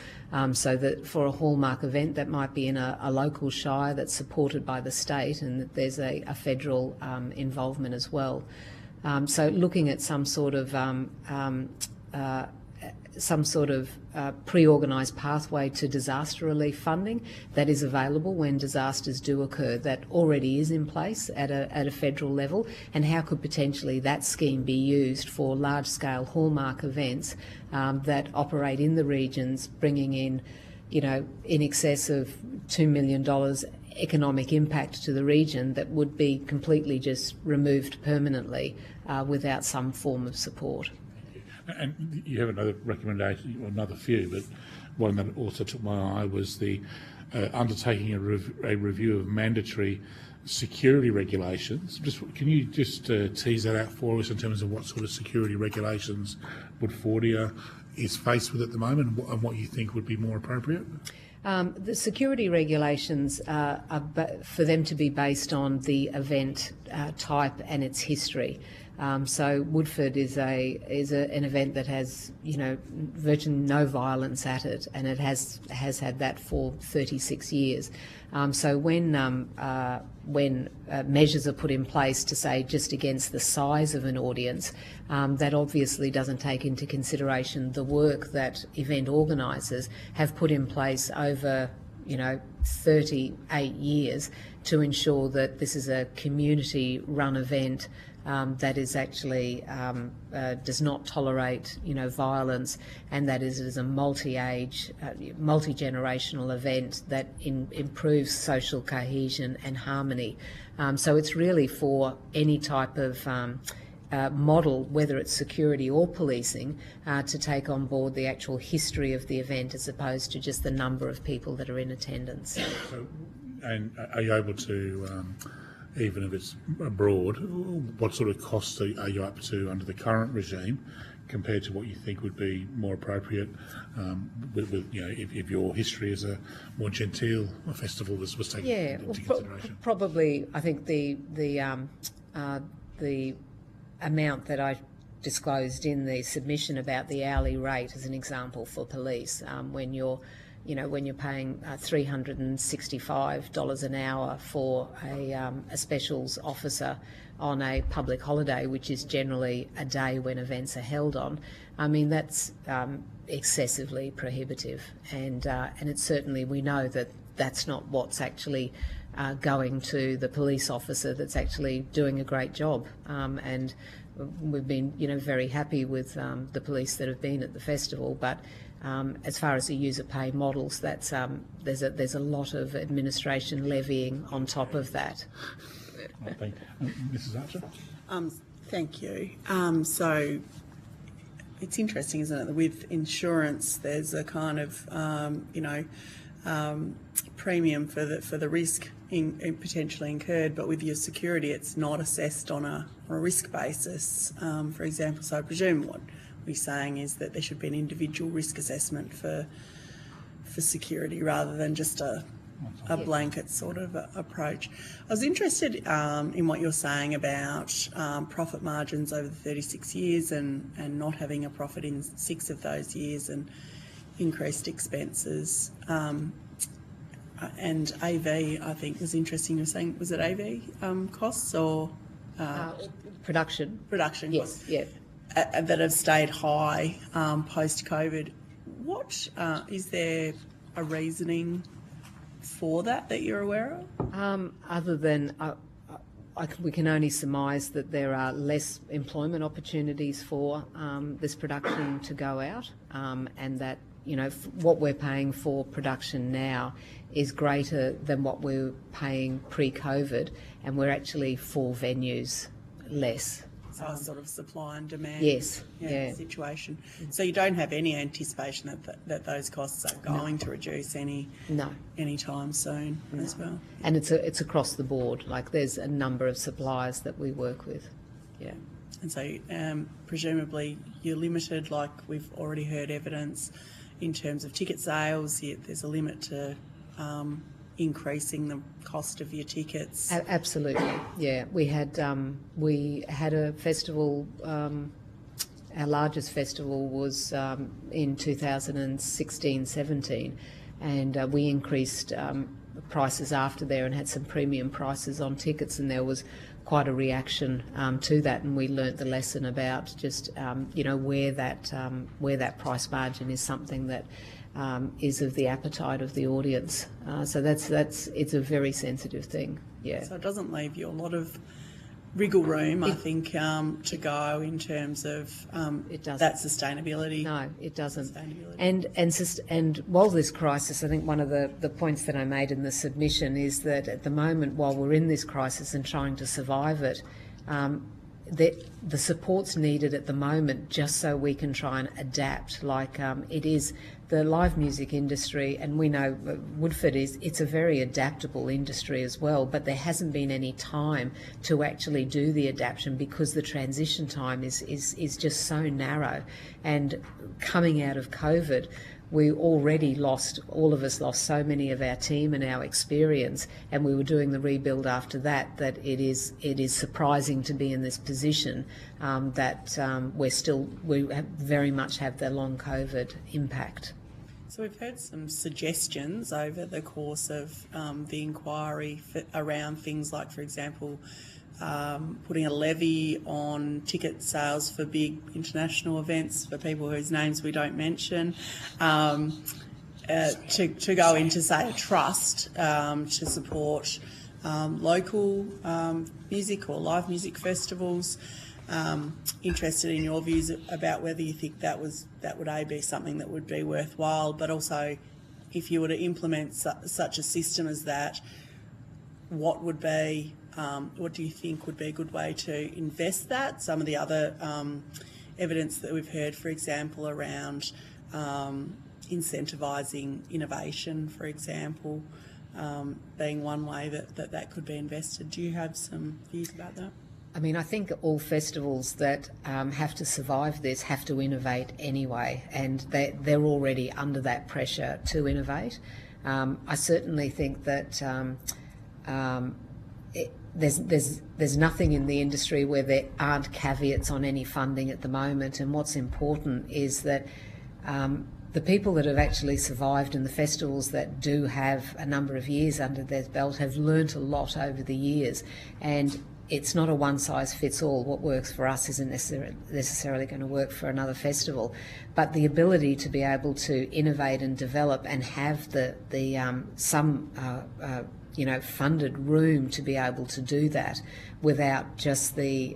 so that for a hallmark event that might be in a local shire that's supported by the state, and that there's a federal involvement as well. So looking at some sort of pre-organised pathway to disaster relief funding that is available when disasters do occur, that already is in place at a federal level, and how could potentially that scheme be used for large-scale hallmark events that operate in the regions, bringing in, in excess of $2 million economic impact to the region that would be completely just removed permanently without some form of support. And you have another recommendation, or another few, but one that also took my eye was the undertaking a review of mandatory security regulations. Can you just tease that out for us in terms of what sort of security regulations Woodfordia is faced with at the moment, and what you think would be more appropriate? The security regulations are for them to be based on the event type and its history. So Woodford is an event that has virtually no violence at it, and it has had that for 36 years. So when measures are put in place to say just against the size of an audience, that obviously doesn't take into consideration the work that event organisers have put in place over 38 years to ensure that this is a community-run event that is actually does not tolerate violence, and that is a multi-age, multi-generational event that improves social cohesion and harmony. So it's really for any type of model, whether it's security or policing, to take on board the actual history of the event as opposed to just the number of people that are in attendance. And are you able to even if it's abroad, what sort of costs are you up to under the current regime compared to what you think would be more appropriate if your history is a more genteel festival was taken into consideration? Probably, I think the amount that I disclosed in the submission about the hourly rate as an example for police, when you're paying $365 an hour for a specials officer on a public holiday, which is generally a day when events are held on, I mean, that's excessively prohibitive. And it's certainly, we know that that's not what's actually going to the police officer that's actually doing a great job. And we've been, very happy with the police that have been at the festival, but as far as the user pay models, that's there's a lot of administration levying on top of that. Mrs. Archer? Thank you. So it's interesting, isn't it, that with insurance there's a kind of premium for the risk potentially incurred, but with your security it's not assessed on a risk basis. For example, so I presume what we're saying is that there should be an individual risk assessment for security rather than just a blanket sort of approach. I was interested in what you're saying about profit margins over the 36 years and not having a profit in 6 of those years and increased expenses. And AV, I think, was interesting. You're saying, was it AV costs or production? Production costs. Yes, yeah. That have stayed high post-COVID. What is there a reasoning for that you're aware of? Other than we can only surmise that there are less employment opportunities for this production to go out, and that what we're paying for production now is greater than what we were paying pre-COVID, and we're actually 4 venues less. So a sort of supply and demand situation. So you don't have any anticipation that those costs are going to reduce any time soon as well. And it's across the board. Like there's a number of suppliers that we work with. Yeah. And so presumably you're limited, like we've already heard evidence in terms of ticket sales. There's a limit to increasing the cost of your tickets. Absolutely, yeah. We had a festival. Our largest festival was in 2016-17, and we increased prices after there and had some premium prices on tickets, and there was quite a reaction to that, and we learnt the lesson about just where that price margin is something that is of the appetite of the audience. So it's a very sensitive thing. Yeah. So it doesn't leave you a lot of wriggle room, I think, to go in terms of that sustainability. No, it doesn't. And while this crisis, I think one of the points that I made in the submission is that at the moment, while we're in this crisis and trying to survive it, the support's needed at the moment just so we can try and adapt. Like it is the live music industry, and we know Woodford it's a very adaptable industry as well, but there hasn't been any time to actually do the adaptation because the transition time is just so narrow. And coming out of COVID, we already all of us lost so many of our team and our experience, and we were doing the rebuild after that it is surprising to be in this position that we very much have the long COVID impact. So we've heard some suggestions over the course of the inquiry around things like, for example, putting a levy on ticket sales for big international events for people whose names we don't mention, to go into, say, a trust to support local music or live music festivals. Interested in your views about whether you think that would be something that would be worthwhile, but also if you were to implement such a system as that, what do you think would be a good way to invest that? Some of the other evidence that we've heard, for example, around incentivising innovation, for example, being one way that could be invested. Do you have some views about that? I mean, I think all festivals that have to survive this have to innovate anyway, and they're already under that pressure to innovate. I certainly think that there's nothing in the industry where there aren't caveats on any funding at the moment, and what's important is that the people that have actually survived and the festivals that do have a number of years under their belt have learnt a lot over the years, and it's not a one-size-fits-all. What works for us isn't necessarily going to work for another festival, but the ability to be able to innovate and develop and have some funded room to be able to do that without just the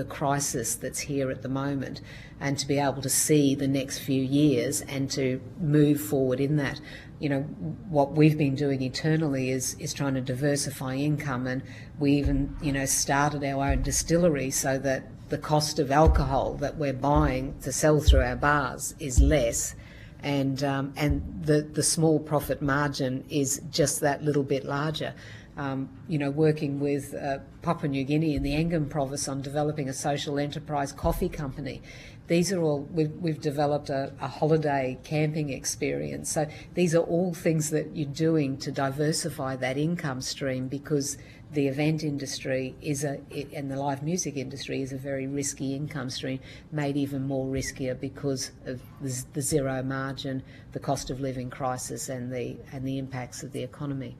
crisis that's here at the moment, and to be able to see the next few years and to move forward in that. You know, what we've been doing internally is trying to diversify income, and we even, started our own distillery so that the cost of alcohol that we're buying to sell through our bars is less, and the small profit margin is just that little bit larger. Working with Papua New Guinea and the Angam province on developing a social enterprise coffee company. These are all, we've developed a holiday camping experience. So these are all things that you're doing to diversify that income stream, because the event industry and the live music industry is a very risky income stream, made even more riskier because of the zero margin, the cost of living crisis, and the impacts of the economy.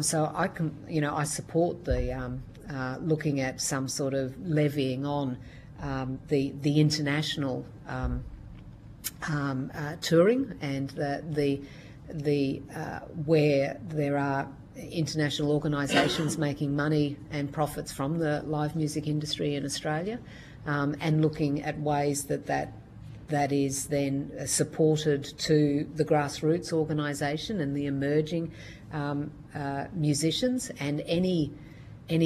So I support the looking at some sort of levying on the international touring, and the where there are international organisations making money and profits from the live music industry in Australia, and looking at ways that is then supported to the grassroots organisation and the emerging musicians, and any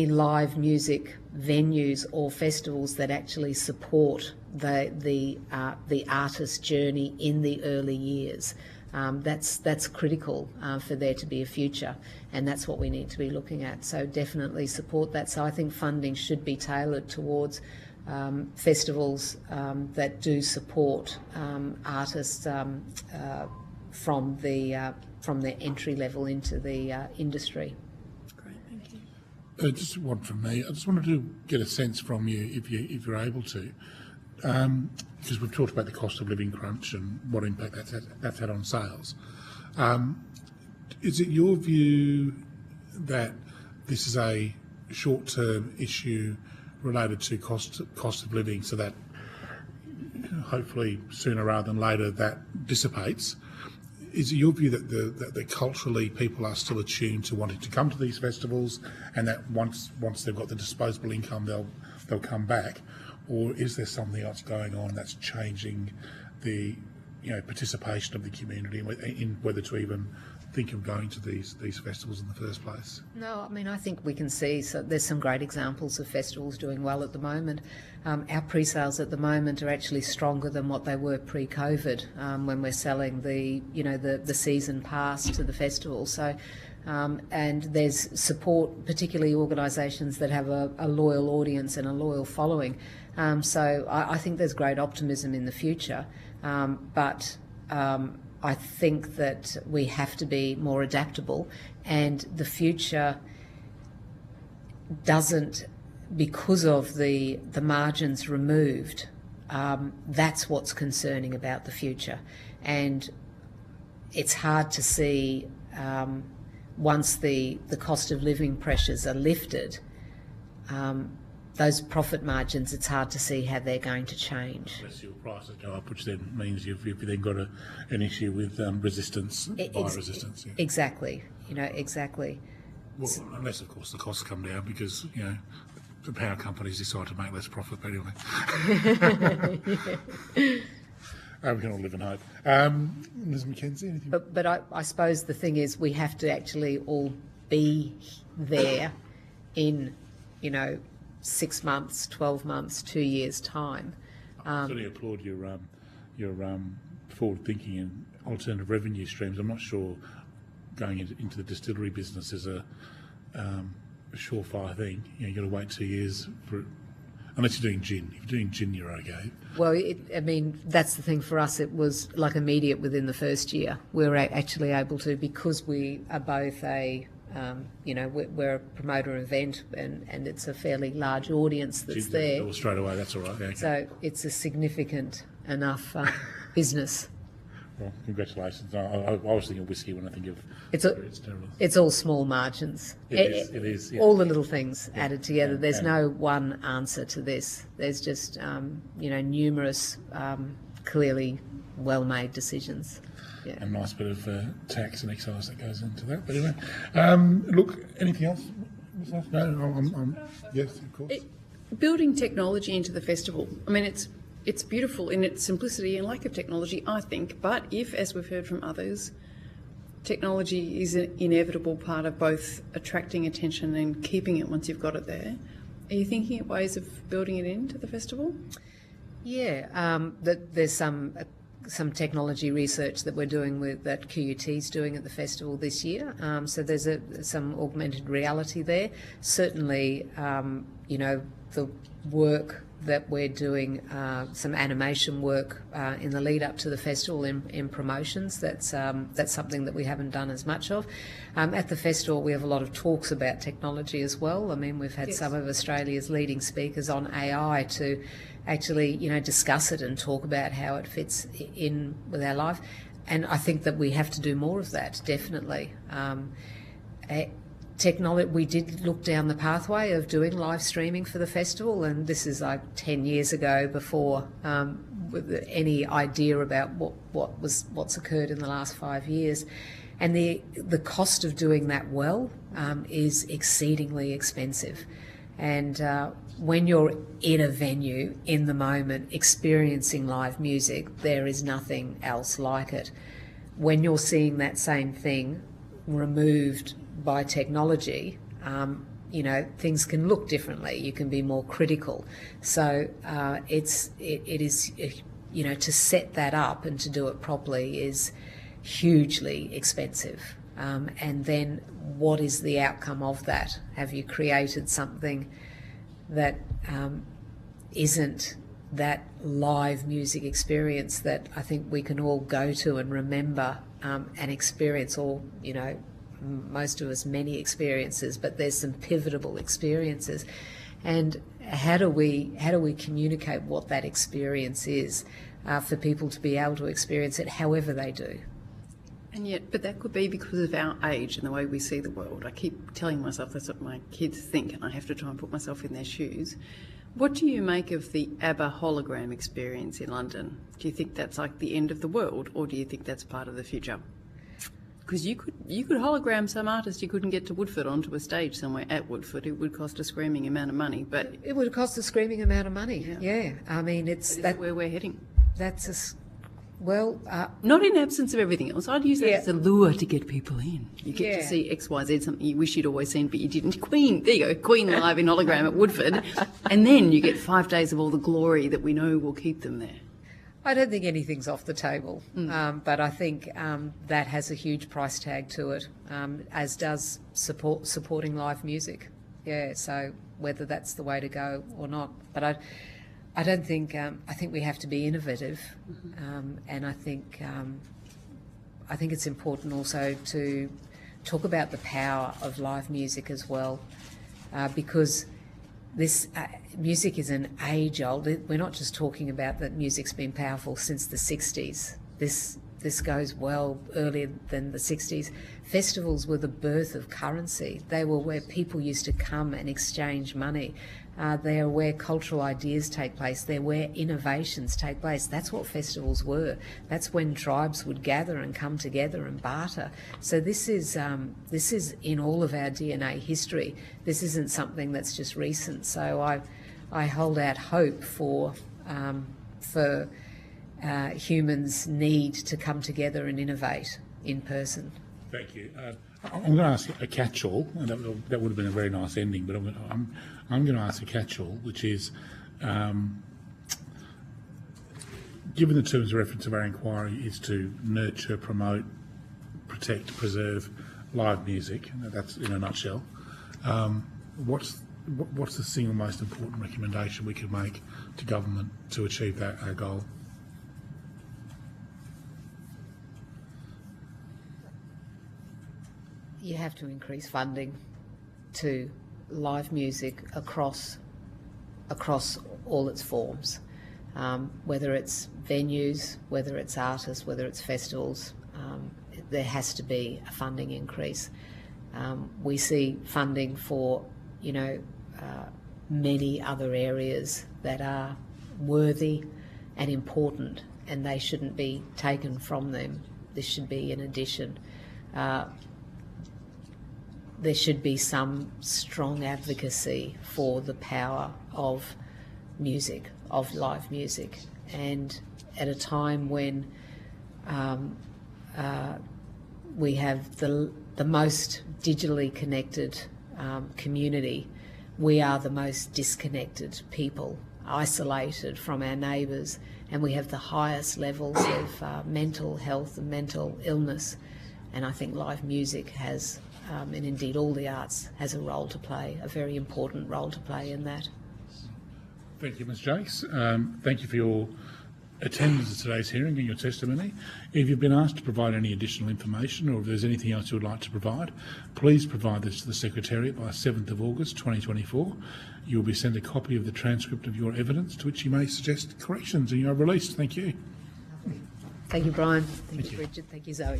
live music venues or festivals that actually support the artist's journey in the early years. That's critical for there to be a future, and that's what we need to be looking at. So definitely support that. So I think funding should be tailored towards festivals that do support artists from their entry level into the industry. Great, thank you. Just one from me. I just wanted to get a sense from you, if you're able to, because we've talked about the cost of living crunch and what impact that's had on sales. Is it your view that this is a short-term issue related to cost of living, so that hopefully sooner rather than later that dissipates? Is it your view that culturally people are still attuned to wanting to come to these festivals, and that once they've got the disposable income they'll come back, or is there something else going on that's changing the participation of the community in whether to even think of going to these festivals in the first place? No, I mean, I think we can see, so there's some great examples of festivals doing well at the moment. Our pre-sales at the moment are actually stronger than what they were pre-COVID, when we're selling the season pass to the festival. So, and there's support, particularly organisations that have a loyal audience and a loyal following. So I think there's great optimism in the future, but I think that we have to be more adaptable, and the future doesn't, because of the margins removed, that's what's concerning about the future. And it's hard to see, once the cost of living pressures are lifted, those profit margins, it's hard to see how they're going to change. Unless your prices go up, which then means you've then got an issue with resistance, buyer resistance. Yeah. Exactly, exactly. Well, unless, of course, the costs come down because, the power companies decide to make less profit, but anyway. We can all live in hope. Ms. McKenzie, anything? But I suppose the thing is, we have to actually all be there in, 6 months, 12 months, 2 years' time. I certainly applaud your forward thinking and alternative revenue streams. I'm not sure going into the distillery business is a surefire thing. You've got to wait 2 years for, unless you're doing gin. If you're doing gin, you're okay. Well, I mean, that's the thing for us. It was like immediate within the first year. We were actually able to, because we are both we're a promoter event and it's a fairly large audience that's there. Straight away, that's all right. Yeah, okay. So it's a significant enough business. Well, congratulations. I was thinking whiskey when I think of it's all small margins. It is. Yeah. All the little things added together. There's no one answer to this. There's just numerous clearly well-made decisions. Yeah. A nice bit of tax and excise that goes into that. But anyway, look, anything else? No, yes, of course. Building technology into the festival. I mean, it's beautiful in its simplicity and lack of technology, I think. But if, as we've heard from others, technology is an inevitable part of both attracting attention and keeping it once you've got it there, are you thinking of ways of building it into the festival? Yeah, there's some technology research that we're doing that QUT's doing at the festival this year. So there's some augmented reality there. Certainly, the work that we're doing, some animation work in the lead up to the festival in promotions. That's something that we haven't done as much of. At the festival, we have a lot of talks about technology as well. I mean, we've had some of Australia's leading speakers on AI to actually, discuss it and talk about how it fits in with our life. And I think that we have to do more of that, definitely. Technology, we did look down the pathway of doing live streaming for the festival, and this is like 10 years ago before with any idea about what's occurred in the last 5 years. And the cost of doing that well is exceedingly expensive. And when you're in a venue, in the moment, experiencing live music, there is nothing else like it. When you're seeing that same thing removed by technology, things can look differently. You can be more critical. So it is, to set that up and to do it properly is hugely expensive. And then what is the outcome of that? Have you created something that isn't that live music experience that I think we can all go to and remember and experience, or, most of us many experiences, but there's some pivotal experiences. And how do we communicate what that experience is for people to be able to experience it however they do? And yet, but that could be because of our age and the way we see the world. I keep telling myself that's what my kids think, and I have to try and put myself in their shoes. What do you make of the ABBA hologram experience in London? Do you think that's like the end of the world, or do you think that's part of the future? Because you could hologram some artist you couldn't get to Woodford onto a stage somewhere at Woodford. It would cost a screaming amount of money, but it would cost a screaming amount of money. Yeah. I mean, that's where we're heading. That's not in absence of everything else. I'd use that as a lure to get people in. You get to see X, Y, Z, something you wish you'd always seen, but you didn't. Queen, there you go, Queen live in hologram at Woodford, and then you get 5 days of all the glory that we know will keep them there. I don't think anything's off the table, but I think that has a huge price tag to it, as does supporting live music. Yeah, so whether that's the way to go or not, but I don't think. I think we have to be innovative, and I think it's important also to talk about the power of live music as well, because this music is an age-old. We're not just talking about that music's been powerful since the 60s. This goes well earlier than the 60s. Festivals were the birth of currency. They were where people used to come and exchange money. They are where cultural ideas take place. They're where innovations take place. That's what festivals were. That's when tribes would gather and come together and barter. So this is in all of our DNA history. This isn't something that's just recent. So I hold out hope for humans' need to come together and innovate in person. Thank you. I'm going to ask a catch-all, and that would have been a very nice ending, but I'm going to ask a catch-all, which is, given the terms of reference of our inquiry is to nurture, promote, protect, preserve live music. That's in a nutshell. What's the single most important recommendation we could make to government to achieve that goal? You have to increase funding to live music across all its forms, whether it's venues, whether it's artists, whether it's festivals. There has to be a funding increase. We see funding for, many other areas that are worthy and important, and they shouldn't be taken from them. This should be in addition. There should be some strong advocacy for the power of music, of live music, and at a time when we have the most digitally connected community, we are the most disconnected people, isolated from our neighbours, and we have the highest levels of mental health and mental illness. And I think live music has, and indeed all the arts, has a role to play, a very important role to play in that. Thank you, Ms Jakes. Thank you for your attendance at today's hearing and your testimony. If you've been asked to provide any additional information, or if there's anything else you would like to provide, please provide this to the Secretariat by 7th of August 2024. You will be sent a copy of the transcript of your evidence, to which you may suggest corrections, and you are released. Thank you. Thank you, Brian. Thank you, Bridget. Thank you, Zoe.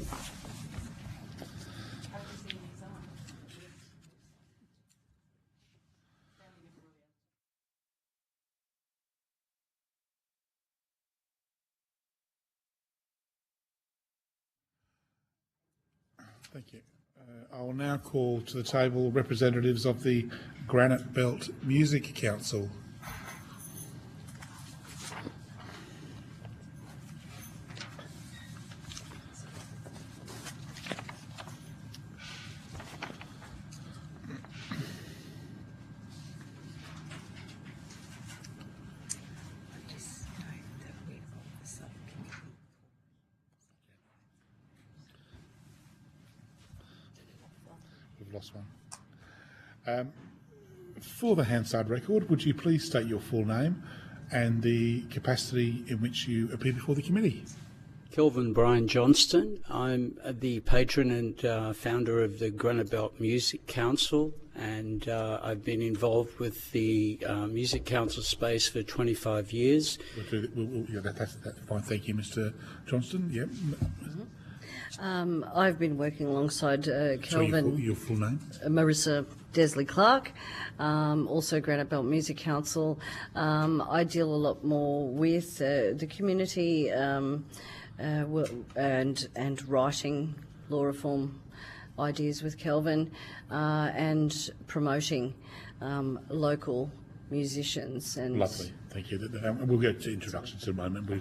Thank you. I will now call to the table representatives of the Granite Belt Music Council. We've lost one. For the Hansard record, would you please state your full name and the capacity in which you appear before the committee? Kelvin Brian Johnston. I'm the patron and founder of the Granite Belt Music Council, and I've been involved with the Music Council space for 25 years. Yeah, that's fine. Thank you, Mr Johnston. Yep. I've been working alongside Kelvin. Sorry, your full name? Marissa Desley Clark, also Granite Belt Music Council. I deal a lot more with the community and writing law reform ideas with Kelvin and promoting local musicians. And lovely, thank you. We'll get to introductions in a moment. We're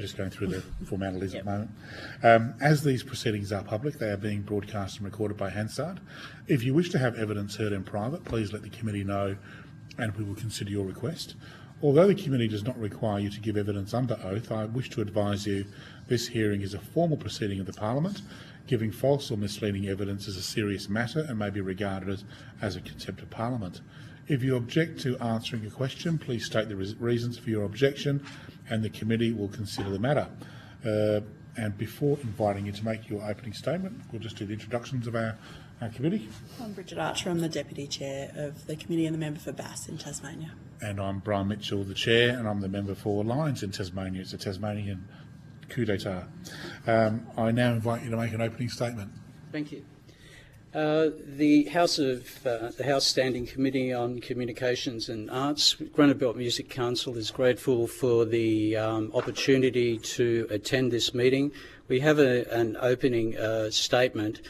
just going through the formalities at the moment. As these proceedings are public, they are being broadcast and recorded by Hansard. If you wish to have evidence heard in private, please let the committee know and we will consider your request. Although the committee does not require you to give evidence under oath, I wish to advise you this hearing is a formal proceeding of the Parliament. Giving false or misleading evidence is a serious matter and may be regarded as a contempt of Parliament. If you object to answering a question, please state the reasons for your objection and the committee will consider the matter. And before inviting you to make your opening statement, we'll just do the introductions of our committee. I'm Bridget Archer. I'm the Deputy Chair of the committee and the member for Bass in Tasmania. And I'm Brian Mitchell, the Chair, and I'm the member for Lions in Tasmania. It's a Tasmanian coup d'etat. I now invite you to make an opening statement. Thank you. The House Standing Committee on Communications and Arts, Granite Belt Music Council, is grateful for the opportunity to attend this meeting. We have an opening statement,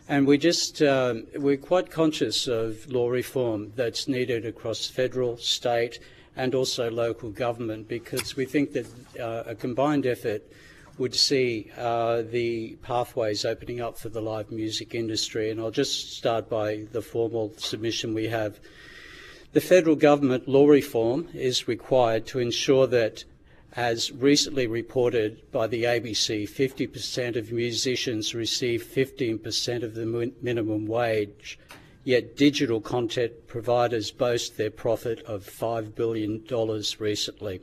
and we're quite conscious of law reform that's needed across federal, state, and also local government, because we think that a combined effort would see the pathways opening up for the live music industry. And I'll just start by the formal submission we have. The federal government law reform is required to ensure that as recently reported by the ABC, 50% of musicians receive 15% of the minimum wage, yet digital content providers boast their profit of $5 billion recently.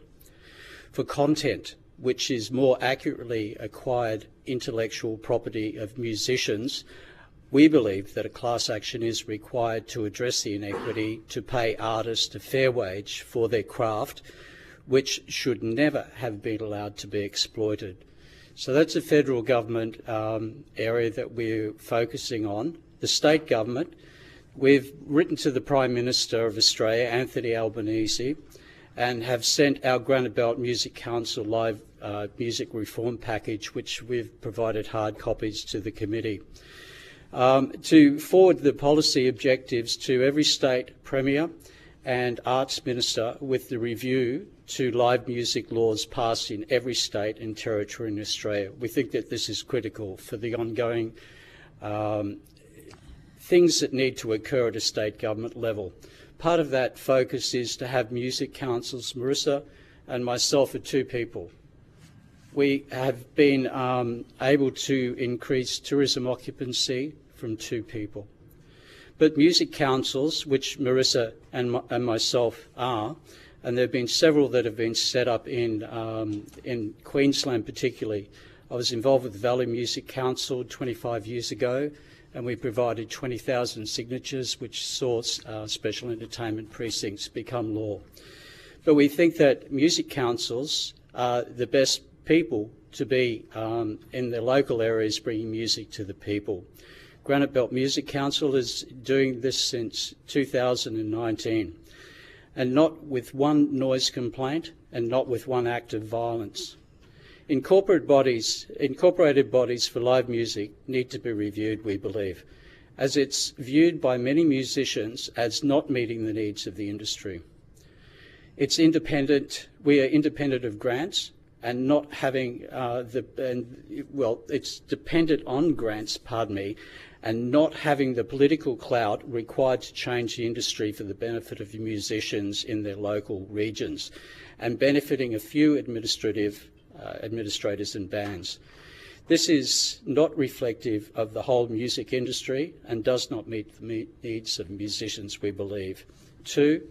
For content, which is more accurately acquired intellectual property of musicians, we believe that a class action is required to address the inequity to pay artists a fair wage for their craft, which should never have been allowed to be exploited. So that's a federal government area that we're focusing on. The state government, we've written to the Prime Minister of Australia, Anthony Albanese, and have sent our Granite Belt Music Council live music reform package, which we've provided hard copies to the committee, to forward the policy objectives to every state premier and arts minister with the review to live music laws passed in every state and territory in Australia. We think that this is critical for the ongoing things that need to occur at a state government level. Part of that focus is to have music councils. Marissa and myself are two people. We have been able to increase tourism occupancy from 2 people. But music councils, which Marissa and myself are, and there have been several that have been set up in Queensland particularly. I was involved with the Valley Music Council 25 years ago, and we provided 20,000 signatures, which saw special entertainment precincts become law. But we think that music councils are the best people to be in the local areas bringing music to the people. Granite Belt Music Council is doing this since 2019, and not with one noise complaint and not with one act of violence. Incorporated bodies for live music need to be reviewed, we believe, as it's viewed by many musicians as not meeting the needs of the industry. It's independent. We are independent of grants and not having it's dependent on grants, and not having the political clout required to change the industry for the benefit of the musicians in their local regions, and benefiting a few administrators and bands. This is not reflective of the whole music industry and does not meet the needs of musicians, we believe. Two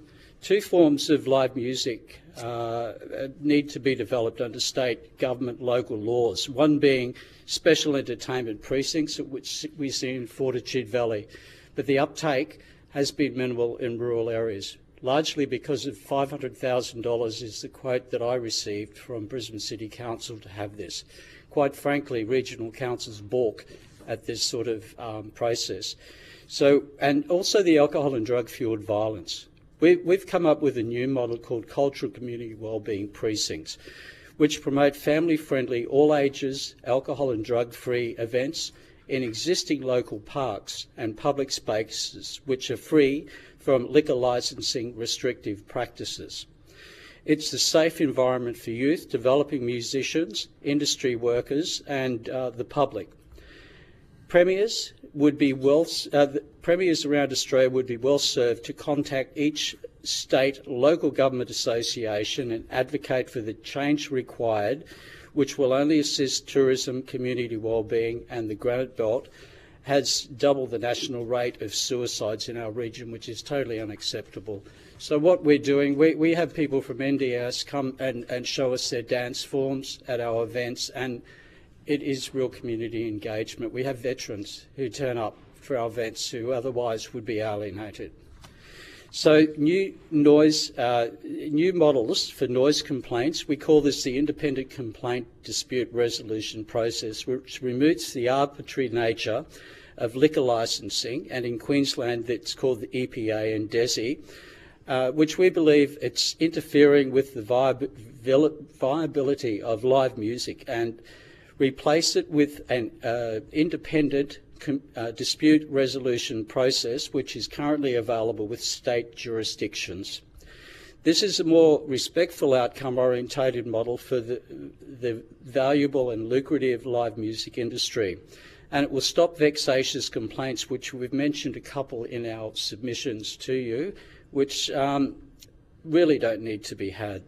forms of live music need to be developed under state, government, local laws, one being special entertainment precincts, which we see in Fortitude Valley, but the uptake has been minimal in rural areas, largely because of $500,000 is the quote that I received from Brisbane City Council to have this. Quite frankly, regional councils balk at this sort of process. So, and also the alcohol and drug-fuelled violence. We've come up with a new model called Cultural Community Wellbeing Precincts, which promote family-friendly, all-ages, alcohol and drug-free events in existing local parks and public spaces which are free from liquor licensing restrictive practices. It's a safe environment for youth, developing musicians, industry workers and the public. Premiers around Australia would be well served to contact each state local government association and advocate for the change required, which will only assist tourism, community wellbeing, and the Granite Belt has double the national rate of suicides in our region, which is totally unacceptable. So what we're doing, we have people from NDS come and show us their dance forms at our events, and it is real community engagement. We have veterans who turn up for our events who otherwise would be alienated. So new models for noise complaints. We call this the independent complaint dispute resolution process, which removes the arbitrary nature of liquor licensing, and in Queensland it's called the EPA and DESI, which we believe it's interfering with the viability of live music, and replace it with an independent dispute resolution process, which is currently available with state jurisdictions. This is a more respectful outcome-orientated model for the valuable and lucrative live music industry, and it will stop vexatious complaints, which we've mentioned a couple in our submissions to you, which really don't need to be had.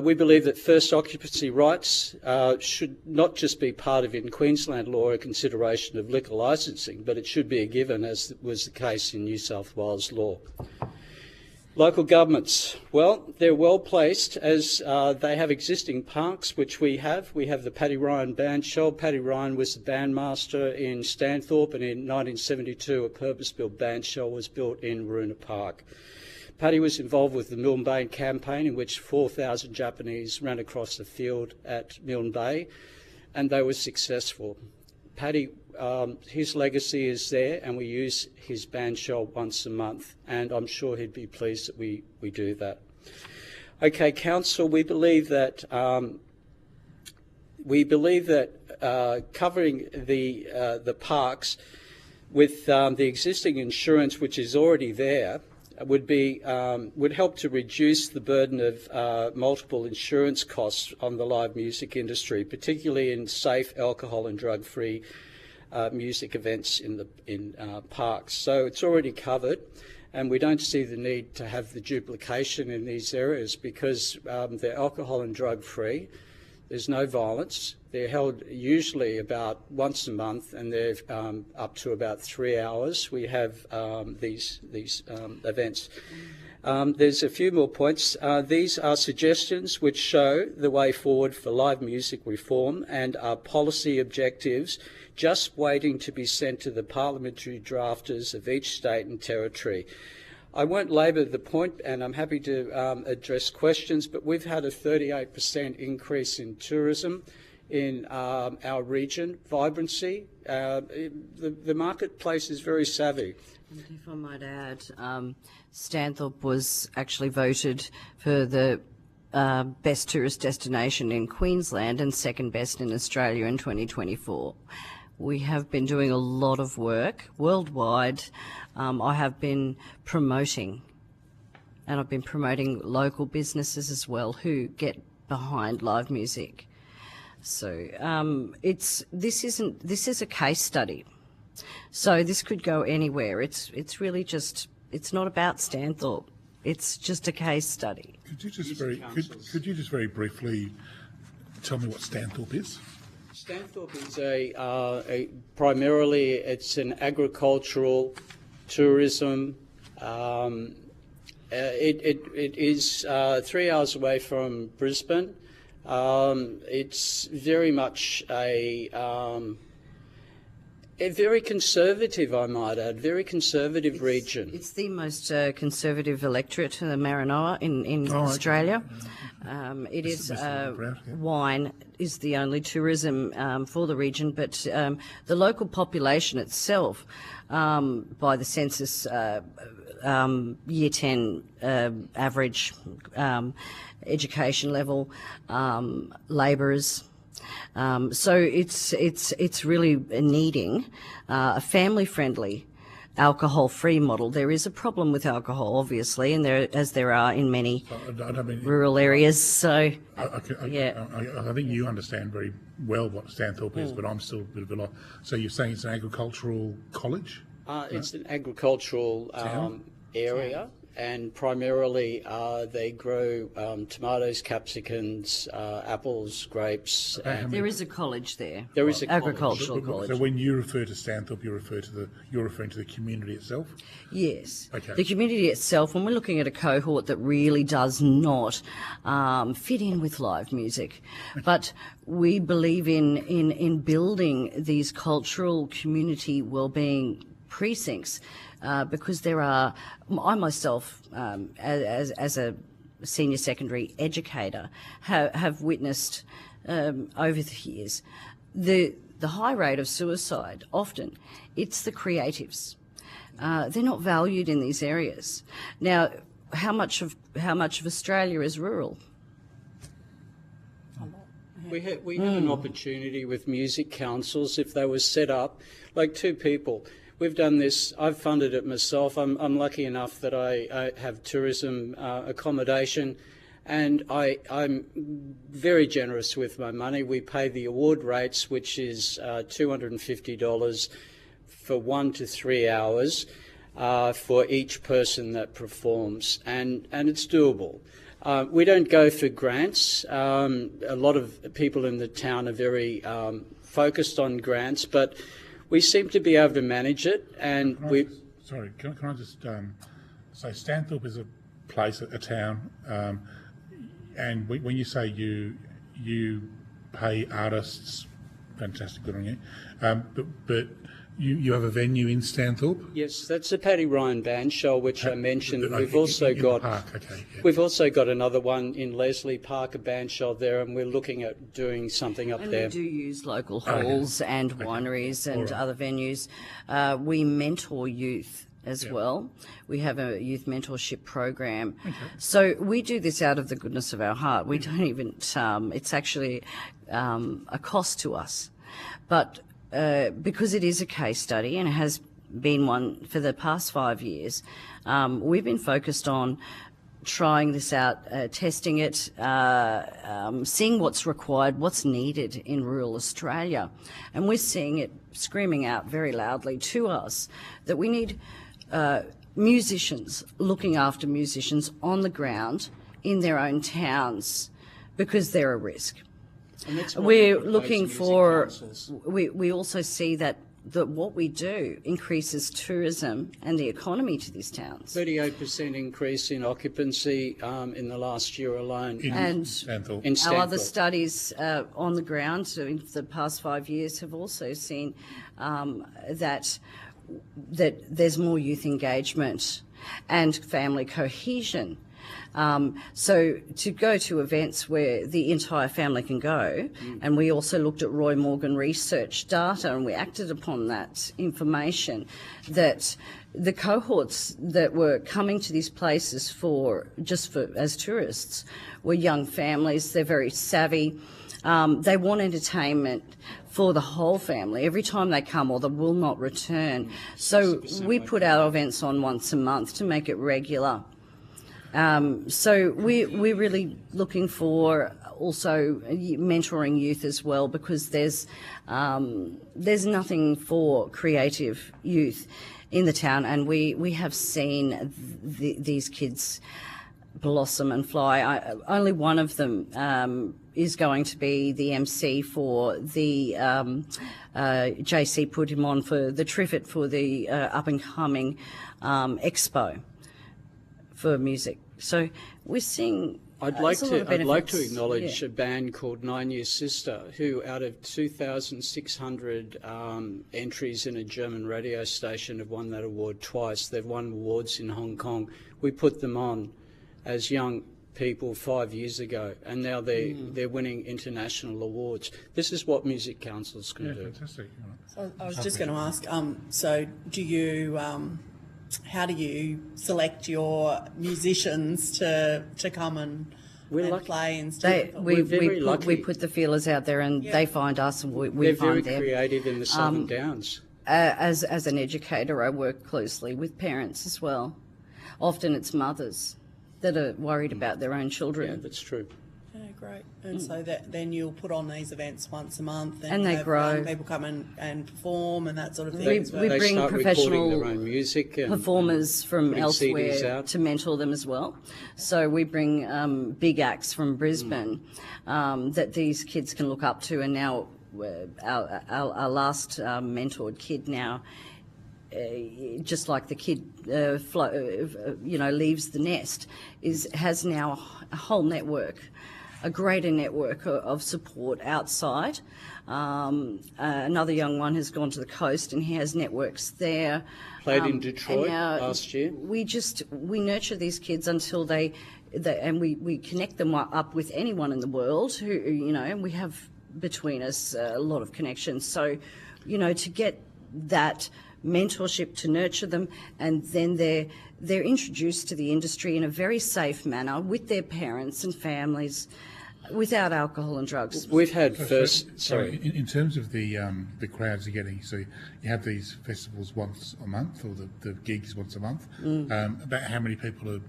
We believe that first occupancy rights should not just be part of in Queensland law a consideration of liquor licensing, but it should be a given, as was the case in New South Wales law. Local governments, well, they're well placed as they have existing parks, which we have. We have the Paddy Ryan Band Shell. Paddy Ryan was the bandmaster in Stanthorpe, and in 1972 a purpose-built band shell was built in Waruna Park. Paddy was involved with the Milne Bay campaign, in which 4,000 Japanese ran across the field at Milne Bay, and they were successful. Paddy, his legacy is there, and we use his band shell once a month, and I'm sure he'd be pleased that we do that. Okay, Council, we believe that covering the parks with the existing insurance, which is already there, would help to reduce the burden of multiple insurance costs on the live music industry, particularly in safe, alcohol and drug-free music events in parks. So it's already covered, and we don't see the need to have the duplication in these areas because they're alcohol and drug-free. There's no violence. They're held usually about once a month, and they're up to about 3 hours. We have these events. There's a few more points. These are suggestions which show the way forward for live music reform and are policy objectives just waiting to be sent to the parliamentary drafters of each state and territory. I won't labour the point, and I'm happy to address questions, but we've had a 38% increase in tourism in our region. Vibrancy, the marketplace is very savvy. If I might add, Stanthorpe was actually voted for the best tourist destination in Queensland and second best in Australia in 2024. We have been doing a lot of work worldwide. I have been promoting, and I've been promoting local businesses as well who get behind live music. So this is a case study. So this could go anywhere. It's really just, it's not about Stanthorpe. It's just a case study. Could you just very briefly tell me what Stanthorpe is? Stanthorpe is primarily it's an agricultural tourism. It is 3 hours away from Brisbane. It's very much a very conservative, I might add, very conservative region. It's the most conservative electorate, the Maranoa in Australia. It is wine is the only tourism for the region, but the local population itself, by the census year 10 average education level, labourers. So it's really needing a family-friendly, alcohol-free model. There is a problem with alcohol, obviously, and there are in many rural areas. So, I think you understand very well what Stanthorpe is, but I'm still a bit of a lot. So you're saying it's an agricultural college? It's an agricultural area. And primarily they grow tomatoes, capsicums, apples, grapes. There is a college there. There is a agricultural college. So when you refer to Stanthorpe, you're referring to the community itself? Yes. Okay. The community itself, when we're looking at a cohort that really does not fit in with live music, but we believe in building these cultural community wellbeing precincts. Because there are, I myself, as a senior secondary educator, have witnessed over the years the high rate of suicide. Often, it's the creatives. They're not valued in these areas. Now, how much of Australia is rural? We have an opportunity with music councils if they were set up like two people. We've done this. I've funded it myself. I'm lucky enough that I have tourism accommodation, and I'm very generous with my money. We pay the award rates, which is $250 for 1 to 3 hours for each person that performs, and it's doable. We don't go for grants. A lot of people in the town are very focused on grants, but we seem to be able to manage it. And Sorry, can I just say Stanthorpe is a place, a town, and when you say you pay artists, fantastic, good on you, but you have a venue in Stanthorpe? yes, that's the Paddy Ryan Band Show, which I mentioned. We've also in the got park, okay, yeah. we've also got another one in Leslie Park, a band show there, and we're looking at doing something up And there. we do use local halls and wineries and other venues. We mentor youth as well. We have a youth mentorship program. So we do this out of the goodness of our heart. We don't even, it's actually a cost to us. But because it is a case study and it has been one for the past 5 years, we've been focused on trying this out, testing it, seeing what's required, what's needed in rural Australia. And we're seeing it screaming out very loudly to us that we need musicians looking after musicians on the ground in their own towns because they're a risk. And that's what We're the looking music for, councils. we also see that what we do increases tourism and the economy to these towns. 38% increase in occupancy in the last year alone. And Stanthorpe. In our other Stanthorpe. studies on the ground so in the past 5 years have also seen that there's more youth engagement and family cohesion. So to go to events where the entire family can go, and we also looked at Roy Morgan research data and we acted upon that information, that the cohorts that were coming to these places as tourists were young families. They're very savvy. They want entertainment for the whole family every time they come, or they will not return. So we put our events on once a month to make it regular. So we're really looking for also mentoring youth as well, because there's nothing for creative youth in the town, and we have seen these kids blossom and fly. Only one of them is going to be the MC for the JC put him on for the Triffett for the up and coming expo for music. So we're seeing. I'd like to benefits. acknowledge a band called 9 Year Sister, who out of 2,600 entries in a German radio station have won that award twice. They've won awards in Hong Kong. We put them on as young people 5 years ago, and now they're winning international awards. This is what music councils can do. Fantastic. So I was just going to ask, so do you, how do you select your musicians to come and play and stuff? We put the feelers out there, and they find us, and we They're find them. very creative in the Southern Downs. As an educator, I work closely with parents as well. Often it's mothers that are worried about their own children. Yeah, that's true. Yeah, great. And so then you'll put on these events once a month, And they have grow. young people come and perform and that sort of thing. We as well. bring They start recording professional their own music and performers from putting CDs elsewhere out. to mentor them as well. So we bring big acts from Brisbane that these kids can look up to. And now our last mentored kid now, just like the kid leaves the nest, has now a whole network, a greater network of support outside. Another young one has gone to the coast and he has networks there. Played in Detroit and now last year. We nurture these kids until they and we connect them up with anyone in the world who, and we have between us a lot of connections. So, to get that mentorship, to nurture them, and then they're introduced to the industry in a very safe manner with their parents and families, without alcohol and drugs. We've had Sorry, in terms of the crowds you're getting, so you have these festivals once a month, or the gigs once a month. About how many people are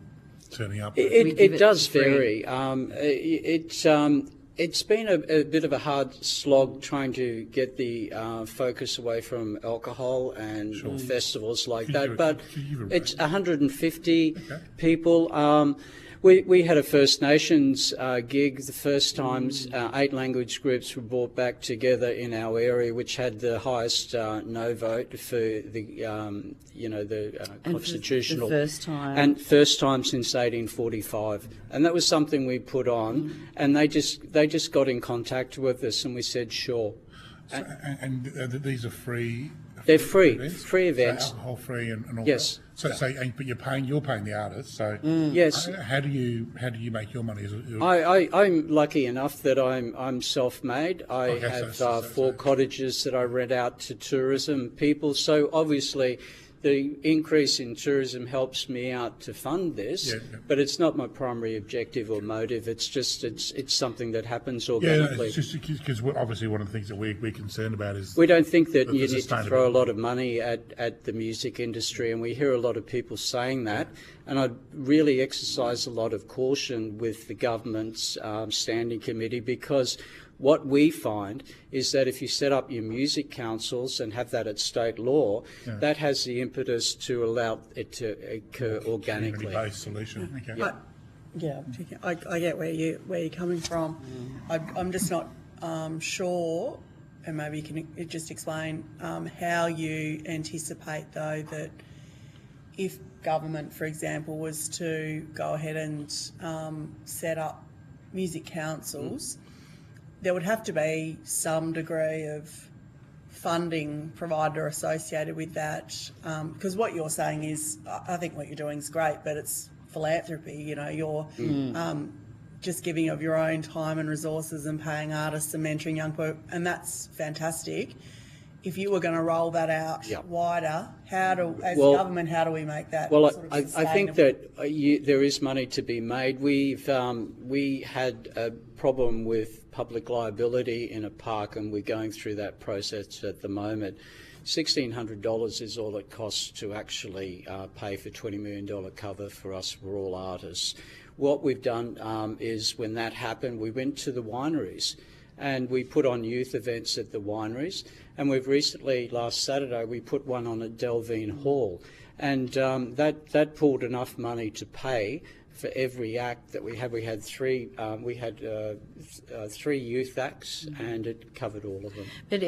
turning up? It does vary. It's been a bit of a hard slog trying to get the focus away from alcohol and festivals like that. But it's 150 people. We had a First Nations gig, the first times 8 language groups were brought back together in our area, which had the highest no vote for the, constitutional. The first time. And first time since 1845. And that was something we put on, and they just got in contact with us, and we said, sure. So, and these are free? They're free So events. alcohol free and all Yes. that. But you're paying the artists. So Yes. How do you make your money? I'm lucky enough that I'm self-made. I have 4 cottages that I rent out to tourism people. So obviously, the increase in tourism helps me out to fund this, but it's not my primary objective or motive. It's just it's something that happens organically. It's just because obviously one of the things that we're concerned about is we don't think that you need to throw a lot of money at the music industry, and we hear a lot of people saying that. And I'd really exercise a lot of caution with the government's standing committee, because what we find is that if you set up your music councils and have that at state law, that has the impetus to allow it to occur organically. Community-based solution. Okay. I get where you're coming from. I'm just not sure, and maybe you can just explain how you anticipate, though, that if government, for example, was to go ahead and set up music councils, there would have to be some degree of funding provided or associated with that, because what you're saying is, I think what you're doing is great, but it's philanthropy. You're just giving of your own time and resources and paying artists and mentoring young people, and that's fantastic. If you were going to roll that out wider, government, how do we make that? Well, sort of I think that there is money to be made. We had a problem with public liability in a park, and we're going through that process at the moment. $1,600 is all it costs to actually pay for $20 million cover for us, for all artists. What we've done is, when that happened, we went to the wineries and we put on youth events at the wineries. And we've recently, last Saturday, we put one on at Delvine Hall. And that pulled enough money to pay for every act that we had. We had three youth acts, and it covered all of them. But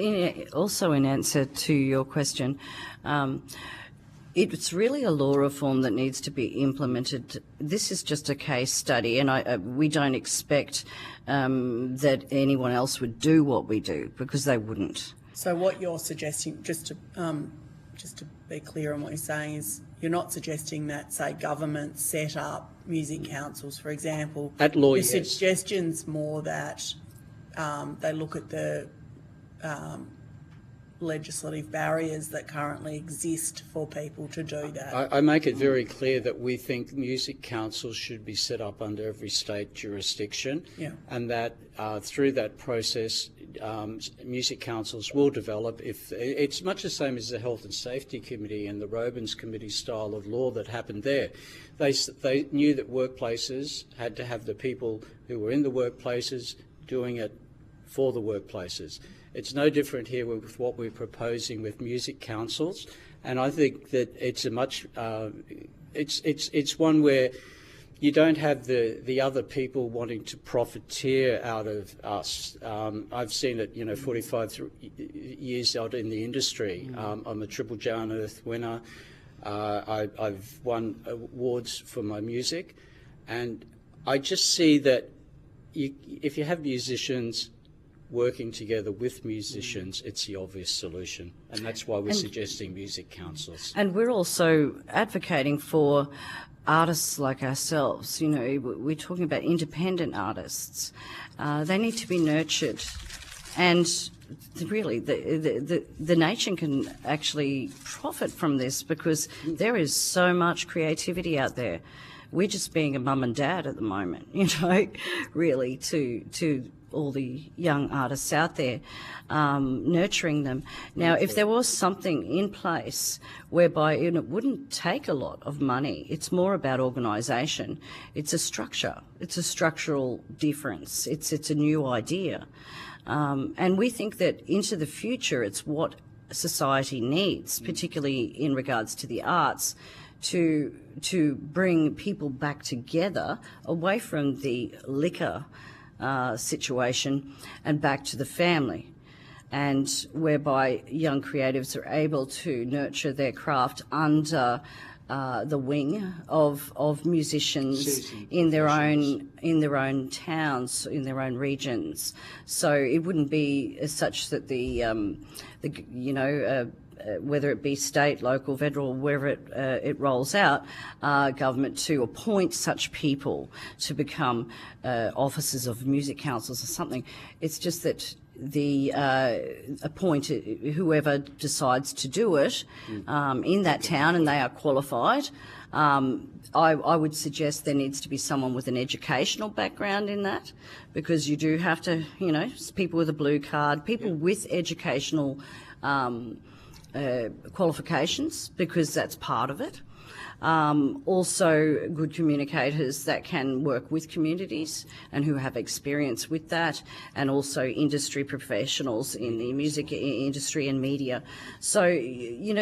also in answer to your question, it's really a law reform that needs to be implemented. This is just a case study, and we don't expect that anyone else would do what we do, because they wouldn't. So what you're suggesting, just to be clear on what you're saying, is you're not suggesting that, say, government set up music councils, for example. At law, Your yes. suggestion's more that they look at the legislative barriers that currently exist for people to do that. I make it very clear that we think music councils should be set up under every state jurisdiction, and that through that process, music councils will develop. If it's much the same as the Health and Safety Committee and the Robins Committee style of law that happened there. They knew that workplaces had to have the people who were in the workplaces doing it for the workplaces. It's no different here with what we're proposing with music councils, and I think that it's a much it's one where you don't have the other people wanting to profiteer out of us. I've seen it, 45 years out in the industry. I'm a Triple J on Earth winner. I've won awards for my music, and I just see that if you have musicians working together with musicians, it's the obvious solution, and that's why we're suggesting music councils. And we're also advocating for artists like ourselves. We're talking about independent artists. They need to be nurtured, and really the nation can actually profit from this, because there is so much creativity out there. We're just being a mum and dad at the moment, really, to all the young artists out there, nurturing them. Now, if there was something in place whereby it wouldn't take a lot of money, it's more about organisation. It's a structure. It's a structural difference. It's a new idea. And we think that into the future, it's what society needs, particularly in regards to the arts, to bring people back together away from the liquor situation and back to the family, and whereby young creatives are able to nurture their craft under the wing of musicians in their own towns, in their own regions. So it wouldn't be as such that whether it be state, local, federal, wherever it rolls out, government to appoint such people to become officers of music councils or something. It's just that appoint whoever decides to do it in that town, and they are qualified. I would suggest there needs to be someone with an educational background in that, because you do have to, people with a blue card, people with educational qualifications, because that's part of it. Also good communicators that can work with communities and who have experience with that, and also industry professionals in the music industry and media. So, you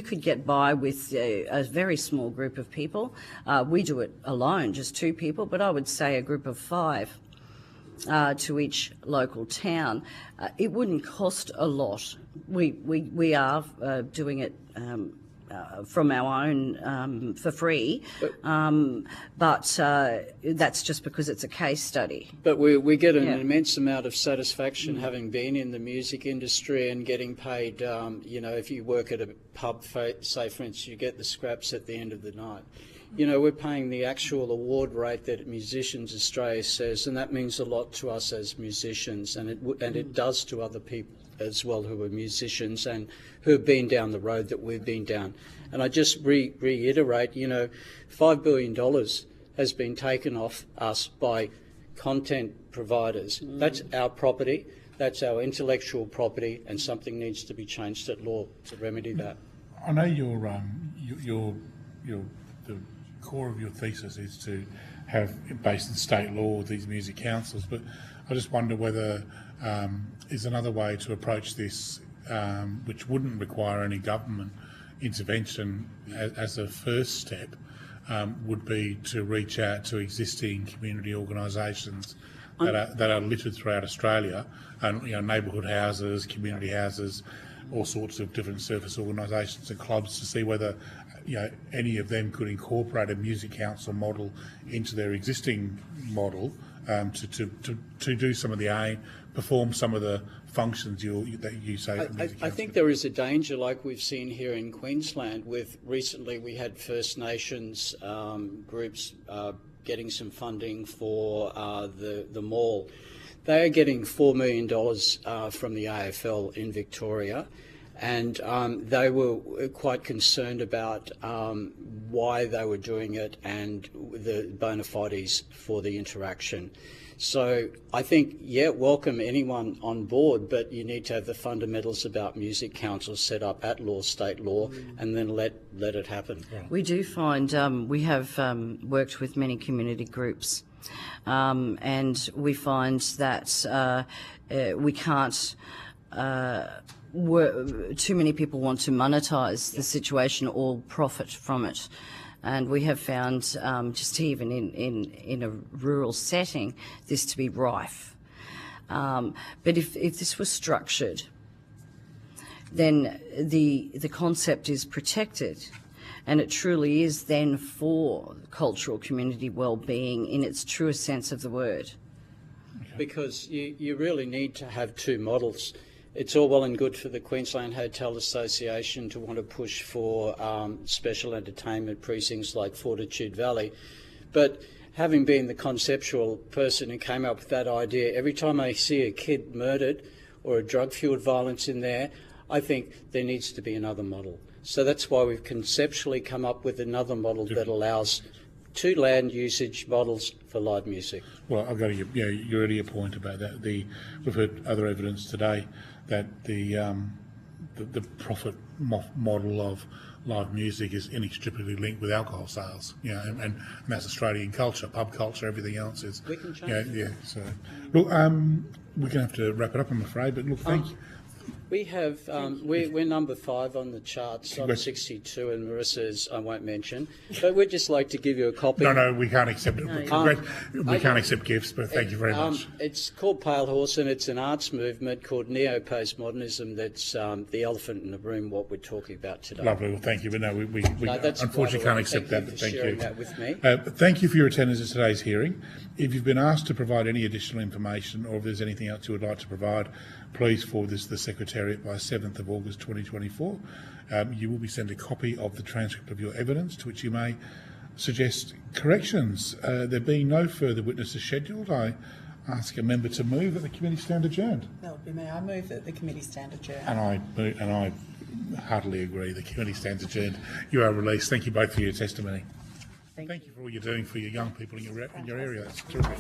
could get by with a very small group of people. We do it alone, just 2 people, but I would say a group of 5 to each local town. It wouldn't cost a lot. We are doing it from our own for free, but that's just because it's a case study. But we get an immense amount of satisfaction having been in the music industry and getting paid. If you work at a pub, say for instance, you get the scraps at the end of the night. We're paying the actual award rate that Musicians Australia says, and that means a lot to us as musicians, and it does to other people as well who are musicians and who have been down the road that we've been down. And I just reiterate, $5 billion has been taken off us by content providers. That's our property, that's our intellectual property, and something needs to be changed at law to remedy that. I know the core of your thesis is to have, based in state law, these music councils, but I just wonder whether is another way to approach this, which wouldn't require any government intervention as a first step, would be to reach out to existing community organisations that are littered throughout Australia, and neighbourhood houses, community houses, all sorts of different service organisations and clubs, to see whether any of them could incorporate a music council model into their existing model, to do some of the aim, perform some of the functions that you say. I think there is a danger, like we've seen here in Queensland. Recently we had First Nations groups getting some funding for the mall. They are getting $4 million from the AFL in Victoria. And they were quite concerned about why they were doing it and the bona fides for the interaction. So I think, welcome anyone on board, but you need to have the fundamentals about music councils set up at law, state law, and then let it happen. Yeah. We do find we have worked with many community groups, and we find that we can't. Too many people want to monetise the situation or profit from it, and we have found just even in a rural setting this to be rife. But if this was structured, then the concept is protected, and it truly is then for cultural community well-being in its truest sense of the word. Because you really need to have 2 models. It's all well and good for the Queensland Hotel Association to want to push for special entertainment precincts like Fortitude Valley, but having been the conceptual person who came up with that idea, every time I see a kid murdered or a drug-fueled violence in there, I think there needs to be another model. So that's why we've conceptually come up with another model that allows 2 land usage models for live music. Well, I've got to give your earlier point about that. We've heard other evidence today that the profit model of live music is inextricably linked with alcohol sales. And that's Australian culture, pub culture, everything else is. We can change. So look, we're going to have to wrap it up, I'm afraid. But look, thank you. We have, we're number 5 on the charts. I'm 62 and Marissa's, I won't mention. But we'd just like to give you a copy. No, we can't accept it. We can't accept gifts, but thank you very much. It's called Pale Horse, and it's an arts movement called neo-postmodernism that's the elephant in the room, what we're talking about today. Lovely, well thank you, but no, we that's unfortunately can't accept that, but thank you. That with me. Thank you for your attendance at today's hearing. If you've been asked to provide any additional information or if there's anything else you would like to provide, please forward this to the Secretariat by 7th of August 2024. You will be sent a copy of the transcript of your evidence to which you may suggest corrections. There being no further witnesses scheduled, I ask a member to move that the committee stand adjourned. That would be me. I move that the committee stand adjourned. And I heartily agree. The committee stands adjourned. You are released. Thank you both for your testimony. Thank you for all you're doing for your young people in your area. That's terrific.